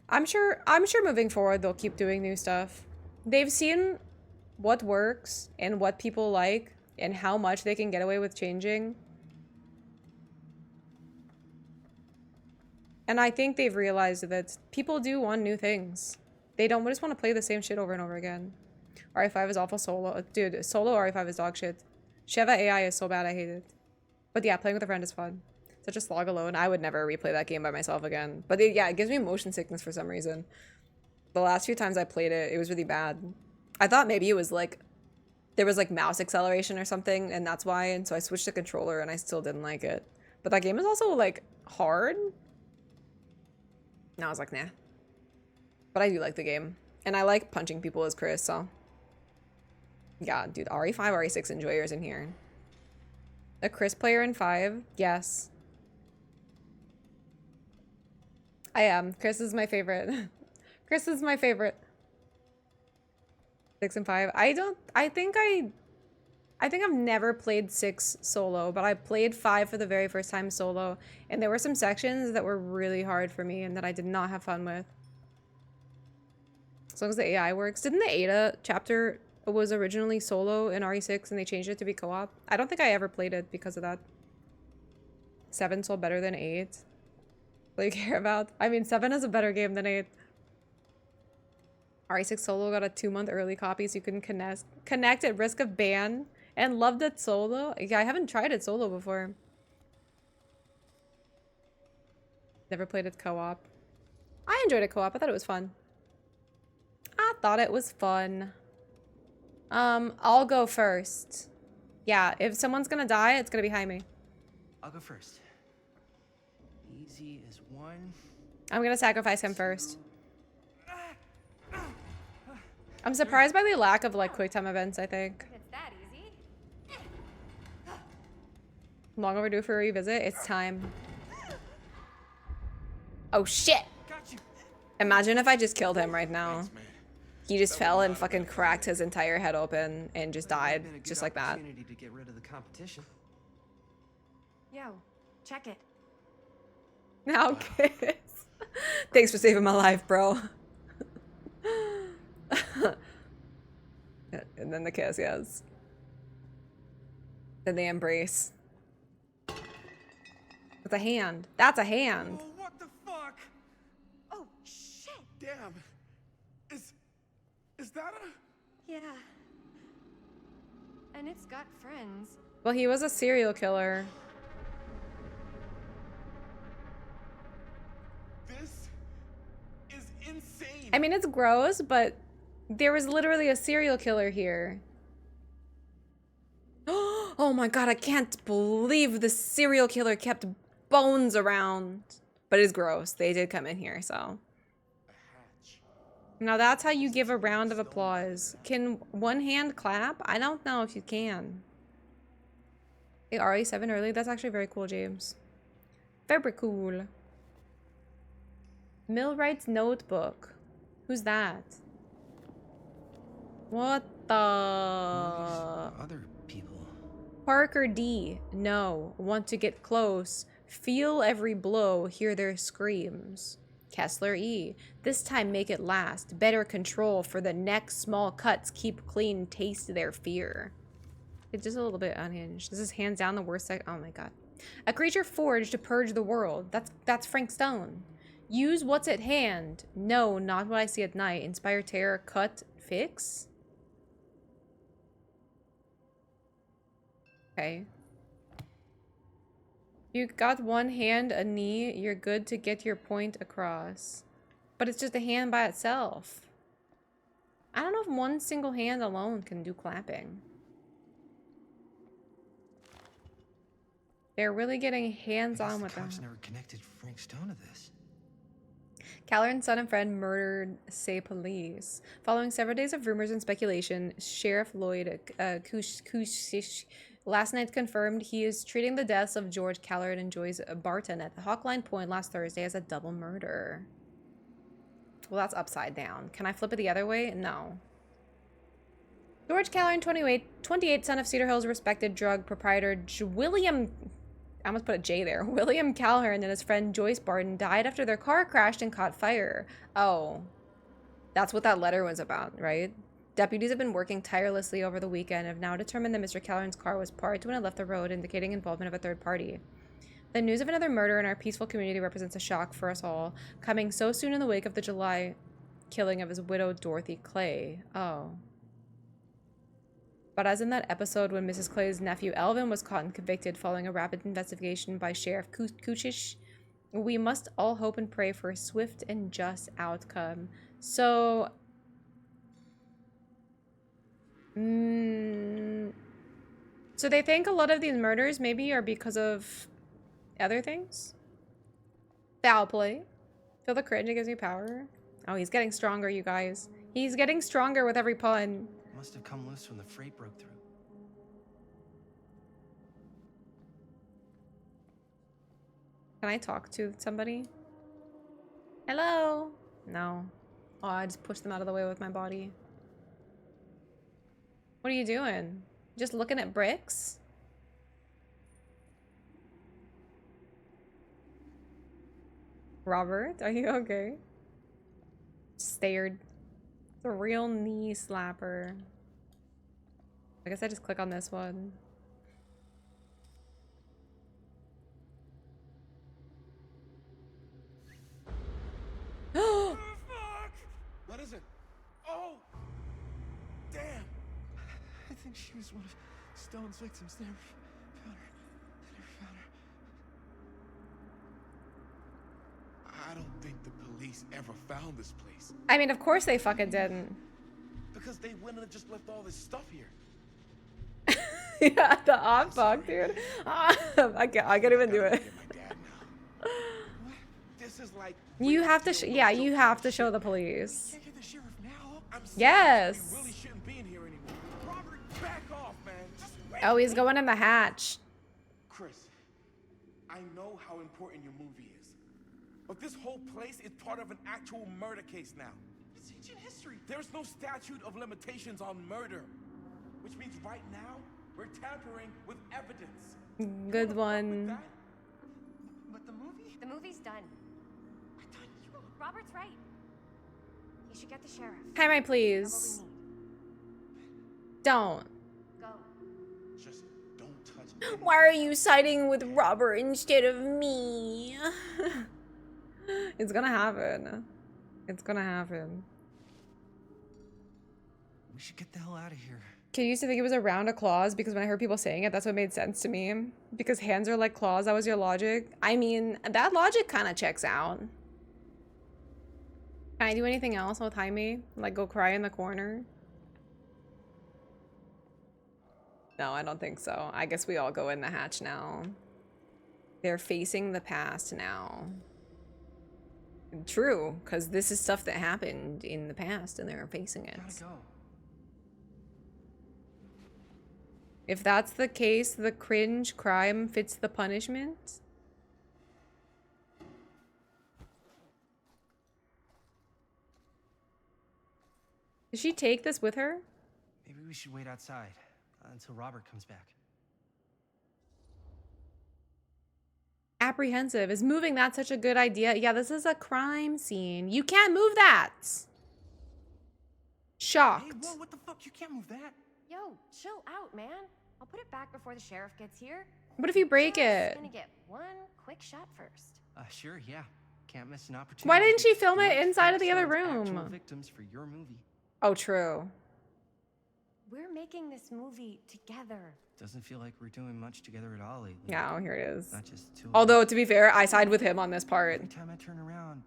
I'm sure moving forward they'll keep doing new stuff. They've seen what works and what people like and how much they can get away with changing. And I think they've realized that people do want new things. They don't just want to play the same shit over and over again. RE5 is awful solo. Dude, solo RE5 is dog shit. Sheva AI is so bad, I hate it. But yeah, playing with a friend is fun. Such a slog alone. I would never replay that game by myself again. But yeah, it gives me motion sickness for some reason. The last few times I played it, it was really bad. I thought maybe it was like, there was like mouse acceleration or something, and that's why. And so I switched to controller and I still didn't like it. But that game is also like hard. And I was like, nah. But I do like the game. And I like punching people as Chris, so. Yeah, dude, RE5, RE6 enjoyers in here. A Chris player in 5? Yes. I am. Chris is my favorite. Chris is my favorite. 6 and 5. I think I've never played 6 solo, but I played 5 for the very first time solo, and there were some sections that were really hard for me and that I did not have fun with. As long as the AI works. Didn't the Ada chapter was originally solo in RE6 and they changed it to be co-op? I don't think I ever played it because of that. 7 sold better than 8. What do you care about? I mean, 7 is a better game than 8. RE6 solo got a 2-month early copy so you couldn't connect at risk of ban, and loved it solo. Yeah, I haven't tried it solo before. Never played it co-op. I enjoyed it co-op. I thought it was fun. I'll go first. Yeah, if someone's gonna die, it's gonna be Jaime. I'll go first. Easy as 1. I'm gonna sacrifice him first. I'm surprised by the lack of like quick time events, I think. It's that easy. Long overdue for a revisit. It's time. Oh shit! Imagine if I just killed him right now. He just fell and fucking cracked his entire head open and just died, just like that. To get rid of the competition. Yo, check it. Now kiss. Thanks for saving my life, bro. And then the kiss, yes. Then the embrace. That's a hand. That's a hand. Oh, what the fuck? Oh, shit. Damn. Is that a... Yeah. And it's got friends. Well, he was a serial killer. This is insane. I mean, it's gross, but there was literally a serial killer here. Oh my god, I can't believe the serial killer kept bones around. But it's gross. They did come in here, so. Now that's how you give a round of applause. Can one hand clap? I don't know if you can. Hey, RE7 early? That's actually very cool, James. Very cool. Millwright's notebook. Who's that? What the? Other people. Parker D. No. Want to get close. Feel every blow. Hear their screams. Kessler E. This time make it last. Better control for the next small cuts. Keep clean. Taste their fear. It's just a little bit unhinged. This is hands down the worst. Oh my god. A creature forged to purge the world. That's Frank Stone. Use what's at hand. No, not what I see at night. Inspire terror. Cut. Fix. Okay. You got one hand, a knee, you're good to get your point across. But it's just a hand by itself. I don't know if one single hand alone can do clapping. They're really getting hands-on with them. Cops never connected Frank Stone to this. Calhoun's son and friend murdered, say police. Following several days of rumors and speculation, Sheriff Lloyd Kusish last night confirmed he is treating the deaths of George Callard and Joyce Barton at the Hawkline Point last Thursday as a double murder. Well, that's upside down. Can I flip it the other way? No. George Callard, 28, son of Cedar Hills, respected drug proprietor William... I almost put a J there. William Calhoun and his friend Joyce Barton died after their car crashed and caught fire. Oh. That's what that letter was about, right? Deputies have been working tirelessly over the weekend and have now determined that Mr. Calhoun's car was parked when it left the road, indicating involvement of a third party. The news of another murder in our peaceful community represents a shock for us all, coming so soon in the wake of the July killing of his widow, Dorothy Clay. Oh. But as in that episode when Mrs. Clay's nephew Elvin was caught and convicted following a rapid investigation by Sheriff Kuchish, we must all hope and pray for a swift and just outcome. So... so they think a lot of these murders maybe are because of other things? Foul play. Feel the cringe, it gives you power. Oh, he's getting stronger, you guys. He's getting stronger with every pun. Must have come loose when the freight broke through. Can I talk to somebody? Hello? No. Oh, I just pushed them out of the way with my body. What are you doing? Just looking at bricks? Robert, are you okay? Stared. It's a real knee slapper. I guess I just click on this one. What is it? Oh! Damn! I think she was one of Stone's victims. They never found her. They never found her. I don't think the police ever found this place. I mean, of course they fucking didn't. Because they wouldn't have just left all this stuff here. Yeah, the odd fuck, dude. I can't even do it. This is like You have to, yeah, you have to show the police. can't get the sheriff now. Yes. We really shouldn't be in here anymore. Robert, back off, man. Just wait. Oh, he's going in the hatch. Chris, I know how important your movie is, but this whole place is part of an actual murder case now. It's ancient history. There's no statute of limitations on murder, which means right now we're tampering with evidence. Good one. But the movie? The movie's done. Robert's right. You should get the sheriff. Hi, my please. Don't. Go. Just don't touch. Why are you siding with Robert instead of me? It's gonna happen. It's gonna happen. We should get the hell out of here. Kid used to think it was a round of claws because when I heard people saying it, that's what made sense to me. Because hands are like claws, that was your logic. I mean, that logic kind of checks out. Can I do anything else with Jaime? Like go cry in the corner? No, I don't think so. I guess we all go in the hatch now. They're facing the past now. True, because this is stuff that happened in the past and they're facing it. Gotta go. If that's the case, the cringe crime fits the punishment. Did she take this with her? Maybe we should wait outside until Robert comes back. Apprehensive. Is moving that such a good idea? Yeah, this is a crime scene. You can't move that. Shocked. Hey, whoa, what the fuck? You can't move that. Yo, chill out, man. I'll put it back before the sheriff gets here. What if you break Sheriff's it? gonna get one quick shot first. Sure, yeah. Can't miss an opportunity. Why didn't to she film it collect inside of the other Stone's actual room? victims for your movie. Oh, true. we're making this movie together. Doesn't feel like we're doing much together at all lately. Yeah, here it is. Not just two. Although, to be fair, I side with him on this part. Every time I turn around,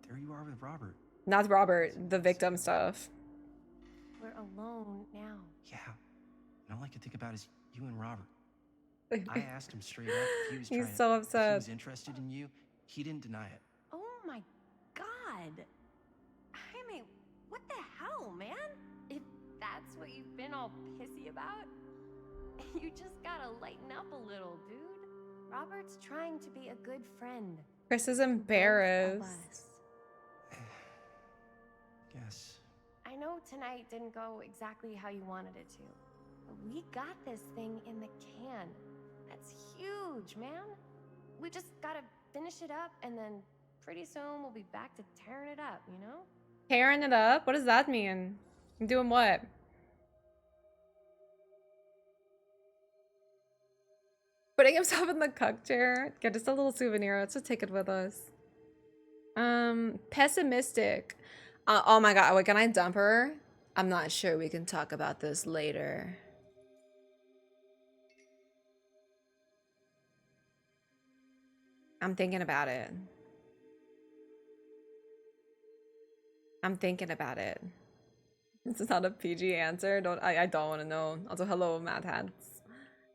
there you are with Robert. Not Robert, the victim stuff. We're alone now. Yeah. And all I can think about is you and Robert. I asked him straight up if he was He's trying so if he upset. was interested in you. He didn't deny it. Oh my god. Jaime, what the hell, man? If that's what you've been all pissy about, you just gotta lighten up a little, dude. Robert's trying to be a good friend. Chris is embarrassed. Yes. I know tonight didn't go exactly how you wanted it to, but we got this thing in the can. That's huge, man. We just gotta finish it up, and then pretty soon we'll be back to tearing it up, you know? Tearing it up? What does that mean? Doing what? Putting himself in the cuck chair. Get just a little souvenir. Let's just take it with us. Pessimistic. Oh my god, wait, can I dump her? I'm not sure, we can talk about this later. I'm thinking about it. I'm thinking about it. This is not a PG answer. I don't want to know. Also, hello, Mad Hats.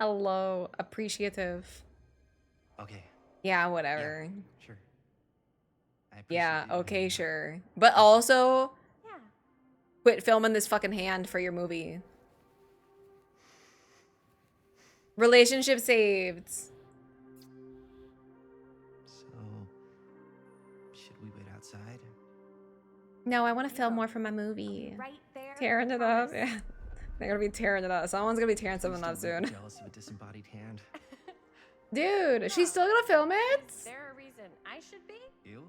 Hello, appreciative. Okay. Yeah, whatever. Yeah, sure. I appreciate Yeah, you. okay, sure. But also, quit filming this fucking hand for your movie. Relationship saved. So, should we wait outside? No, I want to film more for my movie. Right there. Tearing it up. Yeah. They're gonna be tearing it up. Someone's gonna be tearing something up Please don't make soon. me jealous of a disembodied hand. Dude, she's still gonna film it? Is there a reason I should be? You?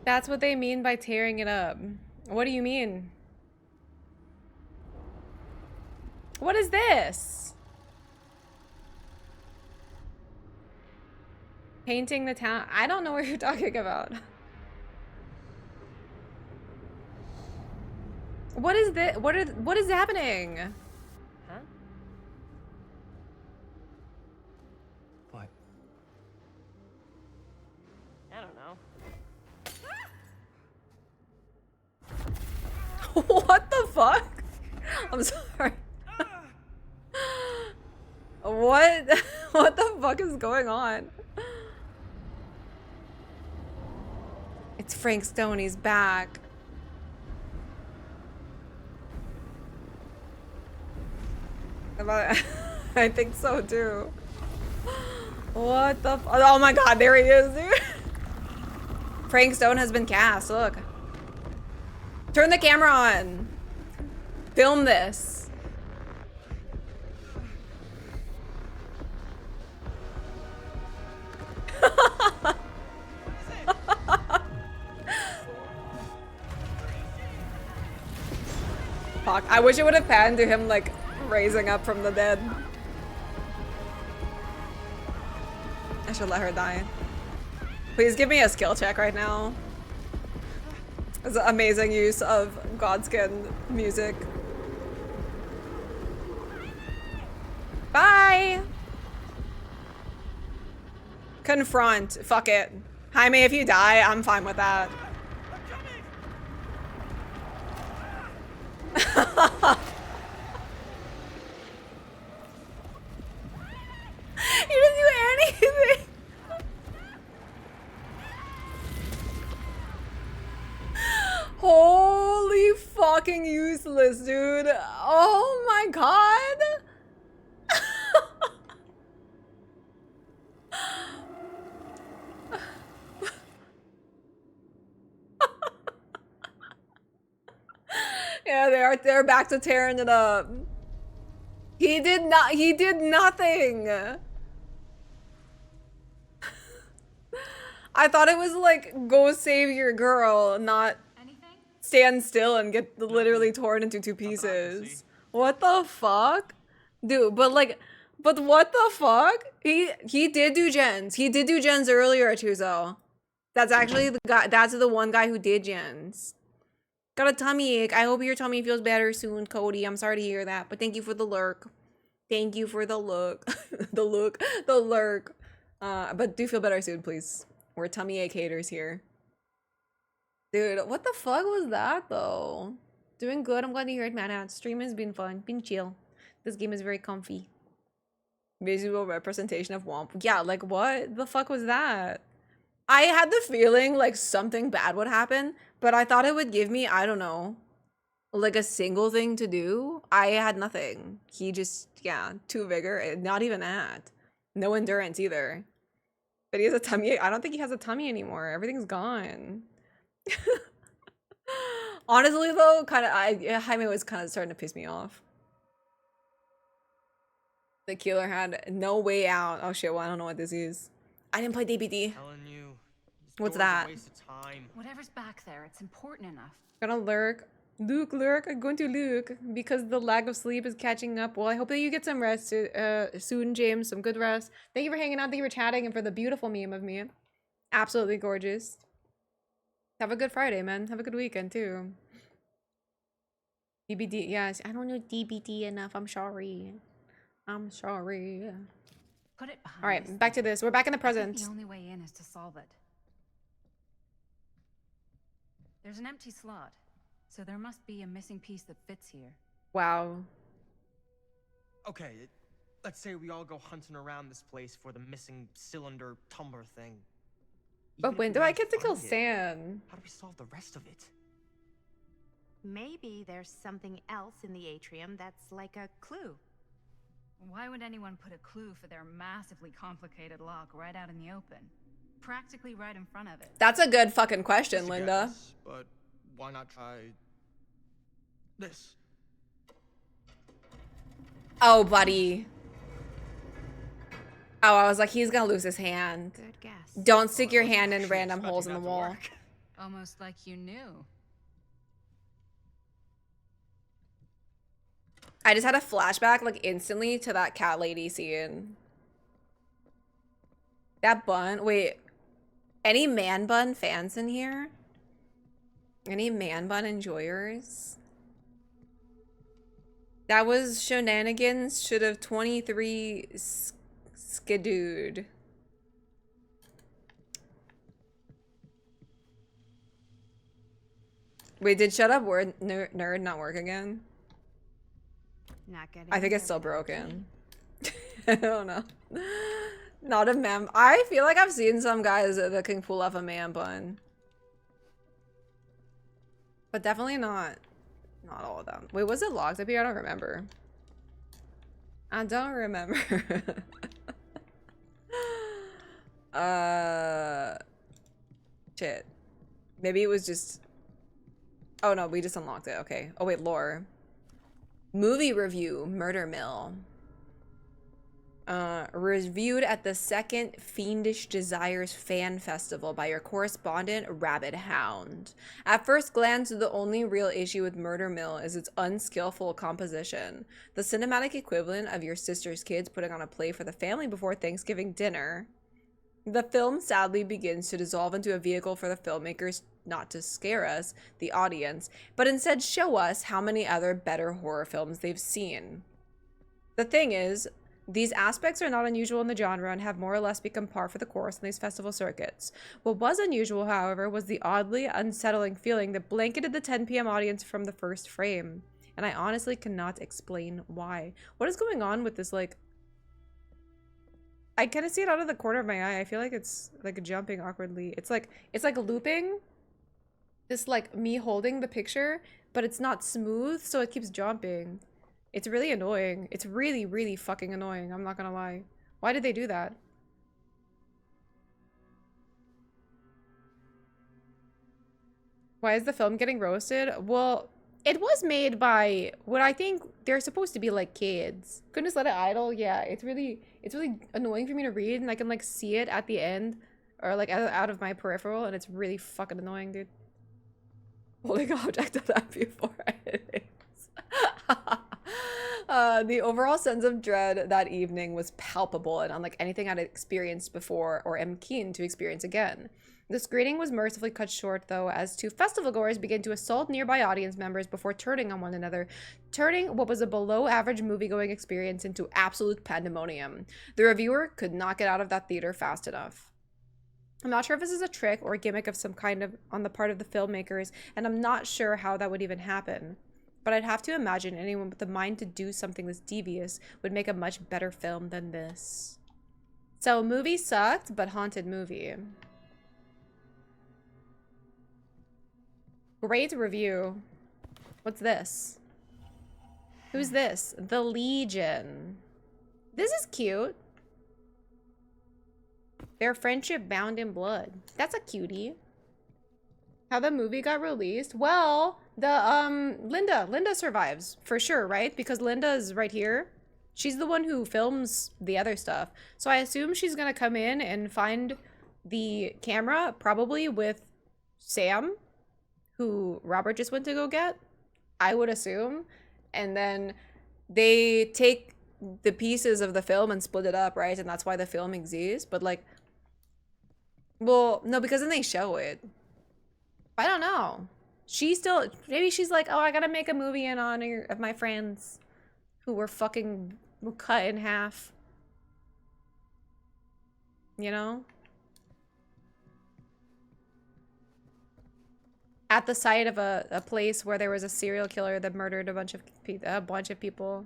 That's what they mean by tearing it up. What do you mean? What is this? Painting the town. I don't know what you're talking about. What is this? What is happening? Huh? What? I don't know. What the fuck? I'm sorry. What? What the fuck is going on? It's Frank Stone, he's back. I think so too. What the oh my god, there he is, dude. Frank Stone has been cast, look. Turn the camera on. Film this. Fuck, I wish it would have panned to him like raising up from the dead. I should let her die. Please give me a skill check right now. It's an amazing use of Godskin music. Bye! Confront. Fuck it. Jaime, if you die, I'm fine with that. He didn't do anything. Holy fucking useless, dude. Oh my god. Yeah, they're back to tearing it up. He did nothing. I thought it was like, go save your girl, not stand still and get literally torn into two pieces. What the fuck? Dude, but what the fuck? He did do gens. He did do gens earlier, Chuzo. That's actually the guy, that's the one guy who did gens. Got a tummy ache. I hope your tummy feels better soon, Cody. I'm sorry to hear that, but thank you for the lurk. Thank you for the look. the lurk. But do feel better soon, please. We're tummy ache haters here. Dude, what the fuck was that, though? Doing good. I'm glad to hear it, man. Stream has been fun. Been chill. This game is very comfy. Visual representation of Womp. Yeah, like, what the fuck was that? I had the feeling like something bad would happen, but I thought it would give me, I don't know, like a single thing to do. I had nothing. He just, yeah, 2 vigor. Not even that. No endurance either. But he has a tummy. I don't think he has a tummy anymore. Everything's gone. Honestly, though, Jaime was kind of starting to piss me off. The killer had no way out. Oh shit, well, I don't know what this is. I didn't play DBD. Telling you, What's that? Waste of time. Whatever's back there, it's important enough. Gonna lurk. Lurk. I'm going to Luke because the lack of sleep is catching up. Well, I hope that you get some rest soon, James. Some good rest. Thank you for hanging out. Thank you for chatting and for the beautiful meme of me. Absolutely gorgeous. Have a good Friday, man. Have a good weekend, too. DBD. Yes, I don't know DBD enough. I'm sorry. I'm sorry. Put it behind. All right, back to this. We're back in the present. The only way in is to solve it. There's an empty slot, so there must be a missing piece that fits here. Wow. Okay, let's say we all go hunting around this place for the missing cylinder tumbler thing. But when do I get to kill Stan? How do we solve the rest of it? Maybe there's something else in the atrium that's like a clue. Why would anyone put a clue for their massively complicated lock right out in the open? Practically right in front of it. That's a good fucking question, Linda. Guess, but why not try this? Oh, buddy. Oh, I was like, he's gonna lose his hand. Good guess. Don't stick your hand in random holes in the wall. Almost like you knew. I just had a flashback, like, instantly to that cat lady scene. That bun. Wait. Any man bun fans in here? Any man bun enjoyers? That was shenanigans. Should have 23 skidooed. Wait, did shut up word nerd not work again? Not getting I think it's still broken. I don't know. Not a man. I feel like I've seen some guys that can pull off a man bun. But definitely not all of them. Wait, was it locked up here? I don't remember. I don't remember. Shit. Maybe it was just... Oh no, we just unlocked it. Okay. Oh wait, lore. Movie review, Murder Mill. Reviewed at the second Fiendish Desires Fan Festival by your correspondent, Rabbit Hound. At first glance, the only real issue with Murder Mill is its unskillful composition. The cinematic equivalent of your sister's kids putting on a play for the family before Thanksgiving dinner. The film sadly begins to dissolve into a vehicle for the filmmakers not to scare us, the audience, but instead show us how many other better horror films they've seen. The thing is, these aspects are not unusual in the genre and have more or less become par for the course in these festival circuits. What was unusual, however, was the oddly unsettling feeling that blanketed the 10 p.m. audience from the first frame. And I honestly cannot explain why. What is going on with this, like... I kind of see it out of the corner of my eye. I feel like it's, like, jumping awkwardly. It's like looping. Just, like, me holding the picture, but it's not smooth, so it keeps jumping. It's really annoying. It's really, really fucking annoying. I'm not gonna lie. Why did they do that? Why is the film getting roasted? Well, it was made by what I think they're supposed to be like kids. Couldn't just let it idle. Yeah, it's really annoying for me to read, and I can like see it at the end or like out of my peripheral, and it's really fucking annoying, dude. holding an object of that before it is. The overall sense of dread that evening was palpable and unlike anything I'd experienced before or am keen to experience again. The screening was mercifully cut short, though, as two festival goers began to assault nearby audience members before turning on one another, turning what was a below-average movie-going experience into absolute pandemonium. The reviewer could not get out of that theater fast enough. I'm not sure if this is a trick or a gimmick of some kind of on the part of the filmmakers, and I'm not sure how that would even happen. But I'd have to imagine anyone with the mind to do something this devious would make a much better film than this. So, movie sucked, but haunted movie. Great review. What's this? Who's this? The Legion. This is cute. Their friendship bound in blood. That's a cutie. How the movie got released? Well, the Linda survives for sure, right? Because Linda's right here. She's the one who films the other stuff. So I assume she's gonna come in and find the camera, probably with Sam, who Robert just went to go get, I would assume. And then they take the pieces of the film and split it up, right? And that's why the film exists. But like, well, no, because then they show it. I don't know. She still, maybe she's like, oh, I gotta make a movie in honor of my friends who were fucking cut in half. You know? At the site of a place where there was a serial killer that murdered a bunch of people.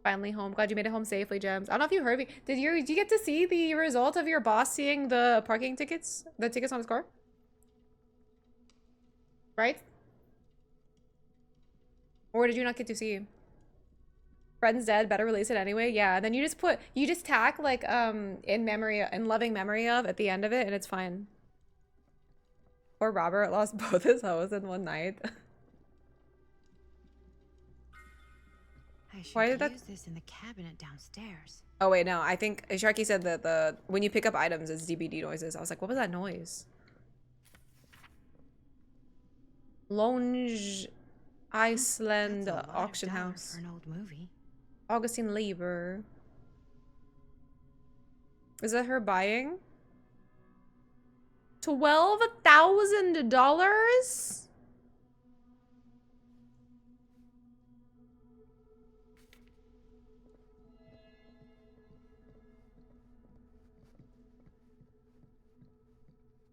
Finally home. Glad you made it home safely, Gems. I don't know if you heard me. Did you get to see the result of your boss seeing the parking tickets? The tickets on his car? Right? Or did you not get to see? Friend's dead, better release it anyway. Yeah, and then you just tack like in loving memory of at the end of it and it's fine. Or Robert lost both his hoes in one night. I should Why did that use this in the cabinet downstairs. Oh wait, no, I think Sharky said that when you pick up items it's DBD noises. I was like, what was that noise? Lounge Iceland auction house. For an old movie. Augustine Lieber. Is that her buying? $12,000?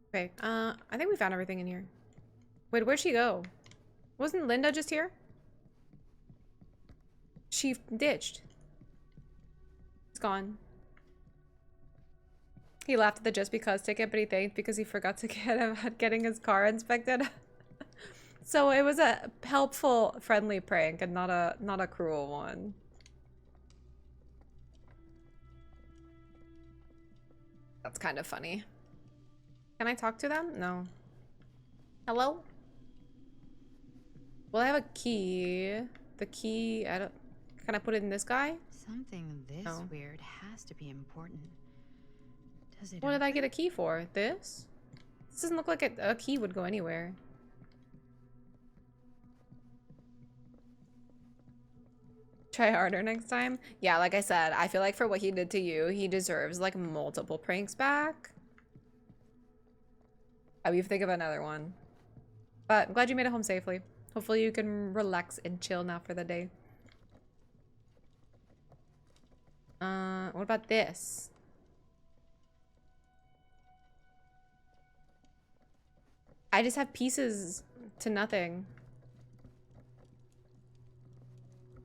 Okay, I think we found everything in here. Wait, where'd she go? Wasn't Linda just here? She ditched. It's gone. He laughed at the just because ticket, but he thanked because he forgot to get about getting his car inspected. So it was a helpful, friendly prank and not a cruel one. That's kind of funny. Can I talk to them? No. Hello? Well, I have a key. The key, I don't... Can I put it in this guy? Something this weird has to be important. Does it What did I get a key for? This? This doesn't look like a key would go anywhere. Try harder next time? Yeah, like I said, I feel like for what he did to you, he deserves like multiple pranks back. I will think of another one. But I'm glad you made it home safely. Hopefully you can relax and chill now for the day. What about this? I just have pieces to nothing.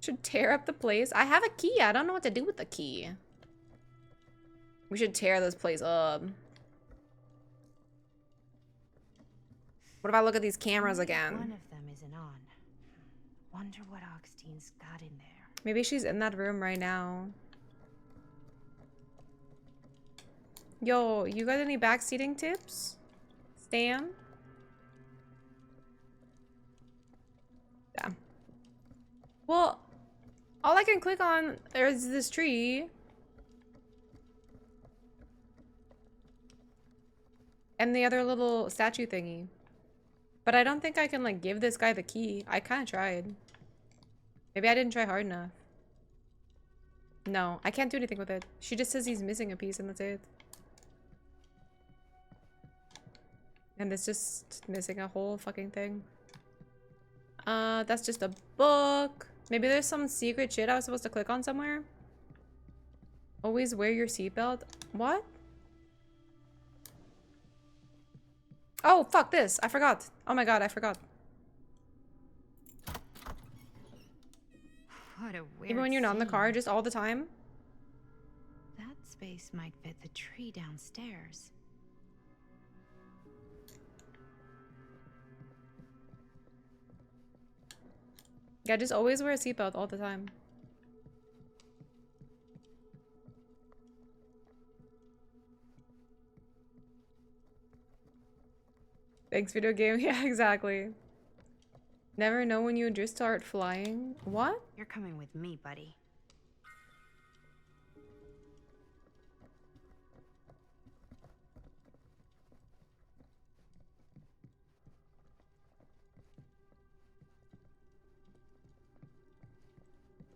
Should tear up the place. I have a key. I don't know what to do with the key. We should tear this place up. What if I look at these cameras again? One of them isn't on. Wonder what Augustine's got in there. Maybe she's in that room right now. Yo, you got any backseating tips? Stan? Yeah. Well, all I can click on is this tree. And the other little statue thingy. But I don't think I can, like, give this guy the key. I kind of tried. Maybe I didn't try hard enough. No, I can't do anything with it. She just says he's missing a piece and that's it. And it's just missing a whole fucking thing. That's just a book. Maybe there's some secret shit I was supposed to click on somewhere. Always wear your seatbelt. What? Oh, fuck this. I forgot. Oh my god, I forgot. What a weird Even when you're not in the car, scene. just all the time. That space might fit the tree downstairs. Yeah, just always wear a seatbelt all the time. Thanks, video game. Yeah, exactly. Never know when you just start flying. What? You're coming with me, buddy.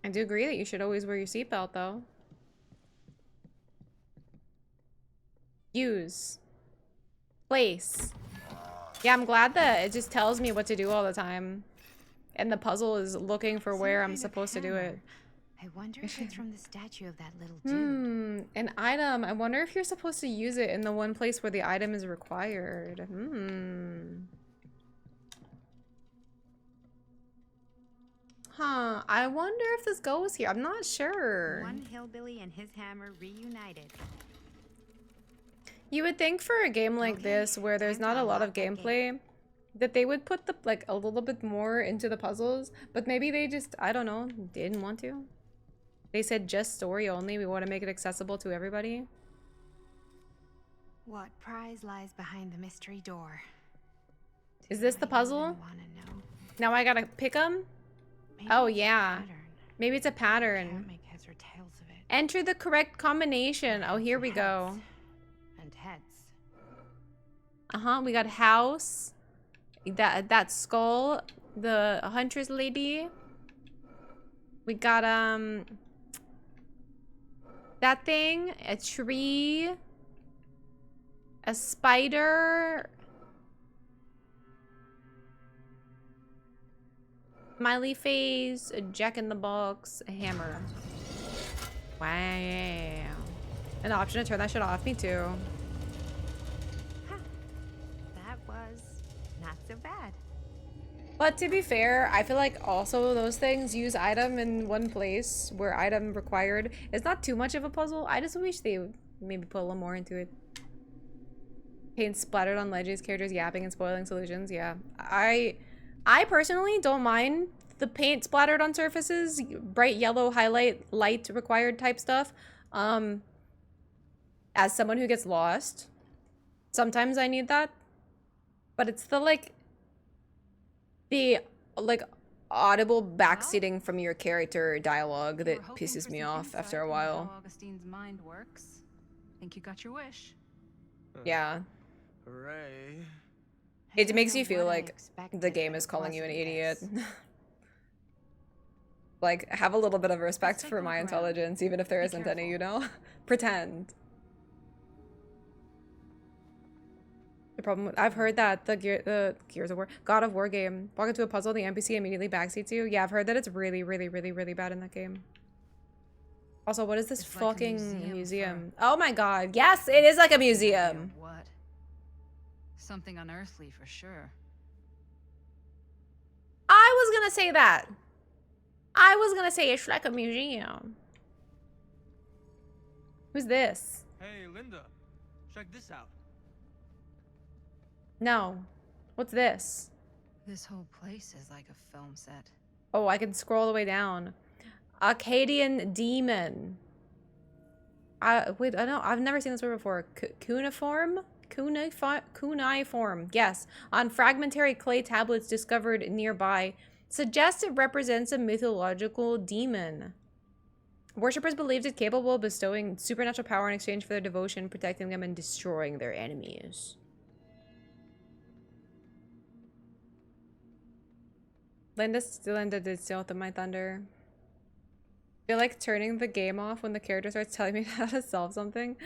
I do agree that you should always wear your seatbelt, though. Use. Place. Yeah, I'm glad that it just tells me what to do all the time. And the puzzle is looking for where I'm supposed to do it. I wonder if it's from the statue of that little dude. An item. I wonder if you're supposed to use it in the one place where the item is required. Huh. I wonder if this goes here. I'm not sure. One hillbilly and his hammer reunited. You would think for a game like this, where there's not a lot of gameplay, that they would put the like a little bit more into the puzzles, but maybe they just, I don't know, didn't want to. They said just story only. We want to make it accessible to everybody. What prize lies behind the mystery door? Is this the puzzle? Now I gotta pick them? Oh yeah. Maybe it's a pattern. Make heads or tails of it. Enter the correct combination. Oh, here we go. And heads. We got house. That skull. The huntress lady. We got that thing. A tree. A spider. Smiley face, a jack-in-the-box, a hammer. Wow. An option to turn that shit off. Me too. That was not so bad. But to be fair, I feel like also those things use item in one place where item required is not too much of a puzzle. I just wish they would maybe put a little more into it. Paint splattered on ledges, characters yapping and spoiling solutions. Yeah. I personally don't mind the paint splattered on surfaces, bright yellow highlight, light required type stuff. As someone who gets lost, sometimes I need that. But it's the audible backseating from your character dialogue that pisses me off after a while. How Augustine's mind works. Think you got your wish. Yeah. Hooray. It makes you feel like the game is calling you an idiot. Like, have a little bit of respect for my intelligence, even if there isn't any, you know? Pretend. The problem with, I've heard that the Gears of War, God of War game, walk into a puzzle, the NPC immediately backseats you. Yeah, I've heard that it's really, really, really, really bad in that game. Also, what is this fucking museum? Oh my god, yes, it is like a museum. What? Something unearthly for sure. I was gonna say that. I was gonna say it's like a museum. Who's this? Hey, Linda, check this out. No. What's this? This whole place is like a film set. Oh, I can scroll all the way down. Akkadian demon. Wait, I know I've never seen this word before. Cuneiform? Cuneiform. Yes. On fragmentary clay tablets discovered nearby. Suggests it represents a mythological demon. Worshippers believed it capable of bestowing supernatural power in exchange for their devotion, protecting them and destroying their enemies. Linda did steal with my thunder. I feel like turning the game off when the character starts telling me how to solve something.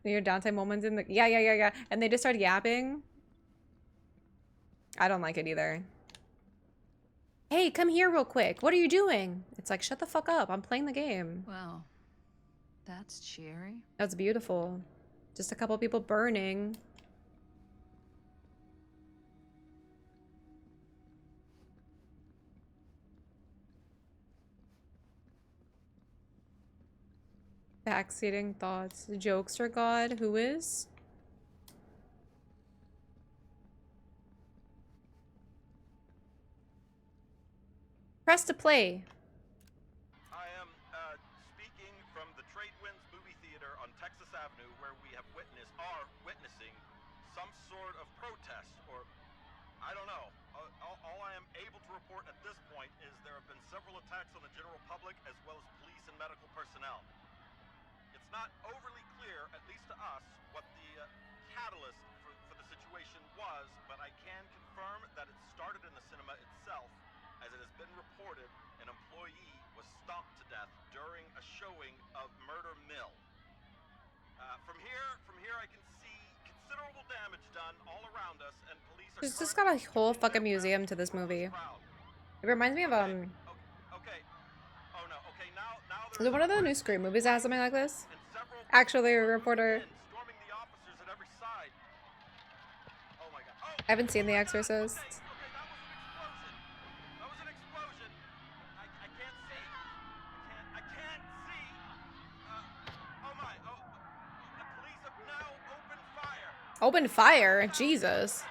When your downtime moments in the yeah. And they just start yapping. I don't like it either. Hey, come here real quick. What are you doing? It's like, shut the fuck up. I'm playing the game. Well, that's cheery. That's beautiful. Just a couple people burning. Backseating thoughts. Jokester God, who is? Press to play. I am speaking from the Tradewinds movie theater on Texas Avenue, where we are witnessing some sort of protest, or I don't know. All I am able to report at this point is there have been several attacks on the general public as well as police and medical personnel. It's not overly clear, at least to us, what the catalyst for the situation was, but I can confirm that it started in the cinema itself. As it has been reported, an employee was stomped to death during a showing of Murder Mill. From here I can see considerable damage done all around us, and police are It's just got a whole fucking museum to this movie. It reminds me of Okay. Oh no. Okay, now is it one of the new Scream movies that has something like this? Actually, a reporter. storming the officers at every side. Oh my god. Oh, I haven't seen The Exorcist. that was an explosion. I can't see. I can't see. Oh my. Oh, the police have now opened fire. Open fire? Jesus.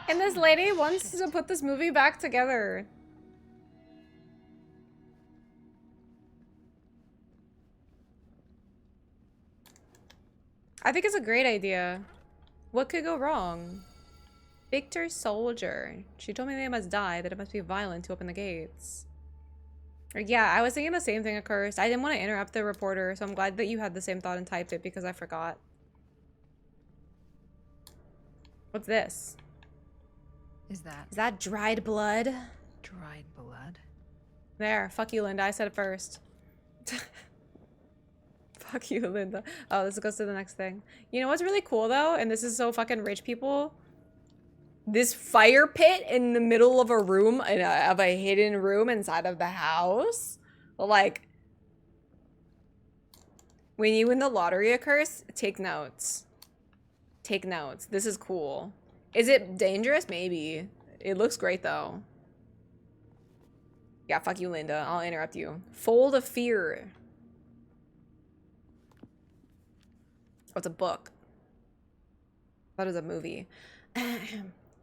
And this lady wants to put this movie back together. I think it's a great idea. What could go wrong? Victor Soldier. She told me they must die, that it must be violent to open the gates. Yeah, I was thinking the same thing at first. I didn't want to interrupt the reporter, so I'm glad that you had the same thought and typed it because I forgot. What's this? Is Is that dried blood? dried blood? There. Fuck you, Linda. I said it first. Fuck you, Linda. Oh, this goes to the next thing. You know what's really cool, though? And this is so fucking rich people. This fire pit in the middle of a room, of a hidden room inside of the house. Like, when you win the lottery occurs, take notes. Take notes. This is cool. Is it dangerous? Maybe. It looks great, though. Yeah, fuck you, Linda. I'll interrupt you. Fold of Fear. Oh, it's a book. That is a movie.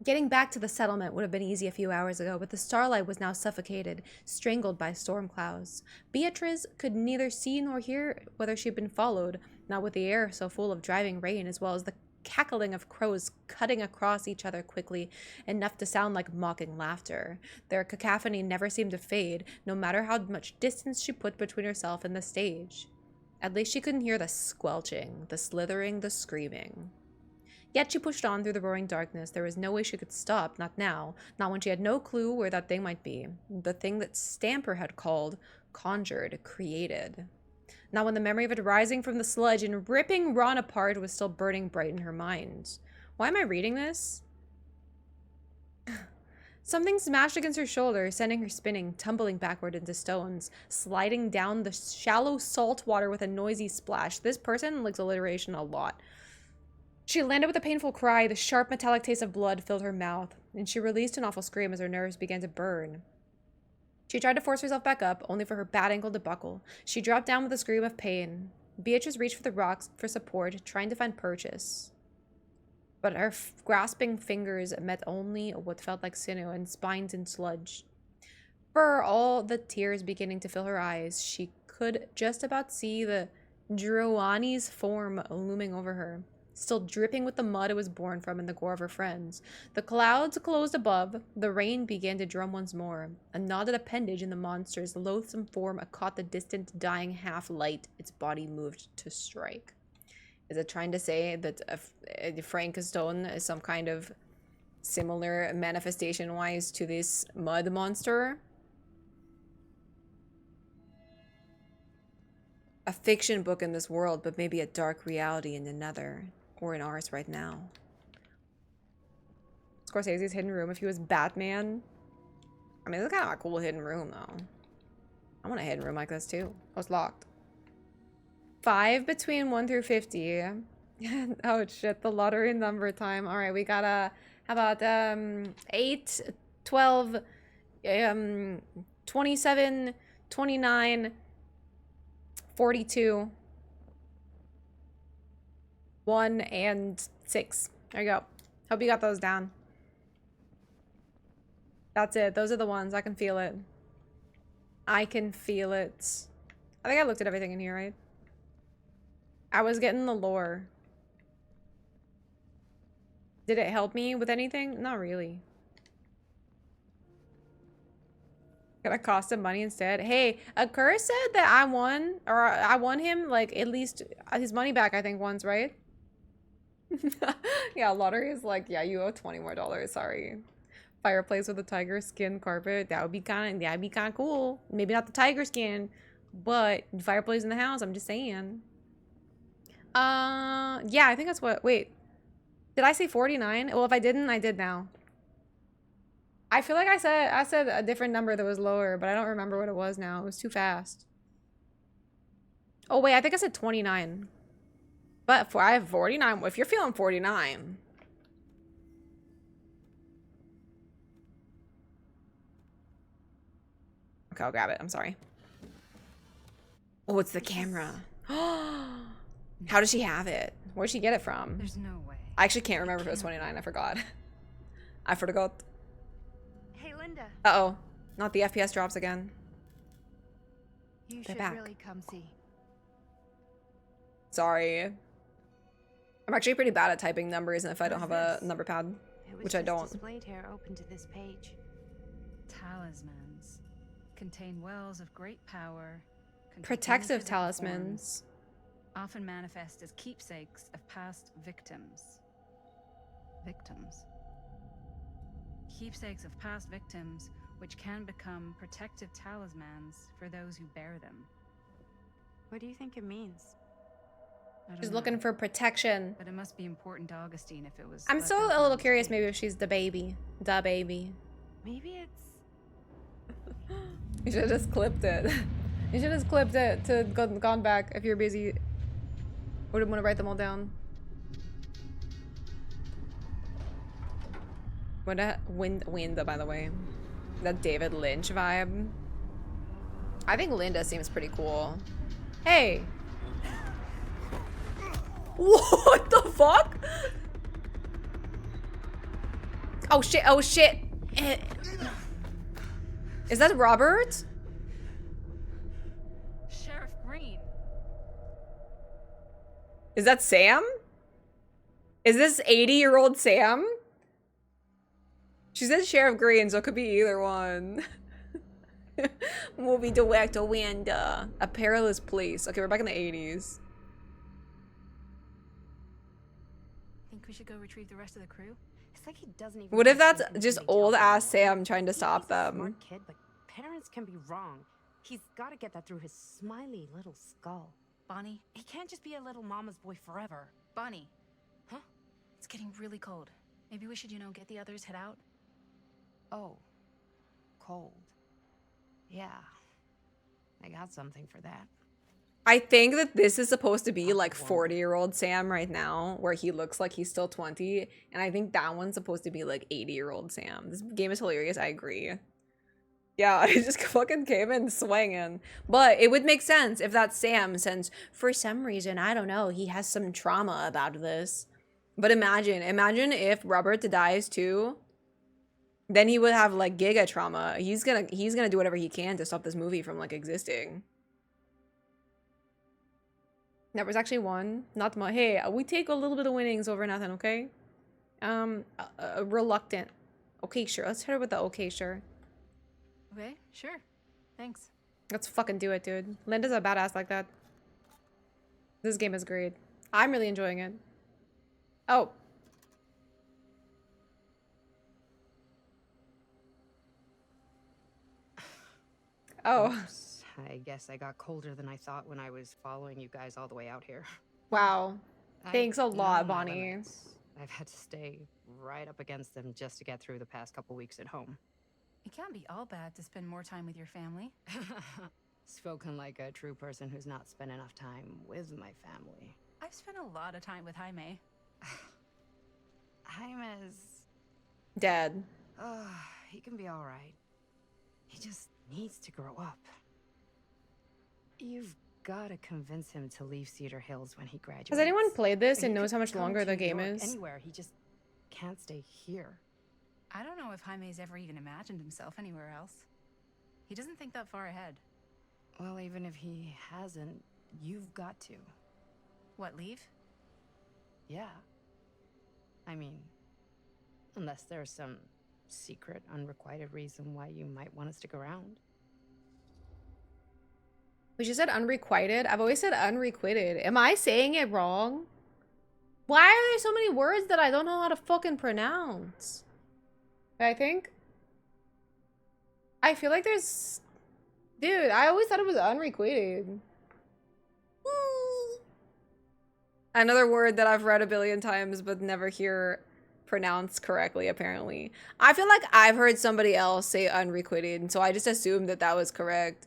Getting back to the settlement would have been easy a few hours ago, but the starlight was now suffocated, strangled by storm clouds. Beatrice could neither see nor hear whether she had been followed, not with the air so full of driving rain, as well as the cackling of crows cutting across each other quickly, enough to sound like mocking laughter. Their cacophony never seemed to fade, no matter how much distance she put between herself and the stage. At least she couldn't hear the squelching, the slithering, the screaming. Yet she pushed on through the roaring darkness. There was no way she could stop, not now, not when she had no clue where that thing might be. The thing that Stamper had called, conjured, created. Not when the memory of it rising from the sludge and ripping Ron apart was still burning bright in her mind. Why am I reading this? Something smashed against her shoulder, sending her spinning, tumbling backward into stones, sliding down the shallow salt water with a noisy splash. This person likes alliteration a lot. She landed with a painful cry. The sharp metallic taste of blood filled her mouth, and she released an awful scream as her nerves began to burn. She tried to force herself back up, only for her bad ankle to buckle. She dropped down with a scream of pain. Beatrice reached for the rocks for support, trying to find purchase. But her grasping fingers met only what felt like sinew and spines in sludge. For all the tears beginning to fill her eyes, she could just about see the Droani's form looming over her, still dripping with the mud it was born from and the gore of her friends. The clouds closed above. The rain began to drum once more. A knotted appendage in the monster's loathsome form caught the distant dying half-light its body moved to strike. Is it trying to say that Frank Stone is some kind of similar manifestation-wise to this mud monster? A fiction book in this world, but maybe a dark reality in another. Or in ours right now. Scorsese's hidden room if he was Batman. I mean, this is kind of a cool hidden room, though. I want a hidden room like this, too. Oh, it's locked. 5 between 1 through 50. Oh, shit. The lottery number time. All right, we got a... How about 8, 12, 27, 29, 42, 1, and 6. There you go. Hope you got those down. That's it. Those are the ones. I can feel it. I can feel it. I think I looked at everything in here, right? I was getting the lore. Did it help me with anything? Not really. Gonna cost him money instead. Hey, Akura said that I won, or I won him like at least his money back, I think, once, right? Yeah, lottery is like, yeah, you owe $20 more. Sorry. Fireplace with a tiger skin carpet. That'd be kind of cool. Maybe not the tiger skin, but fireplace in the house. I'm just saying. Yeah, I think that's what. Wait, did I say 49? Well, if I didn't, I did now. I feel like I said a different number that was lower, but I don't remember what it was now. It was too fast. Oh wait, I think I said 29. But I have 49. If you're feeling 49. Okay, I'll grab it. I'm sorry. Oh, it's the camera. How does she have it? Where'd she get it from? There's no way. I actually can't remember if it was 29. I forgot. I forgot. Hey, Linda. Uh-oh. Not the FPS drops again. You They're should back. really come see. Sorry. I'm actually pretty bad at typing numbers and if I don't have a number pad, which I don't. Displayed here, open to this page. Talismans contain wells of great power. Protective talismans. Often manifest as keepsakes of past victims. Keepsakes of past victims, which can become protective talismans for those who bear them. What do you think it means? She's looking for protection. But it must be important to Augustine if it was. I'm still a little curious maybe if she's the baby. The baby. Maybe it's... You should have just clipped it. You should have just clipped it to gone back if you're busy. Or didn't want to write them all down. What a wind, by the way. That David Lynch vibe. I think Linda seems pretty cool. Hey! What the fuck? Oh shit, oh shit. Is that Robert? Sheriff Green. Is that Sam? Is this 80-year-old Sam? She said Sheriff Green, so it could be either one. Movie director Wanda. A Perilous Place. Okay, we're back in the 80s. Think we should go retrieve the rest of the crew? It's like he doesn't even... What if that's just old-ass Sam trying to stop them? Smart kid, but parents can be wrong. He's got to get that through his smiley little skull. Bonnie? He can't just be a little mama's boy forever. Bonnie. Huh? It's getting really cold. Maybe we should, get the others, head out? Oh. Cold. Yeah. I got something for that. I think that this is supposed to be like 40-year-old Sam right now, where he looks like he's still 20. And I think that one's supposed to be like 80-year-old Sam. This game is hilarious. I agree. Yeah, I just fucking came in swinging. But it would make sense if that's Sam, since for some reason, I don't know, he has some trauma about this. But imagine if Robert dies too. Then he would have like giga trauma. He's gonna do whatever he can to stop this movie from like existing. That was actually one. Not much. Hey, we take a little bit of winnings over nothing, okay? Reluctant. Okay, sure. Let's hit her with the okay, sure. Okay, sure. Thanks. Let's fucking do it, dude. Linda's a badass like that. This game is great. I'm really enjoying it. Oh. Oh. Oops. I guess I got colder than I thought when I was following you guys all the way out here. Wow. Thanks a I lot, know my Bonnie. limits. I've had to stay right up against them just to get through the past couple weeks at home. It can't be all bad to spend more time with your family. Spoken like a true person who's not spent enough time with my family. I've spent a lot of time with Jaime. Jaime's dead. He can be all right. He just needs to grow up. You've got to convince him to leave Cedar Hills when he graduates. Has anyone played this and He knows could how much come longer to the New game York is? Anywhere, he just can't stay here. I don't know if Jaime's ever even imagined himself anywhere else. He doesn't think that far ahead. Well, even if he hasn't, you've got to. What, leave? Yeah. I mean, unless there's some secret, unrequited reason why you might want to stick around. We just said unrequited. I've always said unrequited. Am I saying it wrong? Why are there so many words that I don't know how to fucking pronounce? I feel like there's... Dude, I always thought it was unrequited. Another word that I've read a billion times but never hear pronounced correctly, apparently. I feel like I've heard somebody else say unrequited, so I just assumed that that was correct.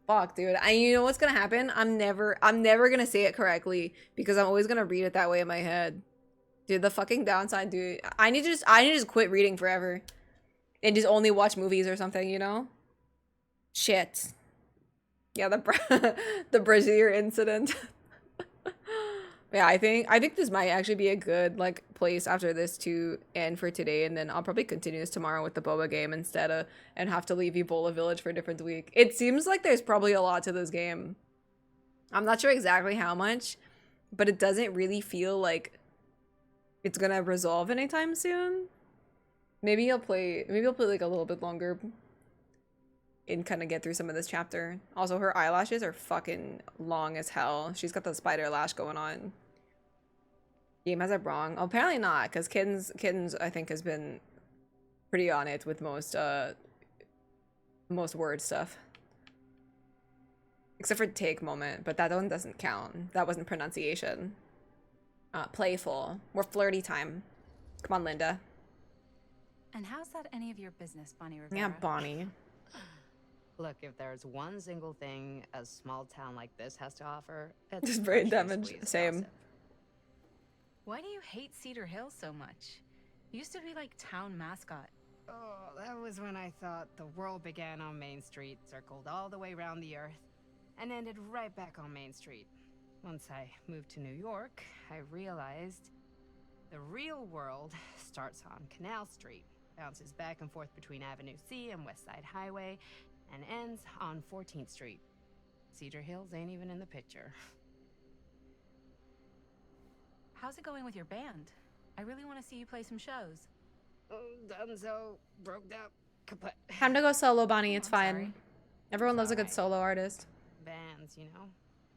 Fuck, dude. You know what's gonna happen? I'm never gonna say it correctly because I'm always gonna read it that way in my head. Dude, the fucking downside, dude. I need to just quit reading forever. And just only watch movies or something, you know? Shit. Yeah, the Brazier incident. Yeah, I think this might actually be a good like place after this to end for today, and then I'll probably continue this tomorrow with the boba game instead of and have to leave Ebola Village for a different week. It seems like there's probably a lot to this game. I'm not sure exactly how much, but it doesn't really feel like it's gonna resolve anytime soon. Maybe I'll play like a little bit longer and kind of get through some of this chapter. Also, her eyelashes are fucking long as hell. She's got the spider lash going on. Game has it wrong. Oh, apparently not, because Kittens I think has been pretty on it with most word stuff. Except for take moment, but that one doesn't count. That wasn't pronunciation. Playful. More flirty time. Come on, Linda. And how's that any of your business, Bonnie Rivera? Yeah, Bonnie. Look, if there's one single thing a small town like this has to offer, it's Just brain freshly damage. squeezed Same. gossip. Why do you hate Cedar Hills so much? You used to be like town mascot. Oh, that was when I thought the world began on Main Street, circled all the way around the earth, and ended right back on Main Street. Once I moved to New York, I realized the real world starts on Canal Street, bounces back and forth between Avenue C and West Side Highway, and ends on 14th Street. Cedar Hills ain't even in the picture. How's it going with your band? I really want to see you play some shows. Oh, done so, broke up, kaput. Time to go solo, Bonnie. It's fine. sorry. Everyone loves a good solo artist. Bands, you know?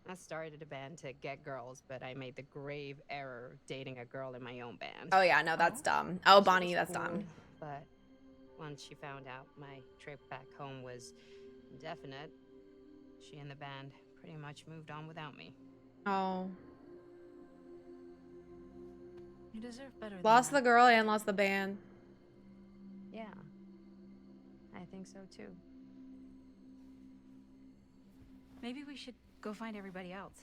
I started a band to get girls, but I made the grave error of dating a girl in my own band. Oh yeah, no, that's dumb. Oh, She Bonnie, was that's cool, dumb. But once she found out my trip back home was definite, she and the band pretty much moved on without me. Oh. You deserve better Lost than the girl and lost the band. Yeah, I think so too. Maybe we should go find everybody else.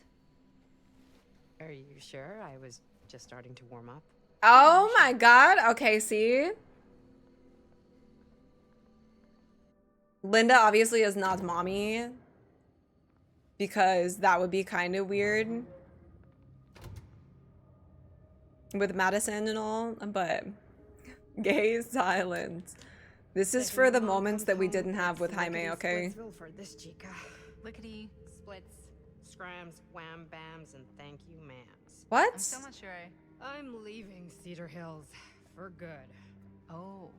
Are you sure? I was just starting to warm up. Oh my god. Okay, see? Linda obviously is not mommy. Because that would be kind of weird. With Madison and all, but gay silence. This is for the moments that we didn't have with Jaime, okay? For this chica. Lickety. Splits, scrams, wham bams, and thank you ma'ams. What? I'm still not sure I'm leaving Cedar Hills for good. Oh.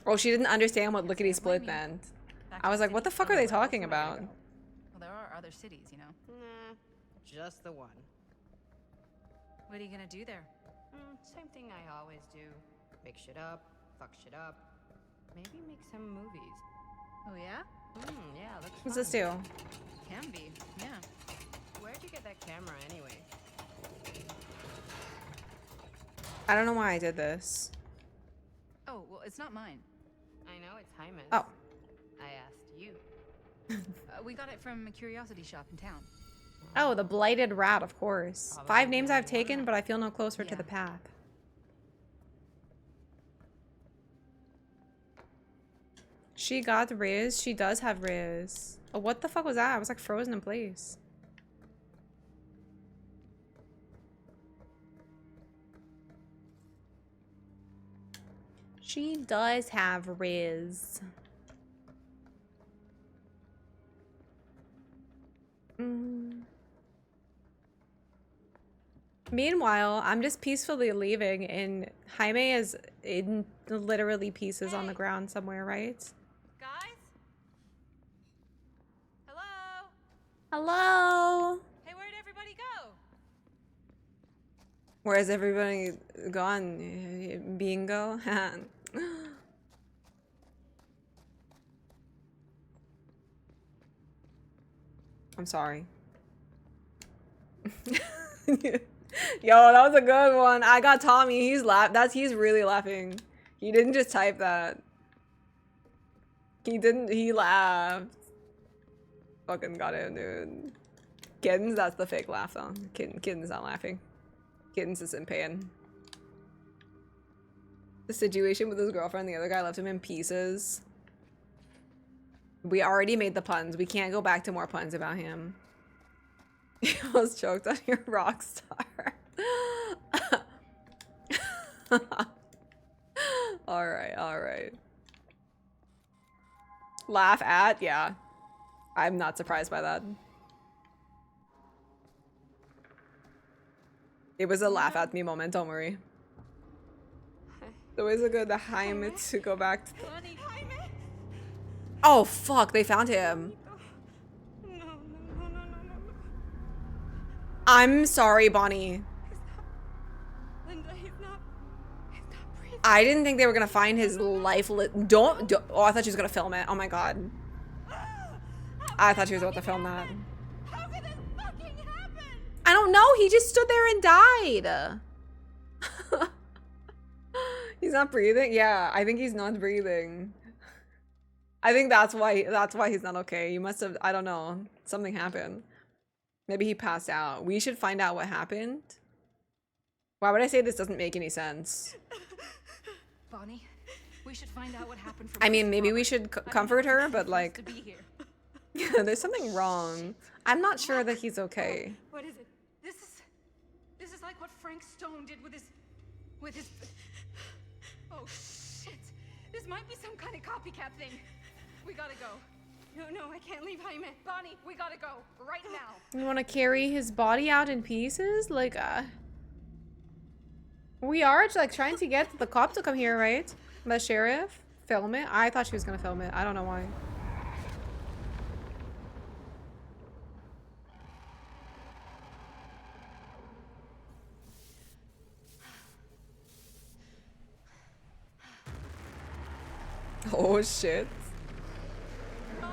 Oh, she didn't understand what lickety split meant. I was like, what the fuck are they talking about? Well, there are other cities, you know. Nah, just the one. What are you gonna do there? Same thing I always do. Make shit up, fuck shit up. Maybe make some movies. Oh yeah? Yeah, looks What's this do? Can be, yeah. Where'd you get that camera anyway? I don't know why I did this. Oh, well, it's not mine. I know it's Jaime's. Oh. I asked you. We got it from a curiosity shop in town. Oh, the blighted rat, of course. 5 names I've taken, but I feel no closer to the path. She got Riz. She does have Riz. Oh, what the fuck was that? I was like frozen in place. She does have Riz. Meanwhile, I'm just peacefully leaving, and Jaime is in literally pieces on the ground somewhere, right? Guys? Hello? Hello? Hey, where'd everybody go? Where's everybody gone? Bingo? I'm sorry. Yo, that was a good one. I got Tommy. He's he's really laughing. He didn't just type that. He laughed. Fucking got it, dude. Kittens, that's the fake laugh though. Kitten's not laughing. Kittens is in pain. The situation with his girlfriend, the other guy left him in pieces. We already made the puns. We can't go back to more puns about him. You almost choked on your rock star. Alright. Laugh at? Yeah. I'm not surprised by that. It was a laugh at me moment, don't worry. It's always a good Jaime to go back to. Oh fuck, they found him. I'm sorry, Bonnie. Linda, he's not breathing. I didn't think they were gonna find his life. Don't. Oh, I thought she was gonna film it. Oh my god. I thought she was about to film that. How could this fucking happen? I don't know. He just stood there and died. He's not breathing. Yeah, I think he's not breathing. I think that's why he's not okay. You must have. I don't know. Something happened. Maybe he passed out. We should find out what happened. Why would I say this doesn't make any sense? Bonnie, we should find out what happened from I mean, maybe we should comfort her, but like, to be here. yeah, there's something wrong. I'm not sure that he's okay. What is it? This is like what Frank Stone did with his Oh shit. This might be some kind of copycat thing. We gotta go. No, I can't leave Jaime. Bonnie, we gotta go right now. You want to carry his body out in pieces? Like, we are like trying to get the cop to come here, right? The sheriff? Film it? I thought she was gonna film it. I don't know why. Oh shit.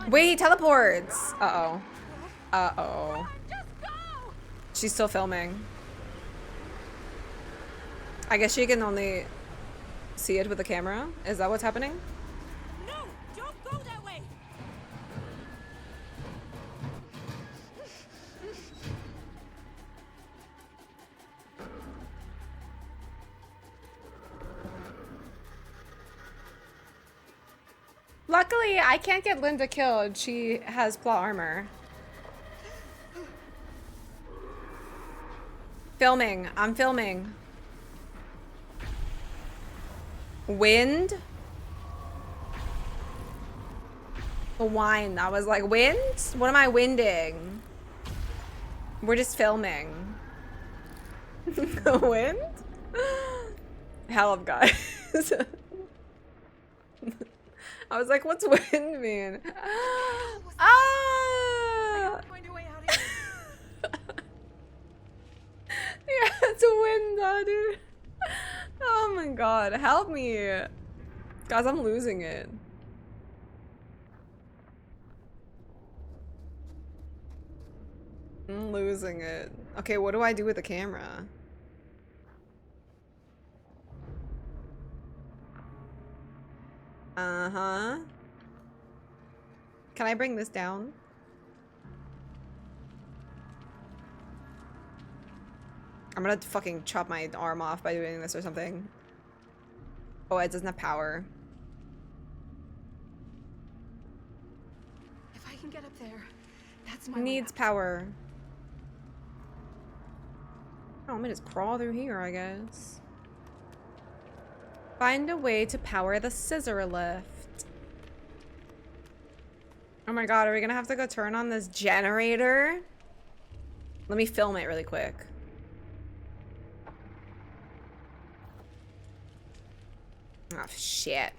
Wait, teleports! Uh-oh. Uh-oh. She's still filming. I guess she can only see it with the camera? Is that what's happening? No, don't go that way. Luckily, I can't get Linda killed. She has plot armor. Filming. I'm filming. Wind? The wine. I was like, wind? What am I winding? We're just filming. The wind? Hell of guys. I was like, what's wind mean? Ah! Find a way out of here. Yeah, to win though, dude. Oh my god, help me. Guys, I'm losing it. I'm losing it. Okay, what do I do with the camera? Uh-huh. Can I bring this down? I'm gonna fucking chop my arm off by doing this or something. Oh, it doesn't have power. If I can get up there, that's my Needs power. Oh, I'm gonna just crawl through here, I guess. Find a way to power the scissor lift. Oh my god, are we gonna have to go turn on this generator? Let me film it really quick. Oh, shit.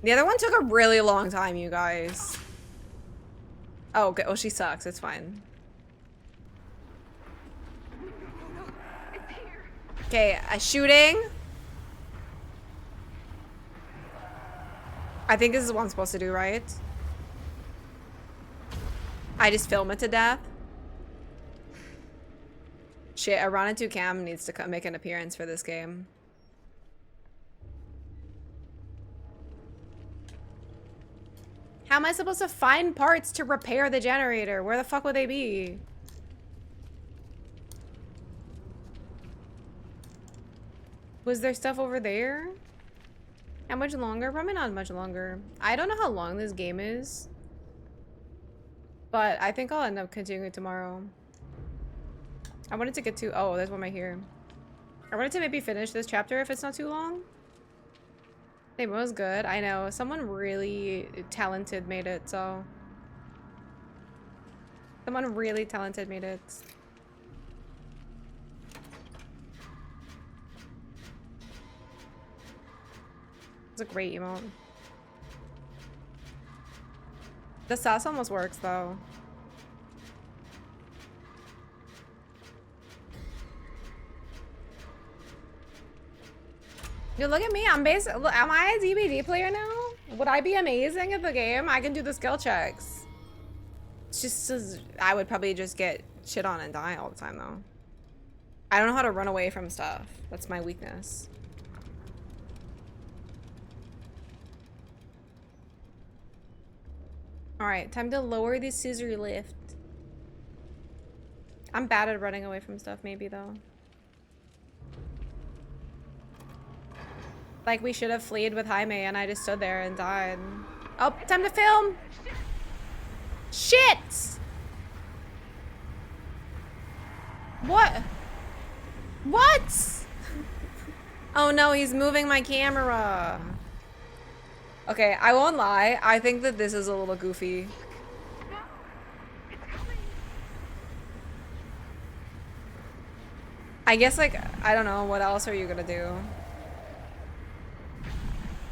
The other one took a really long time, you guys. Oh, okay. Oh, she sucks. It's fine. Okay, shooting. I think this is what I'm supposed to do, right? I just film it to death. Shit, Irana 2 Cam needs to make an appearance for this game. How am I supposed to find parts to repair the generator? Where the fuck would they be? Was there stuff over there? How much longer? Probably not much longer. I don't know how long this game is. But I think I'll end up continuing it tomorrow. I wanted to get to... Oh, there's one right here. I wanted to maybe finish this chapter if it's not too long. It was good. I know. Someone really talented made it, so... Someone really talented made it. It's a great emote. The sass almost works, though. Dude, look at me. I'm basically... Am I a DVD player now? Would I be amazing at the game? I can do the skill checks. It's just... I would probably just get shit on and die all the time, though. I don't know how to run away from stuff. That's my weakness. Alright, time to lower the scissor lift. I'm bad at running away from stuff, maybe, though. Like, we should have fleed with Jaime, and I just stood there and died. Oh, time to film! Shit! What? What? Oh no, he's moving my camera. Okay, I won't lie. I think that this is a little goofy. I guess, like, I don't know. What else are you gonna do?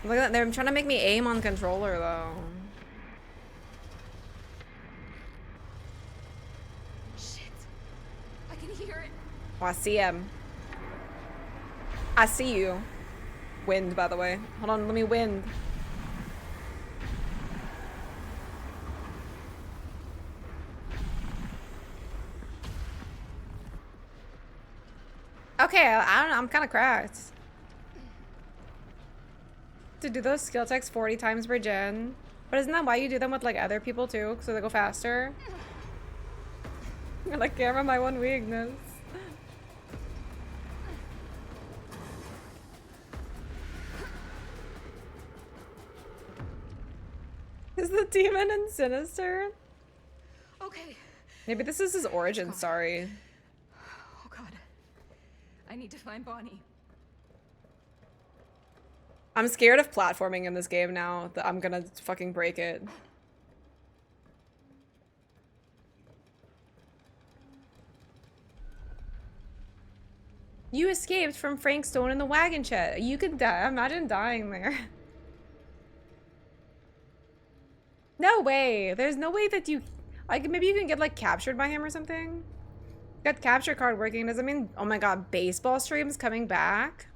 Look at that. They're trying to make me aim on controller, though. Shit. I can hear it. Oh, I see him. I see you. Wind, by the way. Hold on, let me wind. Okay, I don't know. I'm kind of cracked. To do those skill checks 40 times per gen. But isn't that why you do them with like other people too? So they go faster? You're like, camera, my one weakness. Is the demon in Sinister? Okay. Maybe this is his origin story. Oh god. I need to find Bonnie. I'm scared of platforming in this game now. That I'm gonna fucking break it. You escaped from Frank Stone in the wagon shed. You could die. Imagine dying there. No way. There's no way that you... Like, maybe you can get, like, captured by him or something? Got capture card working. Does it mean, oh my god, baseball streams coming back?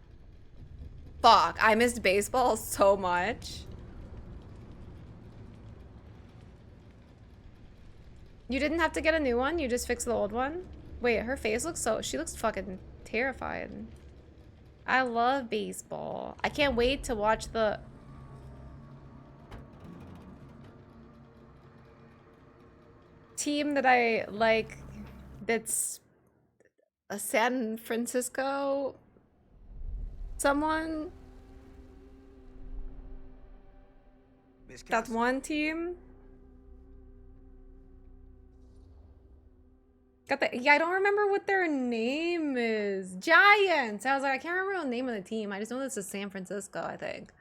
Fuck, I missed baseball so much. You didn't have to get a new one? You just fixed the old one? Wait, her face looks so... She looks fucking terrified. I love baseball. I can't wait to watch the... team that I like that's a San Francisco someone. That's one team. Got the yeah, I don't remember what their name is. Giants. I was like, I can't remember the name of the team. I just know this is San Francisco, I think.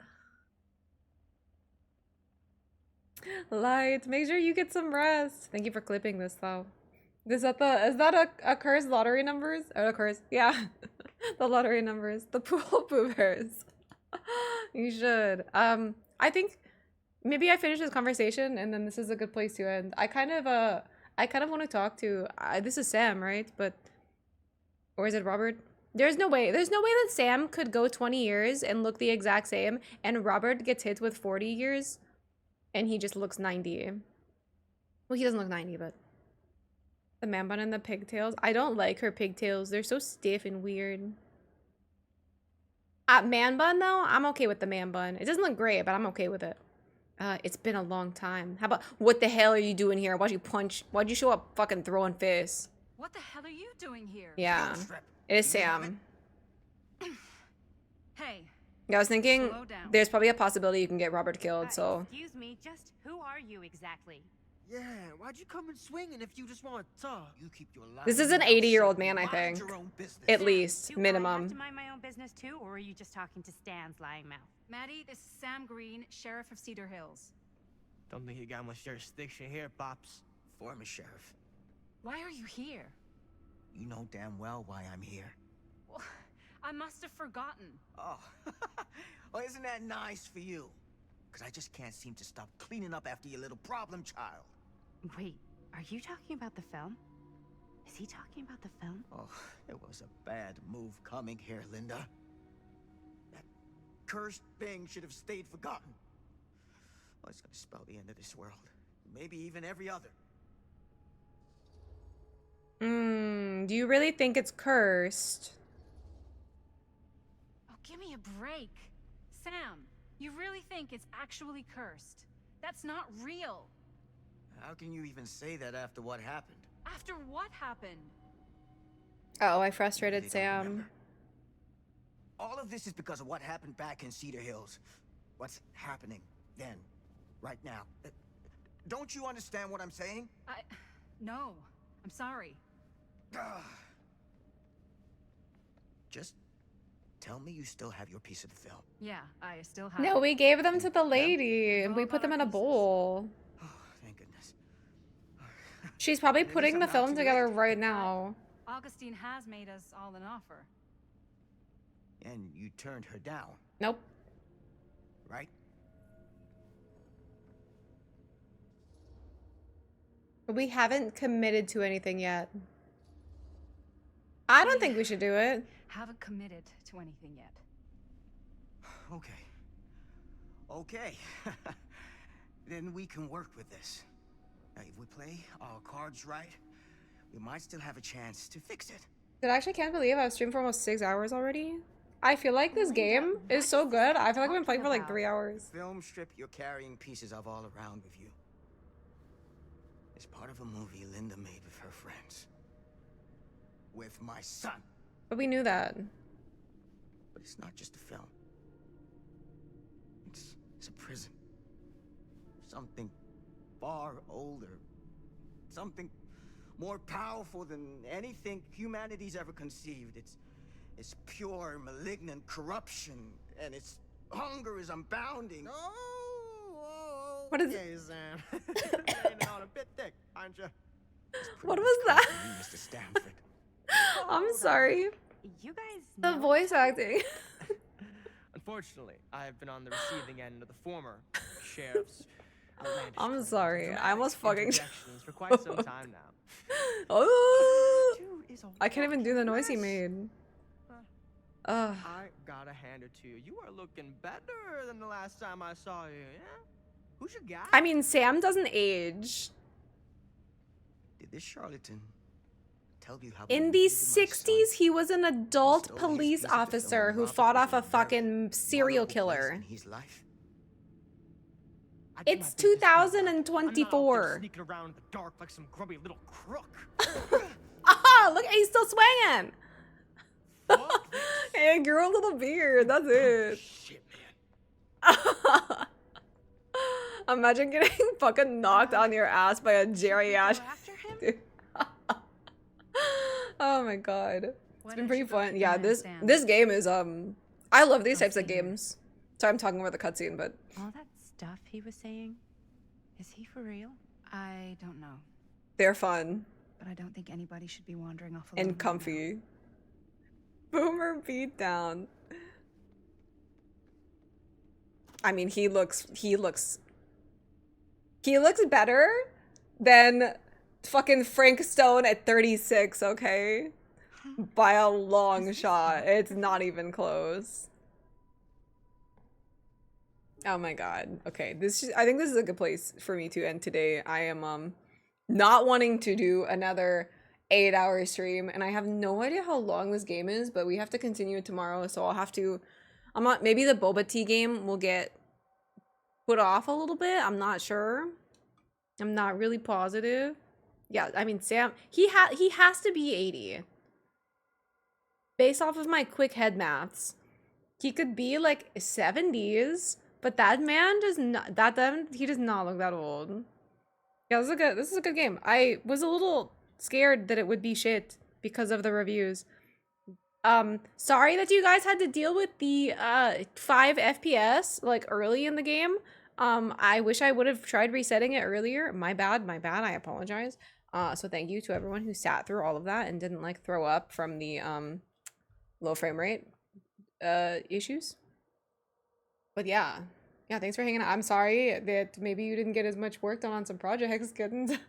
Light, make sure you get some rest. Thank you for clipping this though. Is that a curse lottery numbers? Or a curse? Yeah. The lottery numbers. The pool poopers. You should. I think maybe I finish this conversation and then this is a good place to end. I kind of want to talk to this is Sam, right? But or is it Robert? There's no way that Sam could go 20 years and look the exact same and Robert gets hit with 40 years and he just looks 90. Well, he doesn't look 90, but the man bun and the pigtails. I don't like her pigtails. They're so stiff and weird. Man bun though, I'm okay with the man bun. It doesn't look great, but I'm okay with it. It's been a long time. How about, what the hell are you doing here? Why'd you show up fucking throwing fists? What the hell are you doing here? Yeah, it is Sam. Hey. I was thinking there's probably a possibility you can get Robert killed, so. Excuse me, just who are you exactly? Yeah, why'd you come in swinging if you just want to talk? You keep your life. This is an 80-year-old man, I think. At least, minimum. Do I have to mind my own business too, or are you just talking to Stan's lying mouth? Maddie, this is Sam Green, Sheriff of Cedar Hills. Don't think you got much jurisdiction here, Pops. Former sheriff. Why are you here? You know damn well why I'm here. Well, I must have forgotten. Oh, well, isn't that nice for you? Because I just can't seem to stop cleaning up after your little problem child. Wait, are you talking about the film? Is he talking about the film? Oh, it was a bad move coming here, Linda. That cursed thing should have stayed forgotten. Well, it's gonna spell the end of this world. Maybe even every other. Do you really think it's cursed? Oh, give me a break. Sam, you really think it's actually cursed? That's not real. How can you even say that after what happened? After what happened? Oh, I frustrated Sam. Remember. All of this is because of what happened back in Cedar Hills. What's happening then, right now. Don't you understand what I'm saying? No. I'm sorry. Just tell me you still have your piece of the film. Yeah, I still have. No, we gave them to the lady and we put them in a bowl. Oh, thank goodness. She's probably putting the film together right now. Augustine has made us all an offer. And you turned her down. Nope. Right? We haven't committed to anything yet. I don't think we should do it. Haven't committed to anything yet. Okay. Okay. Then we can work with this. Now, if we play our cards right, we might still have a chance to fix it. Dude, I actually can't believe I've streamed for almost 6 hours already. I feel like this game is so good. I feel like I've been playing for like 3 hours. The film strip you're carrying pieces of all around with you. It's part of a movie Linda made with her friends. With my son. But we knew that. But it's not just a film. It's a prison. Something far older. Something more powerful than anything humanity's ever conceived. It's pure, malignant corruption, and its hunger is unbounding. Oh, what is it? Sam. You're on a bit thick, aren't you? What was that? Mr. Stanford. I'm sorry. You guys The voice acting. Unfortunately, I have been on the receiving end of the former sheriff's outlandish I'm sorry. I almost fucking interjections for quite some time now. Oh. dude is a I can't even do the noise he mess. made. I gotta hand it to you. You are looking better than the last time I saw you, yeah? Who's your guy? I mean, Sam doesn't age. Did this charlatan tell you how In the 60s, he was an adult police officer who fought off a fucking serial killer. his life? It's 2024. Sneaking around in the dark like some grubby little crook. Ah, look, he's still swinging. Hey, grow a little beard. That's it. Shit, man. Imagine getting fucking knocked on your ass by a geriatric. Dude. Oh my god, it's been pretty fun. Yeah, this game is I love these types of games. Sorry, I'm talking over the cutscene, but All that stuff he was saying, is he for real? I don't know, they're fun but I don't think anybody should be wandering off alone. and comfy. Boomer beatdown. I mean, he looks better than fucking Frank Stone at 36, okay? By a long shot. It's not even close. Oh my god. Okay, I think this is a good place for me to end today. I am not wanting to do another 8-hour stream, and I have no idea how long this game is, but we have to continue it tomorrow, so I'll have to maybe the boba tea game will get put off a little bit. I'm not sure. I'm not really positive. Yeah, I mean, Sam, he has to be 80. Based off of my quick head maths, he could be like 70s, but that man does not, he does not look that old. Yeah, this is a good game. I was a little scared that it would be shit because of the reviews. Sorry that you guys had to deal with the 5 FPS like early in the game. I wish I would have tried resetting it earlier. My bad. I apologize. So thank you to everyone who sat through all of that and didn't like throw up from the low frame rate issues. But yeah, thanks for hanging out. I'm sorry that maybe you didn't get as much work done on some projects, kittens. It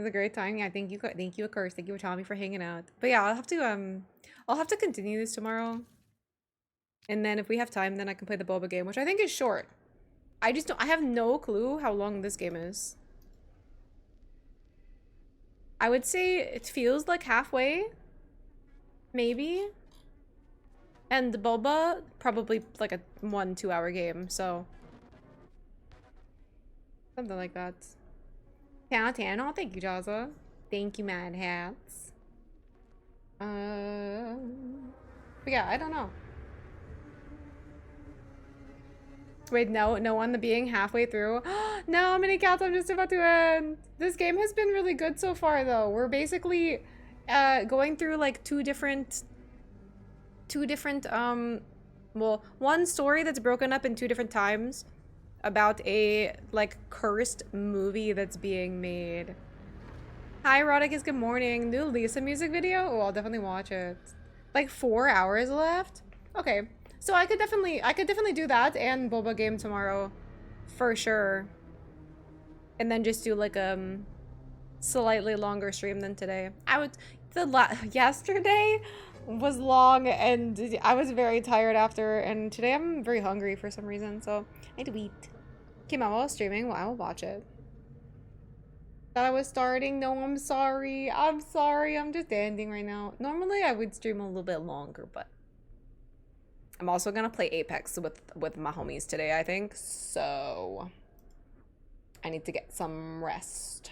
was a great time. Yeah, thank you, Curse. Thank you, Tommy, for hanging out. But yeah, I'll have to continue this tomorrow. And then if we have time, then I can play the boba game, which I think is short. I have no clue how long this game is. I would say it feels like halfway. Maybe. And the boba, probably like a 1-2 hour game, so. Something like that. 10 out of 10. Oh, thank you, Jaza. Thank you, Mad Hats. But yeah, I don't know. Wait, no on the being halfway through. No, Mini Cats, I'm just about to end. This game has been really good so far, though. We're basically going through like two different well, one story that's broken up in 2 different times about a like cursed movie that's being made. Hi, Eroticus, good morning. New Lisa music video? Oh, I'll definitely watch it. Like 4 hours left? Okay. So I could definitely do that and boba game tomorrow for sure. And then just do like slightly longer stream than today. Yesterday was long and I was very tired after, and today I'm very hungry for some reason, so I had to eat. Okay, Mama was streaming. Well, I will watch it. Thought I was starting. No, I'm sorry. I'm just ending right now. Normally I would stream a little bit longer, but I'm also gonna play Apex with my homies today, I think. So I need to get some rest.